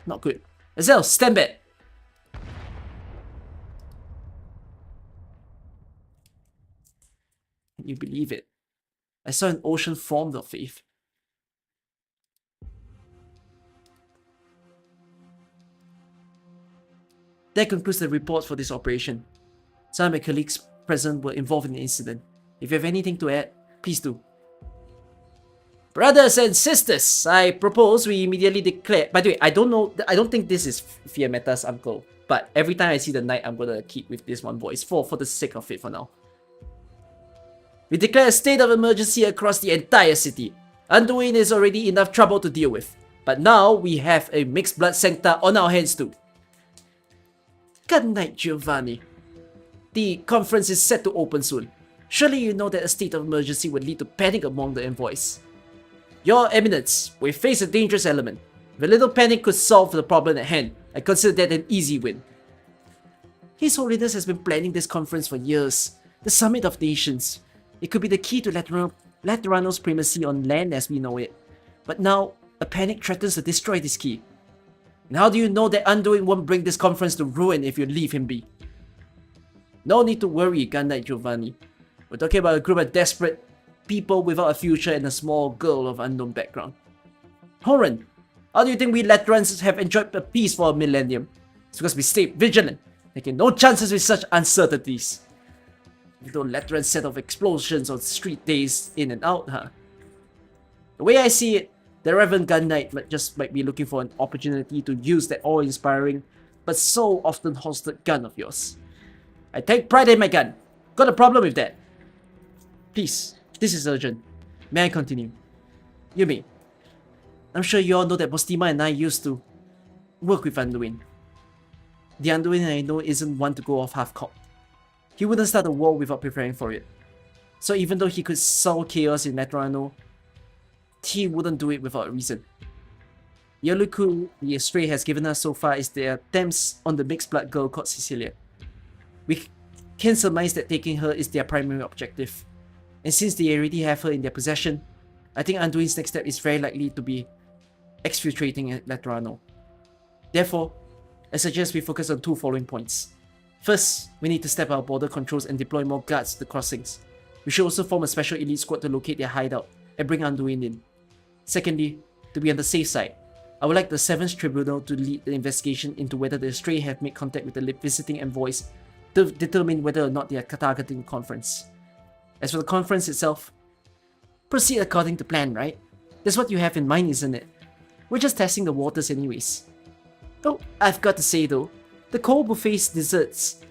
Not good. Azel, stand back! Can you believe it? I saw an ocean formed of faith. That concludes the report for this operation. Some of my colleagues present were involved in the incident. If you have anything to add, please do. Brothers and sisters, I propose we immediately declare... By the way, I don't think this is Fiammetta's uncle. But every time I see the knight, I'm gonna keep with this one voice for the sake of it for now. We declare a state of emergency across the entire city. Anduin is already enough trouble to deal with. But now we have a mixed blood Sankta on our hands too. Good night, Giovanni. The conference is set to open soon. Surely you know that a state of emergency would lead to panic among the envoys. Your Eminence, we face a dangerous element. If a little panic could solve the problem at hand, I consider that an easy win. His Holiness has been planning this conference for years. The Summit of Nations. It could be the key to Letterano's primacy on land as we know it. But now, a panic threatens to destroy this key. And how do you know that Anduin won't bring this conference to ruin if you leave him be? No need to worry, Gun Knight Giovanni. We're talking about a group of desperate people without a future and a small girl of unknown background. Orin, how do you think we Laterans have enjoyed the peace for a millennium? It's because we stayed vigilant, taking no chances with such uncertainties. Little Lateran set of explosions on street days in and out, huh? The way I see it, the Reverend Gun Knight might be looking for an opportunity to use that awe-inspiring but so often holstered gun of yours. I take pride in my gun. Got a problem with that? Please, this is urgent. May I continue? You may. I'm sure you all know that Mostima and I used to work with Anduin. The Anduin I know isn't one to go off half-cocked. He wouldn't start a war without preparing for it. So even though he could sow chaos in Letterano, he wouldn't do it without a reason. The only clue the Astray has given us so far is their attempts on the mixed blood girl called Cecilia. We can surmise that taking her is their primary objective. And since they already have her in their possession, I think Anduin's next step is very likely to be exfiltrating at Letterano. Therefore, I suggest we focus on two following points. First, we need to step our border controls and deploy more guards to the crossings. We should also form a special elite squad to locate their hideout and bring Anduin in. Secondly, to be on the safe side, I would like the 7th Tribunal to lead the investigation into whether the Astray have made contact with the visiting envoys to determine whether or not they are targeting the conference. As for the conference itself, proceed according to plan, right? That's what you have in mind, isn't it? We're just testing the waters anyways. Oh, I've got to say though, the cold buffet's desserts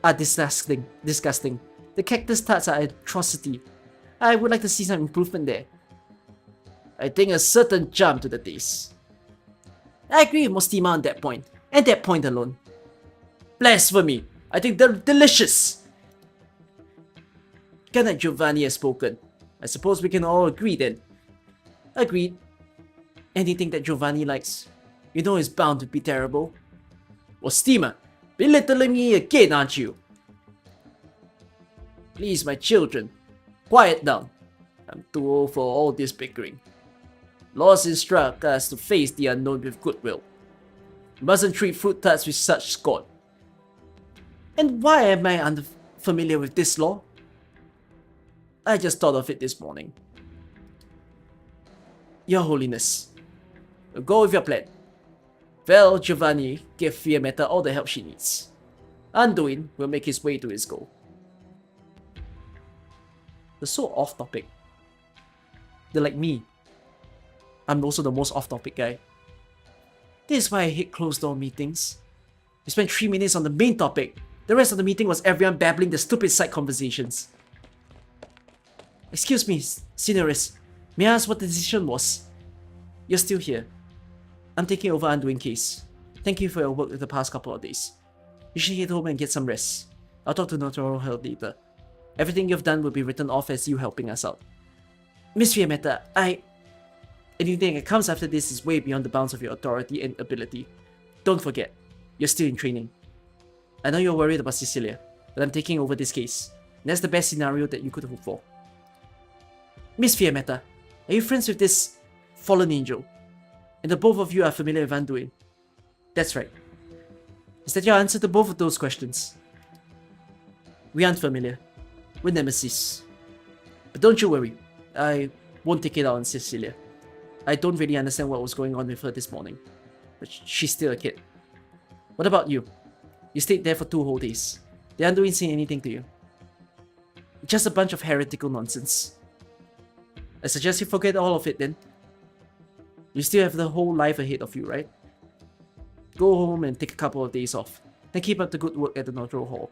are disgusting. The cactus tarts are an atrocity. I would like to see some improvement there. I think a certain charm to the taste. I agree with Mostima on that point, and that point alone. Blasphemy! I think they're delicious! Good night, Giovanni has spoken. I suppose we can all agree then. Agreed. Anything that Giovanni likes, you know is bound to be terrible. Well, Steamer, belittling me again, aren't you? Please, my children, quiet down. I'm too old for all this bickering. Laws instruct us to face the unknown with goodwill. You mustn't treat fruit tarts with such scorn. And why am I unfamiliar with this law? I just thought of it this morning. Your Holiness, go with your plan. Well, Giovanni, give Fiammetta all the help she needs. Anduin will make his way to his goal. They're so off topic. They're like me. I'm also the most off topic guy. This is why I hate closed door meetings. We spent 3 minutes on the main topic. The rest of the meeting was everyone babbling the stupid side conversations. Excuse me, Signoris. May I ask what the decision was? You're still here. I'm taking over Anduin case. Thank you for your work the past couple of days. You should head home and get some rest. I'll talk to Notaro later. Everything you've done will be written off as you helping us out. Miss Fiammetta, anything that comes after this is way beyond the bounds of your authority and ability. Don't forget, you're still in training. I know you're worried about Cecilia, but I'm taking over this case. And that's the best scenario that you could hope for. Miss Fiammetta, are you friends with this fallen angel? And the both of you are familiar with Anduin? That's right. Is that your answer to both of those questions? We aren't familiar. We're nemesis. But don't you worry, I won't take it out on Cecilia. I don't really understand what was going on with her this morning. But she's still a kid. What about you? You stayed there for 2 whole days. Did Anduin say anything to you? Just a bunch of heretical nonsense. I suggest you forget all of it then. You still have the whole life ahead of you, right? Go home and take a couple of days off. Then keep up the good work at the Notaro Hall.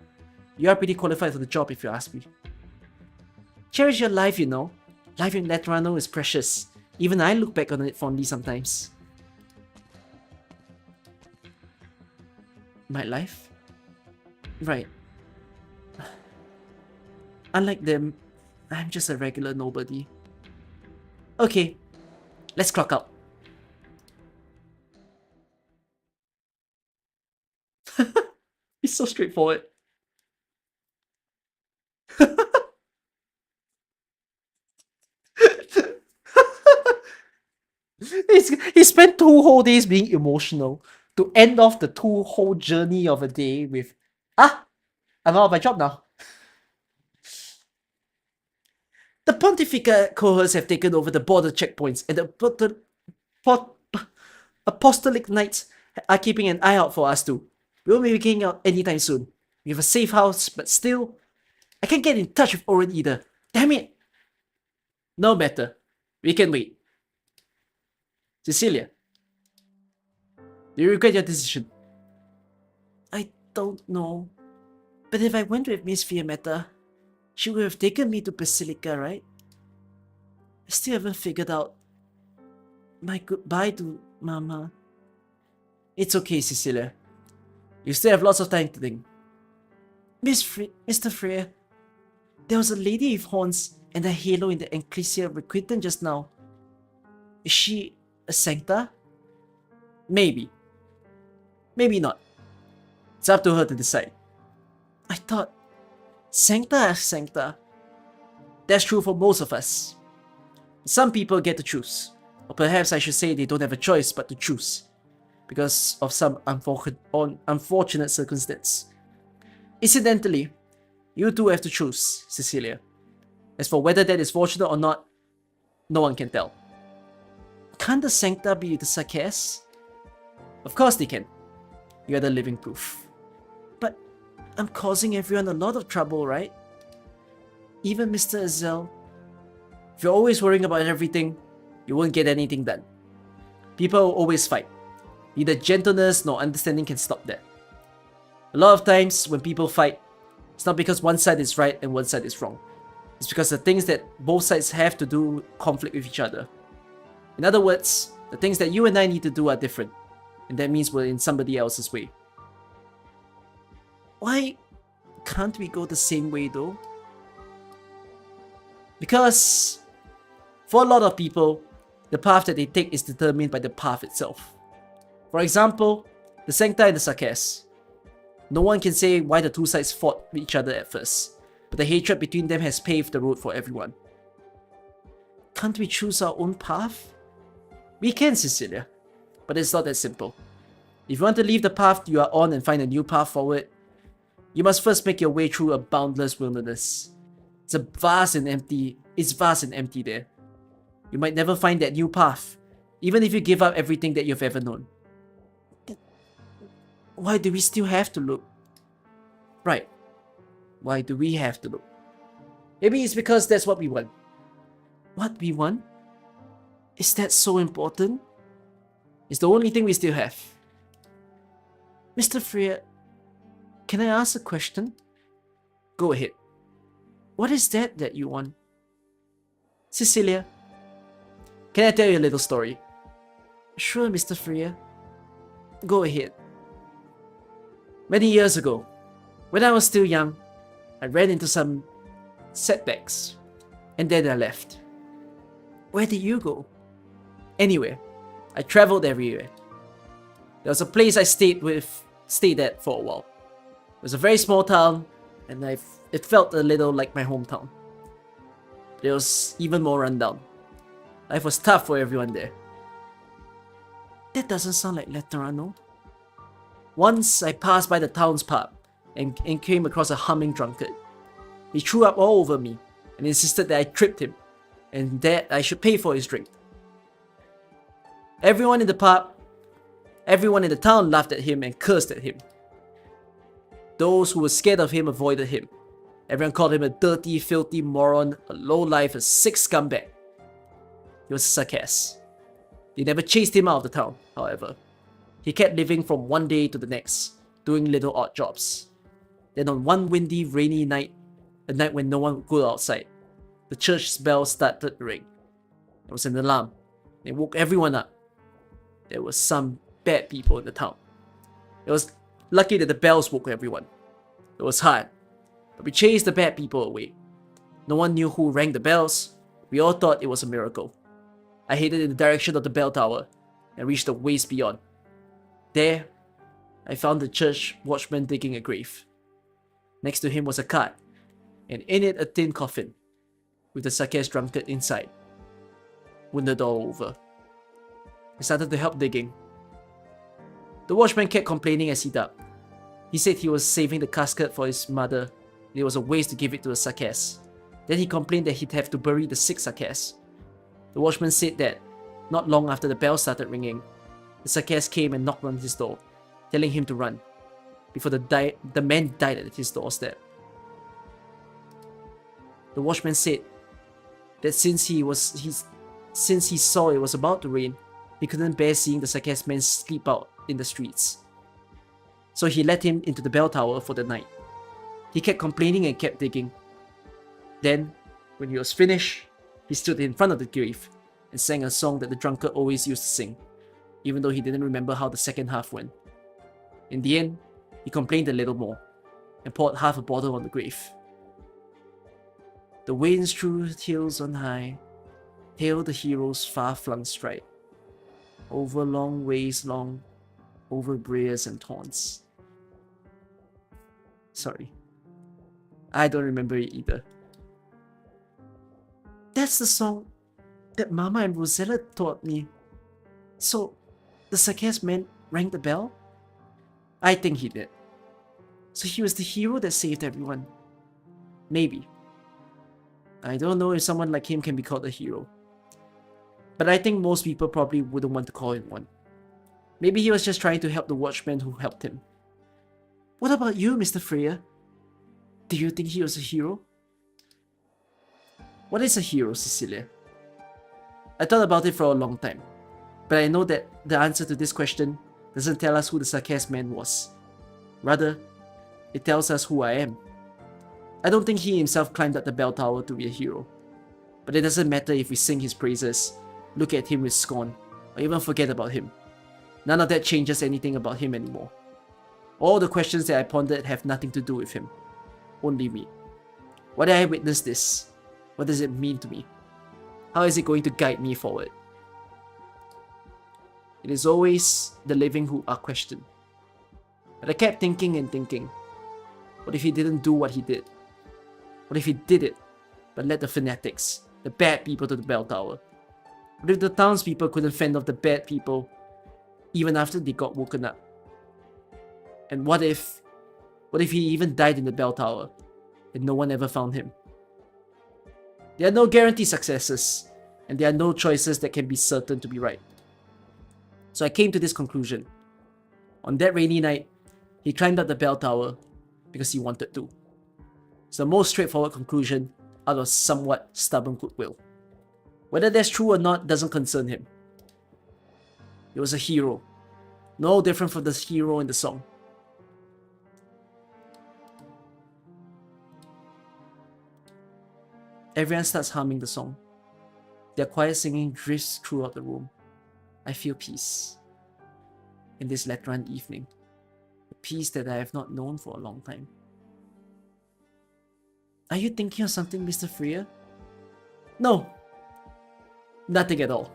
You are pretty qualified for the job if you ask me. Cherish your life, you know. Life in Letterano is precious. Even I look back on it fondly sometimes. My life? Right. Unlike them, I'm just a regular nobody. Okay, let's clock out. It's so straightforward. He spent 2 whole days being emotional to end off the 2 whole journey of a day with, I'm out of my job now. The Pontifical cohorts have taken over the border checkpoints, and the Apostolic Knights are keeping an eye out for us too. We won't be getting out anytime soon. We have a safe house, but still, I can't get in touch with Orin either. Damn it! No matter. We can wait. Cecilia, do you regret your decision? I don't know. But if I went with Miss Fiammetta, she would have taken me to Basilica, right? I still haven't figured out my goodbye to Mama. It's okay, Cecilia. You still have lots of time to think. Mr. Freya, there was a lady with horns and a halo in the Ecclesia Requitan just now. Is she a Sankta? Maybe. Maybe not. It's up to her to decide. I thought Sankta as Sankta. That's true for most of us. Some people get to choose. Or perhaps I should say they don't have a choice but to choose. Because of some unfortunate circumstance. Incidentally, you too have to choose, Cecilia. As for whether that is fortunate or not, no one can tell. Can't the Sankta be the Sarkis? Of course they can. You are the living proof. But I'm causing everyone a lot of trouble, right? Even Mr. Azel. If you're always worrying about everything, you won't get anything done. People always fight. Neither gentleness nor understanding can stop that. A lot of times when people fight, it's not because one side is right and one side is wrong. It's because the things that both sides have to do conflict with each other. In other words, the things that you and I need to do are different, and that means we're in somebody else's way. Why can't we go the same way though? Because for a lot of people, the path that they take is determined by the path itself. For example, the Sankta and the Saras. No one can say why the two sides fought with each other at first, but the hatred between them has paved the road for everyone. Can't we choose our own path? We can, Cecilia, but it's not that simple. If you want to leave the path you are on and find a new path forward, you must first make your way through a boundless wilderness. It's vast and empty there. You might never find that new path, even if you give up everything that you've ever known. Why do we still have to look? Right. Why do we have to look? Maybe it's because that's what we want. What we want? Is that so important? It's the only thing we still have. Mr. Freya, can I ask a question? Go ahead. What is that you want? Cecilia, can I tell you a little story? Sure, Mr. Freya. Go ahead. Many years ago, when I was still young, I ran into some setbacks, and then I left. Where did you go? Anywhere. I traveled everywhere. There was a place I stayed at for a while. It was a very small town, and it felt a little like my hometown. But it was even more rundown. Life was tough for everyone there. That doesn't sound like Letterano. Once I passed by the town's pub and came across a humming drunkard. He threw up all over me and insisted that I tripped him and that I should pay for his drink. Everyone in the pub, everyone in the town laughed at him and cursed at him. Those who were scared of him avoided him. Everyone called him a dirty, filthy moron, a lowlife, a sick scumbag. He was a sarcasm. They never chased him out of the town, however. He kept living from one day to the next, doing little odd jobs. Then on one windy, rainy night, a night when no one would go outside, the church's bell started to ring. It was an alarm. It woke everyone up. There were some bad people in the town. It was lucky that the bells woke everyone. It was hard, but we chased the bad people away. No one knew who rang the bells. We all thought it was a miracle. I headed in the direction of the bell tower and reached the ways beyond. There, I found the church watchman digging a grave. Next to him was a cart, and in it a tin coffin, with the Sakas drunkard inside, wounded all over. I started to help digging. The watchman kept complaining as he dug. He said he was saving the casket for his mother, and it was a waste to give it to the Sakas. Then he complained that he'd have to bury the sick Sakas. The watchman said that, not long after the bell started ringing, the Sakas came and knocked on his door, telling him to run, before the man died at his doorstep. The watchman said that since he saw it was about to rain, he couldn't bear seeing the Sakas man sleep out in the streets. So he let him into the bell tower for the night. He kept complaining and kept digging. Then, when he was finished, he stood in front of the grave and sang a song that the drunkard always used to sing, even though he didn't remember how the second half went. In the end, he complained a little more and poured half a bottle on the grave. The winds threw hills on high, hailed the hero's far-flung stride. Over long ways long, over briars and thorns. Sorry. I don't remember it either. That's the song that Mama and Rosella taught me. So, the Sakas man rang the bell? I think he did. So he was the hero that saved everyone. Maybe. I don't know if someone like him can be called a hero. But I think most people probably wouldn't want to call him one. Maybe he was just trying to help the watchman who helped him. What about you, Mr. Freya? Do you think he was a hero? What is a hero, Cecilia? I thought about it for a long time, but I know that the answer to this question doesn't tell us who the Sakas man was. Rather, it tells us who I am. I don't think he himself climbed up the bell tower to be a hero, but it doesn't matter if we sing his praises, look at him with scorn, or even forget about him. None of that changes anything about him anymore. All the questions that I pondered have nothing to do with him. Only me. Why did I witness this? What does it mean to me? How is it going to guide me forward? It is always the living who are questioned. But I kept thinking and thinking. What if he didn't do what he did? What if he did it, but led the fanatics, the bad people to the bell tower? What if the townspeople couldn't fend off the bad people even after they got woken up? And what if he even died in the bell tower and no one ever found him? There are no guaranteed successes, and there are no choices that can be certain to be right. So I came to this conclusion. On that rainy night, he climbed up the bell tower because he wanted to. It's the most straightforward conclusion out of somewhat stubborn goodwill. Whether that's true or not doesn't concern him. He was a hero, no different from the hero in the song. Everyone starts humming the song. Their quiet singing drifts throughout the room. I feel peace. In this Lateran evening. A peace that I have not known for a long time. Are you thinking of something, Mr. Freya? No. Nothing at all.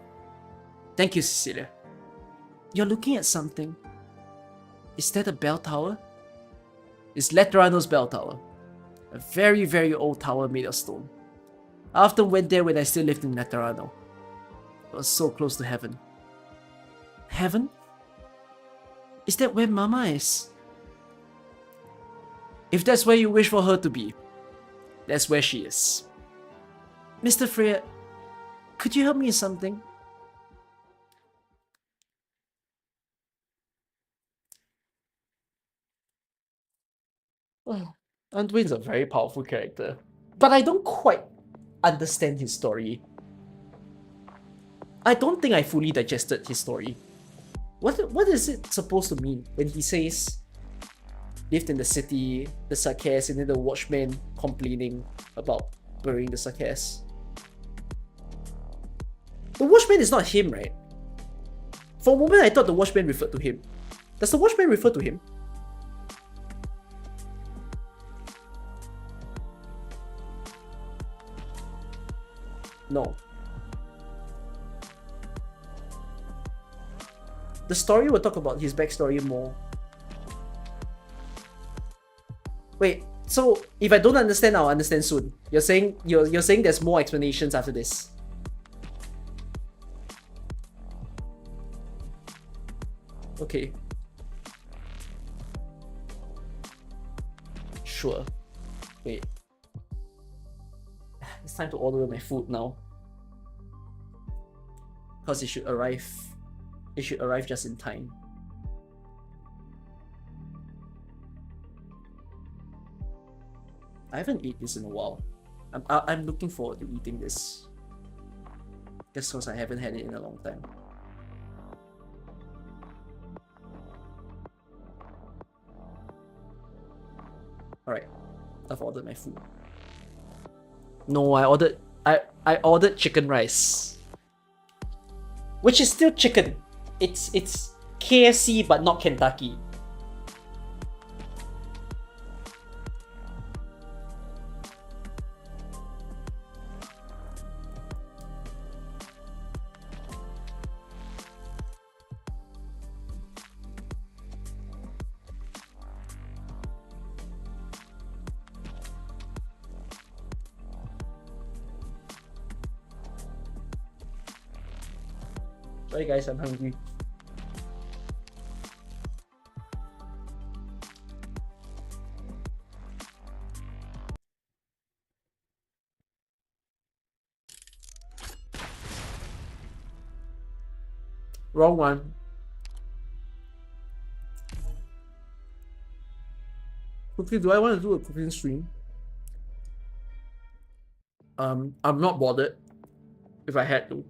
Thank you, Cecilia. You're looking at something. Is that a bell tower? It's Letterano's bell tower. A very, very old tower made of stone. I often went there when I still lived in Letterano. It was so close to heaven. Heaven? Is that where Mama is? If that's where you wish for her to be, that's where she is. Mr. Freya, could you help me with something? Well, Anduin's a very powerful character, but I don't quite understand his story. I don't think I fully digested his story. What is it supposed to mean when he says lived in the city, the Saras, and then the watchman complaining about burying the Saras? The watchman is not him, right? For a moment I thought the watchman referred to him. Does the watchman refer to him? No. The story will talk about his backstory more. Wait, so if I don't understand, I'll understand soon. You're saying there's more explanations after this. Okay. Sure. Wait. It's time to order my food now. Because it should arrive just in time. I haven't eaten this in a while. I'm looking forward to eating this. Just because I haven't had it in a long time. Alright. I've ordered my food. No, I ordered chicken rice. Which is still chicken. It's KFC but not Kentucky. Sorry guys, I'm hungry. Wrong one. Okay, do I want to do a cooking stream? I'm not bothered if I had to.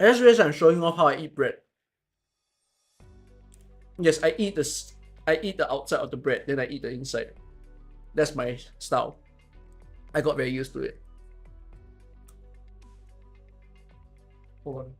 I just realized I'm showing off how I eat bread. Yes, I eat the outside of the bread, then I eat the inside. That's my style. I got very used to it. Hold on.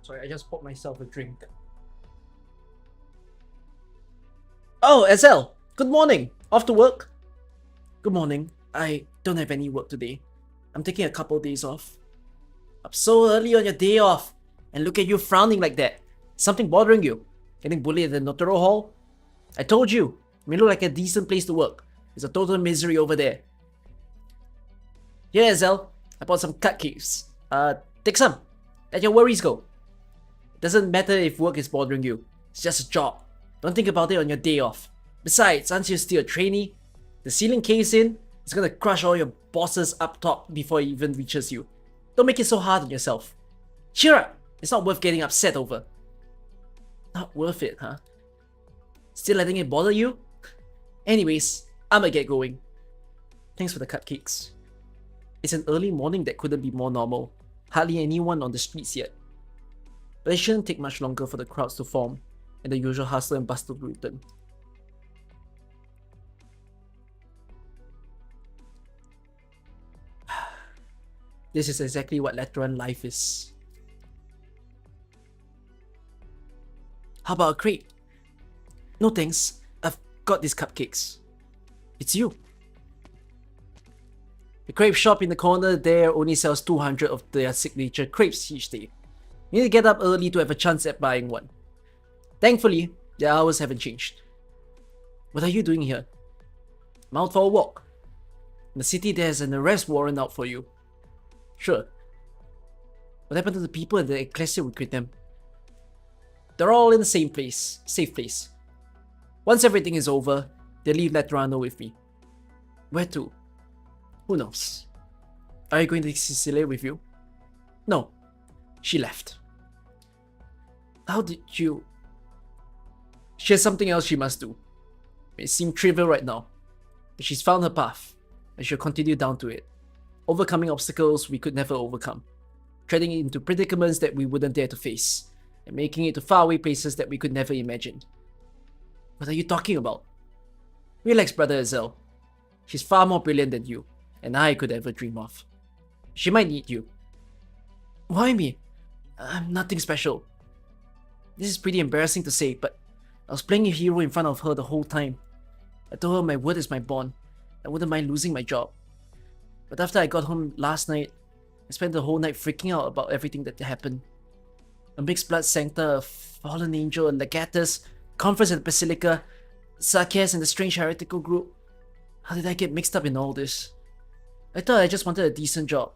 Sorry, I just poured myself a drink. Oh, Ezel! Good morning! Off to work? Good morning. I don't have any work today. I'm taking a couple days off. Up so early on your day off. And look at you frowning like that. Something bothering you? Getting bullied at the Notaro Hall? I told you. It may look like a decent place to work. It's a total misery over there. Here, Ezel. I bought some cupcakes. Take some. Let your worries go. It doesn't matter if work is bothering you. It's just a job. Don't think about it on your day off. Besides, aren't you still a trainee? The ceiling caves in, it's gonna crush all your bosses up top before it even reaches you. Don't make it so hard on yourself. Cheer up! It's not worth getting upset over. Not worth it, huh? Still letting it bother you? Anyways, I'ma get going. Thanks for the cupcakes. It's an early morning that couldn't be more normal. Hardly anyone on the streets yet. But it shouldn't take much longer for the crowds to form and the usual hustle and bustle to return. This is exactly what Lateran life is. How about a crate? No thanks, I've got these cupcakes. It's you. The crepe shop in the corner there only sells 200 of their signature crepes each day. You need to get up early to have a chance at buying one. Thankfully, the hours haven't changed. What are you doing here? I'm out for a walk. In the city there's an arrest warrant out for you. Sure. What happened to the people at the Ecclesia with them? They're all in the same place, safe place. Once everything is over, they'll leave Letterano with me. Where to? Who knows? Are you going to take Cecilia with you? No. She left. How did you... She has something else she must do. It may seem trivial right now, but she's found her path, and she'll continue down to it. Overcoming obstacles we could never overcome. Treading into predicaments that we wouldn't dare to face, and making it to faraway places that we could never imagine. What are you talking about? Relax, Brother Ezel. She's far more brilliant than you, and I could ever dream of. She might need you. Why me? I'm nothing special. This is pretty embarrassing to say, but I was playing a hero in front of her the whole time. I told her my word is my bond. I wouldn't mind losing my job. But after I got home last night, I spent the whole night freaking out about everything that happened. A mixed blood Sankta, a fallen angel, a legatus, conference at the Basilica, Saras and the strange heretical group. How did I get mixed up in all this? I thought I just wanted a decent job.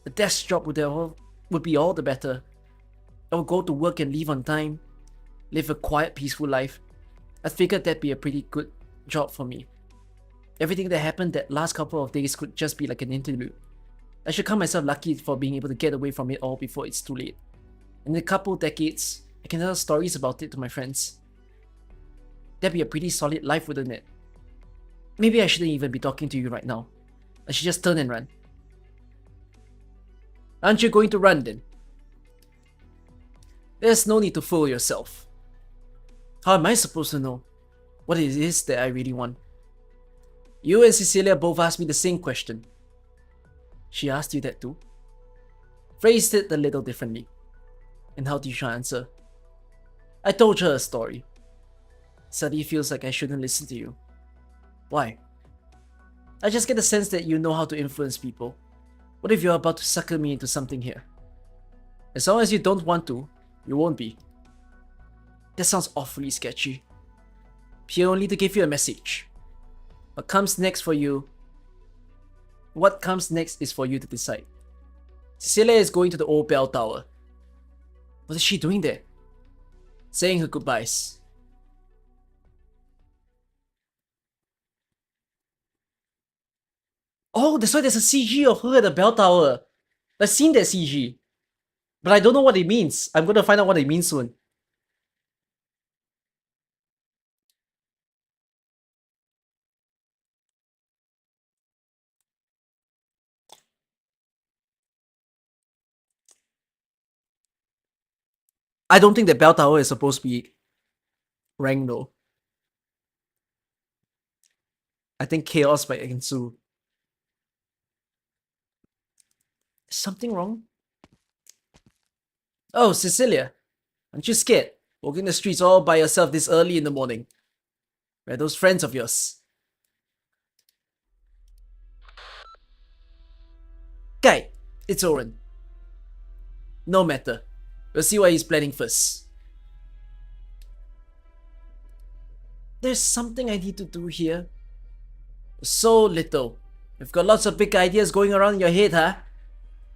A desk job would be all the better. I would go to work and leave on time. Live a quiet, peaceful life. I figured that'd be a pretty good job for me. Everything that happened that last couple of days could just be like an interlude. I should count myself lucky for being able to get away from it all before it's too late. In a couple decades, I can tell stories about it to my friends. That'd be a pretty solid life, wouldn't it? Maybe I shouldn't even be talking to you right now. I should just turn and run. Aren't you going to run then? There's no need to fool yourself. How am I supposed to know what it is that I really want? You and Cecilia both asked me the same question. She asked you that too? Phrased it a little differently. And how did you answer? I told her a story. Suddenly feels like I shouldn't listen to you. Why? I just get the sense that you know how to influence people. What if you're about to sucker me into something here? As long as you don't want to, you won't be. That sounds awfully sketchy. Here only to give you a message. What comes next is for you to decide. Cecilia is going to the old bell tower. What is she doing there? Saying her goodbyes. Oh, that's why there's a CG of her at the bell tower. I've seen that CG. But I don't know what it means. I'm gonna find out what it means soon. I don't think the bell tower is supposed to be ranked though. I think chaos might ensue. Is something wrong? Oh, Cecilia. Aren't you scared? Walking the streets all by yourself this early in the morning. Where are those friends of yours? Guy, it's Orin. No matter. We'll see what he's planning first. There's something I need to do here. So little. You've got lots of big ideas going around in your head, huh?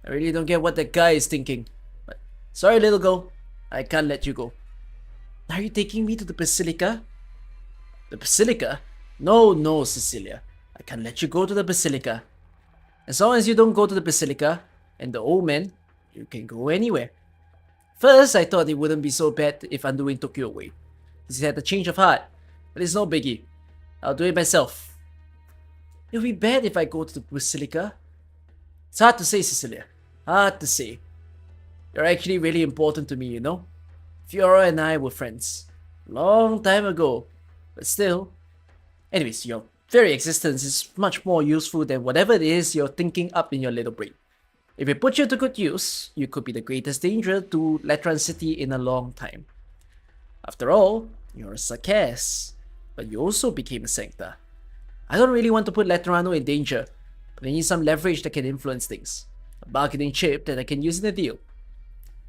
I really don't get what that guy is thinking. But sorry, little girl. I can't let you go. Are you taking me to the Basilica? The Basilica? No, Cecilia. I can't let you go to the Basilica. As long as you don't go to the Basilica and the old man, you can go anywhere. First, I thought it wouldn't be so bad if Anduin took you away. He had a change of heart. But it's no biggie. I'll do it myself. It'll be bad if I go to the Basilica. It's hard to say, Cecilia. Hard to say. You're actually really important to me, you know? Fiora and I were friends. Long time ago. But still. Anyways, your very existence is much more useful than whatever it is you're thinking up in your little brain. If it puts you to good use, you could be the greatest danger to Lateran City in a long time. After all, you're a Sarkaz, but you also became a Sankta. I don't really want to put Letterano in danger, but I need some leverage that can influence things. A bargaining chip that I can use in a deal.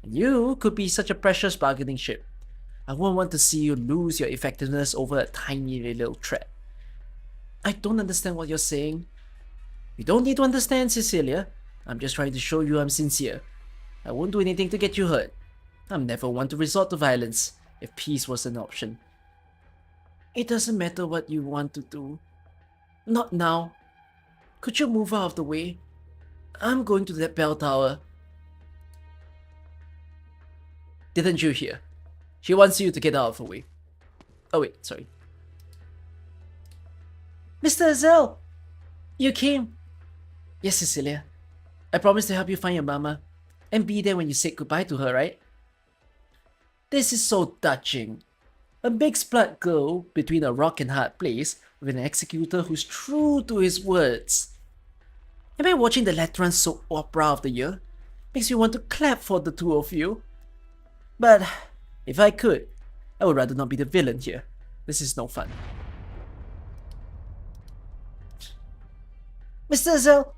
And you could be such a precious bargaining chip. I won't want to see you lose your effectiveness over a tiny little threat. I don't understand what you're saying. You don't need to understand, Cecilia. I'm just trying to show you I'm sincere. I won't do anything to get you hurt. I'm never one to resort to violence if peace was an option. It doesn't matter what you want to do. Not now. Could you move out of the way? I'm going to that bell tower. Didn't you hear? She wants you to get out of her way. Oh wait, sorry. Mr. Azel! You came. Yes, Cecilia. I promised to help you find your mama and be there when you said goodbye to her, right? This is so touching. A mixed-blood girl between a rock and hard place with an executor who's true to his words. Am I watching the Lateran soap opera of the year? Makes me want to clap for the two of you. But if I could, I would rather not be the villain here. This is no fun. Mr. Azel,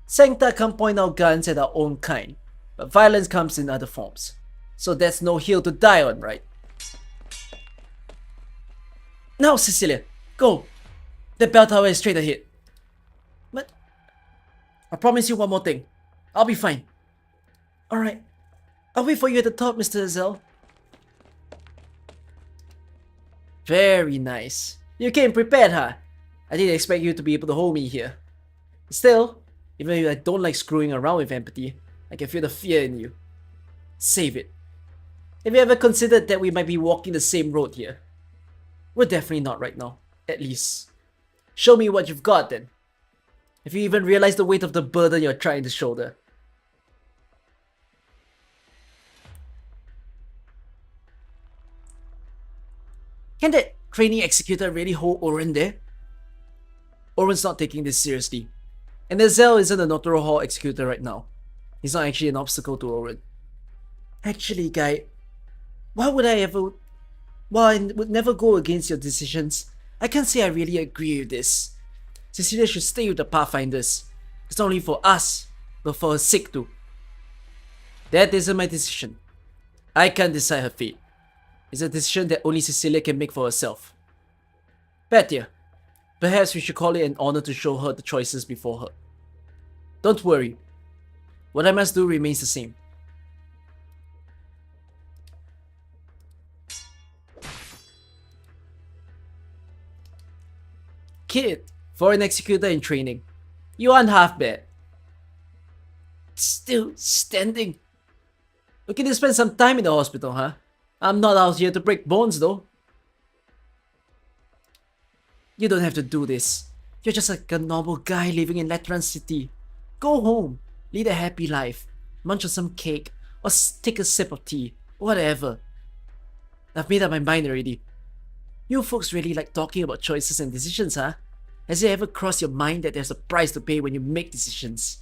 Sankta can point out guns at our own kind, but violence comes in other forms. So that's no hill to die on, right? Now, Cecilia, go! The bell tower is straight ahead. But I promise you one more thing. I'll be fine. Alright. I'll wait for you at the top, Mr. Azel. Very nice. You came prepared, huh? I didn't expect you to be able to hold me here. Still, even if I don't like screwing around with empathy, I can feel the fear in you. Save it. Have you ever considered that we might be walking the same road here? We're definitely not right now, at least. Show me what you've got then. If you even realize the weight of the burden you're trying to shoulder. Can that training executor really hold Orin there? Orin's not taking this seriously. And Azel isn't a Notaro Hall executor right now. He's not actually an obstacle to Orin. Actually, guy, why would I would never go against your decisions, I can't say I really agree with this. Cecilia should stay with the Pathfinders. It's not only for us, but for her sake too. That isn't my decision. I can't decide her fate. It's a decision that only Cecilia can make for herself. Petia, perhaps we should call it an honor to show her the choices before her. Don't worry. What I must do remains the same. Kid, for an executor in training, you aren't half bad. Still standing. Looking to spend some time in the hospital, huh? I'm not out here to break bones, though. You don't have to do this. You're just like a normal guy living in Lateran City. Go home, lead a happy life, munch on some cake, or take a sip of tea, whatever. I've made up my mind already. You folks really like talking about choices and decisions, huh? Has it ever crossed your mind that there's a price to pay when you make decisions?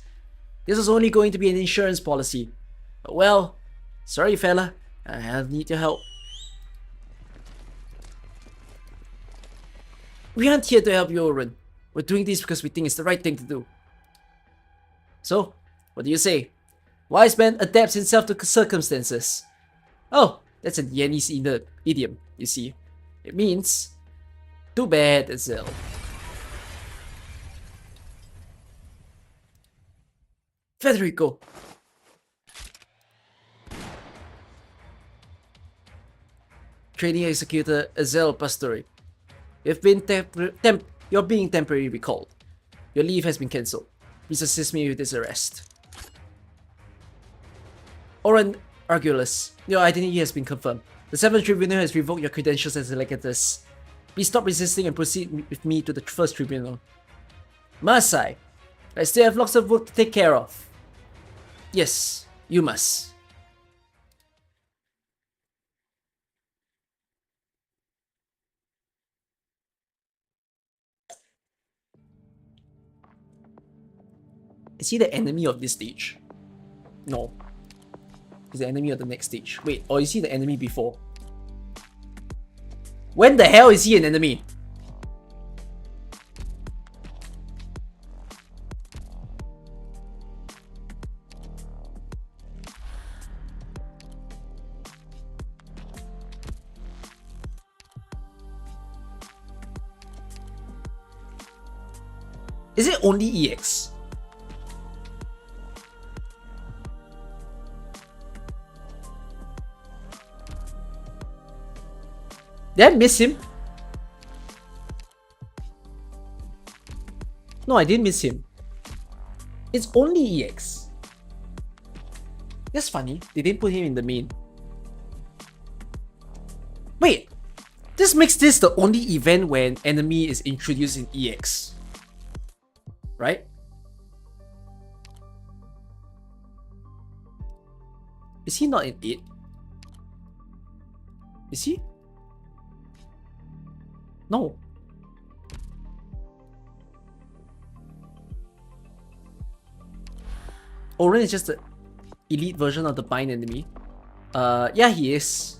This was only going to be an insurance policy. But well, sorry fella, I'll need your help. We aren't here to help you, Orin. We're doing this because we think it's the right thing to do. So, what do you say? Wise man adapts himself to circumstances. Oh, that's a Yenny's idiom, you see. It means, too bad, Azelle. Federico. Training Executor Azelle Pastore. You're being temporarily recalled. Your leave has been cancelled. Please assist me with this arrest. Orin Argulus, your identity has been confirmed. The 7th Tribunal has revoked your credentials as a legatus. Please stop resisting and proceed with me to the 1st Tribunal. Must I still have lots of work to take care of. Yes, you must. Is he the enemy of this stage? No. He's the enemy of the next stage. Wait, or is he the enemy before? When the hell is he an enemy? Is it only EX? Did I miss him? No, I didn't miss him. It's only EX. That's funny. They didn't put him in the main. Wait. This makes this the only event where an enemy is introduced in EX. Right? Is he not in it? Is he? No. Orin is just the elite version of the bind enemy. Yeah, he is.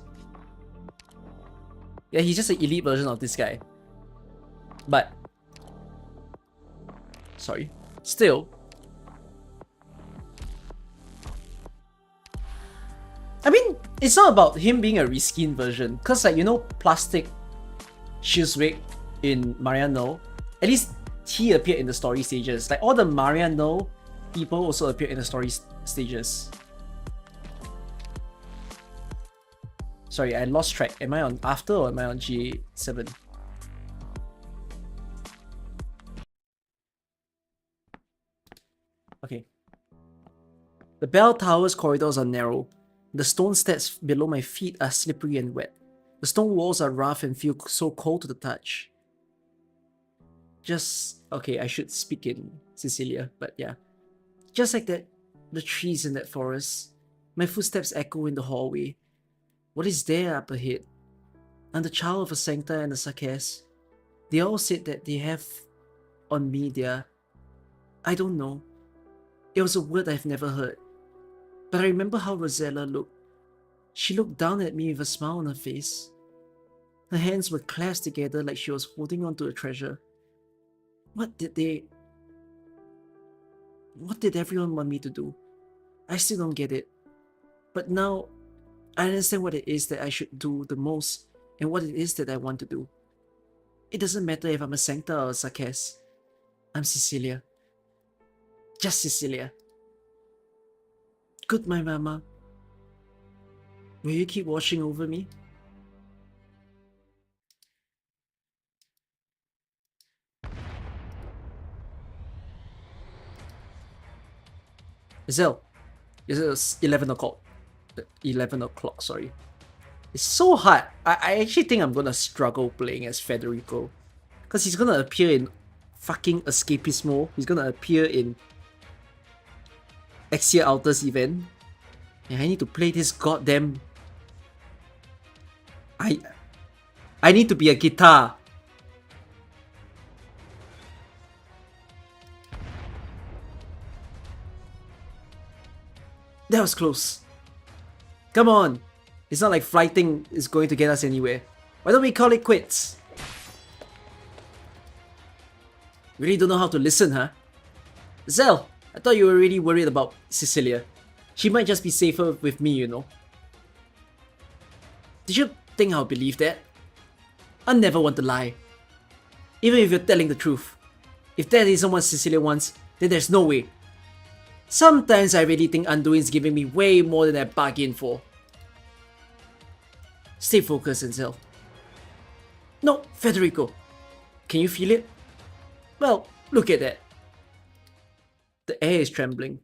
Yeah, he's just an elite version of this guy. But sorry. Still. I mean, it's not about him being a reskin version. Cause like, you know, Plastic Shizwick in Mariano, at least he appeared in the story stages. Like all the Mariano people also appear in the story stages. Sorry, I lost track. Am I on after or am I on G7? Okay. The bell tower's corridors are narrow. The stone steps below my feet are slippery and wet. The stone walls are rough and feel so cold to the touch. Okay, I should speak in Cecilia, but yeah. Just like that, the trees in that forest. My footsteps echo in the hallway. What is there up ahead? I'm the child of a Sankta and a Sakes. They all said that they have on me their... I don't know. It was a word I've never heard. But I remember how Rosella looked. She looked down at me with a smile on her face. Her hands were clasped together like she was holding on to a treasure. What did everyone want me to do? I still don't get it. But now, I understand what it is that I should do the most and what it is that I want to do. It doesn't matter if I'm a Sankta or a Sarkis. I'm Cecilia. Just Cecilia. Goodbye, Mama. Will you keep watching over me? Zel, it's 11 o'clock. 11 o'clock, sorry. It's so hard. I actually think I'm gonna struggle playing as Federico. Because he's gonna appear in fucking Escapismo. He's gonna appear in Exia Alta's event. And I need to play this goddamn... I need to be a guitar. That was close. Come on. It's not like fighting is going to get us anywhere. Why don't we call it quits? Really don't know how to listen, huh? Zell, I thought you were really worried about Cecilia. She might just be safer with me, you know. Did you think I'll believe that? I never want to lie. Even if you're telling the truth. If that isn't what Cecilia wants, then there's no way. Sometimes I really think Anduin's giving me way more than I bargained for. Stay focused, Enzel. No, Federico. Can you feel it? Well, look at that. The air is trembling,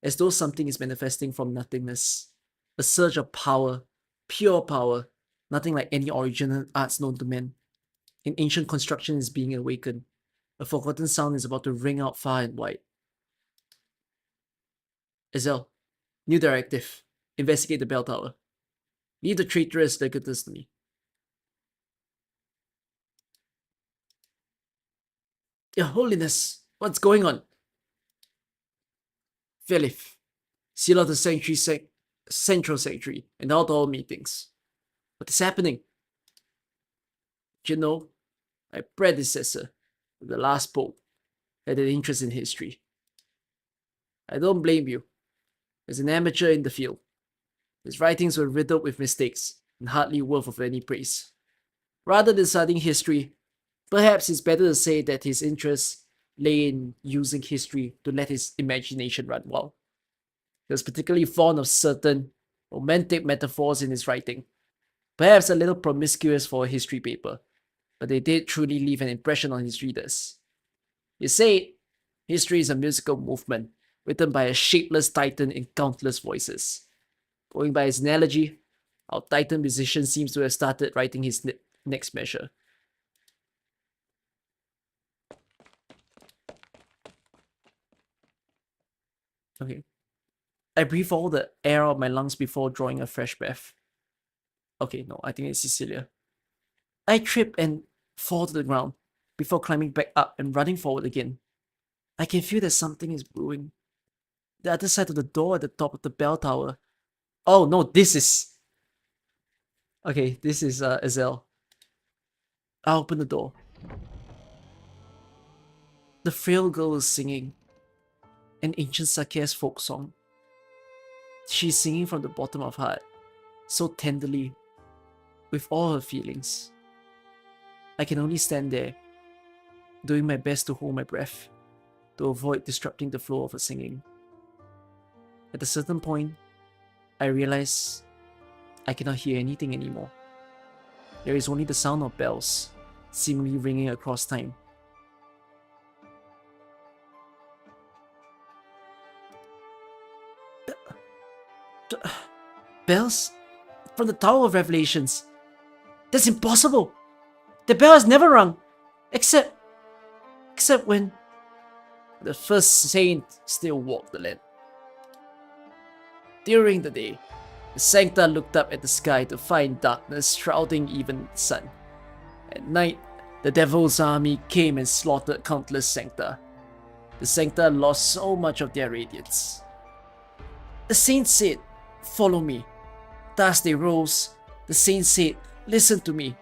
as though something is manifesting from nothingness. A surge of power, pure power, nothing like any original arts known to men. An ancient construction is being awakened. A forgotten sound is about to ring out far and wide. Ezel, new directive. Investigate the bell tower. Leave the traitorous executors to me. Your Holiness, what's going on? Philip, seal of the Central Sanctuary and out all meetings. What is happening? You know, my predecessor, the last pope, had an interest in history. I don't blame you. As an amateur in the field, his writings were riddled with mistakes and hardly worth of any praise. Rather than studying history, perhaps it's better to say that his interest lay in using history to let his imagination run wild. He was particularly fond of certain romantic metaphors in his writing, perhaps a little promiscuous for a history paper, but they did truly leave an impression on his readers. You say, history is a musical movement, written by a shapeless titan in countless voices. Going by his analogy, our titan musician seems to have started writing his next measure. Okay. I breathe all the air out of my lungs before drawing a fresh breath. Okay, no, I think it's Cecilia. I trip and fall to the ground before climbing back up and running forward again. I can feel that something is brewing. The other side of the door at the top of the bell tower. Oh no, this is... Okay, this is Ezel. I open the door. The frail girl is singing an ancient Sarkis folk song. She's singing from the bottom of her heart, so tenderly, with all her feelings. I can only stand there, doing my best to hold my breath, to avoid disrupting the flow of her singing. At a certain point, I realize I cannot hear anything anymore. There is only the sound of bells, seemingly ringing across time. Bells? From the Tower of Revelations. That's impossible! The bell has never rung! Except when the first saint still walked the land. During the day, the Sancta looked up at the sky to find darkness shrouding even the sun. At night, the devil's army came and slaughtered countless Sancta. The Sancta lost so much of their radiance. The saint said, "Follow me." Thus they rose. The saint said, "Listen to me."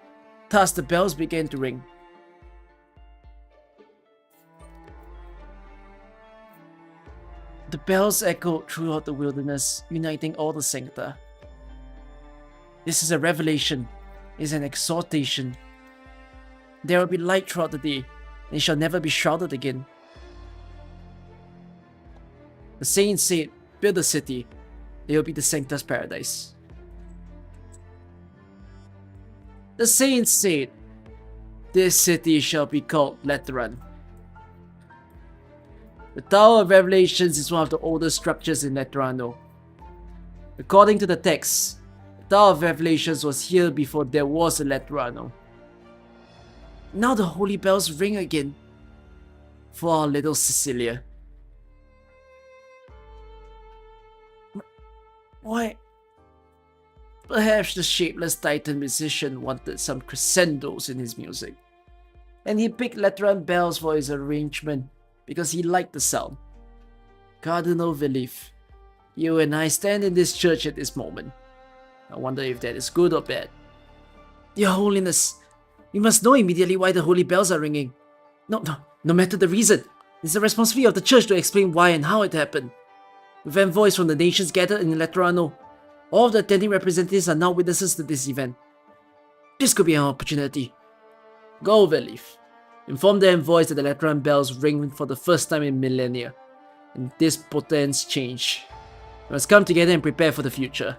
Thus the bells began to ring. The bells echoed throughout the wilderness, uniting all the Sancta. This is a revelation, is an exhortation. There will be light throughout the day, and it shall never be shrouded again. The saints said, build a city, it will be the Sancta's paradise. The saints said, this city shall be called Lateran. The Tower of Revelations is one of the oldest structures in Letterano. According to the text, the Tower of Revelations was here before there was a Letterano. Now the holy bells ring again for our little Cecilia. Why? Perhaps the shapeless Titan musician wanted some crescendos in his music, and he picked Lateran bells for his arrangement because he liked the sound. Cardinal Vilif, you and I stand in this church at this moment. I wonder if that is good or bad. Your Holiness, you must know immediately why the holy bells are ringing. No matter the reason, it's the responsibility of the church to explain why and how it happened. With envoys from the nations gathered in Letterano, all of the attending representatives are now witnesses to this event. This could be an opportunity. Go, Velif. Inform the envoys that the Lateran bells ring for the first time in millennia, and this portends change. We must come together and prepare for the future.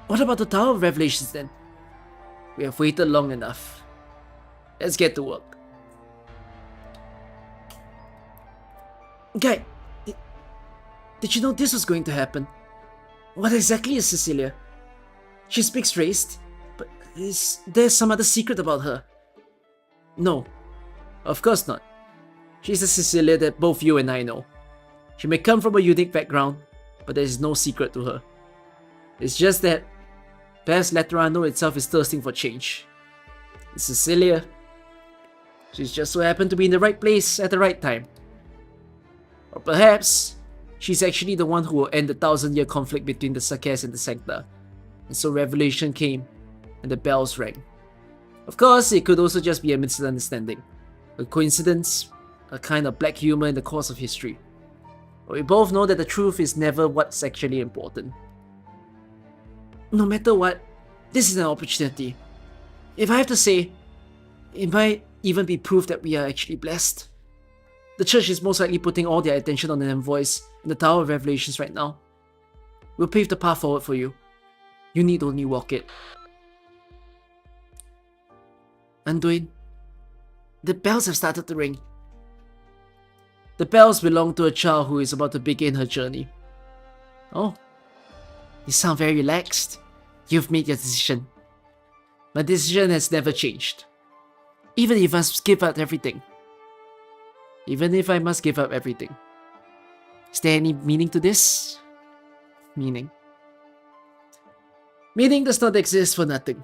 What about the Tower of Revelations then? We have waited long enough. Let's get to work. Guy, did you know this was going to happen? What exactly is Cecilia? She speaks raised, but is there some other secret about her? No, of course not. She's a Cecilia that both you and I know. She may come from a unique background, but there is no secret to her. It's just that perhaps Letterano itself is thirsting for change. And Cecilia, she's just so happened to be in the right place at the right time. Or perhaps she's actually the one who will end the 1,000-year conflict between the Saras and the Sankta, and so revelation came, and the bells rang. Of course, it could also just be a misunderstanding, a coincidence, a kind of black humor in the course of history. But we both know that the truth is never what's actually important. No matter what, this is an opportunity. If I have to say, it might even be proof that we are actually blessed. The church is most likely putting all their attention on the envoys in the Tower of Revelations right now. We'll pave the path forward for you. You need only walk it. Anduin, the bells have started to ring. The bells belong to a child who is about to begin her journey. Oh, you sound very relaxed. You've made your decision. My decision has never changed. Even if I must give up everything. Even if I must give up everything. Is there any meaning to this? Meaning does not exist for nothing.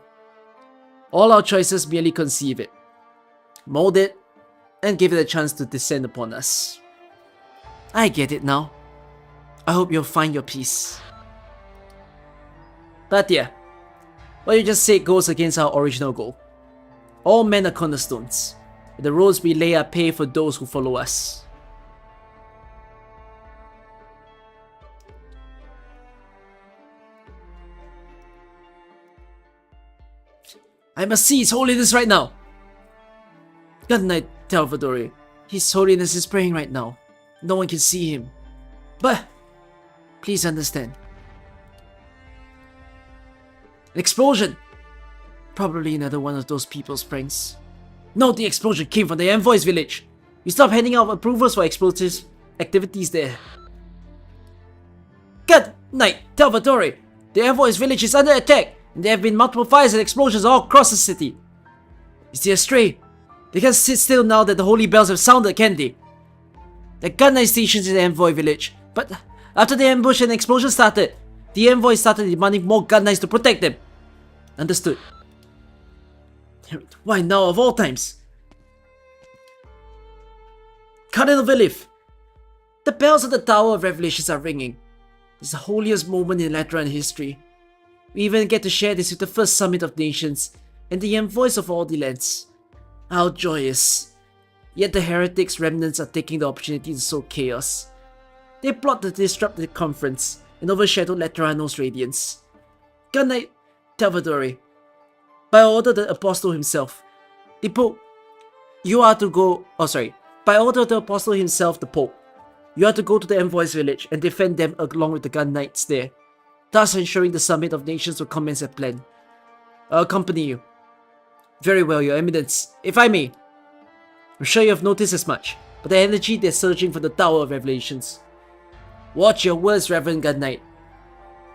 All our choices merely conceive it, mold it, and give it a chance to descend upon us. I get it now. I hope you'll find your peace. But yeah, what you just said goes against our original goal. All men are cornerstones. The roads we lay are paved for those who follow us. I must see His Holiness right now! Good night, Salvatore. His Holiness is praying right now. No one can see him. But, please understand. An explosion! Probably another one of those people's pranks. No, the explosion came from the envoys village. We stopped handing out approvals for explosive activities there. Good night, Salvatore. The envoys village is under attack, and there have been multiple fires and explosions all across the city. Is there a stray? They can't sit still now that the holy bells have sounded, can they? There are gun stations in the envoy village, but after the ambush and explosion started, the envoys started demanding more gun knights to protect them. Understood. Why now of all times? Cardinal Vilif, the bells of the Tower of Revelations are ringing. It's the holiest moment in Lateran history. We even get to share this with the first summit of nations and the envoys of all the lands. How joyous. Yet the heretics' remnants are taking the opportunity to sow chaos. They plot to disrupt the conference and overshadow Letterano's radiance. Gun Knight Salvatore, by order of the Apostle himself, the Pope, you are to go. Oh, sorry. By order of the Apostle himself, the Pope, you are to go to the envoys' village and defend them along with the Gun Knights there, thus ensuring the summit of nations will commence as planned. I'll accompany you. Very well, Your Eminence. If I may, I'm sure you have noticed as much, but the energy they're surging from the Tower of Revelations. Watch your words, Reverend Gun Knight.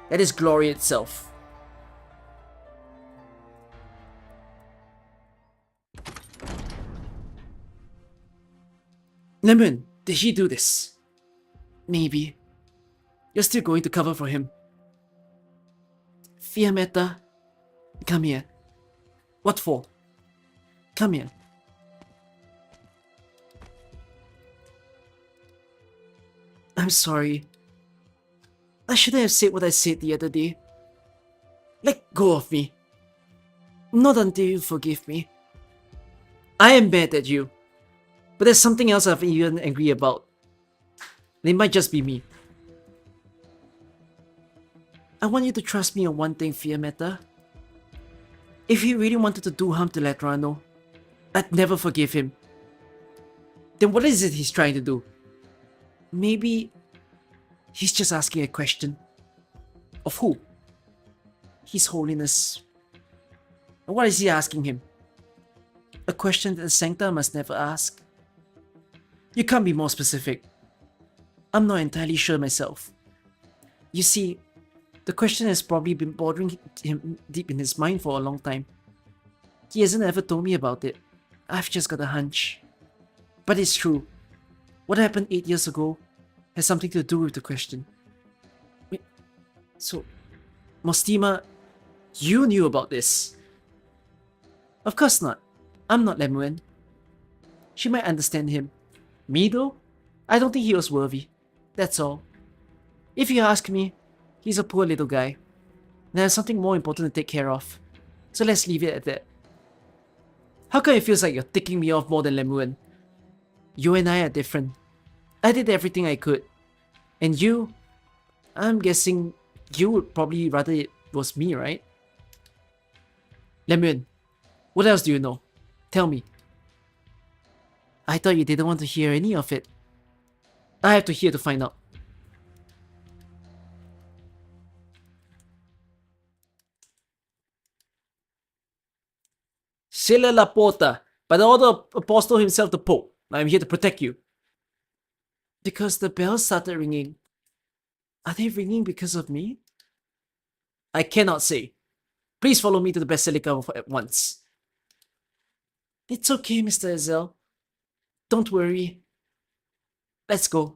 That is glory itself. Lemon, did he do this? Maybe. You're still going to cover for him. Fiammetta, come here. What for? Come here. I'm sorry. I shouldn't have said what I said the other day. Let go of me. Not until you forgive me. I am mad at you. But there's something else I'm even angry about. It might just be me. I want you to trust me on one thing, Fiammetta. If he really wanted to do harm to Letterano, I'd never forgive him. Then what is it he's trying to do? Maybe he's just asking a question. Of who? His Holiness. And what is he asking him? A question that the Sancta must never ask. You can't be more specific. I'm not entirely sure myself. You see, the question has probably been bothering him deep in his mind for a long time. He hasn't ever told me about it. I've just got a hunch. But it's true. What happened 8 years ago has something to do with the question. Wait, so, Mostima, you knew about this? Of course not. I'm not Lemuel. She might understand him. Me though? I don't think he was worthy. That's all. If you ask me, he's a poor little guy. And there's something more important to take care of. So let's leave it at that. How come it feels like you're ticking me off more than Lemuel? You and I are different. I did everything I could. And you? I'm guessing you would probably rather it was me, right? Lemuel, what else do you know? Tell me. I thought you didn't want to hear any of it. I have to hear to find out. Silla la Porta, by the order of Apostle himself, the Pope. I am here to protect you. Because the bells started ringing. Are they ringing because of me? I cannot say. Please follow me to the Basilica at once. It's okay, Mr. Ezel. Don't worry. Let's go.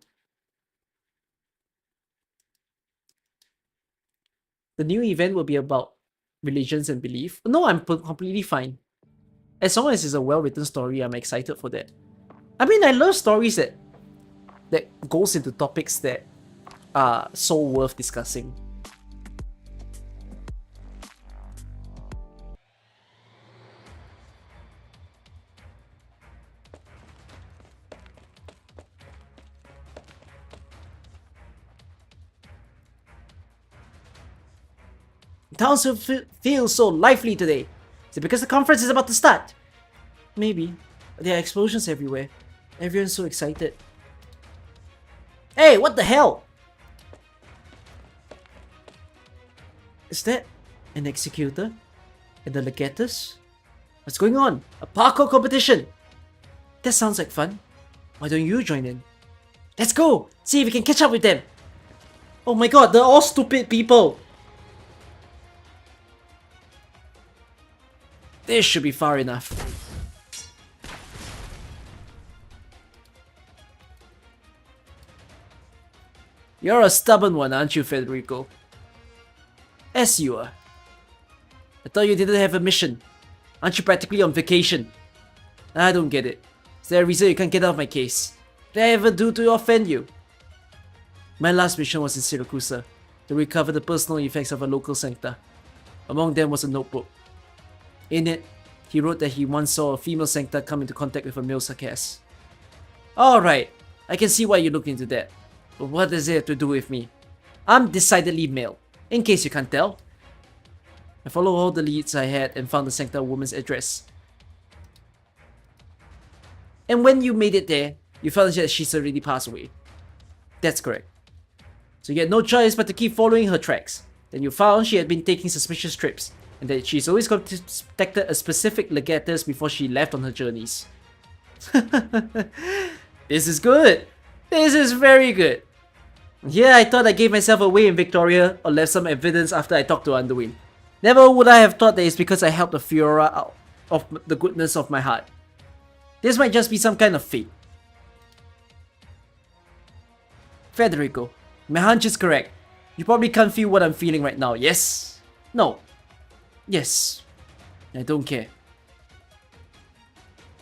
The new event will be about religions and belief. No, I'm completely fine. As long as it's a well-written story, I'm excited for that. I mean, I love stories that goes into topics that are so worth discussing. Town feels so lively today. Is it because the conference is about to start? Maybe. There are explosions everywhere. Everyone's so excited. Hey, what the hell? Is that an executor? And the legatus? What's going on? A parkour competition! That sounds like fun. Why don't you join in? Let's go! See if we can catch up with them! Oh my god, they're all stupid people! This should be far enough. You're a stubborn one, aren't you, Federico? As you are. I thought you didn't have a mission. Aren't you practically on vacation? I don't get it. Is there a reason you can't get out of my case? Did I ever do to offend you? My last mission was in Siracusa, to recover the personal effects of a local sancta. Among them was a notebook. In it, he wrote that he once saw a female sancta come into contact with a male sarcas. Alright, I can see why you looked into that. But what does it have to do with me? I'm decidedly male, in case you can't tell. I followed all the leads I had and found the Sankta woman's address. And when you made it there, you found that she's already passed away. That's correct. So you had no choice but to keep following her tracks. Then you found she had been taking suspicious trips, and that she's always contacted a specific legatus before she left on her journeys. This is good. This is very good. Yeah, I thought I gave myself away in Victoria or left some evidence after I talked to Anduin. Never would I have thought that it's because I helped the Fiora out of the goodness of my heart. This might just be some kind of fate. Federico, my hunch is correct. You probably can't feel what I'm feeling right now, yes? No. Yes. I don't care.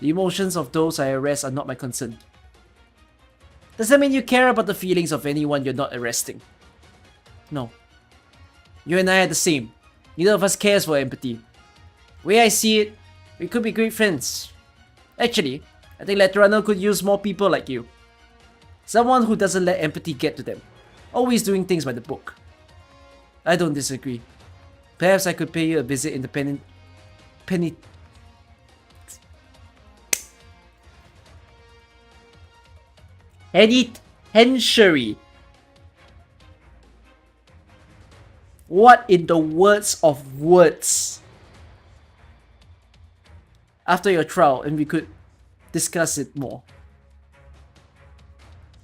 The emotions of those I arrest are not my concern. Does that mean you care about the feelings of anyone you're not arresting? No. You and I are the same. Neither of us cares for empathy. The way I see it, we could be great friends. Actually, I think Letterano could use more people like you. Someone who doesn't let empathy get to them. Always doing things by the book. I don't disagree. Perhaps I could pay you a visit in the penitentiary. What in the words of words? After your trial, and we could discuss it more.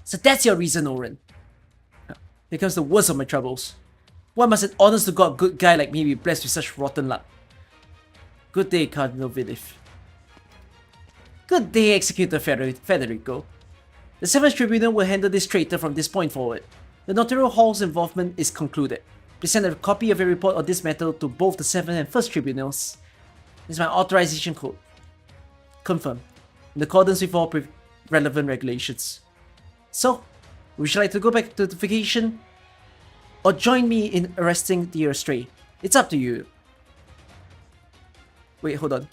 So that's your reason, Orin. Here comes the worst of my troubles. Why must an honest-to-God good guy like me be blessed with such rotten luck? Good day, Cardinal Vilif. Good day, Executor Federico. The 7th Tribunal will handle this traitor from this point forward. The Notarial Hall's involvement is concluded. Please send a copy of your report on this matter to both the 7th and 1st Tribunals. This is my authorization code. Confirmed. In accordance with all relevant regulations. So, would you like to go back to the vacation? Or join me in arresting the stray? It's up to you. Wait, hold on.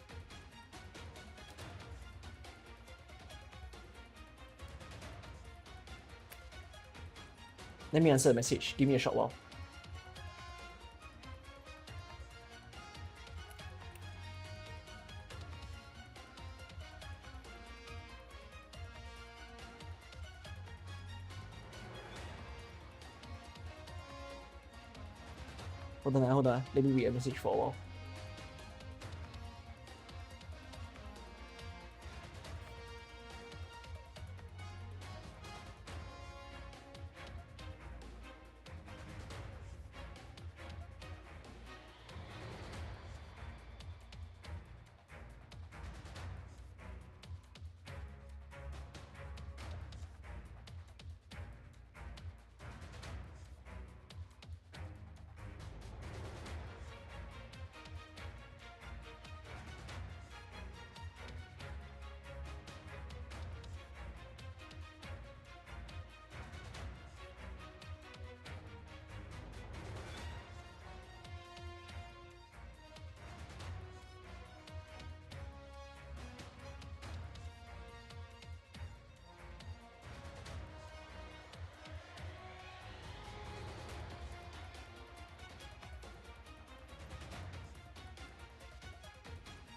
Let me answer the message. Give me a short while. Hold on. Let me read a message for a while.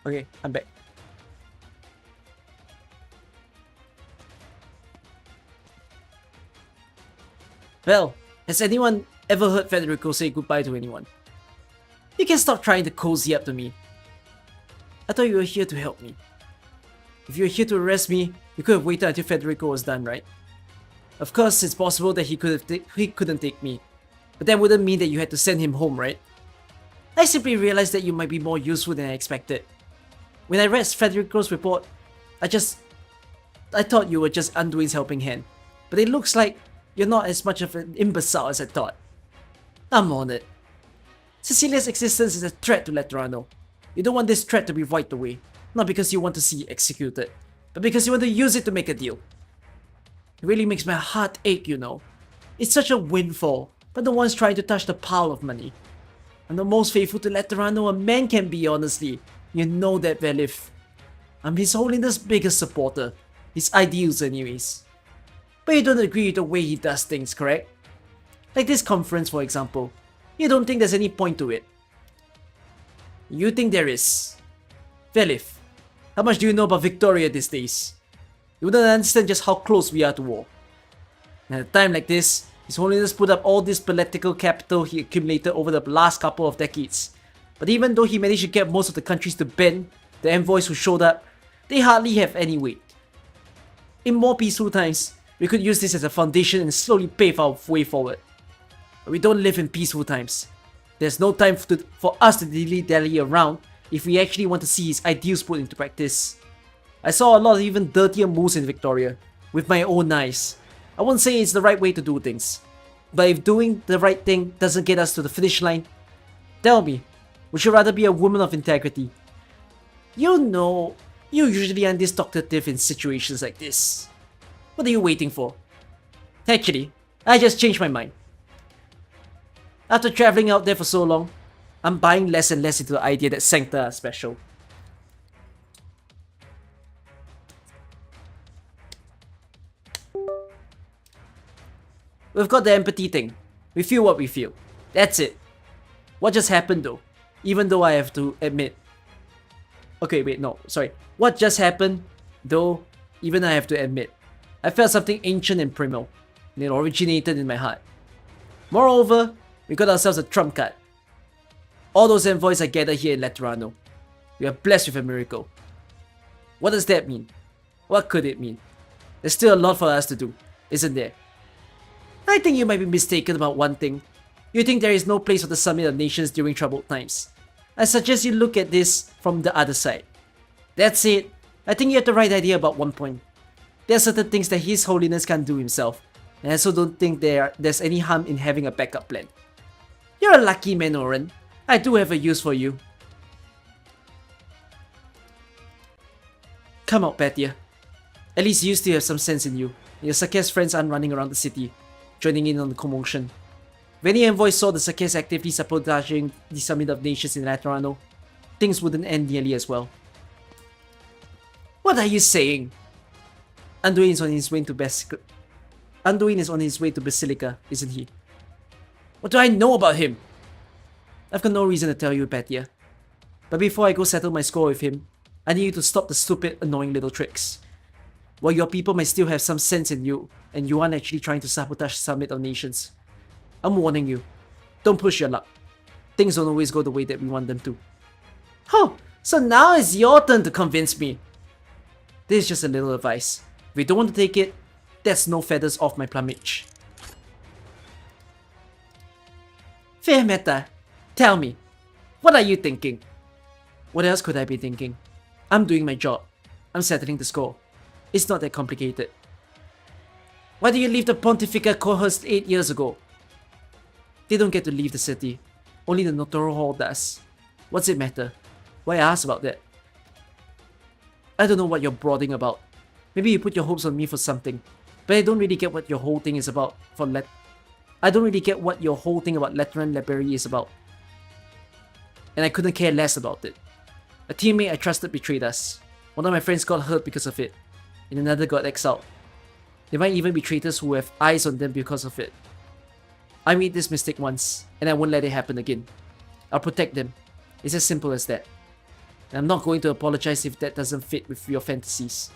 Okay, I'm back. Well, has anyone ever heard Federico say goodbye to anyone? You can stop trying to cozy up to me. I thought you were here to help me. If you were here to arrest me, you could have waited until Federico was done, right? Of course, it's possible that he couldn't take me, but that wouldn't mean that you had to send him home, right? I simply realized that you might be more useful than I expected. When I read Federico's report, I thought you were just Anduin's helping hand, but it looks like you're not as much of an imbecile as I thought. I'm on it. Cecilia's existence is a threat to Letterano. You don't want this threat to be wiped away, not because you want to see it executed, but because you want to use it to make a deal. It really makes my heart ache, you know. It's such a windfall, but no one's trying to touch the pile of money. I'm the most faithful to Letterano a man can be, honestly. You know that, Velif. I'm His Holiness' biggest supporter. His ideals anyways. but you don't agree with the way he does things, correct? Like this conference, for example. You don't think there's any point to it. You think there is. Velif, how much do you know about Victoria these days? You wouldn't understand just how close we are to war. And at a time like this, His Holiness put up all this political capital he accumulated over the last couple of decades. But even though he managed to get most of the countries to bend, the envoys who showed up, they hardly have any weight. In more peaceful times, we could use this as a foundation and slowly pave our way forward. But we don't live in peaceful times. There's no time for us to dilly-dally around if we actually want to see his ideals put into practice. I saw a lot of even dirtier moves in Victoria, with my own eyes. I won't say it's the right way to do things, but if doing the right thing doesn't get us to the finish line, tell me, would you rather be a woman of integrity? You know, you usually aren't this talkative in situations like this. What are you waiting for? Actually, I just changed my mind. After traveling out there for so long, I'm buying less and less into the idea that Sankta are special. We've got the empathy thing. We feel what we feel. That's it. What just happened though? Even though I have to admit. Okay, wait, no, sorry. What just happened though? Even I have to admit. I felt something ancient and primal, and it originated in my heart. Moreover, we got ourselves a trump card. All those envoys are gathered here in Letterano. We are blessed with a miracle. What does that mean? What could it mean? There's still a lot for us to do, isn't there? I think you might be mistaken about one thing. You think there is no place for the Summit of Nations during troubled times. I suggest you look at this from the other side. That's it. I think you have the right idea about one point. There are certain things that His Holiness can't do himself, and I also don't think there's any harm in having a backup plan. You're a lucky man, Orin. I do have a use for you. Come out, Patia. At least you still have some sense in you. Your Sakes friends aren't running around the city, joining in on the commotion. If any envoy saw the Sakes actively sabotaging the Summit of Nations in Laterano, things wouldn't end nearly as well. What are you saying? Anduin is on his way to Basilica, isn't he? What do I know about him? I've got no reason to tell you, Patia. But before I go settle my score with him, I need you to stop the stupid, annoying little tricks. While your people might still have some sense in you, and you aren't actually trying to sabotage the Summit of Nations, I'm warning you. Don't push your luck. Things don't always go the way that we want them to. Oh, so now it's your turn to convince me. This is just a little advice. If you don't want to take it, that's no feathers off my plumage. Fiammetta, tell me, what are you thinking? What else could I be thinking? I'm doing my job. I'm settling the score. It's not that complicated. Why did you leave the Pontifical cohorts 8 years ago? They don't get to leave the city. Only the Notoro Hall does. What's it matter? Why ask about that? I don't know what you're brooding about. Maybe you put your hopes on me for something, but I don't really get what your whole thing is about I don't really get what your whole thing about Lateran Declaration is about. And I couldn't care less about it. A teammate I trusted betrayed us. One of my friends got hurt because of it, and another got exiled. There might even be traitors who have eyes on them because of it. I made this mistake once, and I won't let it happen again. I'll protect them. It's as simple as that. And I'm not going to apologize if that doesn't fit with your fantasies.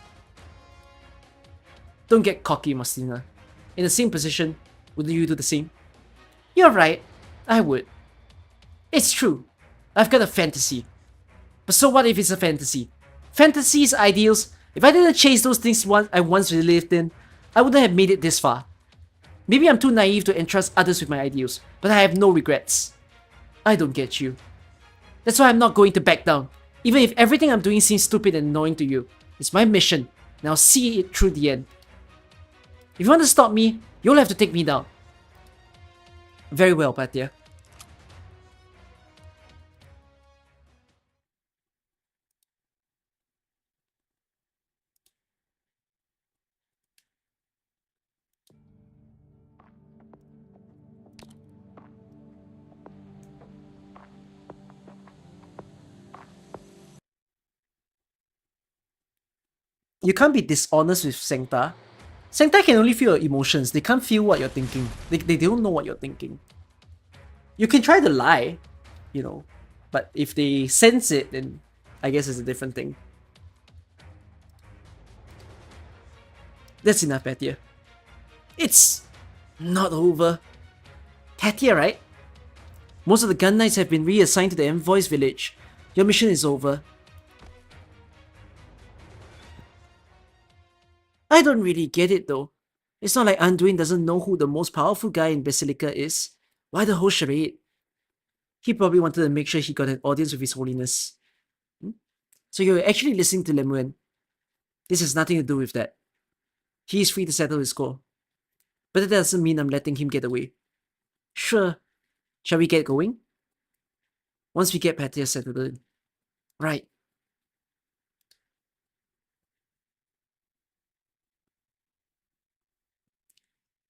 Don't get cocky, Mastina. In the same position, wouldn't you do the same? You're right, I would. It's true. I've got a fantasy. But so what if it's a fantasy? Fantasies, ideals, if I didn't chase those things I once lived in, I wouldn't have made it this far. Maybe I'm too naive to entrust others with my ideals, but I have no regrets. I don't get you. That's why I'm not going to back down, even if everything I'm doing seems stupid and annoying to you. It's my mission, and I'll see it through the end. If you want to stop me, you'll have to take me down. Very well, Patia. You can't be dishonest with Sankta. Sankta can only feel your emotions. They can't feel what you're thinking. They don't know what you're thinking. You can try to lie, you know, but if they sense it, then I guess it's a different thing. That's enough, Patia. It's not over. Patia, right? Most of the gun knights have been reassigned to the envoys village. Your mission is over. I don't really get it though. It's not like Anduin doesn't know who the most powerful guy in Basilica is. Why the whole charade? He probably wanted to make sure he got an audience with His Holiness. So you're actually listening to Lemuel. This has nothing to do with that. He is free to settle his score. But that doesn't mean I'm letting him get away. Sure. Shall we get going? Once we get Patia settled in. Right.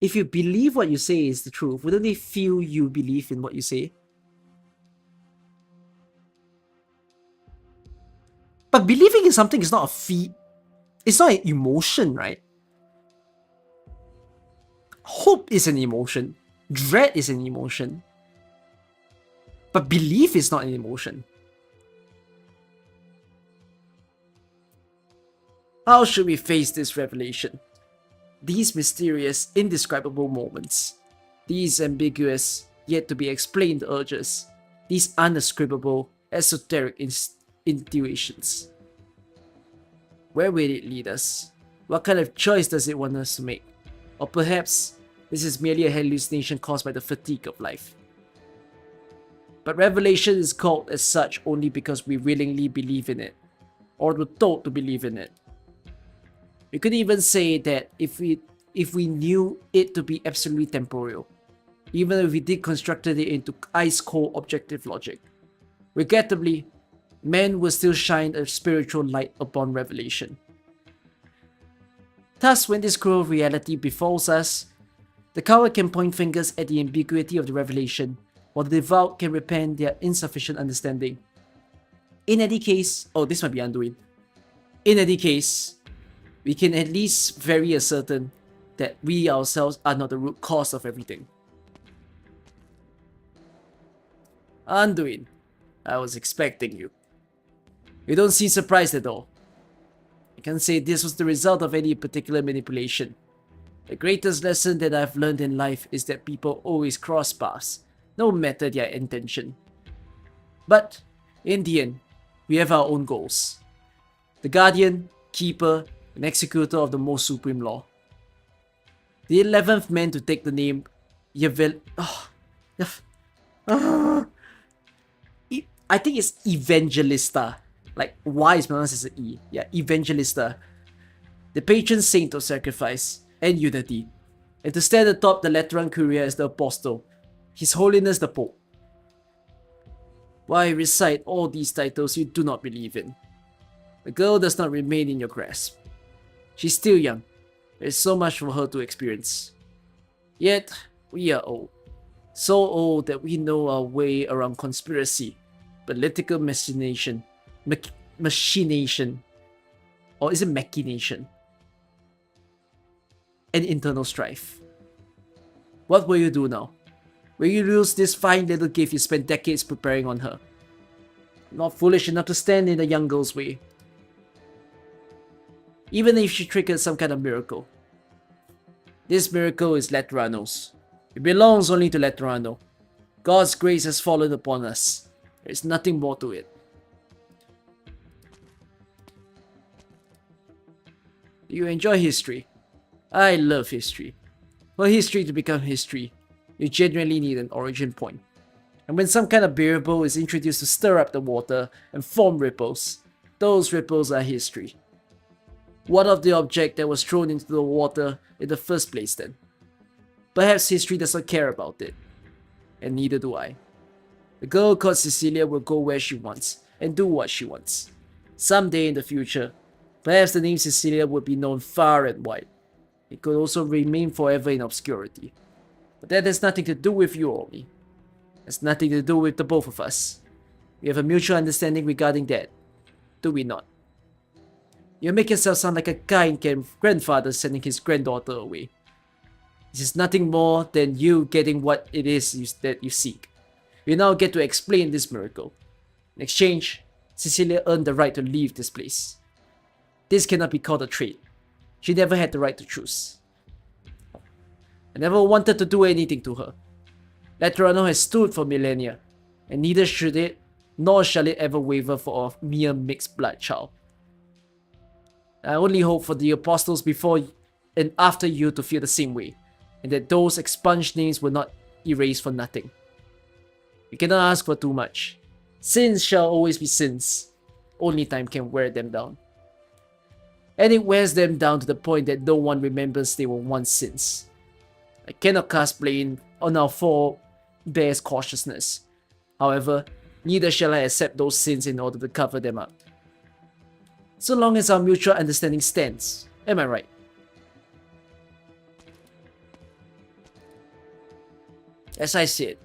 If you believe what you say is the truth, wouldn't they feel you believe in what you say? But believing in something is not a feat. It's not an emotion, right? Hope is an emotion. Dread is an emotion. But belief is not an emotion. How should we face this revelation? These mysterious, indescribable moments. These ambiguous, yet to be explained urges. These unascribable, esoteric intuitions. Where will it lead us? What kind of choice does it want us to make? Or perhaps this is merely a hallucination caused by the fatigue of life. But revelation is called as such only because we willingly believe in it, or were told to believe in it. We could even say that if we knew it to be absolutely temporal, even if we deconstructed it into ice-cold objective logic. Regrettably, man will still shine a spiritual light upon revelation. Thus, when this cruel reality befalls us, the coward can point fingers at the ambiguity of the revelation, while the devout can repent their insufficient understanding. In any case, oh, this might be Anduin. In any case, we can at least very ascertain that we ourselves are not the root cause of everything. Anduin, I was expecting you. You don't seem surprised at all. I can't say this was the result of any particular manipulation. The greatest lesson that I've learned in life is that people always cross paths, no matter their intention. But, in the end, we have our own goals. The guardian, keeper, and executor of the most supreme law. The 11th man to take the name I think it's Evangelista. Like, Y is pronounced as an E. Yeah, Evangelista. The patron saint of sacrifice and unity. And to stand atop the Lateran Curia as the apostle, His Holiness the Pope. Why recite all these titles you do not believe in? The girl does not remain in your grasp. She's still young. There is so much for her to experience. Yet, we are old. So old that we know our way around conspiracy, political machination, or is it machination? And internal strife. What will you do now? Will you lose this fine little gift you spent decades preparing on her? Not foolish enough to stand in the young girl's way. Even if she triggered some kind of miracle. This miracle is Letterano's. It belongs only to Letterano. God's grace has fallen upon us. There is nothing more to it. Do you enjoy history? I love history. For history to become history, you genuinely need an origin point. And when some kind of variable is introduced to stir up the water and form ripples, those ripples are history. What of the object that was thrown into the water in the first place then? Perhaps history does not care about it. And neither do I. The girl called Cecilia will go where she wants and do what she wants. Someday in the future, perhaps the name Cecilia would be known far and wide. It could also remain forever in obscurity. But that has nothing to do with you or me. It has nothing to do with the both of us. We have a mutual understanding regarding that, do we not? You make yourself sound like a kind grandfather sending his granddaughter away. This is nothing more than you getting what it is that you seek. You now get to explain this miracle. In exchange, Cecilia earned the right to leave this place. This cannot be called a trade. She never had the right to choose. I never wanted to do anything to her. Letterano has stood for millennia, and neither should it, nor shall it ever waver for a mere mixed blood child. I only hope for the apostles before and after you to feel the same way, and that those expunged names will not erase for nothing. You cannot ask for too much. Sins shall always be sins. Only time can wear them down. And it wears them down to the point that no one remembers they were once sins. I cannot cast blame on our forebears' cautiousness. However, neither shall I accept those sins in order to cover them up. So long as our mutual understanding stands, am I right? As I said,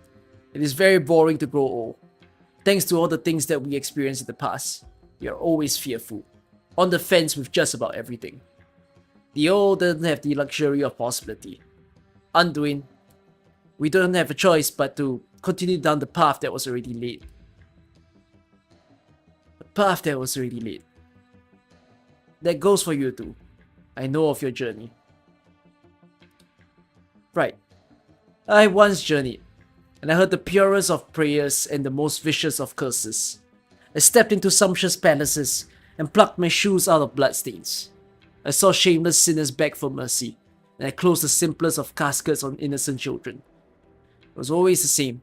it is very boring to grow old. Thanks to all the things that we experienced in the past, we are always fearful, on the fence with just about everything. The old doesn't have the luxury of possibility. Anduin, we don't have a choice but to continue down the path that was already laid. The path that was already laid. That goes for you too. I know of your journey. Right. I once journeyed, and I heard the purest of prayers and the most vicious of curses. I stepped into sumptuous palaces and plucked my shoes out of bloodstains. I saw shameless sinners beg for mercy, and I closed the simplest of caskets on innocent children. It was always the same.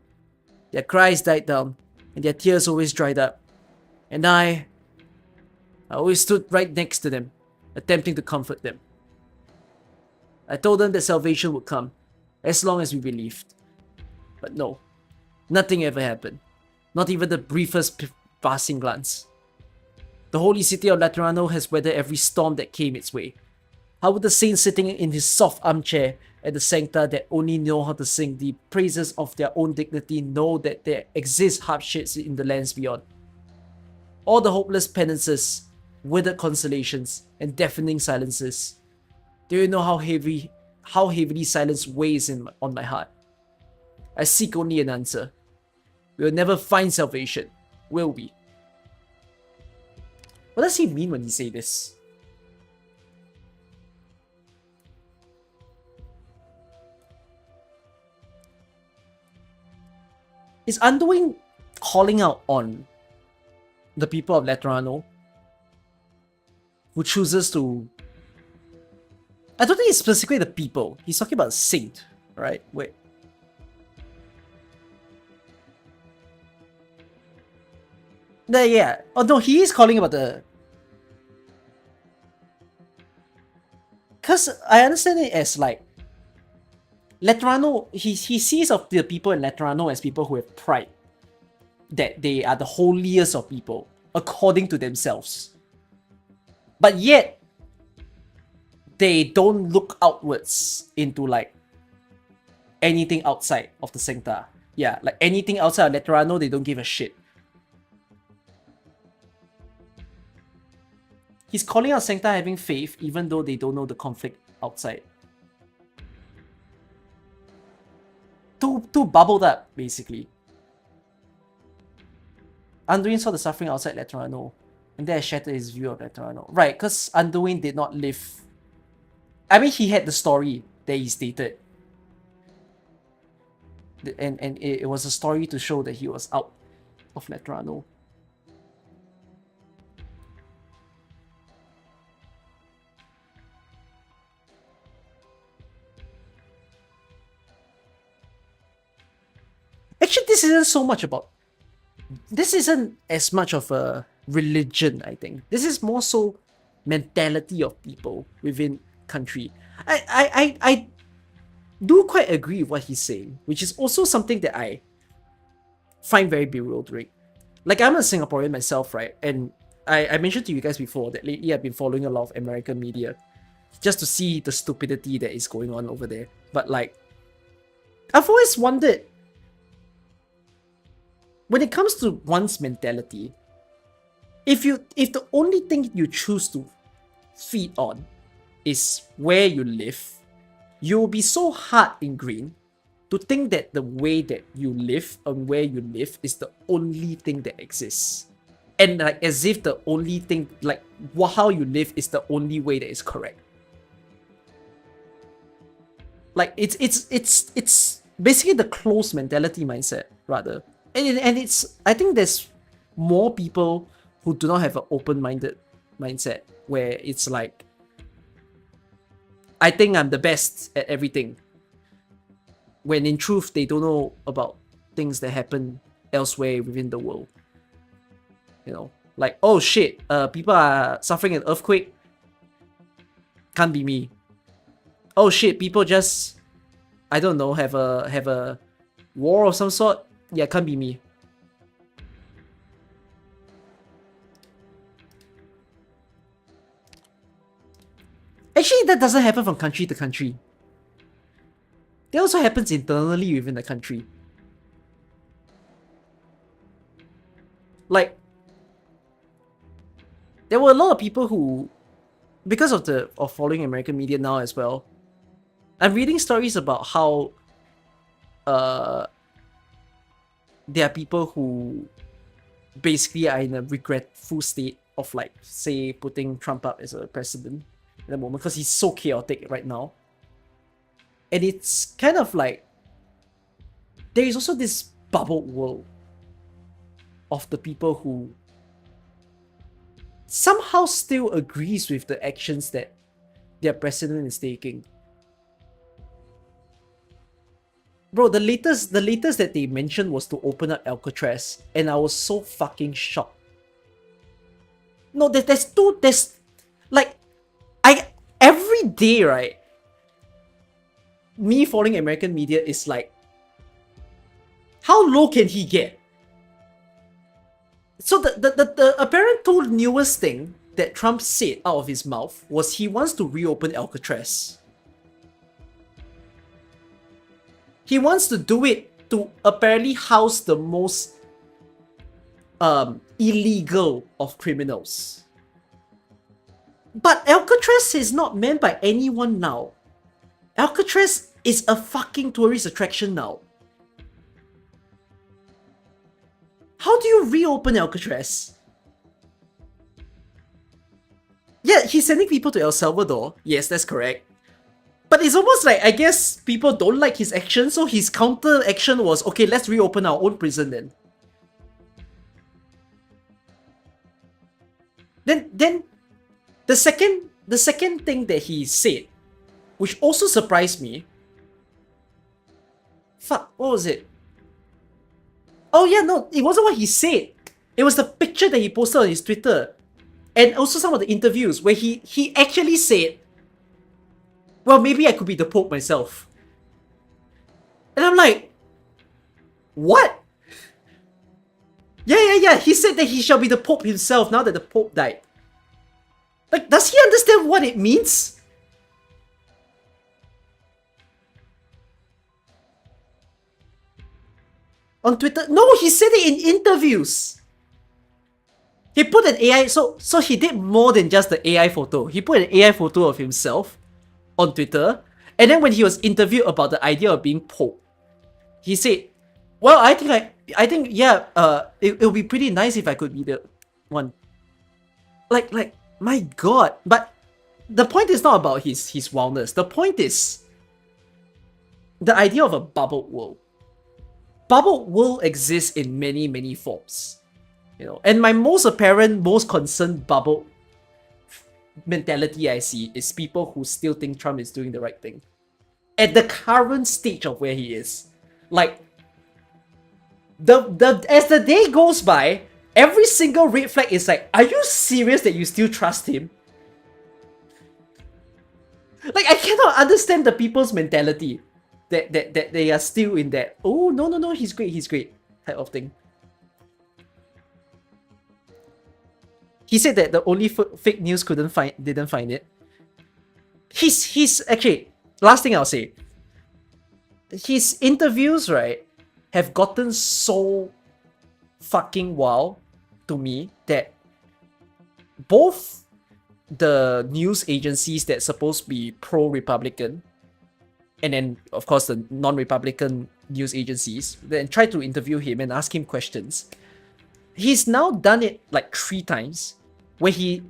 Their cries died down, and their tears always dried up. And I always stood right next to them, attempting to comfort them. I told them that salvation would come, as long as we believed. But no, nothing ever happened. Not even the briefest passing glance. The holy city of Laterano has weathered every storm that came its way. How would the saint sitting in his soft armchair at the Sancta that only know how to sing the praises of their own dignity know that there exist hardships in the lands beyond? All the hopeless penances, withered consolations, and deafening silences. Do you know how heavily silence weighs on my heart? I seek only an answer. We will never find salvation, will we? What does he mean when he say this? Is Anduin calling out on the people of Letterano who chooses to... I don't think it's specifically the people. He's talking about saint, right? Wait. Yeah. Oh no, he is calling about the... Because I understand it as like... Letterano, he sees of the people in Letterano as people who have pride. That they are the holiest of people, according to themselves. But yet, they don't look outwards into like anything outside of the Sancta. Yeah, like anything outside of Letterano, they don't give a shit. He's calling out Sancta having faith, even though they don't know the conflict outside. Too bubbled up, basically. Anduin saw the suffering outside Letterano, and that shattered his view of Letterano. Right, because Anduin did not live... I mean, he had the story that he stated. And it was a story to show that he was out of Letterano. Actually, this isn't so much about... This isn't as much of a religion, I think. This is more so mentality of people within country. I do quite agree with what he's saying, which is also something that I find very bewildering. Like, I'm a Singaporean myself, right? And I mentioned to you guys before that lately I've been following a lot of American media just to see the stupidity that is going on over there. But like, I've always wondered, when it comes to one's mentality, if the only thing you choose to feed on is where you live, you will be so hard ingrained to think that the way that you live and where you live is the only thing that exists. And like as if the only thing, like how you live is the only way that is correct. Like it's basically the closed mentality mindset rather. And it's, I think there's more people who do not have an open-minded mindset where it's like, I think I'm the best at everything. When in truth, they don't know about things that happen elsewhere within the world. You know, like, oh shit, people are suffering an earthquake. Can't be me. Oh shit, people just, I don't know, have a war of some sort. Yeah, can't be me. Actually, that doesn't happen from country to country. That also happens internally within the country. Like, there were a lot of people who, because of following American media now as well, I'm reading stories about how there are people who basically are in a regretful state of, like, say, putting Trump up as a president at the moment because he's so chaotic right now. And it's kind of like, there is also this bubbled world of the people who somehow still agrees with the actions that their president is taking. Bro, the latest that they mentioned was to open up Alcatraz, and I was so fucking shocked. No, there's like, every day, right, me following American media is like, how low can he get? So the apparent newest thing that Trump said out of his mouth was he wants to reopen Alcatraz. He wants to do it to apparently house the most illegal of criminals. But Alcatraz is not meant by anyone now. Alcatraz is a fucking tourist attraction now. How do you reopen Alcatraz? Yeah, he's sending people to El Salvador. Yes, that's correct. But it's almost like, I guess people don't like his action, so his counter action was, okay, let's reopen our own prison then. Then the second thing that he said, which also surprised me. Fuck, what was it? Oh yeah, no, it wasn't what he said. It was the picture that he posted on his Twitter. And also some of the interviews where he actually said, well, maybe I could be the Pope myself. And I'm like, what? Yeah. He said that he shall be the Pope himself now that the Pope died. Like, does he understand what it means? On Twitter? No, he said it in interviews. He put an AI, so he did more than just the AI photo. He put an AI photo of himself on Twitter, and then when he was interviewed about the idea of being Pope, he said, well, I think yeah, it'll be pretty nice if I could be the one. Like, my god. But the point is not about his wildness. The point is the idea of a bubbled world. Bubbled world exists in many, many forms. You know, and my most apparent, most concerned bubbled mentality I see is people who still think Trump is doing the right thing. At the current stage of where he is. Like, as the day goes by, every single red flag is like, are you serious that you still trust him? Like, I cannot understand the people's mentality. That they are still in that, oh, no, he's great type of thing. He said that the only fake news didn't find it. He's actually, last thing I'll say, his interviews, right, have gotten so fucking wild to me that both the news agencies that's supposed to be pro-Republican, and then of course the non-Republican news agencies, then try to interview him and ask him questions. He's now done it like 3 times, where he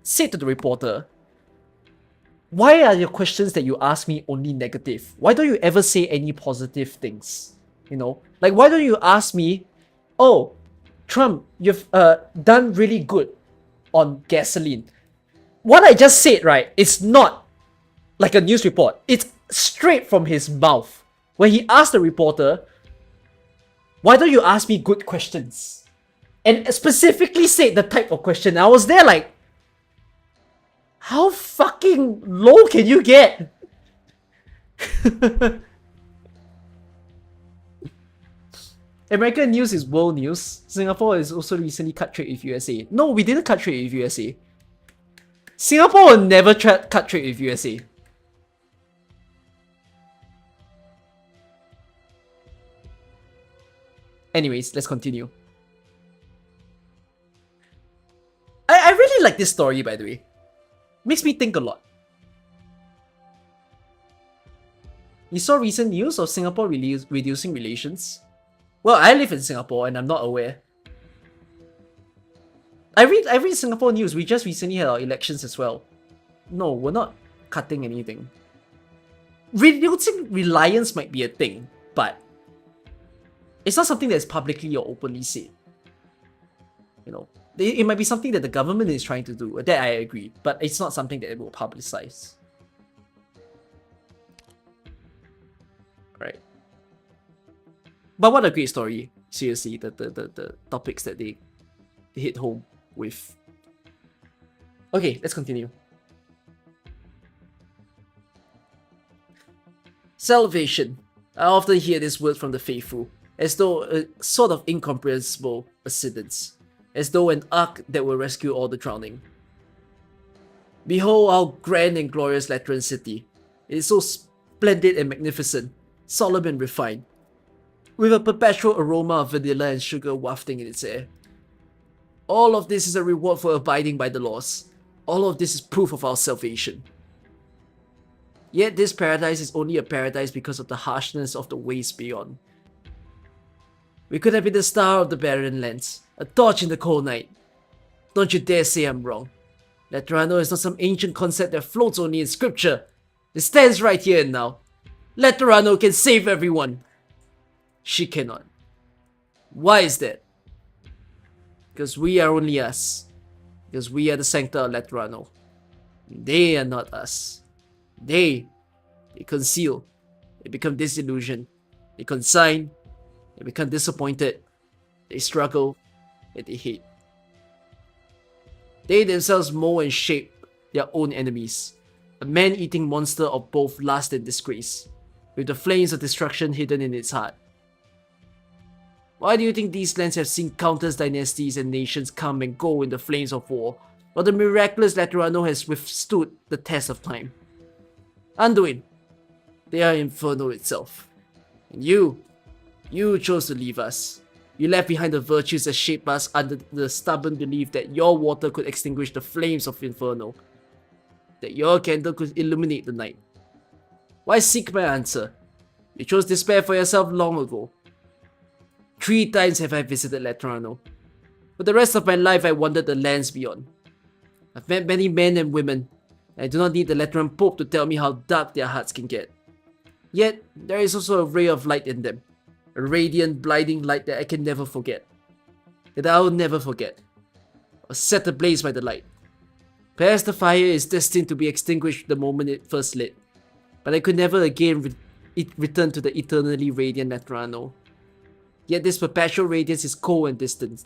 said to the reporter, "Why are your questions that you ask me only negative? Why don't you ever say any positive things? You know, like why don't you ask me, oh, Trump, you've done really good on gasoline. What I just said, right, it's not like a news report. It's straight from his mouth, where he asked the reporter, why don't you ask me good questions? And specifically said the type of question. I was there like, how fucking low can you get? American news is world news. Singapore has also recently cut trade with USA. No, we didn't cut trade with USA. Singapore will never cut trade with USA. Anyways, let's continue. I really like this story, by the way. Makes me think a lot. You saw recent news of Singapore reducing relations? Well, I live in Singapore and I'm not aware. I read Singapore news. We just recently had our elections as well. No, we're not cutting anything. Reducing reliance might be a thing, but it's not something that's publicly or openly said. You know, it might be something that the government is trying to do. That I agree, but it's not something that it will publicize. Right. But what a great story. Seriously, the topics that they hit home with. Okay, let's continue. Salvation. I often hear this word from the faithful, as though a sort of incomprehensible ascendance, as though an ark that will rescue all the drowning. Behold how grand and glorious Lateran city. It is so splendid and magnificent, solemn and refined, with a perpetual aroma of vanilla and sugar wafting in its air. All of this is a reward for abiding by the laws. All of this is proof of our salvation. Yet this paradise is only a paradise because of the harshness of the ways beyond. We could have been the star of the barren lands, a torch in the cold night. Don't you dare say I'm wrong. Letterano is not some ancient concept that floats only in scripture. It stands right here and now. Letterano can save everyone. She cannot. Why is that? Because we are only us. Because we are the Sancta of Letterano. They are not us. They conceal. They become disillusioned. They consign. They become disappointed. They struggle. And they hate. They themselves mold and shape their own enemies. A man-eating monster of both lust and disgrace, with the flames of destruction hidden in its heart. Why do you think these lands have seen countless dynasties and nations come and go in the flames of war, while the miraculous Letterano has withstood the test of time? Anduin, they are inferno itself. And you chose to leave us. You left behind the virtues that shaped us under the stubborn belief that your water could extinguish the flames of inferno, that your candle could illuminate the night. Why seek my answer? You chose despair for yourself long ago. 3 times have I visited Letterano. For the rest of my life I wandered the lands beyond. I've met many men and women, and I do not need the Lateran Pope to tell me how dark their hearts can get. Yet, there is also a ray of light in them. A radiant, blinding light that I can never forget. That I will never forget. Or set ablaze by the light. Perhaps the fire is destined to be extinguished the moment it first lit, but I could never again return to the eternally radiant Letterano. Yet this perpetual radiance is cold and distant.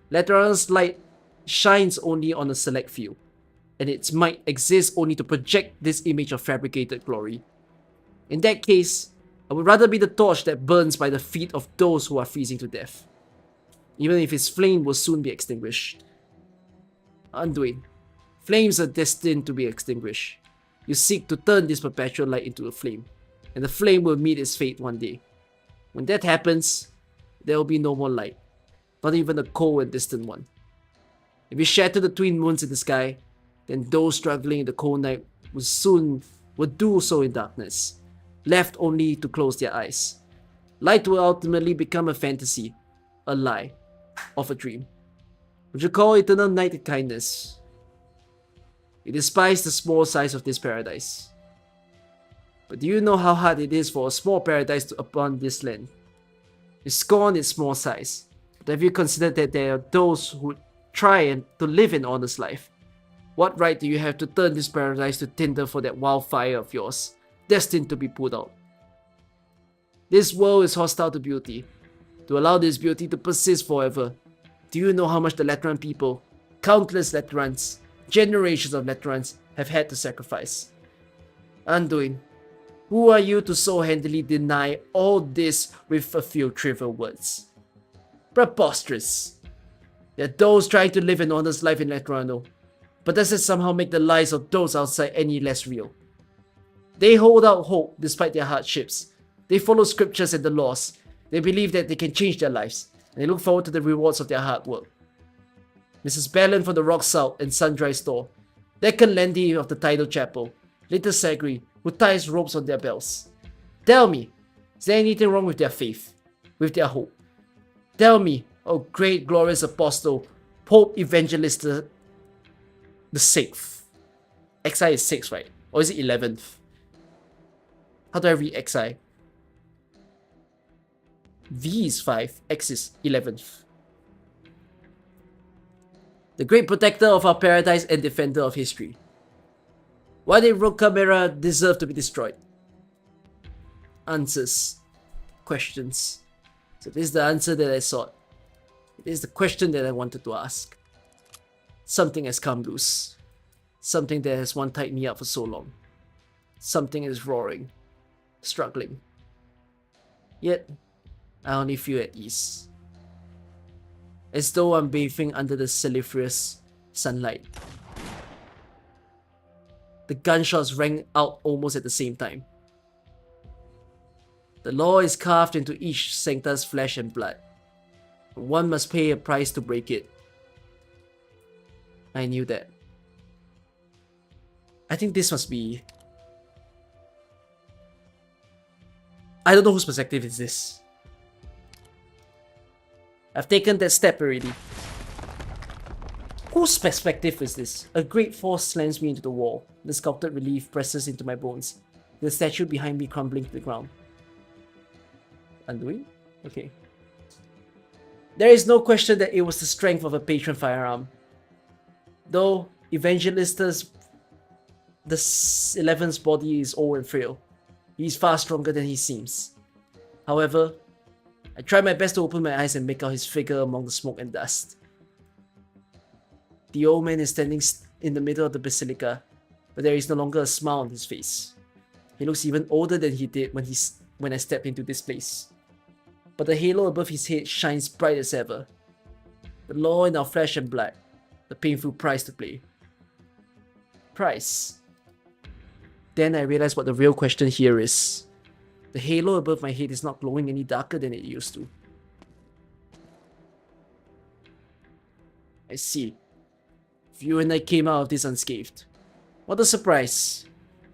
Letterano's light shines only on a select few, and its might exists only to project this image of fabricated glory. In that case, I would rather be the torch that burns by the feet of those who are freezing to death, even if its flame will soon be extinguished. Anduin, flames are destined to be extinguished. You seek to turn this perpetual light into a flame, and the flame will meet its fate one day. When that happens, there will be no more light, not even a cold and distant one. If you shatter the twin moons in the sky, then those struggling in the cold night would do so in darkness, left only to close their eyes. Light will ultimately become a fantasy, a lie, of a dream. Would you call eternal night a kindness? You despise the small size of this paradise. But do you know how hard it is for a small paradise upon this land? You scorn its small size, but have you considered that there are those who try to live an honest life? What right do you have to turn this paradise to tinder for that wildfire of yours, destined to be put out? This world is hostile to beauty. To allow this beauty to persist forever, do you know how much the Lateran people, countless Laterans, generations of Laterans, have had to sacrifice? Anduin, who are you to so handily deny all this with a few trivial words? Preposterous! There are those trying to live an honest life in Letterano, but does it somehow make the lives of those outside any less real? They hold out hope despite their hardships. They follow scriptures and the laws. They believe that they can change their lives, and they look forward to the rewards of their hard work. Mrs. Bellin from the Rock Salt and Sundry Store, Deccan Landy of the Tidal Chapel, Little Sagri, who ties ropes on their bells. Tell me, is there anything wrong with their faith, with their hope? Tell me, oh great glorious apostle, Pope Evangelist the 6th. XI is 6, right? Or is it 11th? How do I read XI? V is 5, X is 11th. The great protector of our paradise and defender of history. Why did Rogue Chimera deserve to be destroyed? Answers. Questions. So this is the answer that I sought. It is the question that I wanted to ask. Something has come loose. Something that has one tied me up for so long. Something is roaring. Struggling. Yet, I only feel at ease. As though I'm bathing under the saliferious sunlight. The gunshots rang out almost at the same time. The law is carved into each Sancta's flesh and blood. One must pay a price to break it. I knew that. I think this must be... I don't know whose perspective is this. I've taken that step already. Whose perspective is this? A great force slams me into the wall. The sculpted relief presses into my bones. The statue behind me crumbling to the ground. Anduin? Okay. There is no question that it was the strength of a patron firearm. Though Evangelista's the 11th's body is old and frail. He is far stronger than he seems. However, I try my best to open my eyes and make out his figure among the smoke and dust. The old man is standing in the middle of the basilica, but there is no longer a smile on his face. He looks even older than he did when I stepped into this place. But the halo above his head shines bright as ever. The law in our flesh and blood, the painful price to pay. Price. Then I realized what the real question here is. The halo above my head is not glowing any darker than it used to. I see. If you and I came out of this unscathed. What a surprise.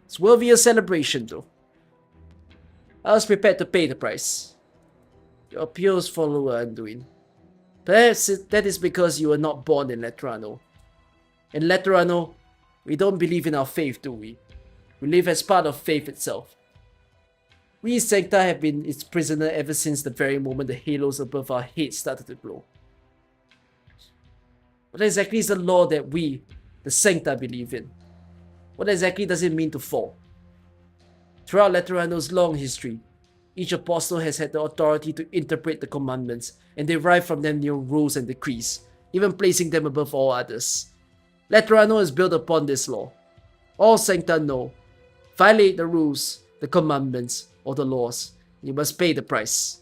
It's worthy of celebration though. I was prepared to pay the price. Your pure follower, Anduin. Perhaps that is because you were not born in Letterano. In Letterano, we don't believe in our faith, do we? We live as part of faith itself. We Sancta have been its prisoner ever since the very moment the halos above our heads started to glow. What exactly is the law that we, the Sancta, believe in? What exactly does it mean to fall? Throughout Letterano's long history, each apostle has had the authority to interpret the commandments and derive from them new rules and decrees, even placing them above all others. Letterano is built upon this law. All Sancta know, violate the rules, the commandments, or the laws, you must pay the price.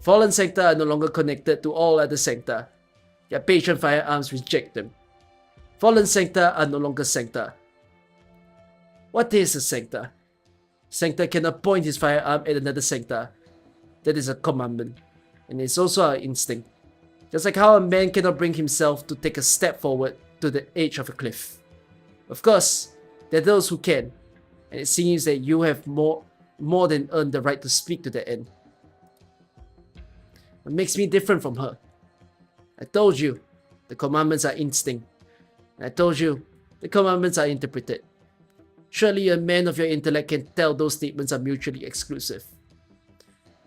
Fallen Sancta are no longer connected to all other Sancta. Their patron firearms reject them. Fallen Sancta are no longer Sancta. What is a Sancta? Sancta cannot point his firearm at another Sancta. That is a commandment, and it's also our instinct. Just like how a man cannot bring himself to take a step forward to the edge of a cliff. Of course, there are those who can, and it seems that you have more than earned the right to speak to that end. What makes me different from her? I told you, the commandments are instinct. And I told you, the commandments are interpreted. Surely a man of your intellect can tell those statements are mutually exclusive.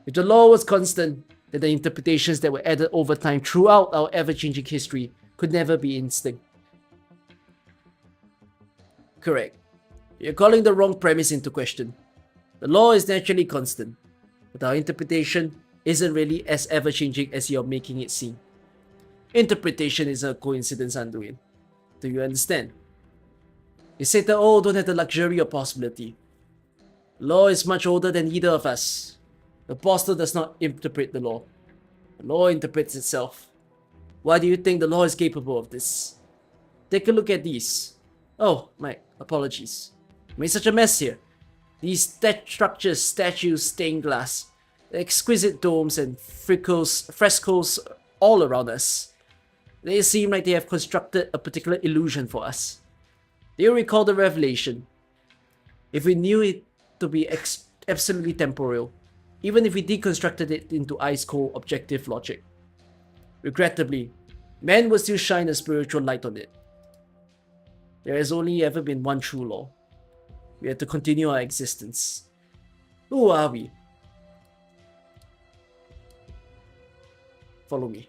If the law was constant, then the interpretations that were added over time throughout our ever-changing history could never be instinct. Correct. You're calling the wrong premise into question. The law is naturally constant, but our interpretation isn't really as ever-changing as you're making it seem. Interpretation is a coincidence, Anduin. Do you understand? You said that all don't have the luxury of possibility. Law is much older than either of us. The apostle does not interpret the law. The law interprets itself. Why do you think the law is capable of this? Take a look at these. Oh, my apologies. I made such a mess here. These structures, statues, stained glass, exquisite domes and frescoes all around us. They seem like they have constructed a particular illusion for us. Do you recall the revelation? If we knew it to be absolutely temporal, even if we deconstructed it into ice-cold objective logic, regrettably, man would still shine a spiritual light on it. There has only ever been one true law. We have to continue our existence. Who are we? Follow me.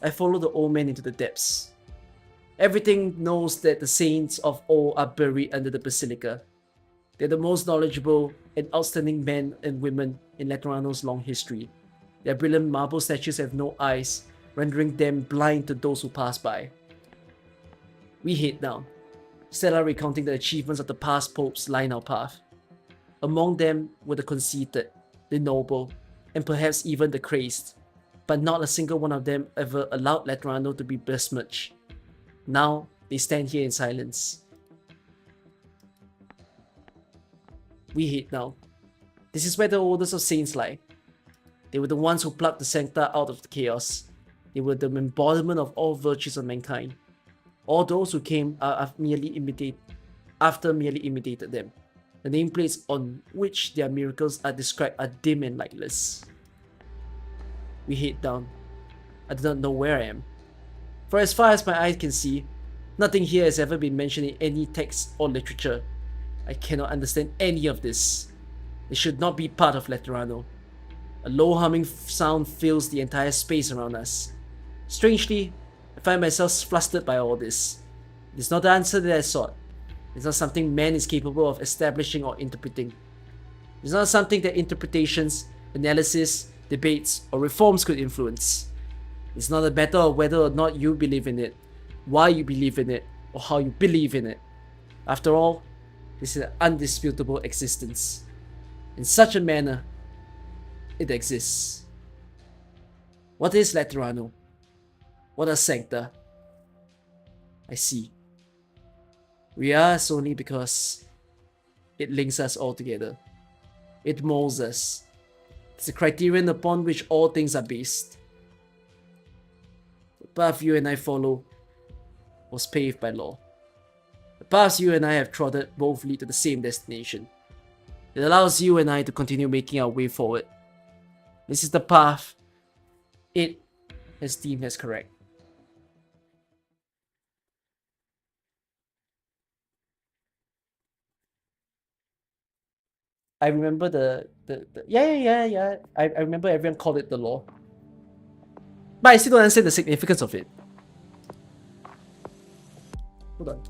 I follow the old man into the depths. Everything knows that the saints of old are buried under the basilica. They're the most knowledgeable and outstanding men and women in Letterano's long history. Their brilliant marble statues have no eyes, rendering them blind to those who pass by. We head down. Stella recounting the achievements of the past popes line our path. Among them were the conceited, the noble, and perhaps even the crazed, but not a single one of them ever allowed Letterano to be besmirched. Now they stand here in silence. We head down. This is where the oldest of saints lie. They were the ones who plucked the Sancta out of the chaos. They were the embodiment of all virtues of mankind. All those who came after merely imitated them. The nameplates on which their miracles are described are dim and lightless. We head down. I do not know where I am. For as far as my eyes can see, nothing here has ever been mentioned in any text or literature. I cannot understand any of this. It should not be part of Letterano. A low humming sound fills the entire space around us. Strangely, I find myself flustered by all this. It is not the answer that I sought. It is not something man is capable of establishing or interpreting. It is not something that interpretations, analysis, debates, or reforms could influence. It's not a matter of whether or not you believe in it, why you believe in it, or how you believe in it. After all, this is an undisputable existence. In such a manner, it exists. What is Letterano? What are Sancta? I see. We are as only because it links us all together. It molds us. It's the criterion upon which all things are based. The path you and I follow was paved by law. The paths you and I have trodden both lead to the same destination. It allows you and I to continue making our way forward. This is the path it has deemed as correct. I remember yeah. I remember everyone called it the law. But I still don't understand the significance of it. Hold on.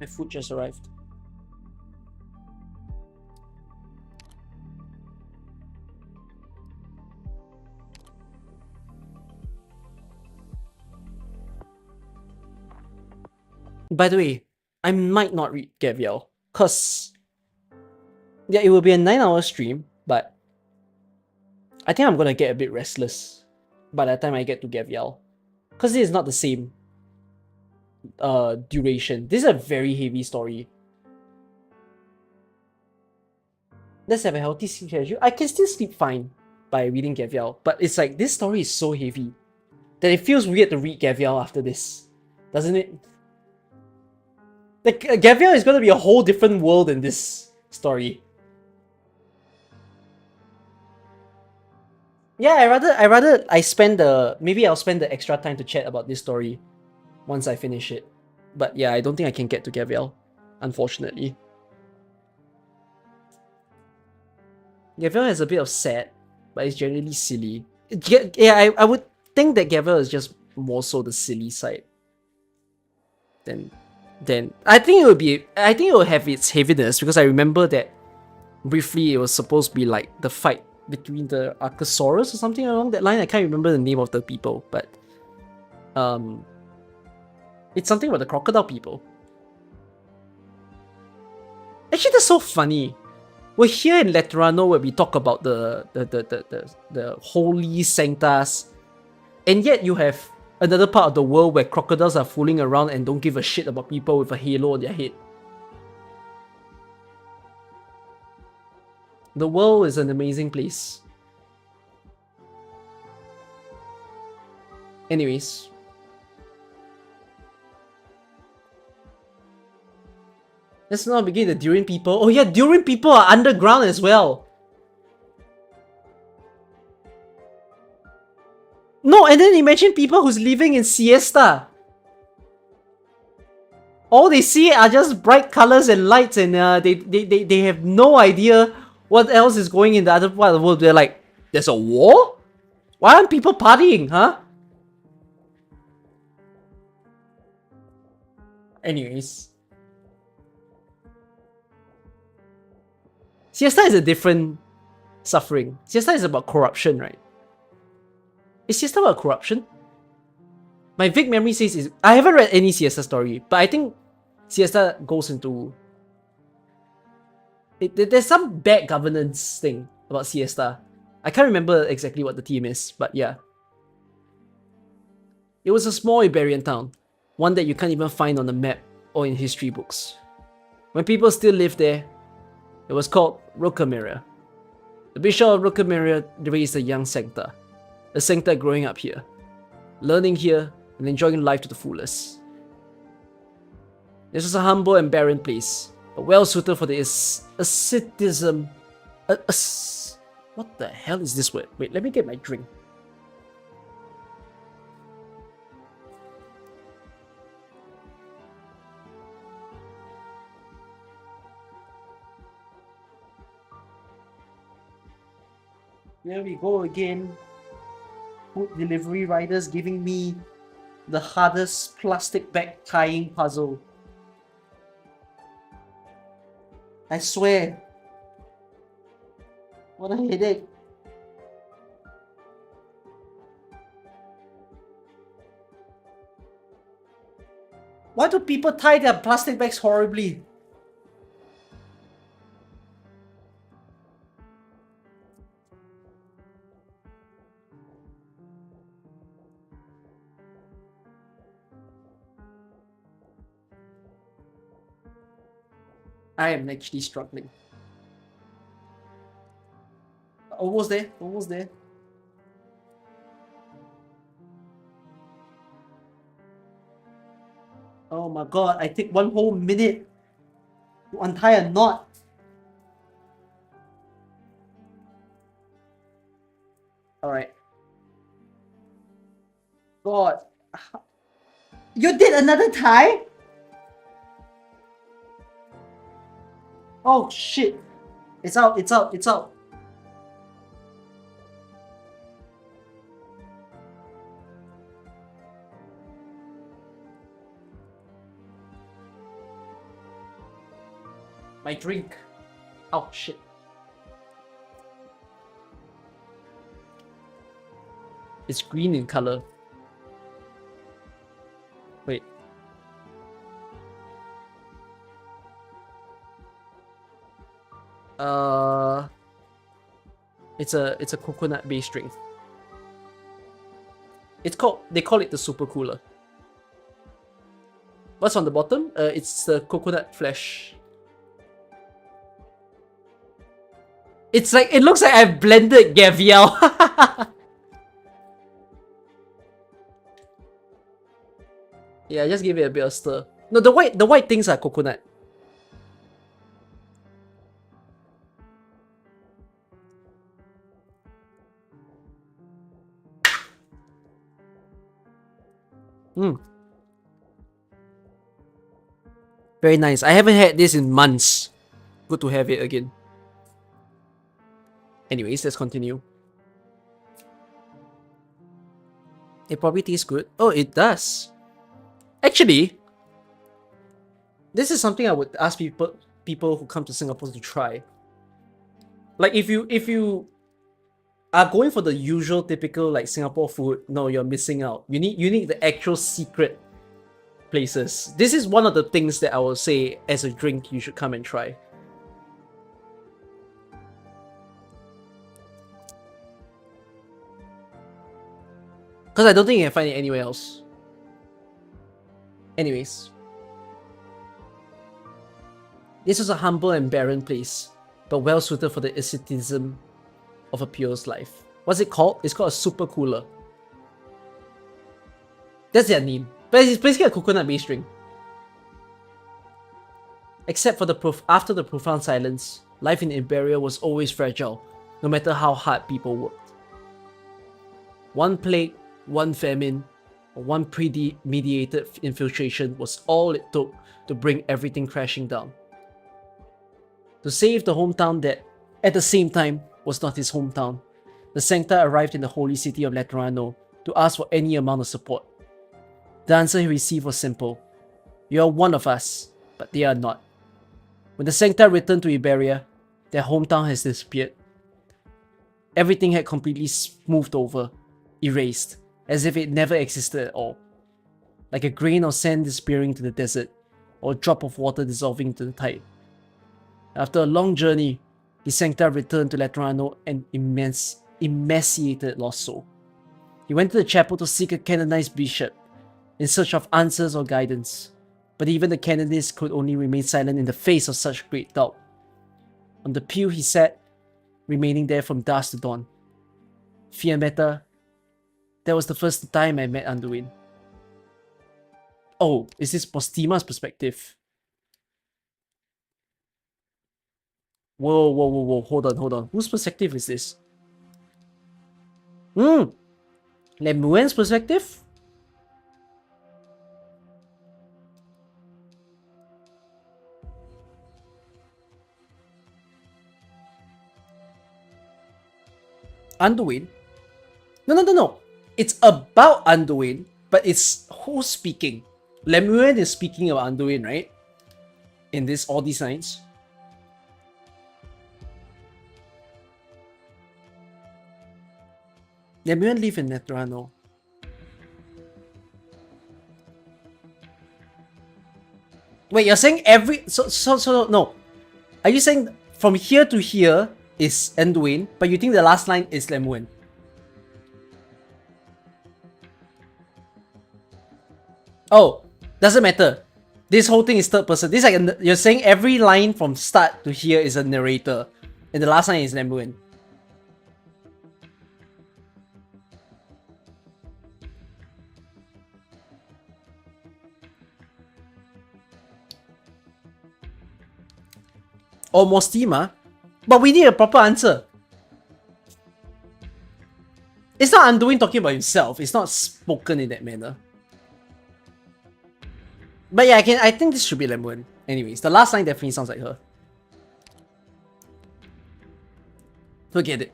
My food just arrived. By the way, I might not read Gabriel, cause yeah, it will be a 9-hour stream, but I think I'm gonna get a bit restless by the time I get to Gabriel, cause it is not the same duration. This is a very heavy story. Let's have a healthy sleep schedule. I can still sleep fine by reading Gabriel, but it's like this story is so heavy that it feels weird to read Gabriel after this, doesn't it? Like Gabriel is gonna be a whole different world in this story. Yeah, I spend maybe I'll spend the extra time to chat about this story once I finish it. But yeah, I don't think I can get to Gabriel, unfortunately. Gabriel has a bit of sad, but it's generally silly. Yeah, I would think that Gabriel is just more so the silly side. Then I think it will have its heaviness, because I remember that briefly it was supposed to be like the fight between the Archosaurus or something along that line. I can't remember the name of the people, but it's something about the crocodile people. Actually, that's so funny. We're here in Letterano where we talk about the holy sanctas, and yet you have another part of the world where crocodiles are fooling around and don't give a shit about people with a halo on their head. The world is an amazing place. Anyways. Let's not begin the Durin people. Oh yeah, Durin people are underground as well. No, and then imagine people who's living in Siesta. All they see are just bright colors and lights, and they have no idea what else is going in the other part of the world. They're like, there's a war? Why aren't people partying, huh? Anyways. Siesta is a different suffering. Siesta is about corruption, right? Is Siesta about corruption? My vague memory says I haven't read any Siesta story, but I think Siesta goes into... there's some bad governance thing about Siesta. I can't remember exactly what the theme is, but yeah. It was a small Iberian town, one that you can't even find on the map or in history books. When people still lived there, it was called Rocamira. The bishop of Rocamira raised a young Sankta, a Sankta growing up here, learning here and enjoying life to the fullest. This was a humble and barren place, but well suited for the asceticism. What the hell is this word? Wait, let me get my drink. There we go again. Food delivery riders giving me the hardest plastic bag tying puzzle. I swear. What a headache. Why do people tie their plastic bags horribly? I am actually struggling. Almost there, almost there. Oh my god, I take one whole minute to untie a knot. Alright. God. You did another tie? Oh shit. It's out, it's out, it's out. My drink. Oh shit. It's green in color. Wait. It's a coconut based drink. They call it the super cooler. What's on the bottom? It's the coconut flesh. It's like, it looks like I've blended Gavial. Yeah, just give it a bit of stir. No, the white things are coconut. Very nice. I haven't had this in months. Good to have it again. Anyways, let's continue. It probably tastes good. Oh, it does. Actually, this is something I would ask people who come to Singapore to try. Like if you are going for the usual typical like Singapore food, no, you're missing out. You need the actual secret places. This is one of the things that I will say as a drink you should come and try. Because I don't think you can find it anywhere else. Anyways. This was a humble and barren place, but well suited for the asceticism of a pure's life. What's it called? It's called a super cooler. That's their name. But it's basically a coconut-based drink. Except for after the profound silence, life in Iberia was always fragile, no matter how hard people worked. One plague, one famine, or one premeditated infiltration was all it took to bring everything crashing down. To save the hometown that, at the same time, was not his hometown, the Sankta arrived in the holy city of Letterano to ask for any amount of support. The answer he received was simple. You are one of us, but they are not. When the Sankta returned to Iberia, their hometown has disappeared. Everything had completely smoothed over, erased, as if it never existed at all. Like a grain of sand disappearing to the desert, or a drop of water dissolving to the tide. After a long journey, the Sankta returned to Lateran an emaciated lost soul. He went to the chapel to seek a canonized bishop, in search of answers or guidance, but even the canonist could only remain silent in the face of such great doubt. On the pew he sat, remaining there from dusk to dawn. Fiammetta, that was the first time I met Anduin. Oh, is this Postima's perspective? Whoa, hold on. Whose perspective is this? Lemuen's perspective? Anduin? No. It's about Anduin, but it's who's speaking. Lemuen is speaking about Anduin, right? In all these lines. Lemuen live in Letterano. Wait, you're saying no. Are you saying from here to here is Anduin, but you think the last line is Lemuen? Oh, doesn't matter. This whole thing is third person. This like you're saying every line from start to here is a narrator, and the last line is Lemuen. Or Mostima, but we need a proper answer. It's not Anduin talking about himself. It's not spoken in that manner. But yeah, I think this should be Lemuen. Anyways, the last line definitely sounds like her. Forget it.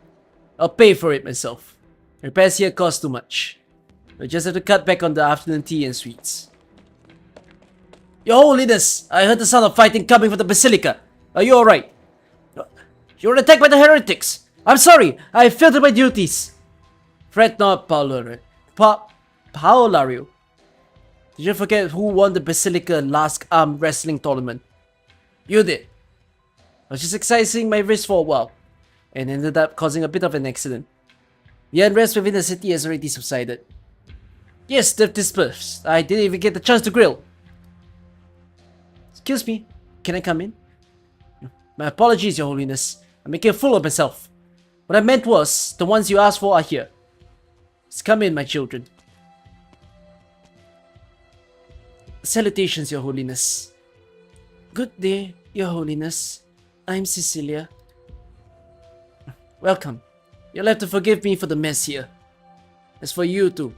I'll pay for it myself. Repairs here cost too much. I just have to cut back on the afternoon tea and sweets. Your Holiness, I heard the sound of fighting coming from the Basilica. Are you alright? You were attacked by the heretics! I'm sorry! I failed in my duties! Fret not, Paolario. Did you forget who won the Basilica last arm wrestling tournament? You did. I was just exercising my wrist for a while, and ended up causing a bit of an accident. The unrest within the city has already subsided. Yes, they've dispersed. I didn't even get the chance to grill. Excuse me, can I come in? My apologies, Your Holiness. I'm making a fool of myself. What I meant was, the ones you asked for are here. Let's come in, my children. Salutations, Your Holiness. Good day, Your Holiness. I'm Cecilia. Welcome. You'll have to forgive me for the mess here. As for you too.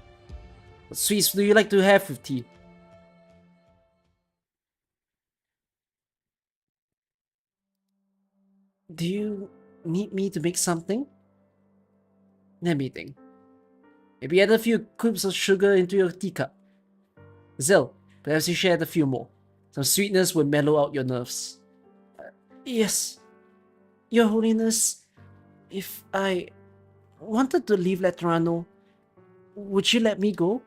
What sweets do you like to have with tea? Do you need me to make something? Let me think. Maybe add a few cubes of sugar into your teacup. Zell, perhaps you should add a few more. Some sweetness will mellow out your nerves. Yes, Your Holiness. If I wanted to leave Letterano, would you let me go?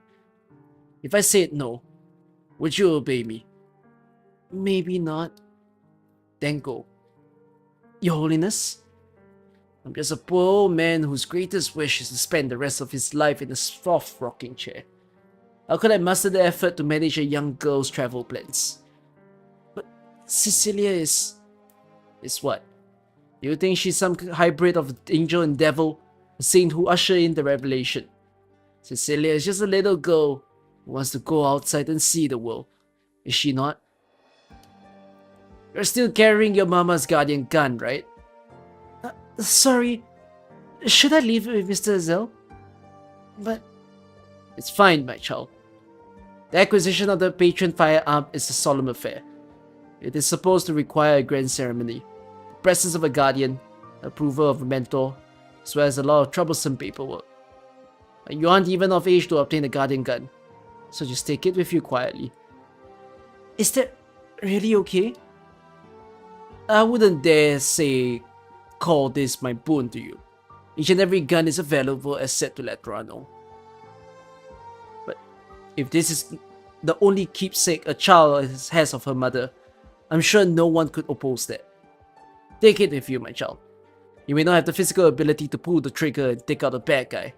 If I said no, would you obey me? Maybe not. Then go. Your Holiness, I'm just a poor old man whose greatest wish is to spend the rest of his life in a soft rocking chair. How could I muster the effort to manage a young girl's travel plans? But Cecilia is what? Do you think she's some hybrid of angel and devil, a saint who usher in the revelation? Cecilia is just a little girl who wants to go outside and see the world. Is she not? You're still carrying your mama's guardian gun, right? Sorry. Should I leave it with Mr. Zell? But it's fine, my child. The acquisition of the patron firearm is a solemn affair. It is supposed to require a grand ceremony, the presence of a guardian, approval of a mentor, as well as a lot of troublesome paperwork. And you aren't even of age to obtain a guardian gun, so just take it with you quietly. Is that really okay? I wouldn't dare call this my boon to you. Each and every gun is a valuable asset to Letterano. But if this is the only keepsake a child has of her mother, I'm sure no one could oppose that. Take it with you, my child. You may not have the physical ability to pull the trigger and take out a bad guy,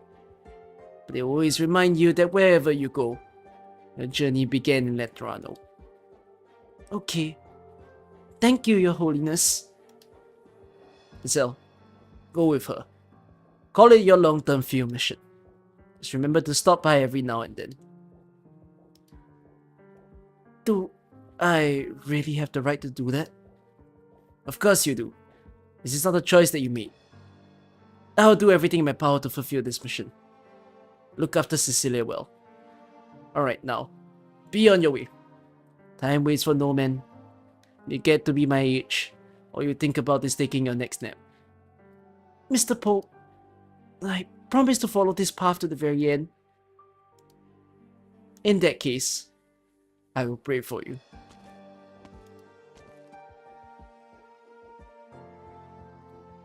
but they always remind you that wherever you go, your journey began in Letterano. Okay. Thank you, Your Holiness. Zell, go with her. Call it your long-term field mission. Just remember to stop by every now and then. Do I really have the right to do that? Of course you do. This is not a choice that you made. I'll do everything in my power to fulfill this mission. Look after Cecilia well. Alright now, be on your way. Time waits for no man. You get to be my age, all you think about is taking your next nap. Mr. Pope, I promise to follow this path to the very end. In that case, I will pray for you.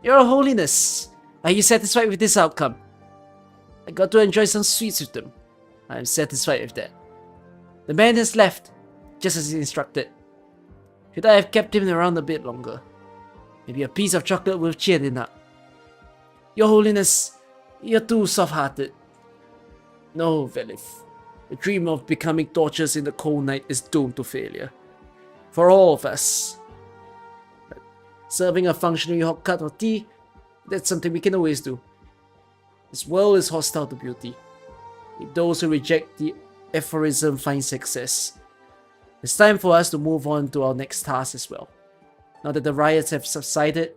Your Holiness, are you satisfied with this outcome? I got to enjoy some sweets with them. I am satisfied with that. The man has left, just as he instructed. Should I have kept him around a bit longer? Maybe a piece of chocolate would have cheered him up. Your Holiness, you're too soft-hearted. No, Velif. The dream of becoming torches in the cold night is doomed to failure. For all of us. But serving a functionary hot cup of tea, that's something we can always do. This world is hostile to beauty. If those who reject the aphorism find success. It's time for us to move on to our next task as well. Now that the riots have subsided,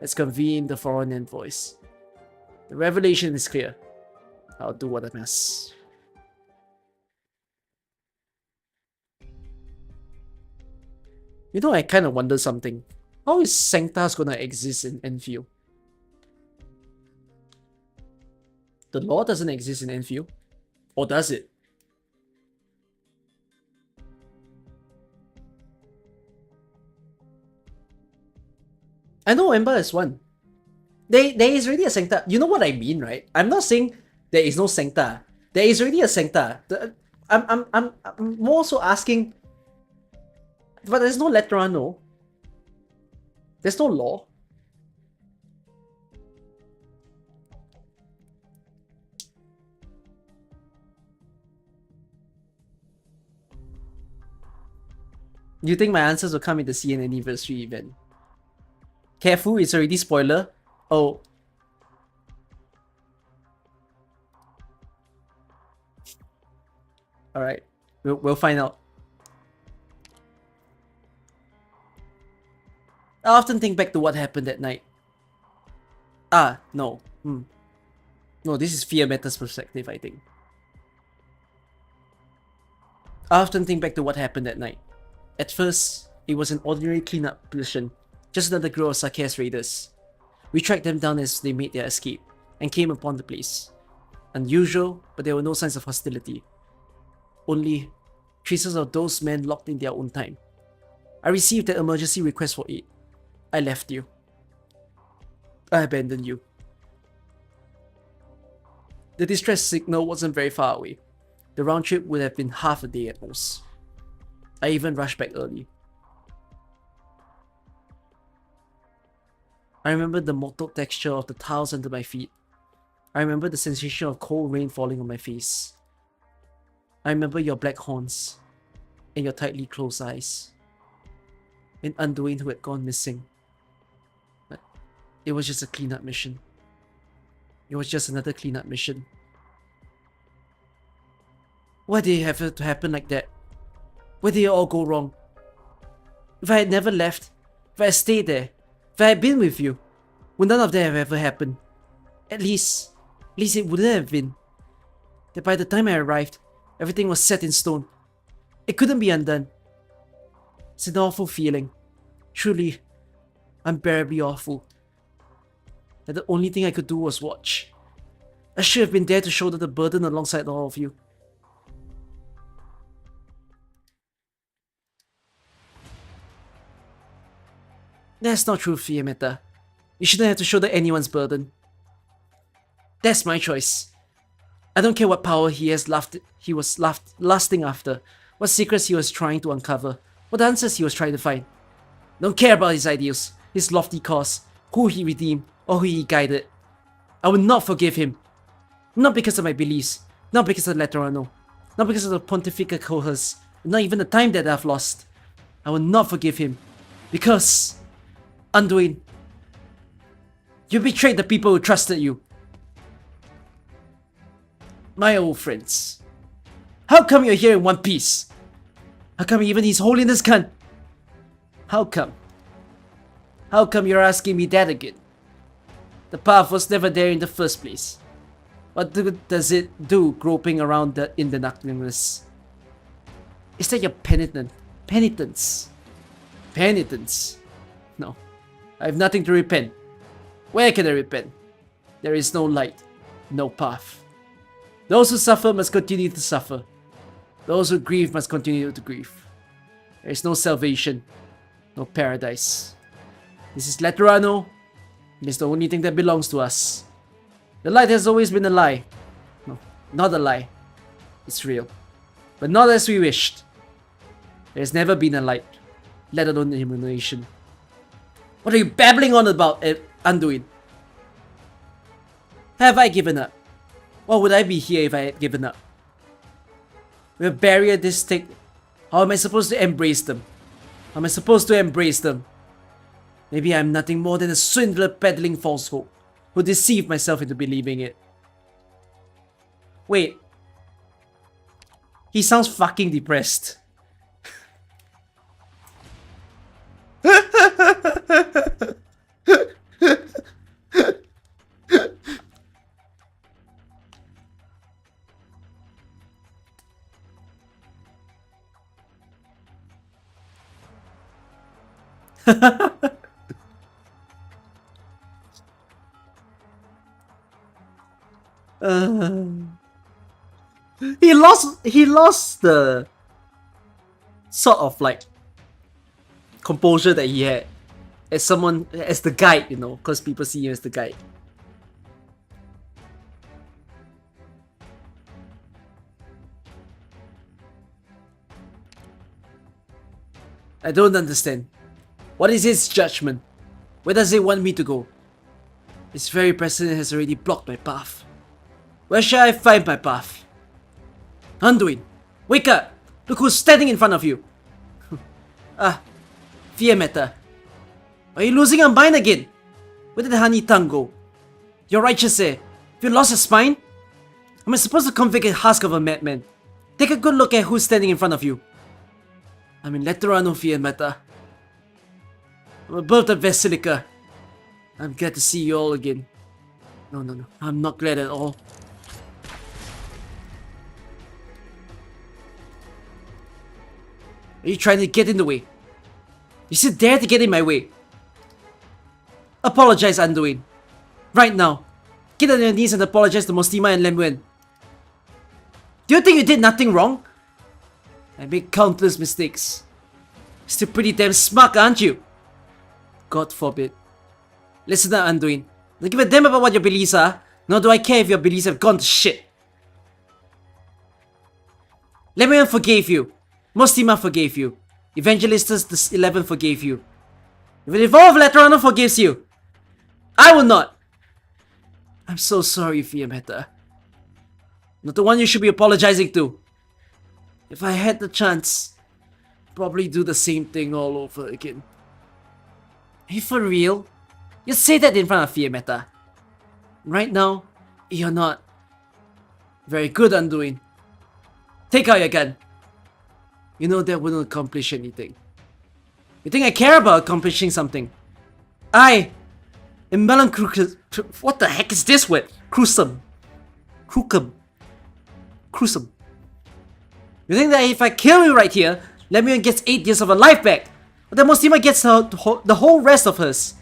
let's convene the foreign envoys. The revelation is clear. I'll do what I must. You know, I kind of wonder something. How is Sanctas gonna exist in Enfield? The law doesn't exist in Enfield. Or does it? I know Ember is one. There is already a Sankta. You know what I mean, right? I'm not saying there is no Sankta. There is already a Sankta. I'm more so asking, but there's no Letterano. There's no law. You think my answers will come in the CN anniversary event? Careful, it's already spoiler. Oh. Alright, we'll find out. I often think back to what happened that night. No. No, this is Fiammetta's perspective, I think. I often think back to what happened that night. At first, it was an ordinary cleanup mission, just another group of Sarkis raiders. We tracked them down as they made their escape, and came upon the place. Unusual, but there were no signs of hostility. Only traces of those men locked in their own time. I received an emergency request for aid. I left you. I abandoned you. The distress signal wasn't very far away. The round trip would have been half a day at most. I even rushed back early. I remember the mottled texture of the tiles under my feet. I remember the sensation of cold rain falling on my face. I remember your black horns and your tightly closed eyes. And Anduin who had gone missing. But it was just a cleanup mission. It was just another cleanup mission. Why did it have to happen like that? Where did it all go wrong? If I had never left, if I had stayed there, if I had been with you, would none of that have ever happened? At least it wouldn't have been. That by the time I arrived, everything was set in stone. It couldn't be undone. It's an awful feeling. Truly, unbearably awful. That the only thing I could do was watch. I should have been there to shoulder the burden alongside all of you. That's not true, Fiammetta. You shouldn't have to shoulder anyone's burden. That's my choice. I don't care what power he was lusting after, what secrets he was trying to uncover, what answers he was trying to find. Don't care about his ideals, his lofty cause, who he redeemed, or who he guided. I will not forgive him. Not because of my beliefs, not because of Letterano, not because of the pontifical cohorts, not even the time that I've lost. I will not forgive him. Because, Anduin, you betrayed the people who trusted you. My old friends. How come you're here in one piece? How come even His Holiness can't? How come? How come you're asking me that again? The path was never there in the first place. What good does it do groping around in the nothingness? Is that your penitence? Penitence? No. I have nothing to repent. Where can I repent? There is no light, no path. Those who suffer must continue to suffer. Those who grieve must continue to grieve. There is no salvation, no paradise. This is Letterano. It is the only thing that belongs to us. The light has always been a lie. No, not a lie. It's real. But not as we wished. There has never been a light, let alone illumination. What are you babbling on about, Anduin? Have I given up? Why would I be here if I had given up? With a barrier this thick, how am I supposed to embrace them? How am I supposed to embrace them? Maybe I'm nothing more than a swindler peddling false hope, who deceived myself into believing it. Wait. He sounds fucking depressed. He lost the sort of like composure that he had as someone, as the guide, you know, because people see you as the guide. I don't understand. What is his judgment? Where does he want me to go? His very presence has already blocked my path. Where shall I find my path? Anduin, wake up! Look who's standing in front of you! Ah, Fiammetta. Are you losing your mind again? Where did the honey tongue go? You're righteous there. Have you lost your spine? Am I supposed to convict a husk of a madman? Take a good look at who's standing in front of you. I'm in Letterano, Fiammetta. I'm above the Basilica. I'm glad to see you all again. No. I'm not glad at all. Are you trying to get in the way? You still dare to get in my way? Apologize, Anduin. Right now. Get on your knees and apologize to Mostima and Lemwen. Do you think you did nothing wrong? I made countless mistakes. Still pretty damn smart, aren't you? God forbid. Listen up, Anduin. Don't give a damn about what your beliefs are, nor do I care if your beliefs have gone to shit. Lemon forgave you. Mostima forgave you. Evangelistus the 11 forgave you. Even if all of Letterano forgives you, I will not. I'm so sorry, Fiammetta. Not the one you should be apologizing to. If I had the chance, I'd probably do the same thing all over again. Are you for real? You say that in front of Fiammetta. Right now, you're not. Very good, Anduin. Take out your gun. You know that wouldn't accomplish anything. You think I care about accomplishing something? I am Melancrucus. What the heck is this word? Crucium. Crucum. Crucium. You think that if I kill you right here, Lemon gets 8 years of her life back, but then Mostima gets the whole rest of hers?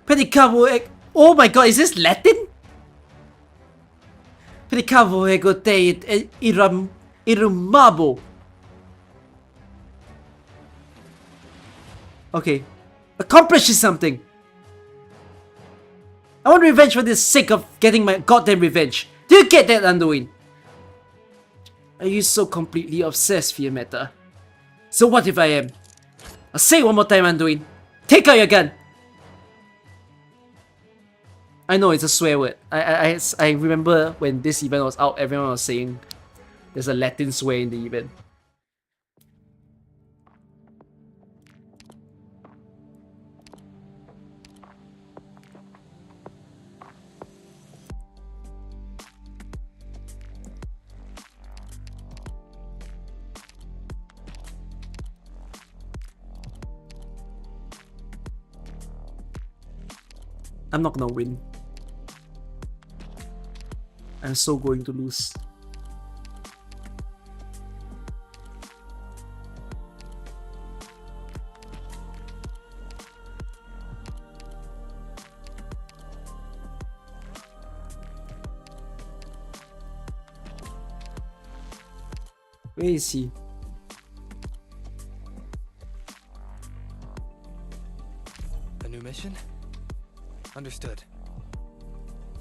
Pedicavo. Oh my god, is this Latin? Pedicavo ego te irumabo. Okay. Accomplishes something. I want revenge for the sake of getting my goddamn revenge. Do you get that, Anduin? Are you so completely obsessed, Fiammetta? So what if I am? I'll say it one more time, Anduin. Take out your gun! I know it's a swear word. I remember when this event was out, everyone was saying there's a Latin swear in the event. I'm not gonna win. I'm so going to lose. Where is he? A new mission? Understood.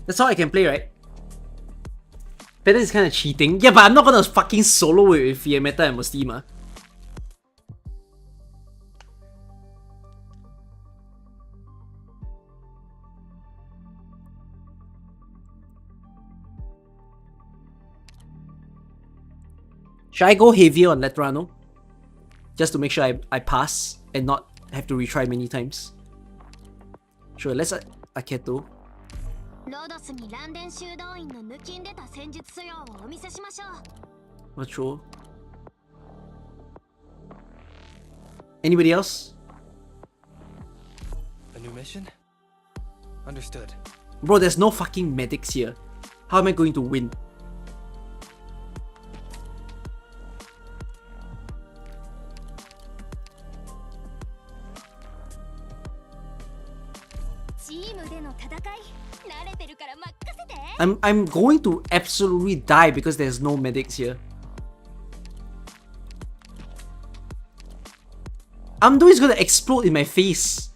That's how I can play, right? Better is kind of cheating. Yeah, but I'm not gonna fucking solo it with Fiammetta and Mostima. Should I go heavier on Letterano? Just to make sure I pass and not have to retry many times. Sure, let's Aketo. ロドスにランデン修道院の抜きん出た戦術素養をお見せしましょう。Not sure. Anybody else? A new mission? Understood. Bro, there's no fucking medics here. How am I going to win? I'm going to absolutely die because there's no medics here. Anduin is gonna explode in my face.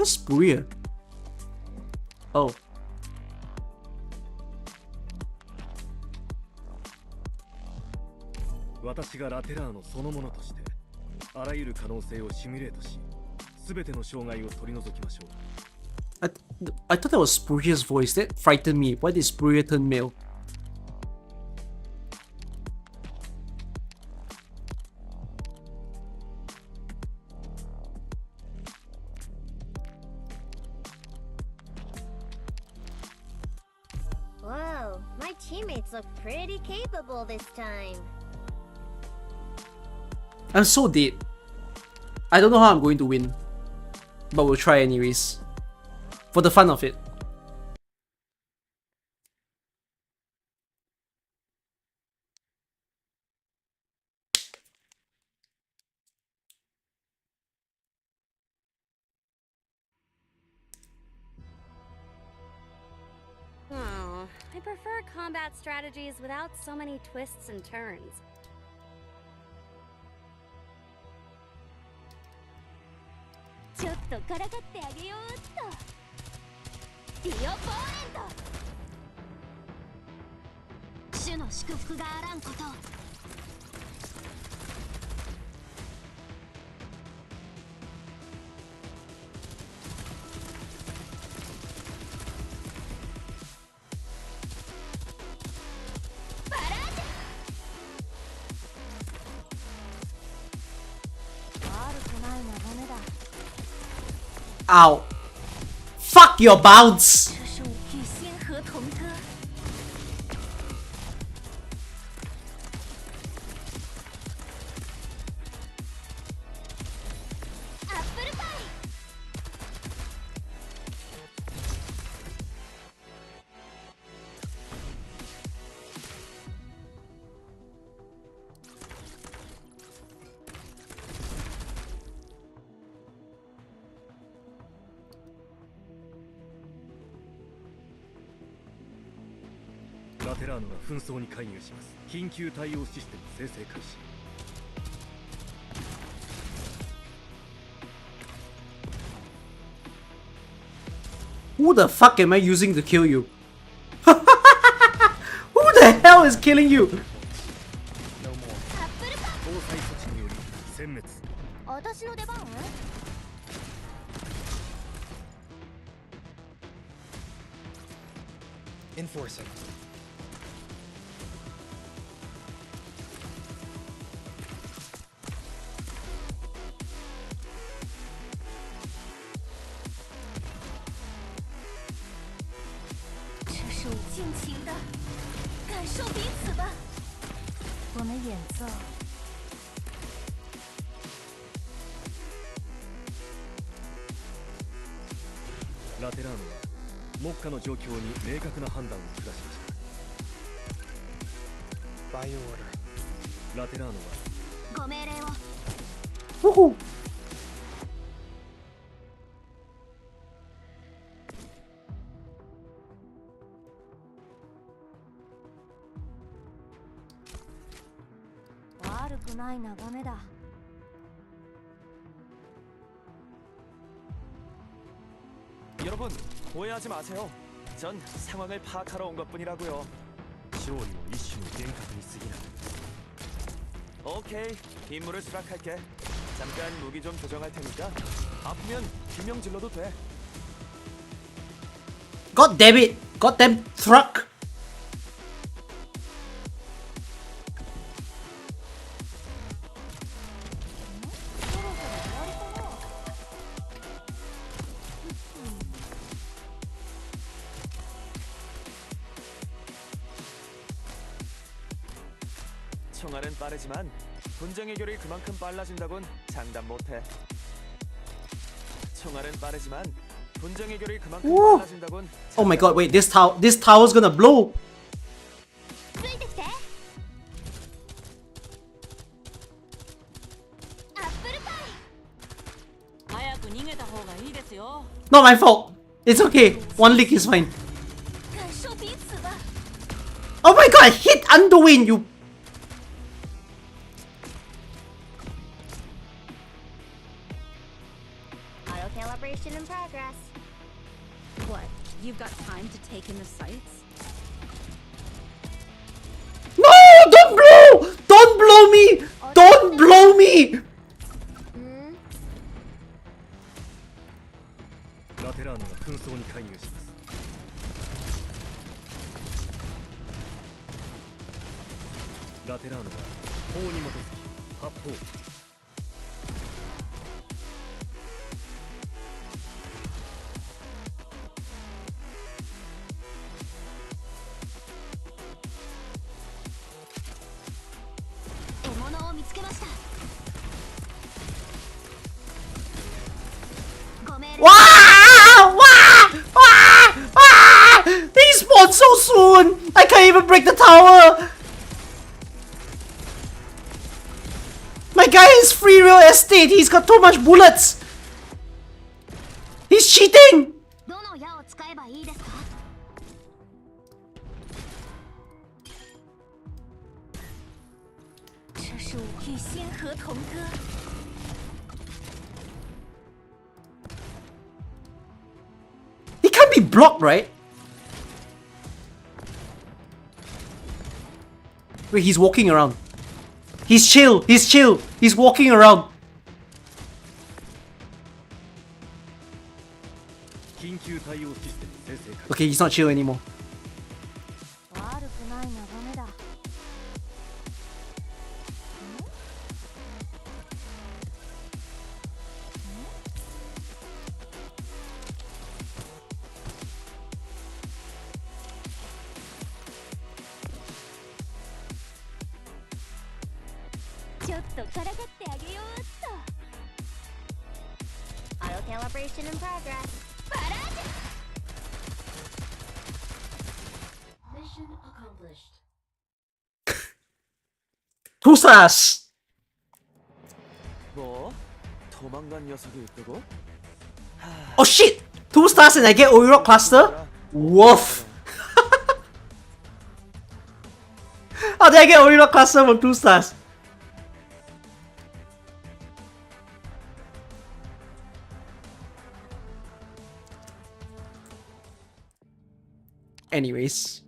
What's Spurrier? Oh. 私がラテラーノそのものとしてあらゆる可能性をシミュレートし、すべての障害を取り除きましょう。I thought that was Spurrier's voice. That frightened me. Why did Spurrier turn male? Whoa, my teammates look pretty capable this time. I'm so dead. I don't know how I'm going to win, but we'll try anyways. For the fun of it. Oh, I prefer combat strategies without so many twists and turns. Ow. Fuck your bounce! Letterano が紛争に介入します。緊急対応システム生成開始。Who the fuck am I using to kill you? Who the hell is killing you? 搭載措置により殲滅。私の出番Enforcing. Letterano は目下の状況に明確な判断を下しました。By your order. Letterano はご命令を。Woohoo! 여러분, 오해하지 마세요. 전 상황을 파악하러 온 것뿐이라고요. 勝利も一種の幻覚に過ぎない。 오케이, 임무를 수락할게. 잠깐 무기 좀 조정할 테니까 아프면 비명 질러도 돼. God damn it! Goddamn truck! 총알은 빠르지만 분쟁 해결이 그만큼 빨라진다곤 장담 못해. 총알은 빠르지만 분쟁 해결이 그만큼 Woo! 빨라진다곤. Oh my god, wait, this tower's gonna blow! ついてきて。アップルパイ。早く逃げた方がいいですよ。 Not my fault! It's okay, one leak is fine. 感受彼此吧。 Oh my god, I hit Anduin, you... Auto kill Calibration in progress. What? You've got time to take in the sights? No! Don't blow! Don't blow me! Don't blow me! ラテラーノが紛争に介入します。ラテラーノが法に基づき発砲。獲物を見つけました。ご命令 Wow! Wow! Wow! Wow! They spawned so soon! I can't even break the tower! My guy is free real estate! He's got too much bullets! He's cheating! どの矢を使えばいいですか？这是武玉仙河童歌。He can't be blocked, right? Wait, he's walking around. He's chill. He's chill. He's walking around. 緊急対応システム生成開始。 Okay, he's not chill anymore. 悪くない眺めだ。ちょっとからかってあげようっと。Auto calibration in progress. バラージュ Mission accomplished. Two stars! 뭐? 도망간 녀석이 있다고? Oh shit! 2 stars and I get Orin cluster? Woof! How did I get Orin cluster from 2 stars? Anyways.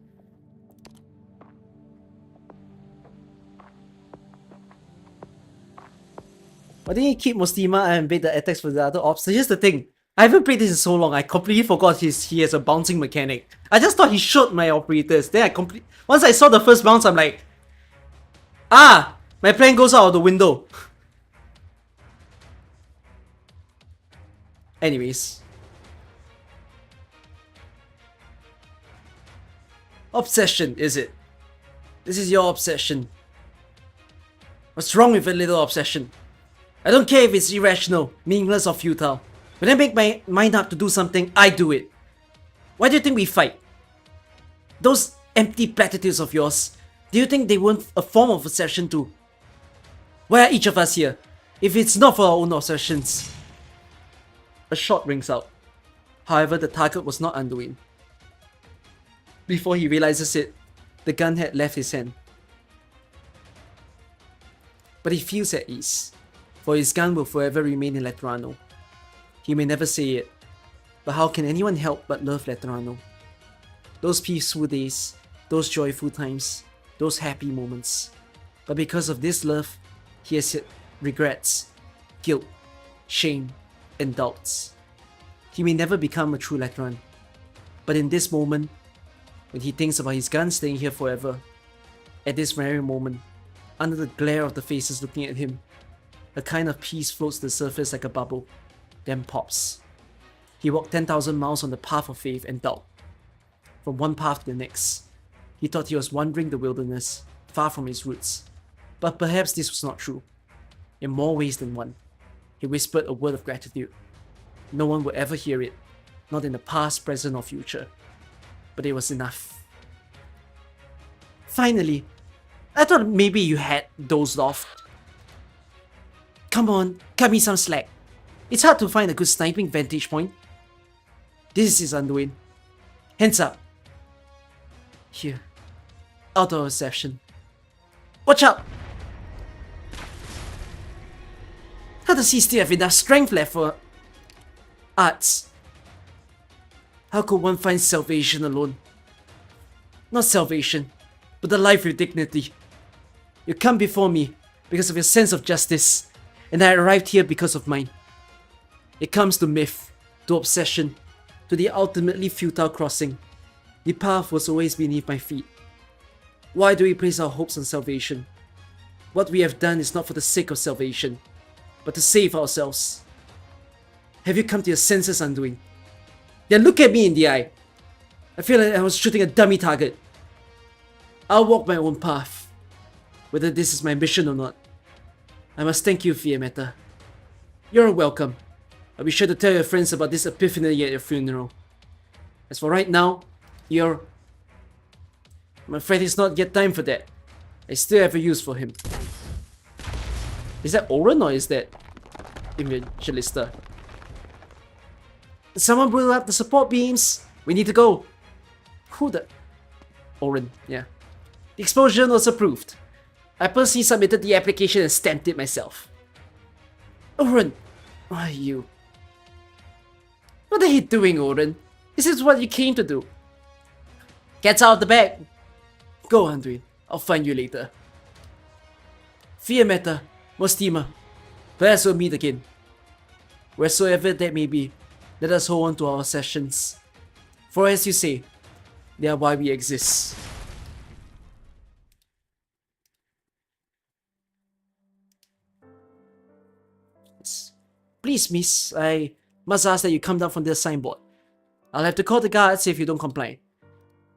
Why didn't you keep Mostima and invade the attacks for the other ops? So here's the thing. I haven't played this in so long, I completely forgot he has a bouncing mechanic. I just thought he shot my operators. Then once I saw the first bounce, I'm like, ah! My plan goes out of the window. Anyways. Obsession, is it? This is your obsession. What's wrong with a little obsession? I don't care if it's irrational, meaningless or futile. When I make my mind up to do something, I do it. Why do you think we fight? Those empty platitudes of yours, do you think they weren't a form of obsession too? Why are each of us here, if it's not for our own obsessions? A shot rings out. However, the target was not Anduin. Before he realizes it, the gun had left his hand. But he feels at ease, for his gun will forever remain in Letterano. He may never say it, but how can anyone help but love Letterano? Those peaceful days, those joyful times, those happy moments. But because of this love, he has regrets, guilt, shame, and doubts. He may never become a true Letteran. But in this moment, when he thinks about his gun staying here forever, at this very moment, under the glare of the faces looking at him, a kind of peace floats to the surface like a bubble, then pops. He walked 10,000 miles on the path of faith and doubt. From one path to the next, he thought he was wandering the wilderness, far from his roots. But perhaps this was not true. In more ways than one, he whispered a word of gratitude. No one would ever hear it, not in the past, present, or future. But it was enough. Finally, I thought maybe you had dozed off. Come on, cut me some slack. It's hard to find a good sniping vantage point. This is Anduin. Hands up. Here. Out of reception. Watch out! How does he still have enough strength left for... arts. How could one find salvation alone? Not salvation, but a life with dignity. You come before me because of your sense of justice, and I arrived here because of mine. It comes to myth, to obsession, to the ultimately futile crossing. The path was always beneath my feet. Why do we place our hopes on salvation? What we have done is not for the sake of salvation, but to save ourselves. Have you come to your senses, Anduin? Then look at me in the eye. I feel like I was shooting a dummy target. I'll walk my own path, whether this is my mission or not. I must thank you, Fiammetta. You're welcome. I'll be sure to tell your friends about this epiphany at your funeral. As for right now, I'm afraid it's not yet time for that. I still have a use for him. Is that Orin or is that Evangelista? Someone blew up the support beams. We need to go. Who the... Orin, yeah. The explosion was approved. I personally submitted the application and stamped it myself. Orin, why are you? What are you doing, Orin? This is what you came to do. Get out of the bag. Go, Anduin. I'll find you later. Fiammetta, Mostima, perhaps we'll meet again. Wheresoever that may be, let us hold on to our sessions. For as you say, they are why we exist. Yes. Please, miss, I must ask that you come down from the signboard. I'll have to call the guards if you don't comply.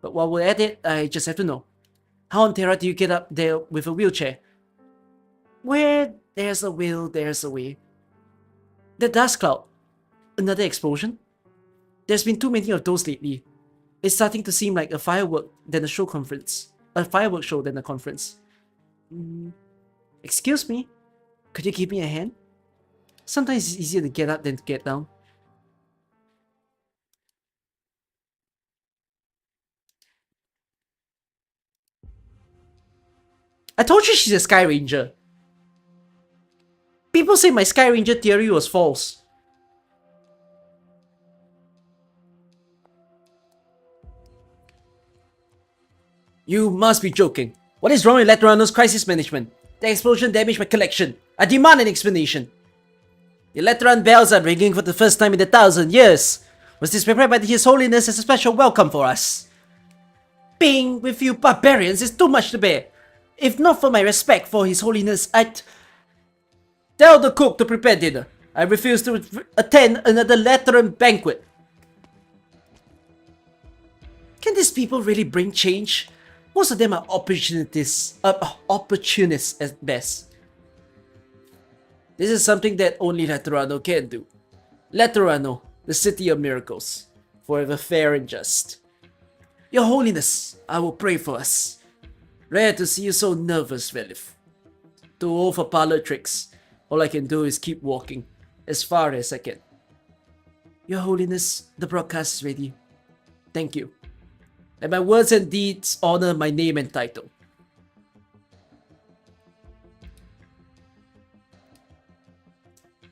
But while we're at it, I just have to know. How on Terra do you get up there with a wheelchair? Where there's a will, there's a way. The dust cloud. Another explosion? There's been too many of those lately. It's starting to seem like a firework than a show conference. A firework show than a conference. Excuse me? Could you give me a hand? Sometimes it's easier to get up than to get down. I told you she's a Sky Ranger. People say my Sky Ranger theory was false. You must be joking. What is wrong with Letterano's crisis management? The explosion damaged my collection. I demand an explanation. The Lateran bells are ringing for the first time in 1,000 years. Was this prepared by His Holiness as a special welcome for us? Being with you barbarians is too much to bear. If not for my respect for His Holiness, I'd... Tell the cook to prepare dinner. I refuse to attend another Lateran banquet. Can these people really bring change? Most of them are opportunists at best. This is something that only Letterano can do. Letterano, the city of miracles, forever fair and just. Your Holiness, I will pray for us. Rare to see you so nervous, Velif. Too old for parlor tricks. All I can do is keep walking, as far as I can. Your Holiness, the broadcast is ready. Thank you. And my words and deeds honor my name and title.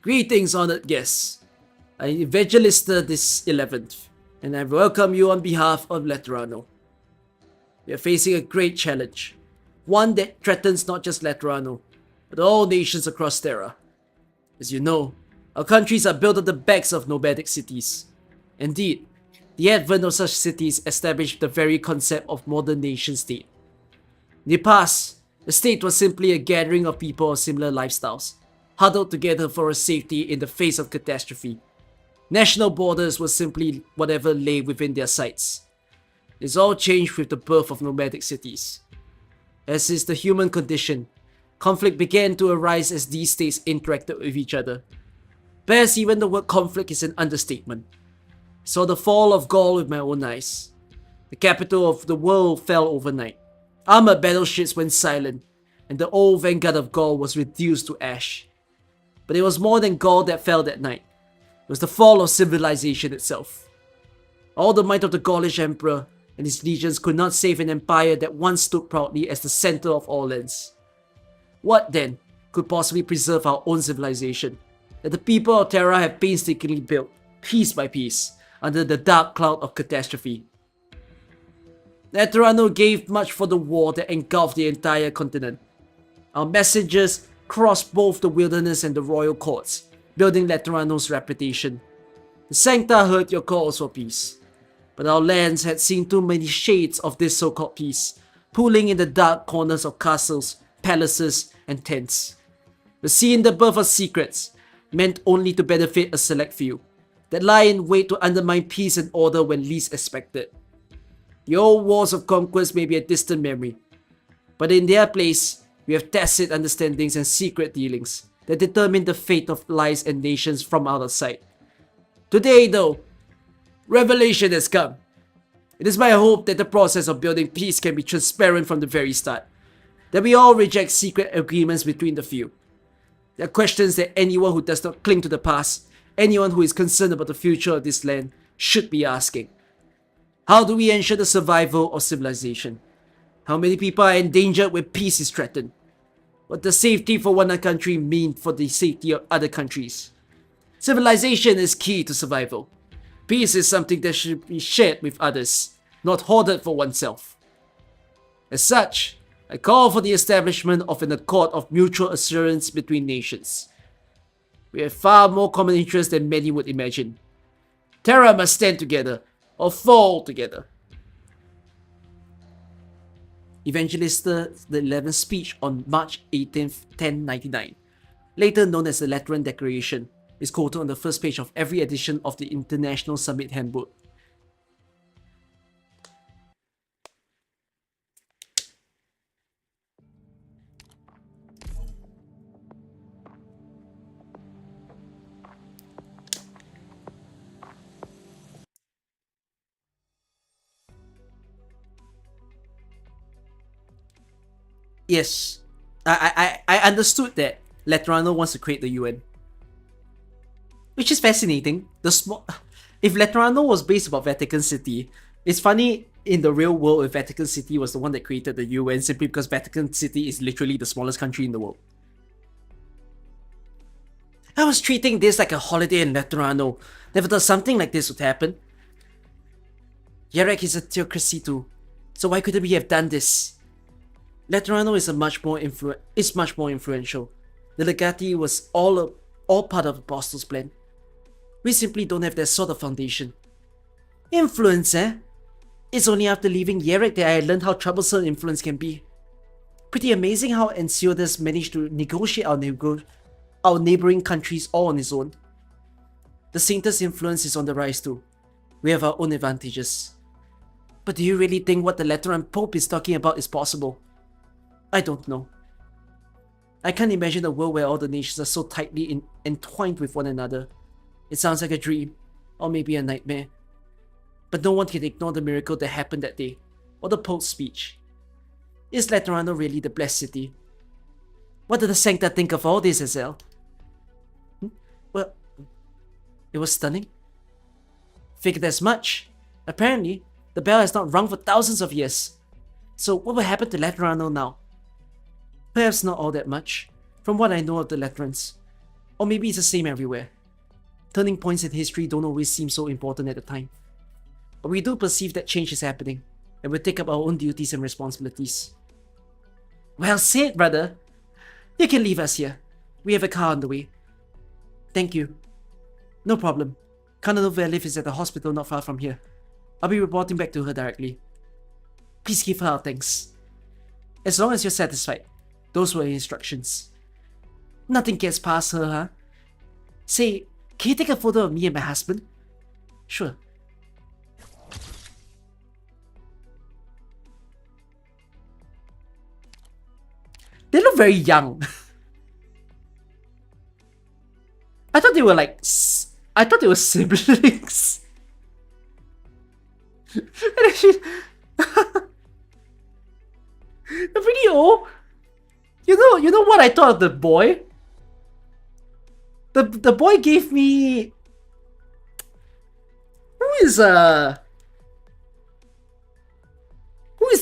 Greetings, honored guests. I am Evangelista this 11th, and I welcome you on behalf of Letterano. We are facing a great challenge, one that threatens not just Letterano, but all nations across Terra. As you know, our countries are built on the backs of nomadic cities. Indeed, the advent of such cities established the very concept of modern nation-state. In the past, the state was simply a gathering of people of similar lifestyles, huddled together for a safety in the face of catastrophe. National borders were simply whatever lay within their sights. This all changed with the birth of nomadic cities. As is the human condition, conflict began to arise as these states interacted with each other. Perhaps even the word conflict is an understatement. I saw the fall of Gaul with my own eyes. The capital of the world fell overnight. Armored battleships went silent, and the old vanguard of Gaul was reduced to ash. But it was more than Gaul that fell that night. It was the fall of civilization itself. All the might of the Gaulish emperor and his legions could not save an empire that once stood proudly as the center of all lands. What then could possibly preserve our own civilization that the people of Terra have painstakingly built? piece by piece, under the dark cloud of catastrophe. Letterano gave much for the war that engulfed the entire continent. Our messengers crossed both the wilderness and the royal courts, building Letterano's reputation. The Sancta heard your calls for peace, but our lands had seen too many shades of this so-called peace, pooling in the dark corners of castles, palaces, and tents. The seeing the birth of secrets meant only to benefit a select few, that lie in wait to undermine peace and order when least expected. The old wars of conquest may be a distant memory, but in their place, we have tacit understandings and secret dealings that determine the fate of lives and nations from out of sight. Today, though, revelation has come. It is my hope that the process of building peace can be transparent from the very start, that we all reject secret agreements between the few. There are questions that anyone who does not cling to the past, anyone who is concerned about the future of this land, should be asking. How do we ensure the survival of civilization? How many people are endangered when peace is threatened? What does safety for one country mean for the safety of other countries? Civilization is key to survival. Peace is something that should be shared with others, not hoarded for oneself. As such, I call for the establishment of an accord of mutual assurance between nations. We have far more common interests than many would imagine. Terra must stand together, or fall together. Evangelista the 11th speech on March 18th, 1099, later known as the Lateran Declaration, is quoted on the first page of every edition of the International Summit Handbook. Yes, I understood that Letterano wants to create the UN, which is fascinating. If Letterano was based about Vatican City, it's funny in the real world if Vatican City was the one that created the UN simply because Vatican City is literally the smallest country in the world. I was treating this like a holiday in Letterano. Never thought something like this would happen. Yerek is a theocracy too, so why couldn't we have done this? Letterano is much more influential. The legati was all part of the apostles' plan. We simply don't have that sort of foundation. Influence, eh? It's only after leaving Yerek that I learned how troublesome influence can be. Pretty amazing how Ensiodas managed to negotiate our neighboring countries all on his own. The Sainta's influence is on the rise too. We have our own advantages. But do you really think what the Lateran Pope is talking about is possible? I don't know. I can't imagine a world where all the nations are so tightly entwined with one another. It sounds like a dream, or maybe a nightmare. But no one can ignore the miracle that happened that day, or the Pope's speech. Is Letterano really the blessed city? What did the Sancta think of all this, Azel? Well, it was stunning. Figured as much. Apparently, the bell has not rung for thousands of years. So what will happen to Letterano now? Perhaps not all that much, from what I know of the Laterans. Or maybe it's the same everywhere. Turning points in history don't always seem so important at the time. But we do perceive that change is happening, and we'll take up our own duties and responsibilities. Well said, brother. You can leave us here. We have a car on the way. Thank you. No problem. Colonel Velif is at the hospital not far from here. I'll be reporting back to her directly. Please give her our thanks. As long as you're satisfied. Those were instructions. Nothing gets past her, huh? Say, can you take a photo of me and my husband? Sure. They look very young. I thought they were I thought they were siblings. And actually, they're pretty old. You know what I thought of the boy? The boy gave me... Who is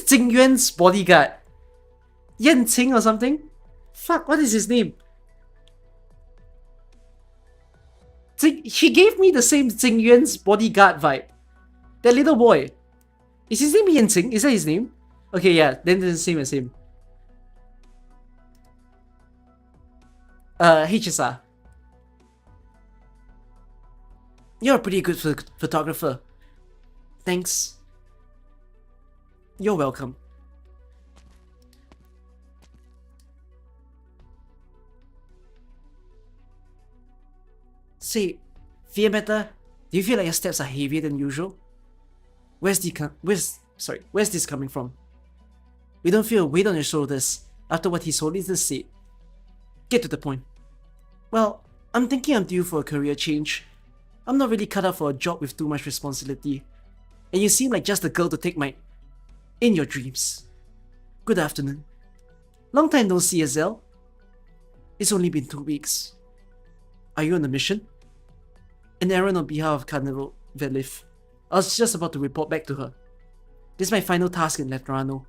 Jing Yuan's bodyguard? Yan Qing or something? Fuck, what is his name? He gave me the same Xing Yuan's bodyguard vibe. That little boy. Is his name Yan Xing? Is that his name? Okay, yeah, then it's the same as him. HSR. You're a pretty good photographer. Thanks. You're welcome. Say, Fiammetta, do you feel like your steps are heavier than usual? Where's this coming from? We don't feel a weight on your shoulders after what His Holiness said. Get to the point. Well, I'm thinking I'm due for a career change. I'm not really cut out for a job with too much responsibility. And you seem like just the girl to take my... in your dreams. Good afternoon. Long time no see, Azel. It's only been 2 weeks. Are you on a mission? An errand on behalf of Cardinal Velif. I was just about to report back to her. This is my final task in Letterano.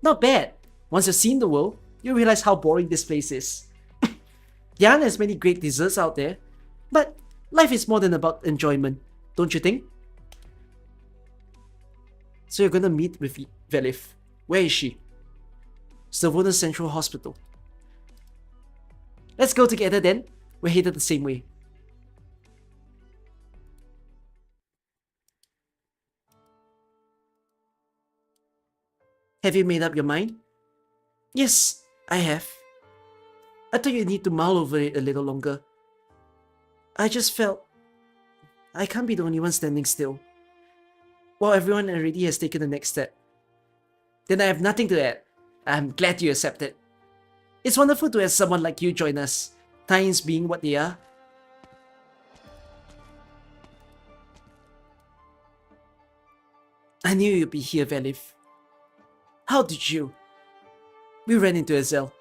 Not bad. Once you've seen the world, you'll realize how boring this place is. There aren't as many great desserts out there, but life is more than about enjoyment, don't you think? So you're gonna meet with Velif. Where is she? Savona Central Hospital. Let's go together then. We're headed the same way. Have you made up your mind? Yes, I have. I thought you'd need to mull over it a little longer. I just felt I can't be the only one standing still, while everyone already has taken the next step. Then I have nothing to add. I'm glad you accepted. It's wonderful to have someone like you join us, times being what they are. I knew you'd be here, Velif. How did you? We ran into Azel.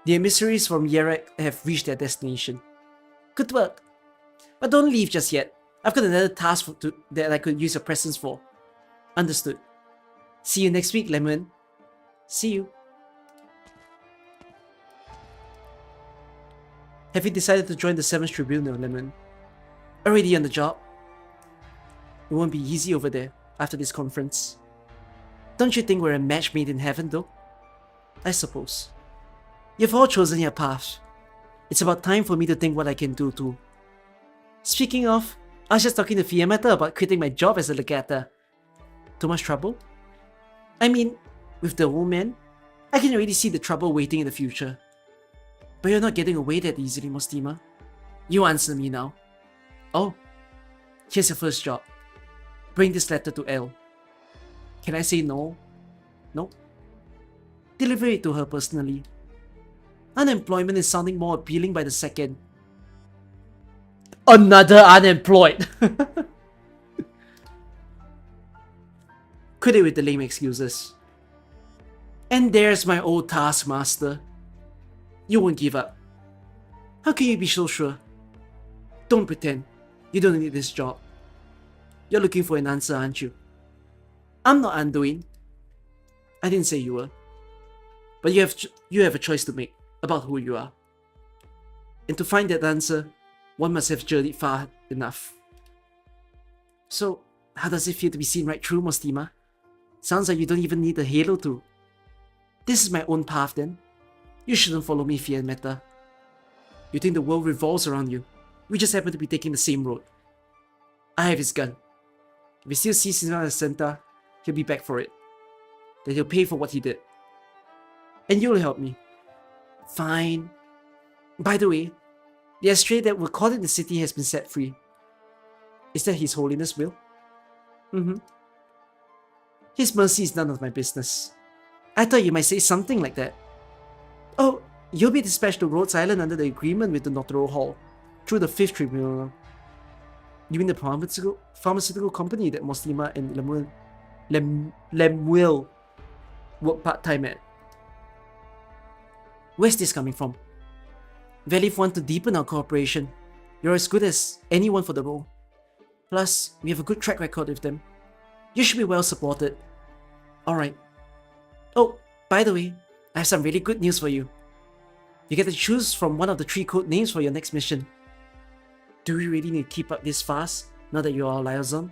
The emissaries from Yerek have reached their destination. Good work. But don't leave just yet. I've got another task that I could use your presence for. Understood. See you next week, Lemon. See you. Have you decided to join the 7th Tribunal, Lemon? Already on the job? It won't be easy over there after this conference. Don't you think we're a match made in heaven, though? I suppose. You've all chosen your path. It's about time for me to think what I can do too. Speaking of, I was just talking to Fiammetta about quitting my job as a legata. Too much trouble? I mean, with the old man, I can already see the trouble waiting in the future. But you're not getting away that easily, Mostima. You answer me now. Oh, here's your first job. Bring this letter to Elle. Can I say no? No? Deliver it to her personally. Unemployment is sounding more appealing by the second. Another unemployed! Quit it with the lame excuses. And there's my old taskmaster. You won't give up. How can you be so sure? Don't pretend. You don't need this job. You're looking for an answer, aren't you? I'm not Anduin. I didn't say you were. But you have a choice to make about who you are. And to find that answer, one must have journeyed far enough. So, how does it feel to be seen right through, Mostima? Sounds like you don't even need a halo to. This is my own path then. You shouldn't follow me, Fiammetta. You think the world revolves around you. We just happen to be taking the same road. I have his gun. If he still sees Saras and Sankta, he'll be back for it. Then he'll pay for what he did. And you'll help me. Fine. By the way, the astray that were caught in the city has been set free. Is that His Holiness' will? Mm-hmm. His mercy is none of my business. I thought you might say something like that. Oh, you'll be dispatched to Rhodes Island under the agreement with the Notaro Hall, through the 5th Tribunal. You mean the pharmaceutical company that Mostima and Lemuel work part-time at? Where's this coming from? Velif want to deepen our cooperation. You're as good as anyone for the role. Plus, we have a good track record with them. You should be well supported. Alright. Oh, by the way, I have some really good news for you. You get to choose from one of the 3 code names for your next mission. Do we really need to keep up this fast now that you are a liaison?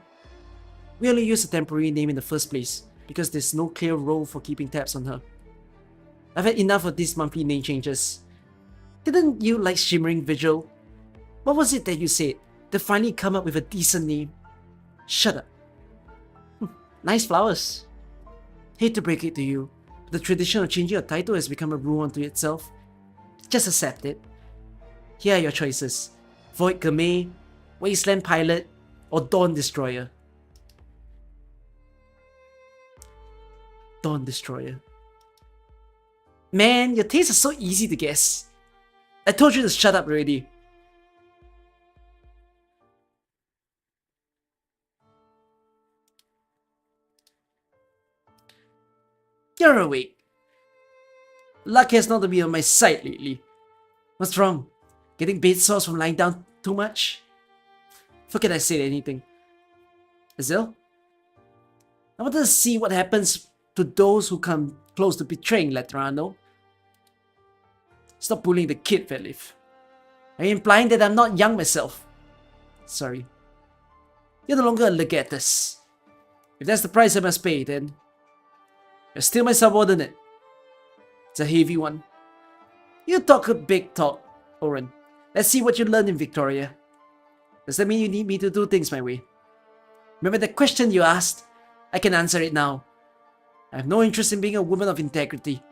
We only use a temporary name in the first place because there's no clear role for keeping tabs on her. I've had enough of these monthly name changes. Didn't you like Shimmering Vigil? What was it that you said to finally come up with a decent name? Shut up. Nice flowers. Hate to break it to you, but the tradition of changing your title has become a rule unto itself. Just accept it. Here are your choices. Void Gourmet, Wasteland Pilot, or Dawn Destroyer. Dawn Destroyer. Man, your tastes are so easy to guess. I told you to shut up already. You're awake. Luck has not been on my side lately. What's wrong? Getting bed sores from lying down too much? Forget I said anything. Azil? I wanted to see what happens to those who come close to betraying Letterano. Stop bullying the kid, Velif. Are you implying that I'm not young myself? Sorry. You're no longer a legatus. If that's the price I must pay, then you're still my subordinate. It's a heavy one. You talk a big talk, Orin. Let's see what you learned in Victoria. Does that mean you need me to do things my way? Remember the question you asked? I can answer it now. I have no interest in being a woman of integrity,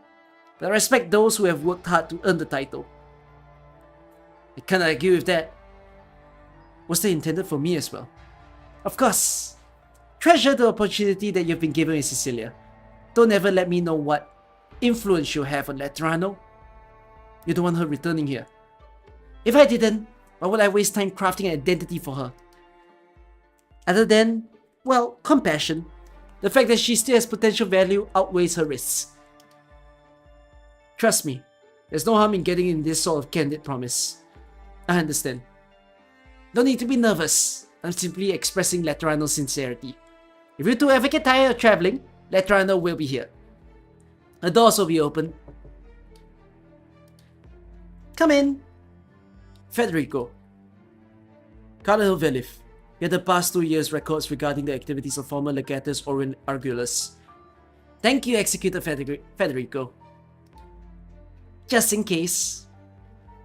but I respect those who have worked hard to earn the title. I can't argue with that. Was that intended for me as well? Of course. Treasure the opportunity that you've been given with Cecilia. Don't ever let me know what influence you have on Letterano. You don't want her returning here. If I didn't, why would I waste time crafting an identity for her? Other than, well, compassion, the fact that she still has potential value outweighs her risks. Trust me, there's no harm in getting in this sort of candid promise. I understand. Don't need to be nervous. I'm simply expressing Letterano's sincerity. If you two ever get tired of traveling, Letterano will be here. The doors will be open. Come in. Federico. Colonel Velif, you had the past 2 years' records regarding the activities of former legatus Orin Argulus. Thank you, Executor Federico. Just in case.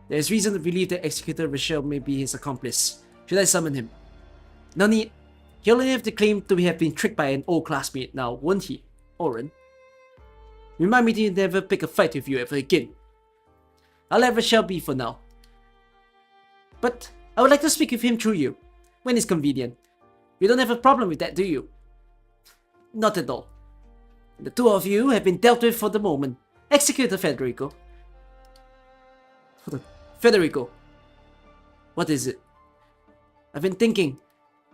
There is reason to believe that Executor Rochelle may be his accomplice. Should I summon him? No need. He'll only have to claim to have been tricked by an old classmate now, won't he, Orin? Remind me to never pick a fight with you ever again. I'll let Rochelle be for now. But I would like to speak with him through you, when it's convenient. You don't have a problem with that, do you? Not at all. The two of you have been dealt with for the moment. Executor Federico. Federico. What is it? I've been thinking.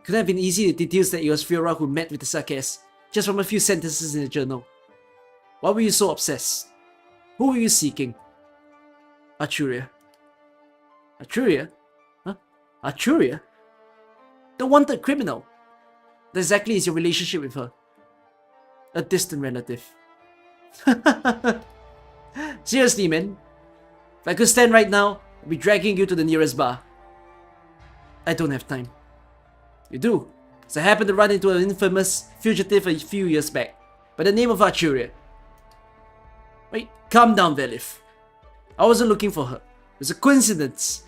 Could have been easy to deduce that it was Fiora who met with the Sakes, just from a few sentences in the journal. Why were you so obsessed? Who were you seeking? Arturia. Arturia? Huh? Arturia? The wanted criminal. What exactly is your relationship with her? A distant relative. Seriously, man. If I could stand right now, I'd be dragging you to the nearest bar. I don't have time. You do, because I happened to run into an infamous fugitive a few years back, by the name of Arturia. Wait, calm down, Velif. I wasn't looking for her. It was a coincidence.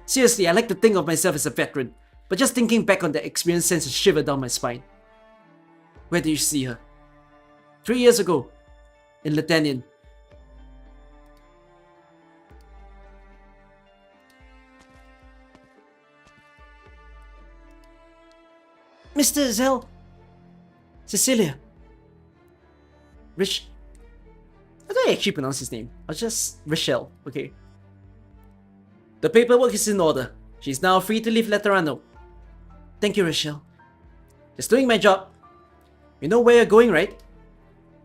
Seriously, I like to think of myself as a veteran, but just thinking back on that experience sends a shiver down my spine. Where did you see her? 3 years ago, in Letanian. Mr. Zell. Cecilia. Rich. How do I actually pronounce his name? I'll just... Rochelle, okay. The paperwork is in order. She's now free to leave Letterano. Thank you, Rochelle. Just doing my job. You know where you're going, right?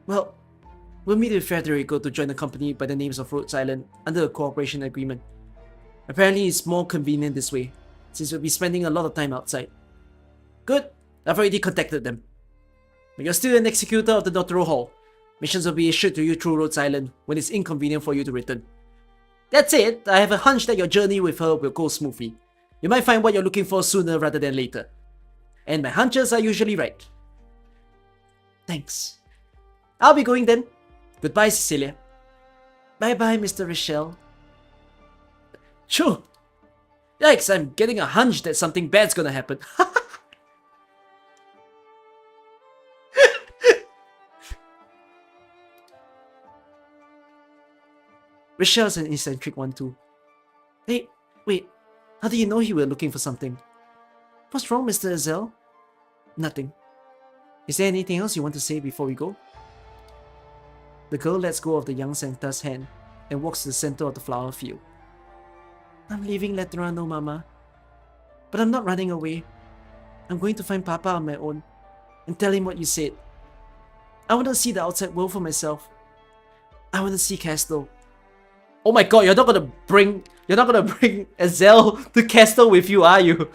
Well, we'll meet with Federico to join a company by the names of Rhodes Island under a cooperation agreement. Apparently it's more convenient this way, since we'll be spending a lot of time outside. Good. I've already contacted them. But you're still an executor of the Notaro Hall. Missions will be issued to you through Rhodes Island when it's inconvenient for you to return. That's it. I have a hunch that your journey with her will go smoothly. You might find what you're looking for sooner rather than later. And my hunches are usually right. Thanks. I'll be going then. Goodbye, Cecilia. Bye-bye, Mr. Rochelle. Choo! Yikes, I'm getting a hunch that something bad's gonna happen. Rochelle's an eccentric one too. Hey, wait. How do you know you were looking for something? What's wrong, Mr. Azel? Nothing. Is there anything else you want to say before we go? The girl lets go of the young Sankta's hand and walks to the center of the flower field. I'm leaving Letterano, Mama. But I'm not running away. I'm going to find Papa on my own and tell him what you said. I want to see the outside world for myself. I want to see Castle. Oh my god, you're not gonna bring Azel to Castle with you, are you?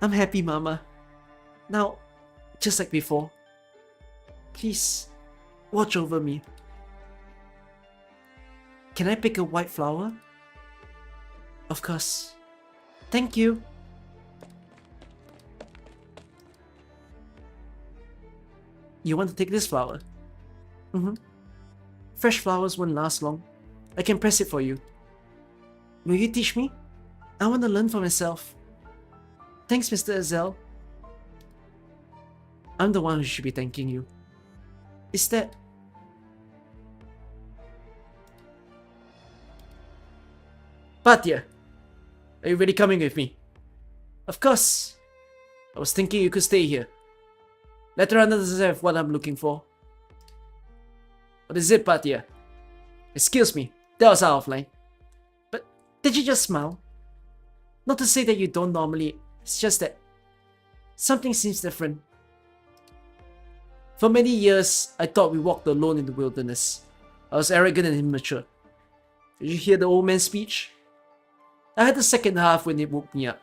I'm happy, Mama. Now, just like before. Please, watch over me. Can I pick a white flower? Of course. Thank you. You want to take this flower? Fresh flowers won't last long. I can press it for you. Will you teach me? I want to learn for myself. Thanks, Mr. Azel. I'm the one who should be thanking you. Is that... Patya, are you really coming with me? Of course. I was thinking you could stay here. Lateran doesn't have what I'm looking for. What is it, Patya? Excuse me, that was out of line. But did you just smile? Not to say that you don't normally, it's just that something seems different. For many years, I thought we walked alone in the wilderness. I was arrogant and immature. Did you hear the old man's speech? I heard the second half when it woke me up.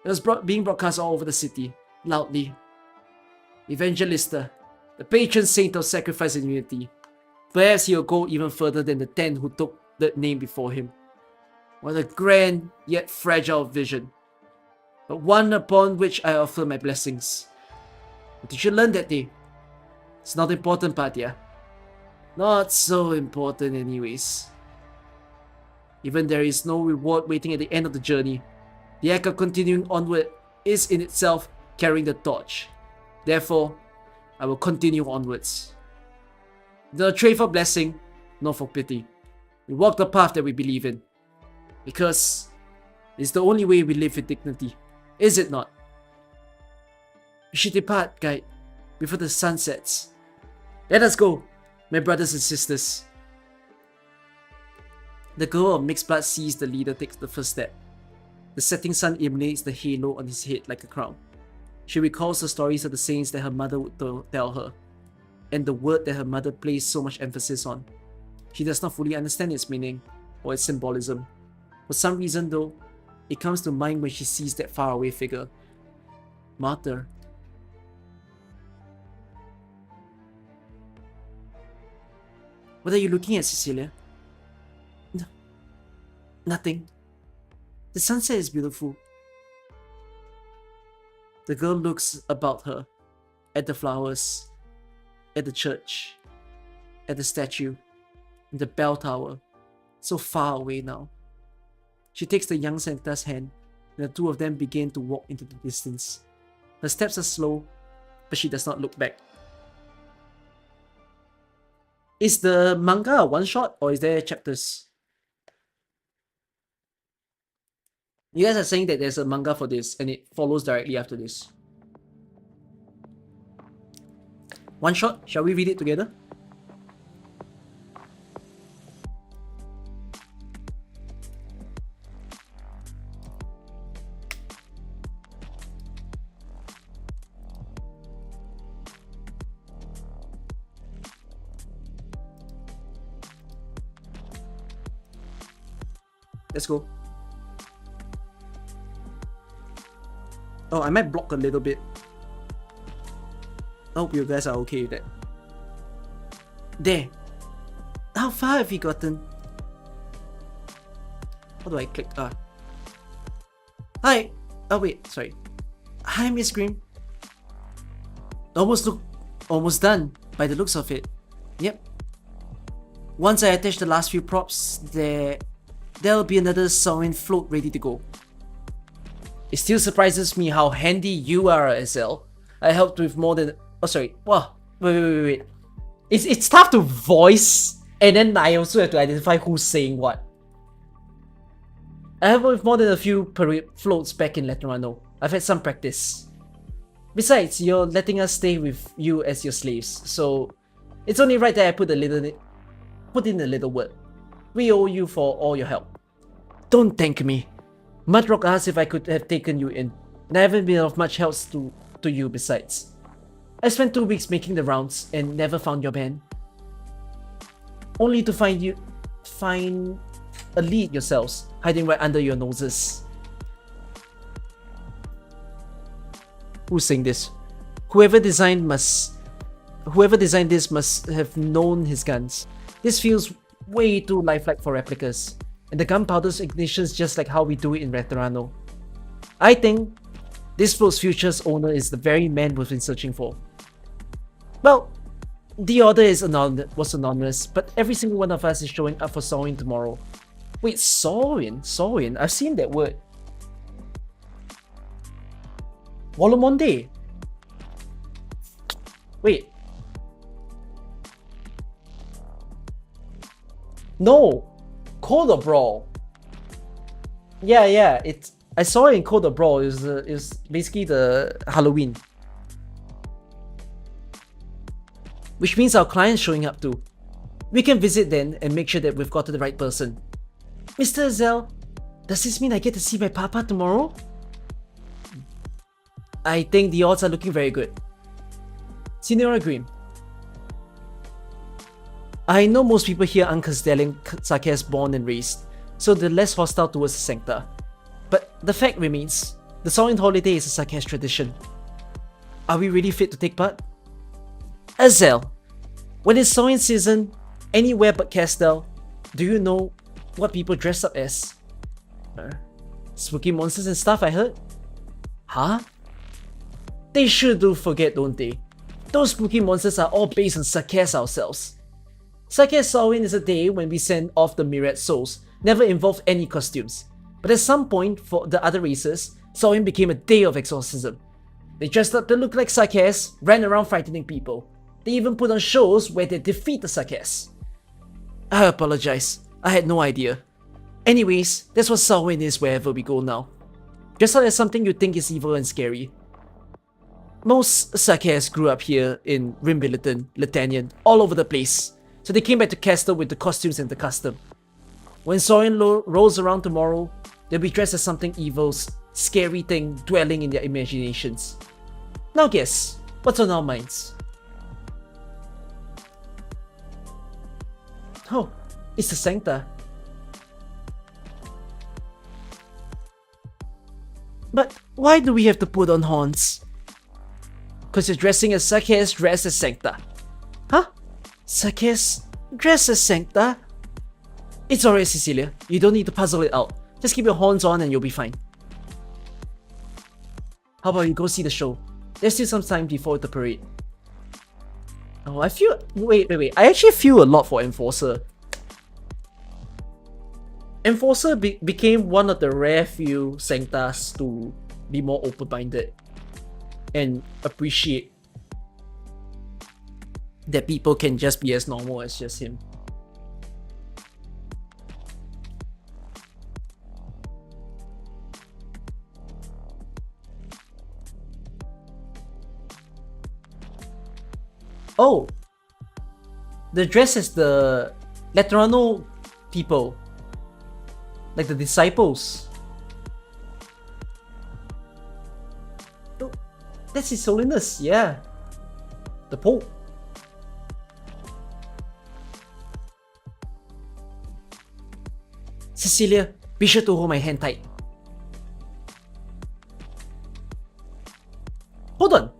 It was being broadcast all over the city, loudly. Evangelista, the patron saint of sacrifice and unity. Perhaps he'll go even further than the 10 who took that name before him. What a grand yet fragile vision, but one upon which I offer my blessings. What did you learn that day? It's not important, Patya. Not so important anyways. Even there is no reward waiting at the end of the journey, the act of continuing onward is in itself carrying the torch. Therefore, I will continue onwards. Not trade for blessing, nor for pity. We walk the path that we believe in. Because it's the only way we live with dignity, is it not? We should depart, guide, before the sun sets. Let us go, my brothers and sisters. The girl of mixed blood sees the leader take the first step. The setting sun illuminates the halo on his head like a crown. She recalls the stories of the saints that her mother would tell her, and the word that her mother placed so much emphasis on. She does not fully understand its meaning or its symbolism. For some reason though, it comes to mind when she sees that faraway figure. Martyr. What are you looking at, Cecilia? No, nothing. The sunset is beautiful. The girl looks about her, at the flowers, at the church, at the statue, and the bell tower, so far away now. She takes the young Sankta's hand, and the two of them begin to walk into the distance. Her steps are slow, but she does not look back. Is the manga a one-shot, or is there chapters? You guys are saying that there's a manga for this, and it follows directly after this. One shot? Shall we read it together? Let's go. Oh, I might block a little bit. I hope you guys are okay with that. There. How far have you gotten? How do I click? Hi. Oh wait, sorry. Hi, Miss Grimm. Almost done by the looks of it. Yep. Once I attach the last few props, there'll be another sewing float ready to go. It still surprises me how handy you are, SL. I helped with more than... Oh, sorry. Wow. Wait. It's tough to voice, and then I also have to identify who's saying what. I helped with more than a few parade floats back in Letterano. I've had some practice. Besides, you're letting us stay with you as your slaves, so it's only right that I put in a little word. We owe you for all your help. Don't thank me. Mudrock asked if I could have taken you in, and I haven't been of much help to you besides. I spent 2 weeks making the rounds and never found your band. Only to find a lead yourselves, hiding right under your noses. Who's saying this? Whoever designed this must have known his guns. This feels way too lifelike for replicas, and the gunpowder's ignition's just like how we do it in Letterano. I think this float's future's owner is the very man we've been searching for. Well, the order was anonymous, but every single one of us is showing up for sewing tomorrow. Wait, sewing? I've seen that word. Wolomonde. Wait. No. Code of Brawl. Yeah. I saw it in Code of Brawl. It's basically the Halloween. Which means our client's showing up too. We can visit then and make sure that we've got to the right person. Mr. Zell, does this mean I get to see my papa tomorrow? I think the odds are looking very good. Senora Grimm. I know most people here aren't considering Sarkis born and raised, so they're less hostile towards the Sancta. But the fact remains, the sewing holiday is a Sarkis tradition. Are we really fit to take part? Azel, when it's sewing season, anywhere but Castel, do you know what people dress up as? Spooky monsters and stuff, I heard. Huh? They sure do forget, don't they? Those spooky monsters are all based on Sarkis ourselves. Sarkis Sewing is a day when we send off the myriad souls, never involved any costumes. But at some point, for the other races, Sewing became a day of exorcism. They dressed up to look like Sarkis, ran around frightening people. They even put on shows where they defeat the Sarkis. I apologize, I had no idea. Anyways, that's what Sewing is wherever we go now. Dress up as something you think is evil and scary. Most Sarkis grew up here in Rimbilliton, Latanian, all over the place, so they came back to Castle with the costumes and the custom. When Sorin rolls around tomorrow, they'll be dressed as something evil, scary thing dwelling in their imaginations. Now guess, what's on our minds? Oh, it's the Sancta. But why do we have to put on horns? Cause you're dressing as Sarkis dressed as Sancta. Huh? Sarkis dressed as Sancta? It's alright, Cecilia. You don't need to puzzle it out. Just keep your horns on and you'll be fine. How about you go see the show? There's still some time before the parade. Oh, I feel... Wait. I actually feel a lot for Enforcer. Enforcer became one of the rare few Sanctas to be more open-minded and appreciate that people can just be as normal as just him. Oh! The dress is the Letterano people. Like the disciples. Oh, that's His Holiness, yeah. The Pope. Cecilia, be sure to hold my hand tight. Hold on.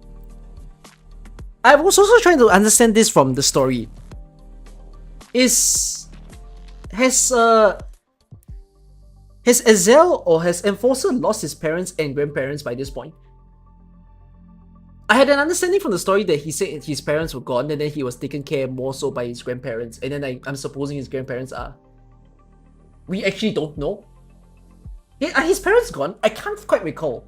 I was also trying to understand this from the story. Has Has Ezel or has Enforcer lost his parents and grandparents by this point? I had an understanding from the story that he said his parents were gone and then he was taken care more so by his grandparents, and then I'm supposing his grandparents are... We actually don't know. Yeah, are his parents gone? I can't quite recall.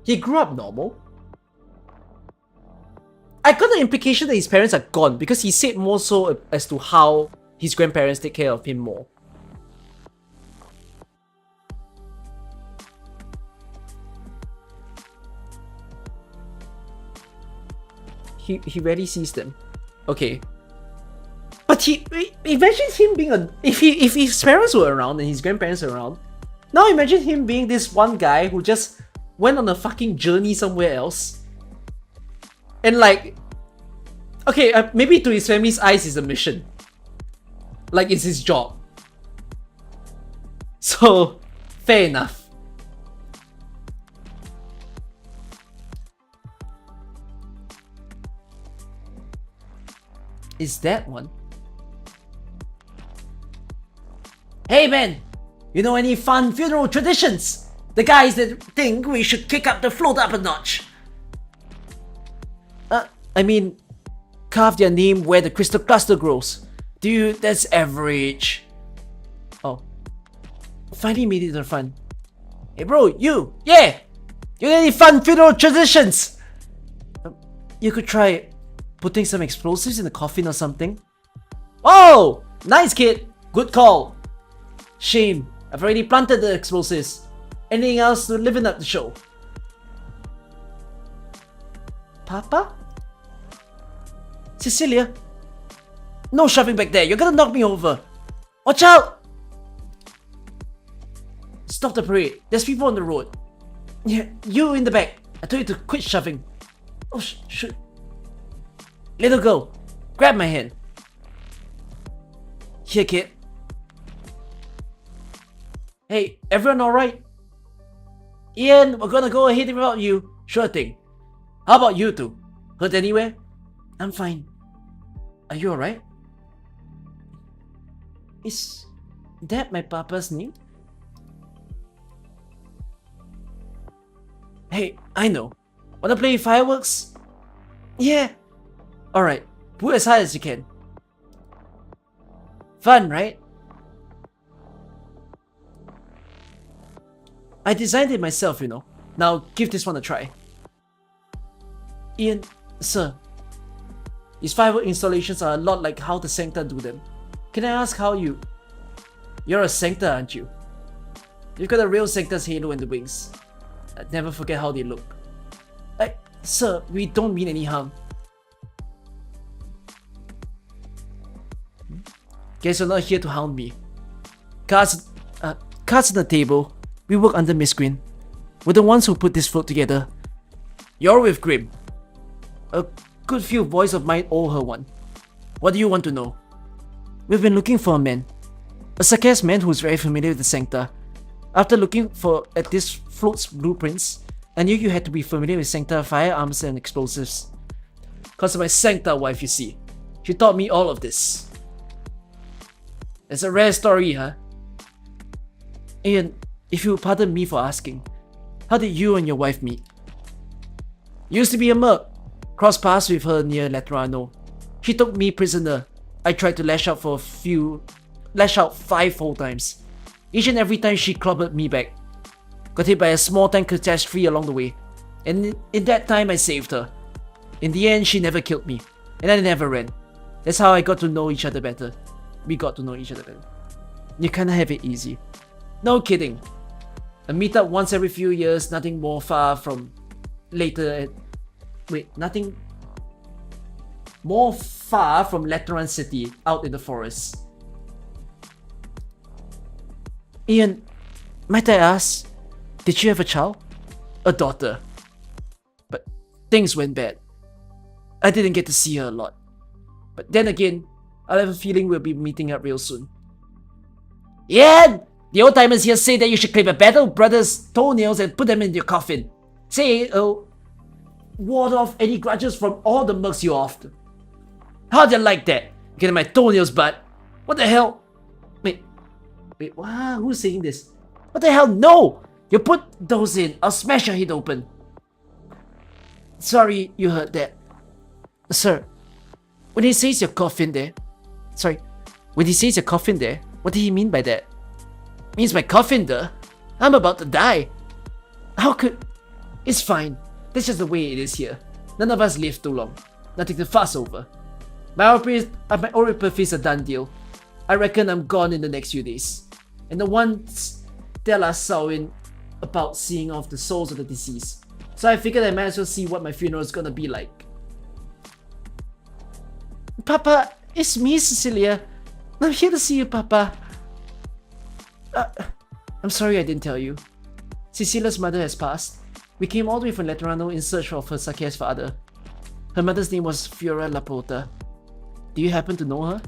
He grew up normal. I got the implication that his parents are gone because he said more so as to how his grandparents take care of him more. He rarely sees them. Okay. But imagine him being if his parents were around and his grandparents were around, now imagine him being this one guy who just went on a fucking journey somewhere else. And like, okay, maybe to his family's eyes it's a mission. Like it's his job. So, fair enough. Is that one? Hey man! You know any fun funeral traditions? The guys that think we should kick up the float up a notch. I mean, carve their name where the crystal cluster grows. Dude, that's average. Oh. Finally made it to the front. Hey bro, you! Yeah! You know any fun funeral traditions? You could try putting some explosives in the coffin or something. Oh! Nice kid! Good call. Shame, I've already planted the explosives. Anything else to liven up the show? Papa? Cecilia? No shoving back there, you're gonna knock me over. Watch out! Stop the parade, there's people on the road. Yeah, you in the back. I told you to quit shoving. Oh, shoot. Little girl, grab my hand. Here, kid. Hey, everyone alright? Ian, we're gonna go ahead without you. Sure thing. How about you two? Hurt anywhere? I'm fine. Are you alright? Is that my papa's name? Hey, I know. Wanna play fireworks? Yeah. Alright, put as high as you can. Fun, right? I designed it myself, you know. Now give this one a try. Ian, sir. These firework installations are a lot like how the Sankta do them. Can I ask how you... You're a Sankta, aren't you? You've got a real Sankta's halo and the wings. I'd never forget how they look. Sir, we don't mean any harm. Guess you're not here to hound me. Cards on the table. We work under Miss Green. We're the ones who put this float together. You're with Grim. A good few boys of mine owe her one. What do you want to know? We've been looking for a man. A Sakaz man who's very familiar with the Sankta. After looking at this float's blueprints, I knew you had to be familiar with Sankta firearms and explosives. Cause of my Sankta wife, you see. She taught me all of this. It's a rare story, huh? Ian, if you pardon me for asking, how did you and your wife meet? Used to be a merc. Crossed paths with her near Letterano. She took me prisoner. I tried to lash out 5 whole times. Each and every time she clobbered me back. Got hit by a small tank catastrophe along the way. And in that time I saved her. In the end, she never killed me. And I never ran. That's how I got to know each other better. We got to know each other better. You kinda have it easy. No kidding. A meetup once every few years, nothing more far from nothing more far from Lateran City, out in the forest. Ian, might I ask, did you have a child? A daughter. But things went bad. I didn't get to see her a lot. But then again, I have a feeling we'll be meeting up real soon. Ian! The old timers here say that you should clip a battle brother's toenails and put them in your coffin. Say, ward off any grudges from all the mercs you offed. How'd you like that? Getting my toenails, but What the hell? Wait, who's saying this? What the hell? No! You put those in. I'll smash your head open. Sorry you heard that. Sir, when he says your coffin there... Sorry, when he says your coffin there, what did he mean by that? Means my coffin there? I'm about to die. How could... It's fine. That's just the way it is here. None of us live too long. Nothing to fuss over. My orifice a done deal. I reckon I'm gone in the next few days. And the ones tell us sewing about seeing off the souls of the deceased. So I figured I might as well see what my funeral is gonna be like. Papa, it's me, Cecilia. I'm here to see you, Papa. I'm sorry I didn't tell you. Cecilia's mother has passed. We came all the way from Letterano in search of her Sake's father. Her mother's name was Fiora Lapota. Do you happen to know her?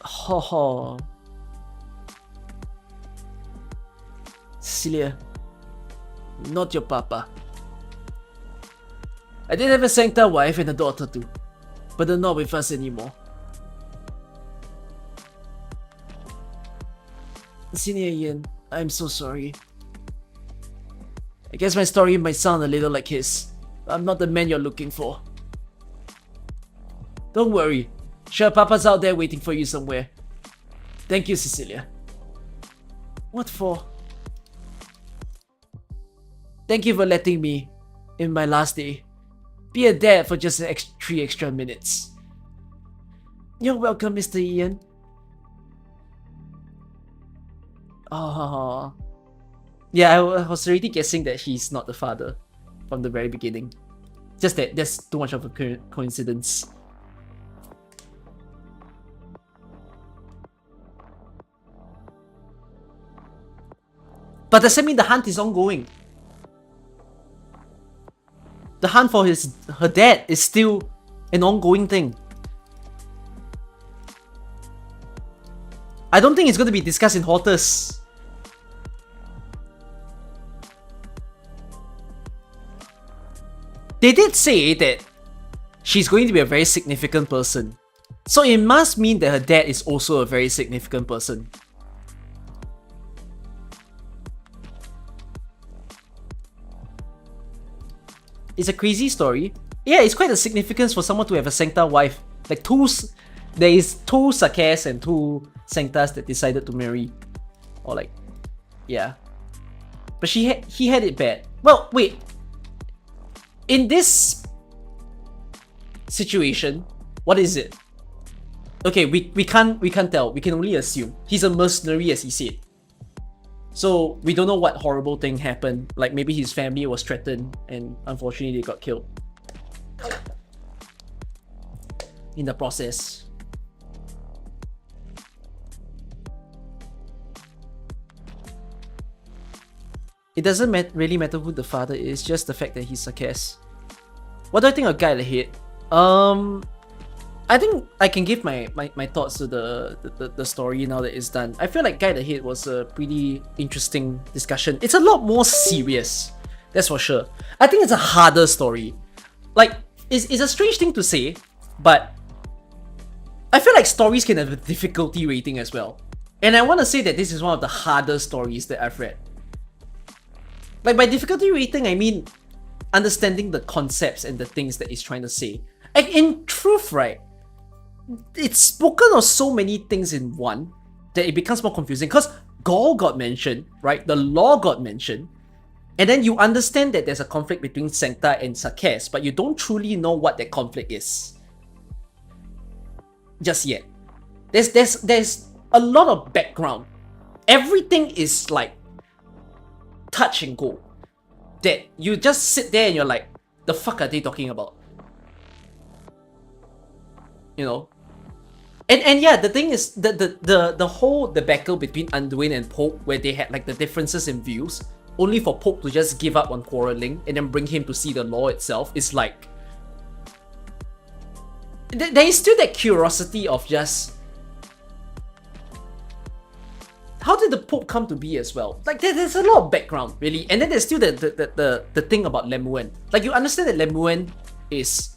Ho ho. Cecilia, not your papa. I did have a Sankta wife and a daughter too, but they're not with us anymore. Senior Ian, I'm so sorry. I guess my story might sound a little like his, but I'm not the man you're looking for. Don't worry, sure Papa's out there waiting for you somewhere. Thank you, Cecilia. What for? Thank you for letting me, in my last day, be a dad for just 3 extra minutes. You're welcome, Mr. Ian. Oh. Yeah, I was already guessing that he's not the father from the very beginning. Just that there's too much of a coincidence. But does that mean the hunt is ongoing? The hunt for her dad is still an ongoing thing. I don't think it's going to be discussed in Hortus. They did say that she's going to be a very significant person. So it must mean that her dad is also a very significant person. It's a crazy story. Yeah, it's quite a significance for someone to have a Sankta wife. Like there is 2 Sakes and 2 Sanktas that decided to marry. Or like, yeah. But he had it bad. Well, wait. In this situation, what is it? Okay, we can't tell. We can only assume. He's a mercenary, as he said. So we don't know what horrible thing happened. Like maybe his family was threatened and unfortunately they got killed in the process. It doesn't really matter who the father is, just the fact that he's a Sakes. What do I think of Guide Ahead? I think I can give my thoughts to the story now that it's done. I feel like Guide Ahead was a pretty interesting discussion. It's a lot more serious, that's for sure. I think it's a harder story. Like, it's a strange thing to say, but I feel like stories can have a difficulty rating as well. And I want to say that this is one of the harder stories that I've read. Like, by difficulty rating, I mean understanding the concepts and the things that it's trying to say. Like, in truth, right, it's spoken of so many things in one that it becomes more confusing, because Gaul got mentioned, right? The law got mentioned, and then you understand that there's a conflict between Sankta and Sakes, but you don't truly know what that conflict is just yet. There's a lot of background. Everything is like touch and go, that you just sit there and you're like, the fuck are they talking about? You know? And yeah, the thing is, the whole debacle between Anduin and Pope, where they had like the differences in views, only for Pope to just give up on quarreling and then bring him to see the law itself is like... There is still that curiosity of just... How did the Pope come to be as well? Like, there's a lot of background, really. And then there's still the thing about Lemuel. Like, you understand that Lemuel is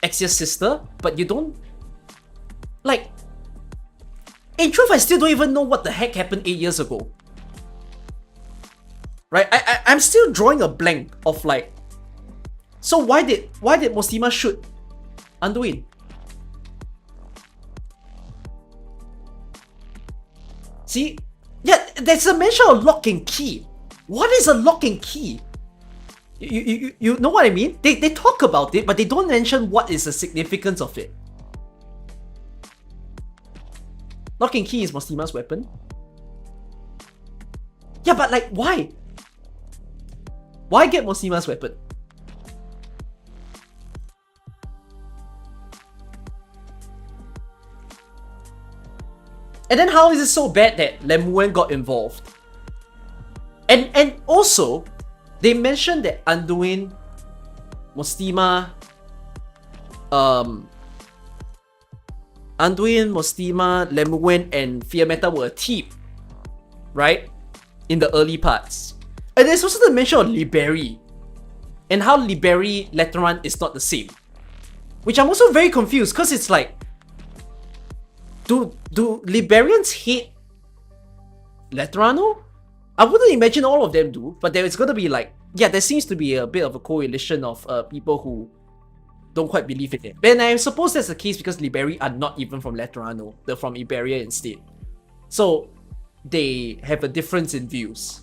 Exia's sister, but you don't... Like... In truth, I still don't even know what the heck happened 8 years ago. Right? I'm still drawing a blank of like... So why did Mostima shoot Anduin? See? Yeah, there's a mention of lock and key. What is a lock and key? You know what I mean? They talk about it, but they don't mention what is the significance of it. Lock and key is Mostima's weapon. Yeah, but like, why? Why get Mostima's weapon? And then how is it so bad that Lemuel got involved? And also, they mentioned that Anduin, Mostima, Anduin, Mostima, Lemuel, and Fiammetta were a team, right? In the early parts. And there's also the mention of Liberi, and how Liberi Lateran is not the same. Which I'm also very confused, because it's like, do Liberians hate Letterano? I wouldn't imagine all of them do, but there is gonna be like, yeah, there seems to be a bit of a coalition of people who don't quite believe in it. And I suppose that's the case because Liberi are not even from Letterano, they're from Iberia instead. So they have a difference in views.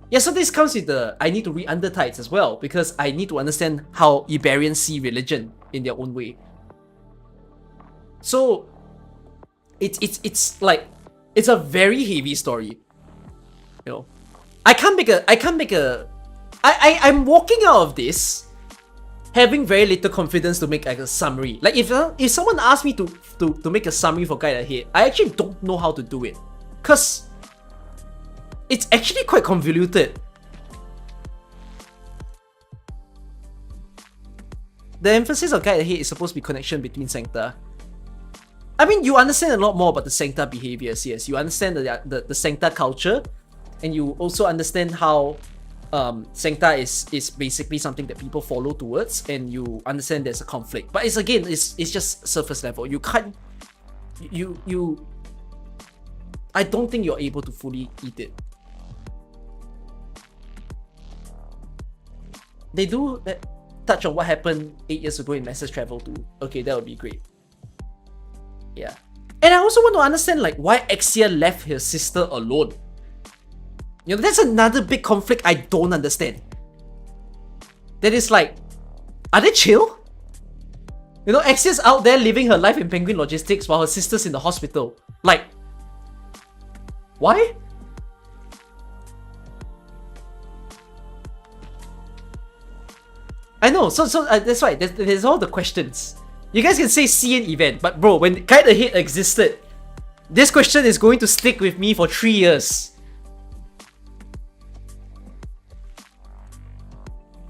Yeah, so this comes with the, I need to read Undertides as well, because I need to understand how Iberians see religion in their own way. So it's like, it's a very heavy story. You know, I'm walking out of this having very little confidence to make like a summary. Like if someone asked me to make a summary for Guide Ahead, I actually don't know how to do it, cause it's actually quite convoluted. The emphasis of Guide Ahead is supposed to be connection between Sankta. I mean, you understand a lot more about the Sankta behaviors, yes. You understand the Sankta culture, and you also understand how Sankta is basically something that people follow towards, and you understand there's a conflict. But it's just surface level. You can't... I don't think you're able to fully eat it. They do touch on what happened 8 years ago in Message Travel too. Okay, that would be great. Yeah. And I also want to understand like why Exia left her sister alone. You know, that's another big conflict I don't understand. That is like, are they chill? You know, Exia's out there living her life in Penguin Logistics while her sister's in the hospital. Like, why? I know, so that's why, there's all the questions. You guys can say CN event, but bro, when Guide Ahead existed, this question is going to stick with me for 3 years.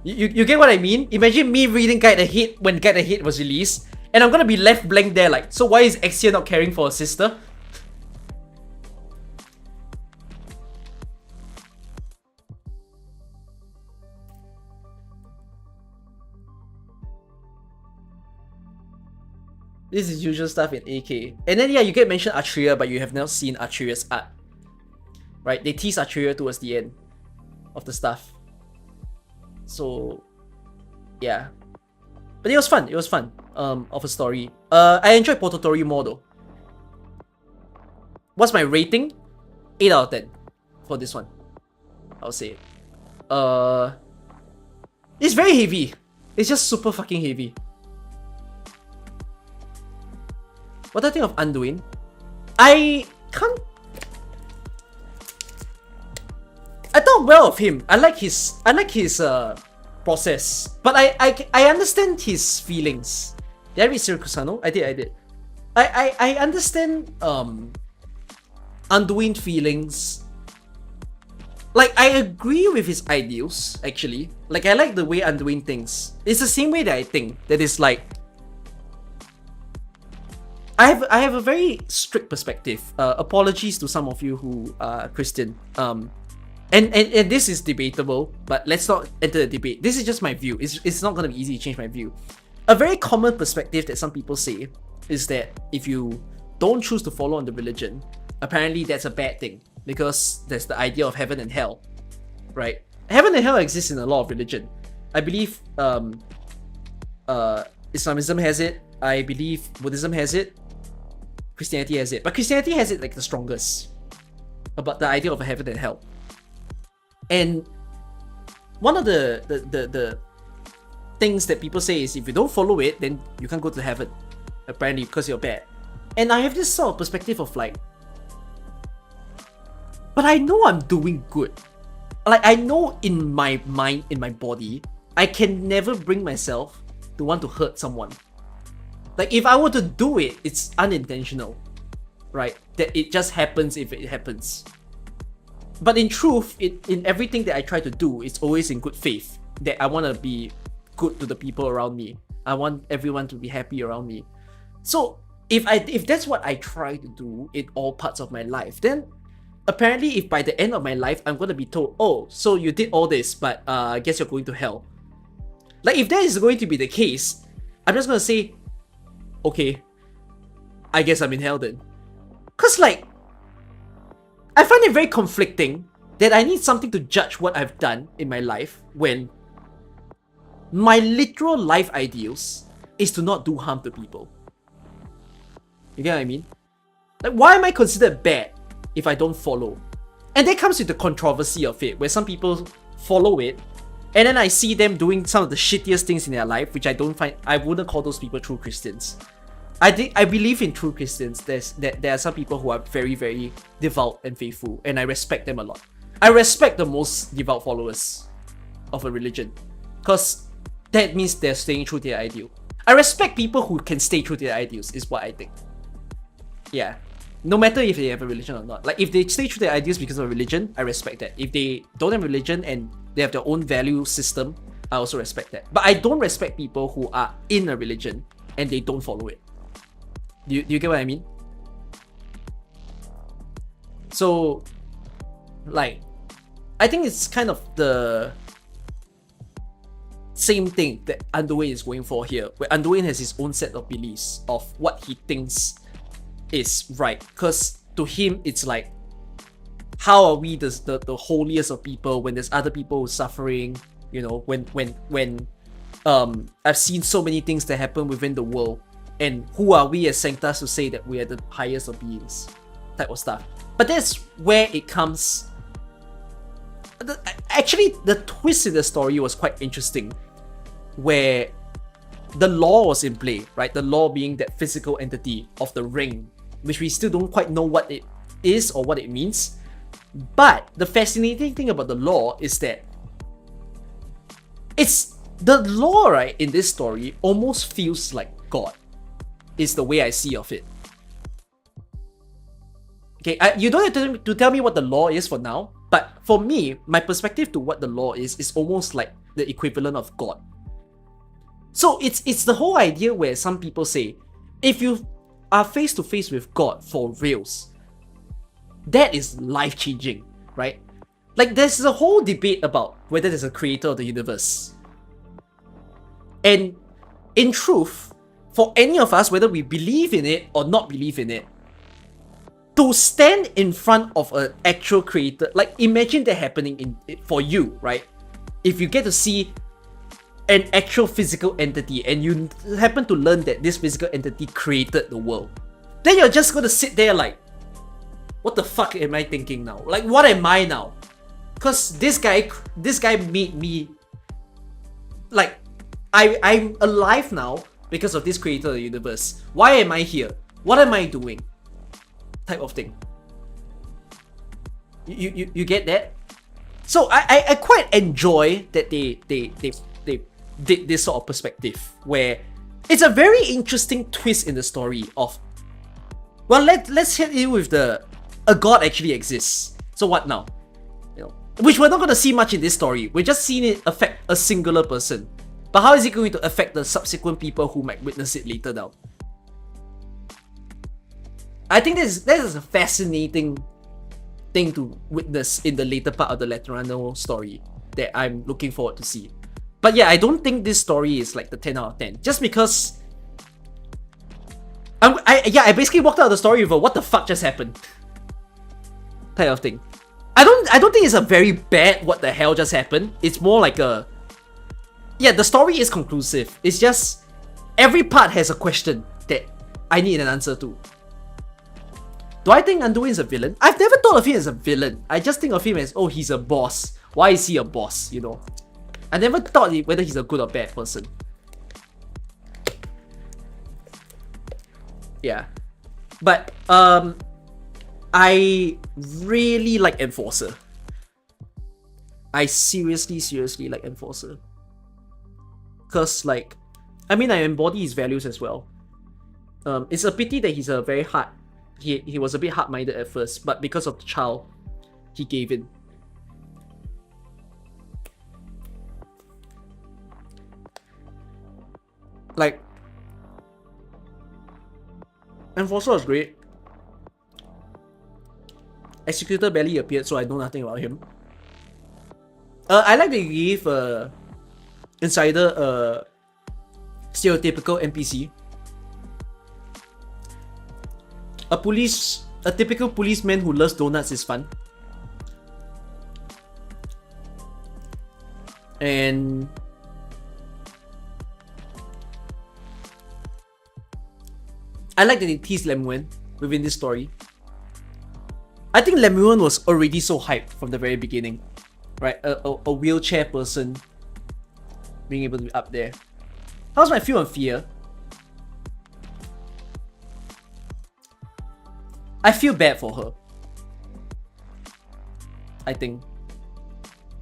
You get what I mean? Imagine me reading Guide Ahead when Guide Ahead was released, and I'm gonna be left blank there like, so why is Exia not caring for her sister? This is usual stuff in AK. And then yeah, you get mentioned Atria, but you have not seen Atria's art. Right? They tease Atria towards the end of the stuff. So yeah. But it was fun. It was fun. Of a story. I enjoyed Pototori more though. What's my rating? 8 out of 10 for this one. I'll say. It's very heavy. It's just super fucking heavy. What do I think of Anduin? I thought well of him. I like his process. But I understand his feelings. Did I read Sirikusano? I did. I understand Anduin feelings like, I agree with his ideals, actually. Like, I like the way Anduin thinks. It's the same way that I think. That is like, I have a very strict perspective. Apologies to some of you who are Christian. And this is debatable, but let's not enter the debate. This is just my view. It's not gonna be easy to change my view. A very common perspective that some people say is that if you don't choose to follow on the religion, apparently that's a bad thing, because there's the idea of heaven and hell, right? Heaven and hell exists in a lot of religion. I believe Islamism has it. I believe Buddhism has it. Christianity has it. But Christianity has it like the strongest, about the idea of a heaven and hell. And one of the things that people say is, if you don't follow it, then you can't go to heaven, apparently, because you're bad. And I have this sort of perspective of like, but I know I'm doing good. Like, I know in my mind, in my body, I can never bring myself to want to hurt someone. Like, if I were to do it, it's unintentional, right? That it just happens if it happens. But in truth, in everything that I try to do, it's always in good faith. That I want to be good to the people around me. I want everyone to be happy around me. So, if that's what I try to do in all parts of my life, then apparently if by the end of my life, I'm going to be told, oh, so you did all this, but I guess you're going to hell. Like, if that is going to be the case, I'm just going to say, okay, I guess I'm in hell then. Because, like, I find it very conflicting that I need something to judge what I've done in my life when my literal life ideals is to not do harm to people. You get what I mean? Like, why am I considered bad if I don't follow? And that comes with the controversy of it, where some people follow it, and then I see them doing some of the shittiest things in their life, which I wouldn't call those people true Christians. I believe in true Christians. There are some people who are very, very devout and faithful, and I respect them a lot. I respect the most devout followers of a religion, because that means they're staying true to their ideal. I respect people who can stay true to their ideals, is what I think. Yeah. No matter if they have a religion or not. Like, if they stay true to their ideals because of a religion, I respect that. If they don't have a religion and they have their own value system, I also respect that. But I don't respect people who are in a religion and they don't follow it. Do you get what I mean? So, like, I think it's kind of the same thing that Anduin is going for here, where Anduin has his own set of beliefs of what he thinks is right. Because to him, it's like, how are we the holiest of people when there's other people suffering? You know, when I've seen so many things that happen within the world, and who are we as Sanctas to say that we are the highest of beings, type of stuff. But that's where it comes. Actually, the twist in the story was quite interesting, where the law was in play, right? The law being that physical entity of the ring, which we still don't quite know what it is or what it means. But the fascinating thing about the law is that the law, right, in this story almost feels like God, is the way I see of it. Okay, you don't have to tell me what the law is for now, but for me, my perspective to what the law is almost like the equivalent of God. So it's the whole idea where some people say, if you are face to face with God for reals, that is life-changing, right? Like, there's a whole debate about whether there's a creator of the universe. And in truth, for any of us, whether we believe in it or not believe in it, to stand in front of an actual creator, like, imagine that happening for you, right? If you get to see an actual physical entity and you happen to learn that this physical entity created the world, then you're just gonna sit there like, what the fuck am I thinking now? Like, what am I now? Because this guy made me, like, I'm alive now because of this creator of the universe. Why am I here? What am I doing? Type of thing. You get that? So I quite enjoy that they did this sort of perspective, where it's a very interesting twist in the story of, well, let's hit you with a god actually exists. So what now? You know, which we're not going to see much in this story. We're just seeing it affect a singular person. But how is it going to affect the subsequent people who might witness it later now? I think that is a fascinating thing to witness in the later part of the Letterano story that I'm looking forward to see. But yeah, I don't think this story is like the 10 out of 10. Just because I basically walked out of the story with a what the fuck just happened type of thing. I don't think it's a very bad what the hell just happened. It's more like a, yeah, the story is conclusive. It's just every part has a question that I need an answer to. Do I think Anduin is a villain? I've never thought of him as a villain. I just think of him as, oh, he's a boss. Why is he a boss, you know? I never thought whether he's a good or bad person. Yeah. But, I really like Enforcer. I seriously like Enforcer. Because, like, I mean, I embody his values as well. It's a pity that he's a very hard... He was a bit hard-minded at first, but because of the child, he gave in. Like, Enforcer was great. Executor barely appeared, so I know nothing about him. I like that he gave Insider a stereotypical NPC. A typical policeman who loves donuts is fun. And I like that they teased Lemuel within this story. I think Lemuel was already so hyped from the very beginning. Right? A wheelchair person being able to be up there. How's my feel on Fear? I feel bad for her. I think.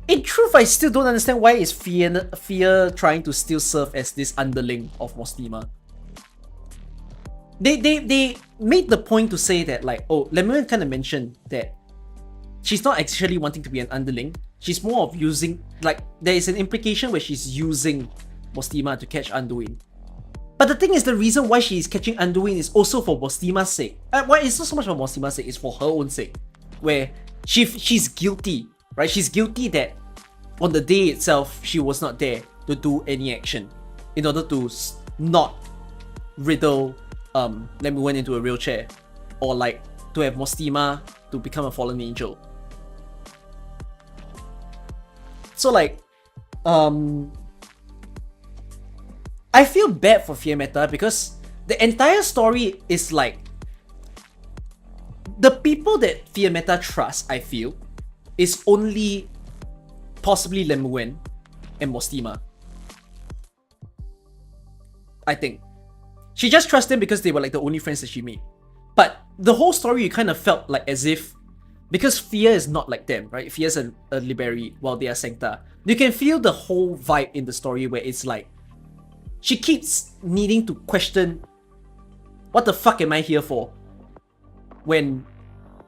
In truth, I still don't understand why is Fear trying to still serve as this underling of Mostima. They made the point to say that, like, oh, Lemuel kind of mentioned that she's not actually wanting to be an underling. She's more of using, like, there is an implication where she's using Mostima to catch Anduin. But the thing is, the reason why she is catching Anduin is also for Mostima's sake. Why it's not so much for Mostima's sake, it's for her own sake. Where she's guilty, right? She's guilty that on the day itself, she was not there to do any action in order to not riddle Lemuel into a wheelchair, or like to have Mostima to become a fallen angel. So like, I feel bad for Fiammetta because the entire story is like, the people that Fiammetta trusts, I feel, is only possibly Lemuel and Mostima. I think. She just trusts them because they were like the only friends that she made. But the whole story, you kind of felt like as if, because Fia is not like them, right? Fia's a Liberi while they are Sankta. You can feel the whole vibe in the story where it's like, she keeps needing to question, what the fuck am I here for? When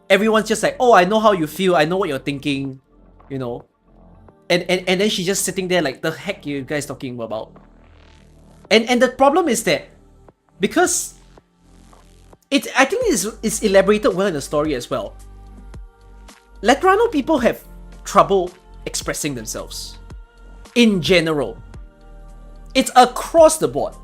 everyone's just like, oh, I know how you feel, I know what you're thinking, you know? And then she's just sitting there like, the heck are you guys talking about? And the problem is that, because I think it's elaborated well in the story as well. Letterano people have trouble expressing themselves. In general. It's across the board.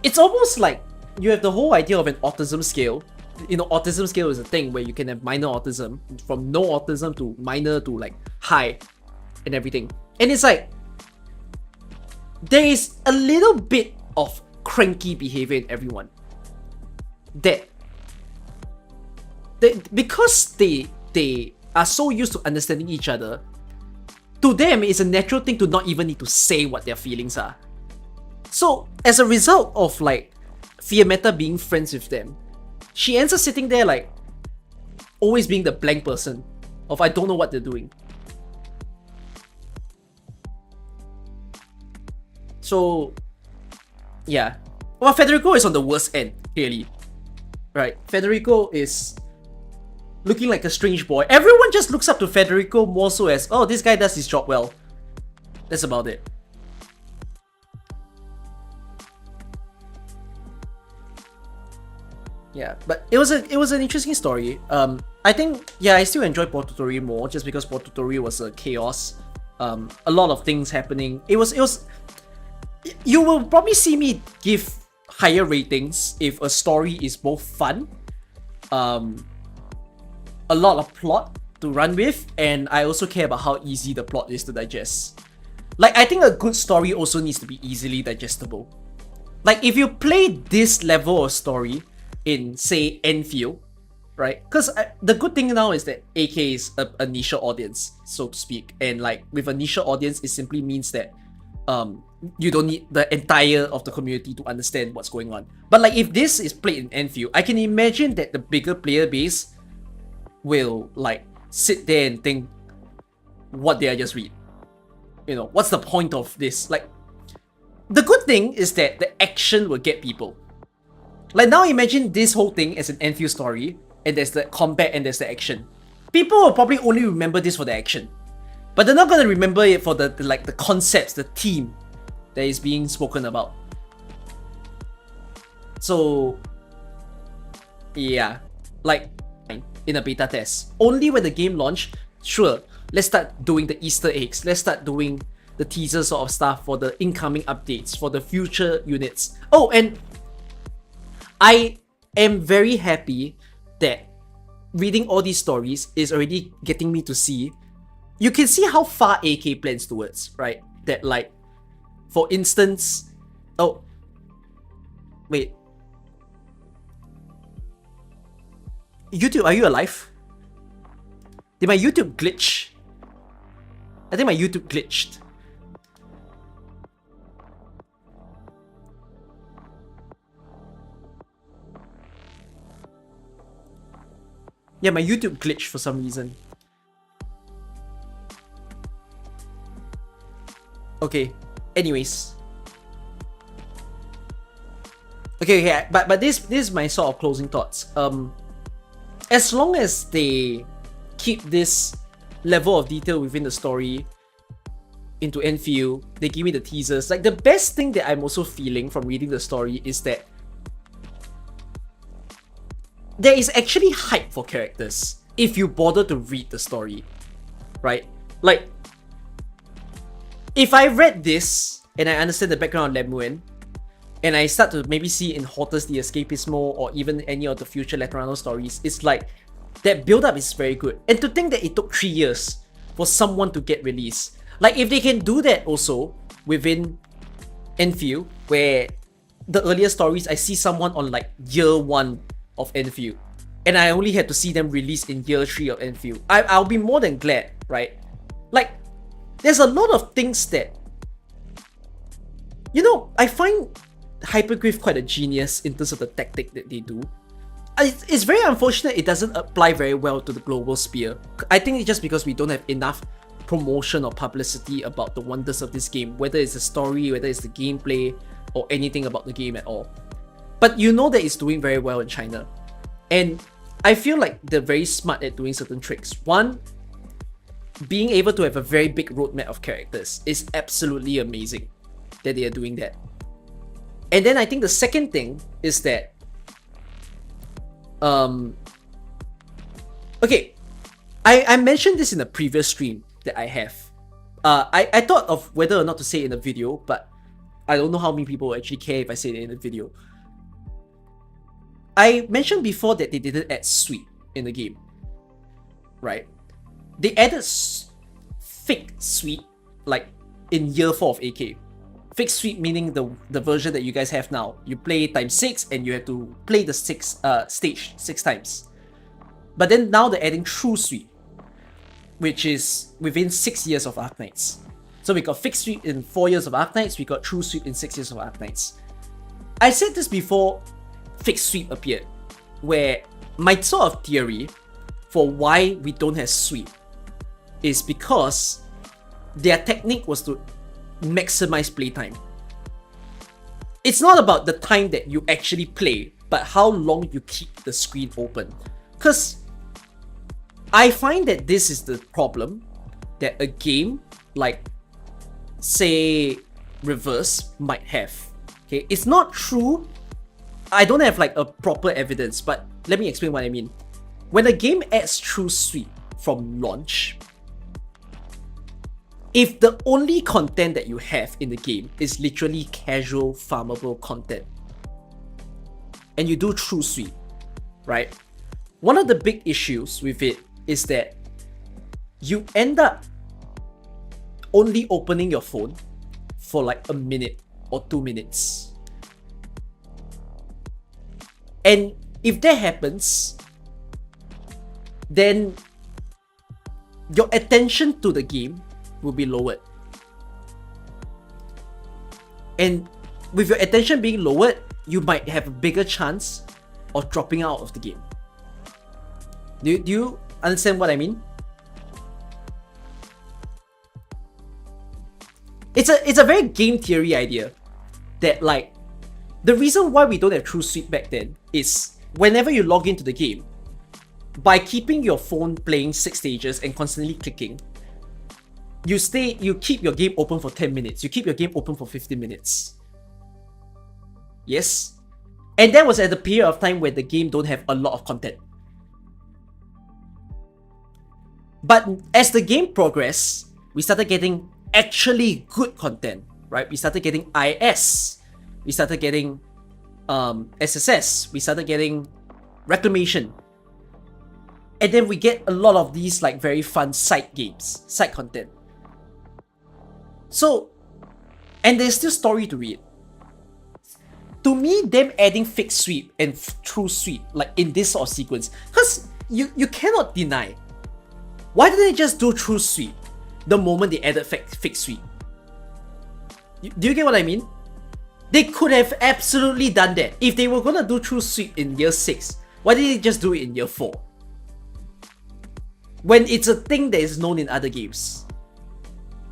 It's almost like you have the whole idea of an autism scale. You know, autism scale is a thing where you can have minor autism, from no autism to minor to like high and everything. And it's like, there is a little bit of cranky behavior in everyone. That because they are so used to understanding each other, to them it's a natural thing to not even need to say what their feelings are. So as a result of like Fiammetta being friends with them, she ends up sitting there like always being the blank person of I don't know what they're doing. So yeah. Well, Federico is on the worst end, clearly. Right? Federico is looking like a strange boy. Everyone just looks up to Federico more so as, oh, this guy does his job well. That's about it. Yeah, but it was an interesting story. I think, yeah, I still enjoy Portotori more just because Portotori was a chaos. A lot of things happening. It was. You will probably see me give higher ratings if a story is both fun, a lot of plot to run with, and I also care about how easy the plot is to digest. Like, I think a good story also needs to be easily digestible. Like, if you play this level of story in, say, Enfield, right? Because the good thing now is that AK is a niche audience, so to speak, and like with a niche audience, it simply means that you don't need the entire of the community to understand what's going on. But like, if this is played in Enfield, I can imagine that the bigger player base will like sit there and think, what did I just read? You know, what's the point of this? Like, the good thing is that the action will get people. Like, now imagine this whole thing as an Enfield story, and there's the combat and there's the action. People will probably only remember this for the action, but they're not gonna remember it for the concepts, the theme that is being spoken about. So yeah, like in a beta test, only when the game launched, sure, let's start doing the Easter eggs, let's start doing the teaser sort of stuff for the incoming updates, for the future units. Oh, and I am very happy that reading all these stories is already getting me to see, you can see how far AK plans towards, right? That like, for instance, oh, wait. YouTube, are you alive? Did my YouTube glitch? I think my YouTube glitched. Yeah, my YouTube glitched for some reason. Okay, anyways. Okay, but this is my sort of closing thoughts. As long as they keep this level of detail within the story into Enfield, they give me the teasers. Like, the best thing that I'm also feeling from reading the story is that there is actually hype for characters if you bother to read the story, right? Like, if I read this and I understand the background of Lemuel, and I start to maybe see in Hortus the Escapismo or even any of the future Letterano stories, it's like that build-up is very good. And to think that it took 3 years for someone to get released. Like, if they can do that also within Enfield, where the earlier stories, I see someone on like year 1 of Enfield, and I only had to see them released in year 3 of Enfield, I'll be more than glad, right? Like, there's a lot of things that, you know, I find Hyperglyph quite a genius in terms of the tactic that they do. It's very unfortunate it doesn't apply very well to the global sphere. I think it's just because we don't have enough promotion or publicity about the wonders of this game, whether it's the story, whether it's the gameplay, or anything about the game at all. But you know that it's doing very well in China. And I feel like they're very smart at doing certain tricks. One, being able to have a very big roadmap of characters is absolutely amazing that they are doing that. And then I think the second thing is that okay, I mentioned this in a previous stream that I have. I thought of whether or not to say it in a video, but I don't know how many people actually care if I say it in a video. I mentioned before that they didn't add sweep in the game, right? They added fake sweep like in year 4 of AK. Fixed sweep meaning the version that you guys have now. You play times 6 and you have to play the stage 6 times. But then now they're adding true sweep, which is within 6 years of Arknights. So we got fixed sweep in 4 years of Arknights, we got true sweep in 6 years of Arknights. I said this before fixed sweep appeared, where my sort of theory for why we don't have sweep is because their technique was to maximize playtime. It's not about the time that you actually play, but how long you keep the screen open. Because I find that this is the problem that a game like, say, Reverse might have. Okay, it's not true. I don't have like a proper evidence, but let me explain what I mean. When a game adds true sweep from launch, if the only content that you have in the game is literally casual farmable content, and you do true sweep, right? One of the big issues with it is that you end up only opening your phone for like a minute or 2 minutes. And if that happens, then your attention to the game will be lowered. And with your attention being lowered, you might have a bigger chance of dropping out of the game. Do you understand what I mean? It's a very game theory idea that like, the reason why we don't have true sweep back then is whenever you log into the game, by keeping your phone playing 6 stages and constantly clicking, you keep your game open for 10 minutes, you keep your game open for 15 minutes. Yes? And that was at the period of time where the game don't have a lot of content. But as the game progressed, we started getting actually good content, right? We started getting IS, we started getting SSS, we started getting reclamation. And then we get a lot of these like very fun side games, side content. So, and there's still story to read. To me, them adding fixed sweep and true sweep, like in this sort of sequence, because you cannot deny, why did they just do true sweep the moment they added fixed sweep? Do you get what I mean? They could have absolutely done that. If they were gonna do true sweep in year 6, why did they just do it in year 4? When it's a thing that is known in other games.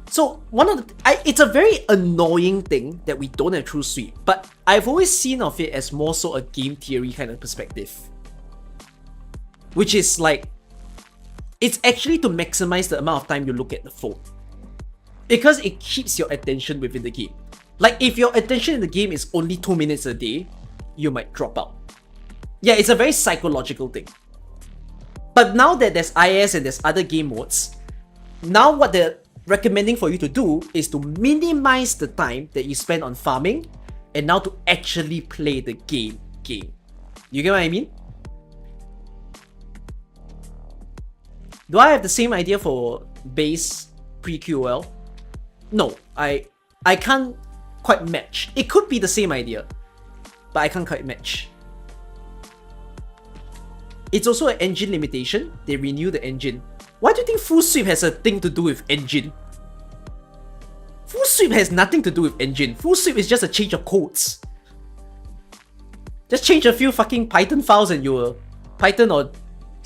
So it's a very annoying thing that we don't have true sweep, but I've always seen of it as more so a game theory kind of perspective. Which is like, it's actually to maximize the amount of time you look at the phone. Because it keeps your attention within the game. Like if your attention in the game is only 2 minutes a day, you might drop out. Yeah, it's a very psychological thing. But now that there's IS and there's other game modes, now what they're recommending for you to do is to minimize the time that you spend on farming and now to actually play the game. You get what I mean? Do I have the same idea for base pre-QOL? No, I can't quite match. It could be the same idea, but I can't quite match. It's also an engine limitation. They renew the engine. Why do you think full sweep has a thing to do with engine? Full sweep has nothing to do with engine. Full sweep is just a change of codes. Just change a few fucking Python files and you're Python or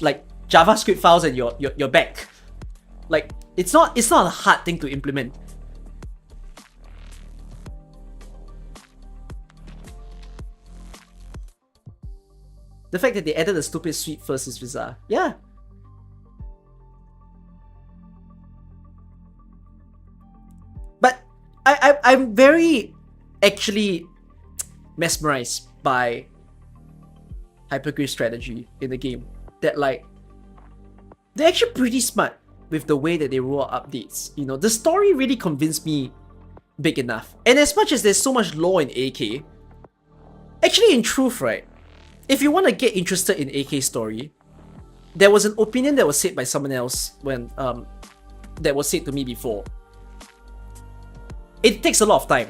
like JavaScript files and you're back. Like it's not a hard thing to implement. The fact that they added a stupid sweep first is bizarre. Yeah. But I'm very actually mesmerized by hypergrid strategy in the game. That like, they're actually pretty smart with the way that they roll out updates. You know, the story really convinced me big enough. And as much as there's so much lore in AK, actually in truth, right, if you want to get interested in AK story, there was an opinion that was said by someone else when that was said to me before. It takes a lot of time,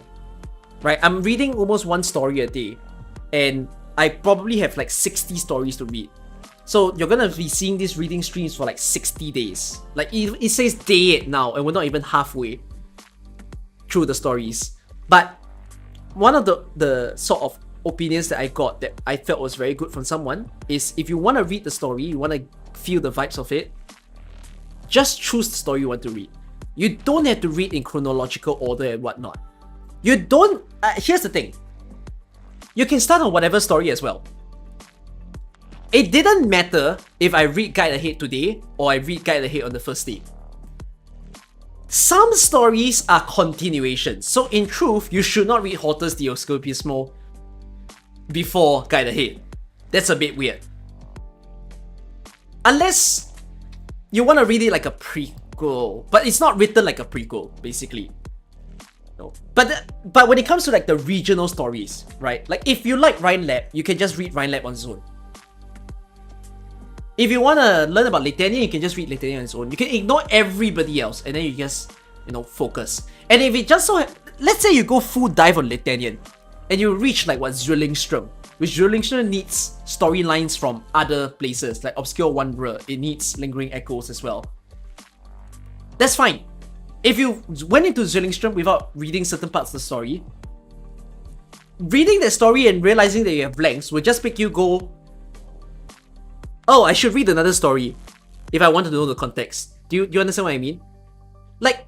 right? I'm reading almost one story a day, and I probably have like 60 stories to read. So you're gonna be seeing these reading streams for like 60 days. Like it says day 8 now, and we're not even halfway through the stories. But one of the sort of opinions that I got that I felt was very good from someone is, if you want to read the story, you want to feel the vibes of it, just choose the story you want to read. You don't have to read in chronological order and whatnot. You don't... here's the thing. You can start on whatever story as well. it didn't matter if I read Guide Ahead today or I read Guide Ahead on the first day. Some stories are continuations, so in truth, you should not read Hortus Dioscopismo before Guide Ahead. That's a bit weird. Unless you want to read it like a prequel, but it's not written like a prequel, basically. No. But when it comes to like the regional stories, right? Like if you like Rhine Lab, you can just read Rhine Lab on its own. If you want to learn about Letterano, you can just read Letterano on its own. You can ignore everybody else and then you just, focus. And if it just so let's say you go full dive on Letterano and you reach like what Zwillingström, which Zwillingström needs storylines from other places like Obscure Wanderer. It needs lingering echoes as well. That's fine. If you went into Zwillingström without reading certain parts of the story, reading that story and realizing that you have blanks will just make you go, oh, I should read another story if I want to know the context. Do you understand what I mean? Like,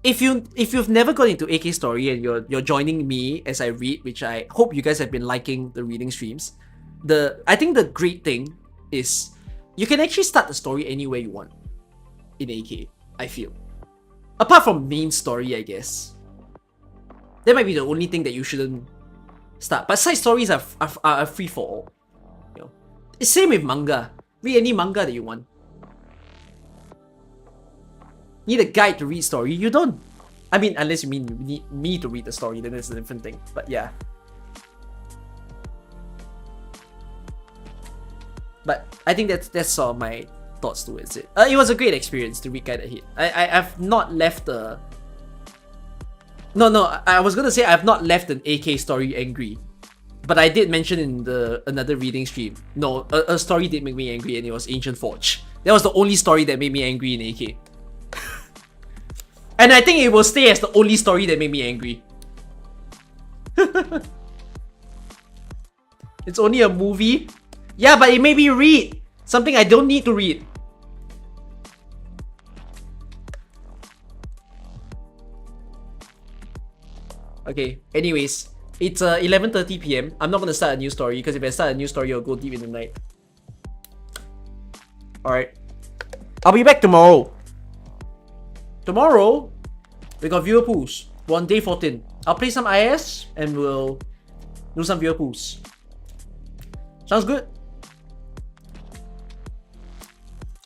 if you've never got into AK story and you're joining me as I read, which I hope you guys have been liking the reading streams, I think the great thing is you can actually start the story anywhere you want in AK, I feel. Apart from main story, I guess. That might be the only thing that you shouldn't start. But side stories are free for all. It's same with manga. Read any manga that you want. Need a guide to read story? You don't. I mean, unless you mean you need me to read the story, then it's a different thing. But yeah. But I think that's all my thoughts towards it. It was a great experience to read Guide Ahead. I've not left a... No, I was gonna say I've not left an AK story angry. But I did mention in another reading stream, no, a story did make me angry and it was Ancient Forge. That was the only story that made me angry in AK. And I think it will stay as the only story that made me angry. It's only a movie? Yeah, but it made me read something I don't need to read. Okay, anyways. It's 11:30 PM. I'm not gonna start a new story because if I start a new story, I'll go deep in the night. Alright. I'll be back tomorrow. Tomorrow, we got viewer pools. We're on day 14. I'll play some IS and we'll do some viewer pools. Sounds good?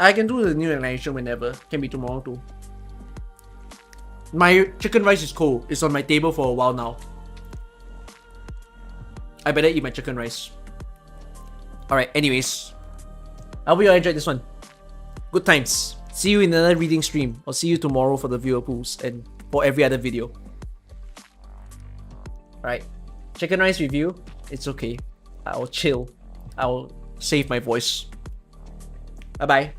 I can do the new animation whenever. Can be tomorrow too. My chicken rice is cold. It's on my table for a while now. I better eat my chicken rice. Alright, anyways. I hope you all enjoyed this one. Good times. See you in another reading stream. Or see you tomorrow for the viewer pools and for every other video. Alright. Chicken rice review. It's okay. I'll chill. I'll save my voice. Bye bye.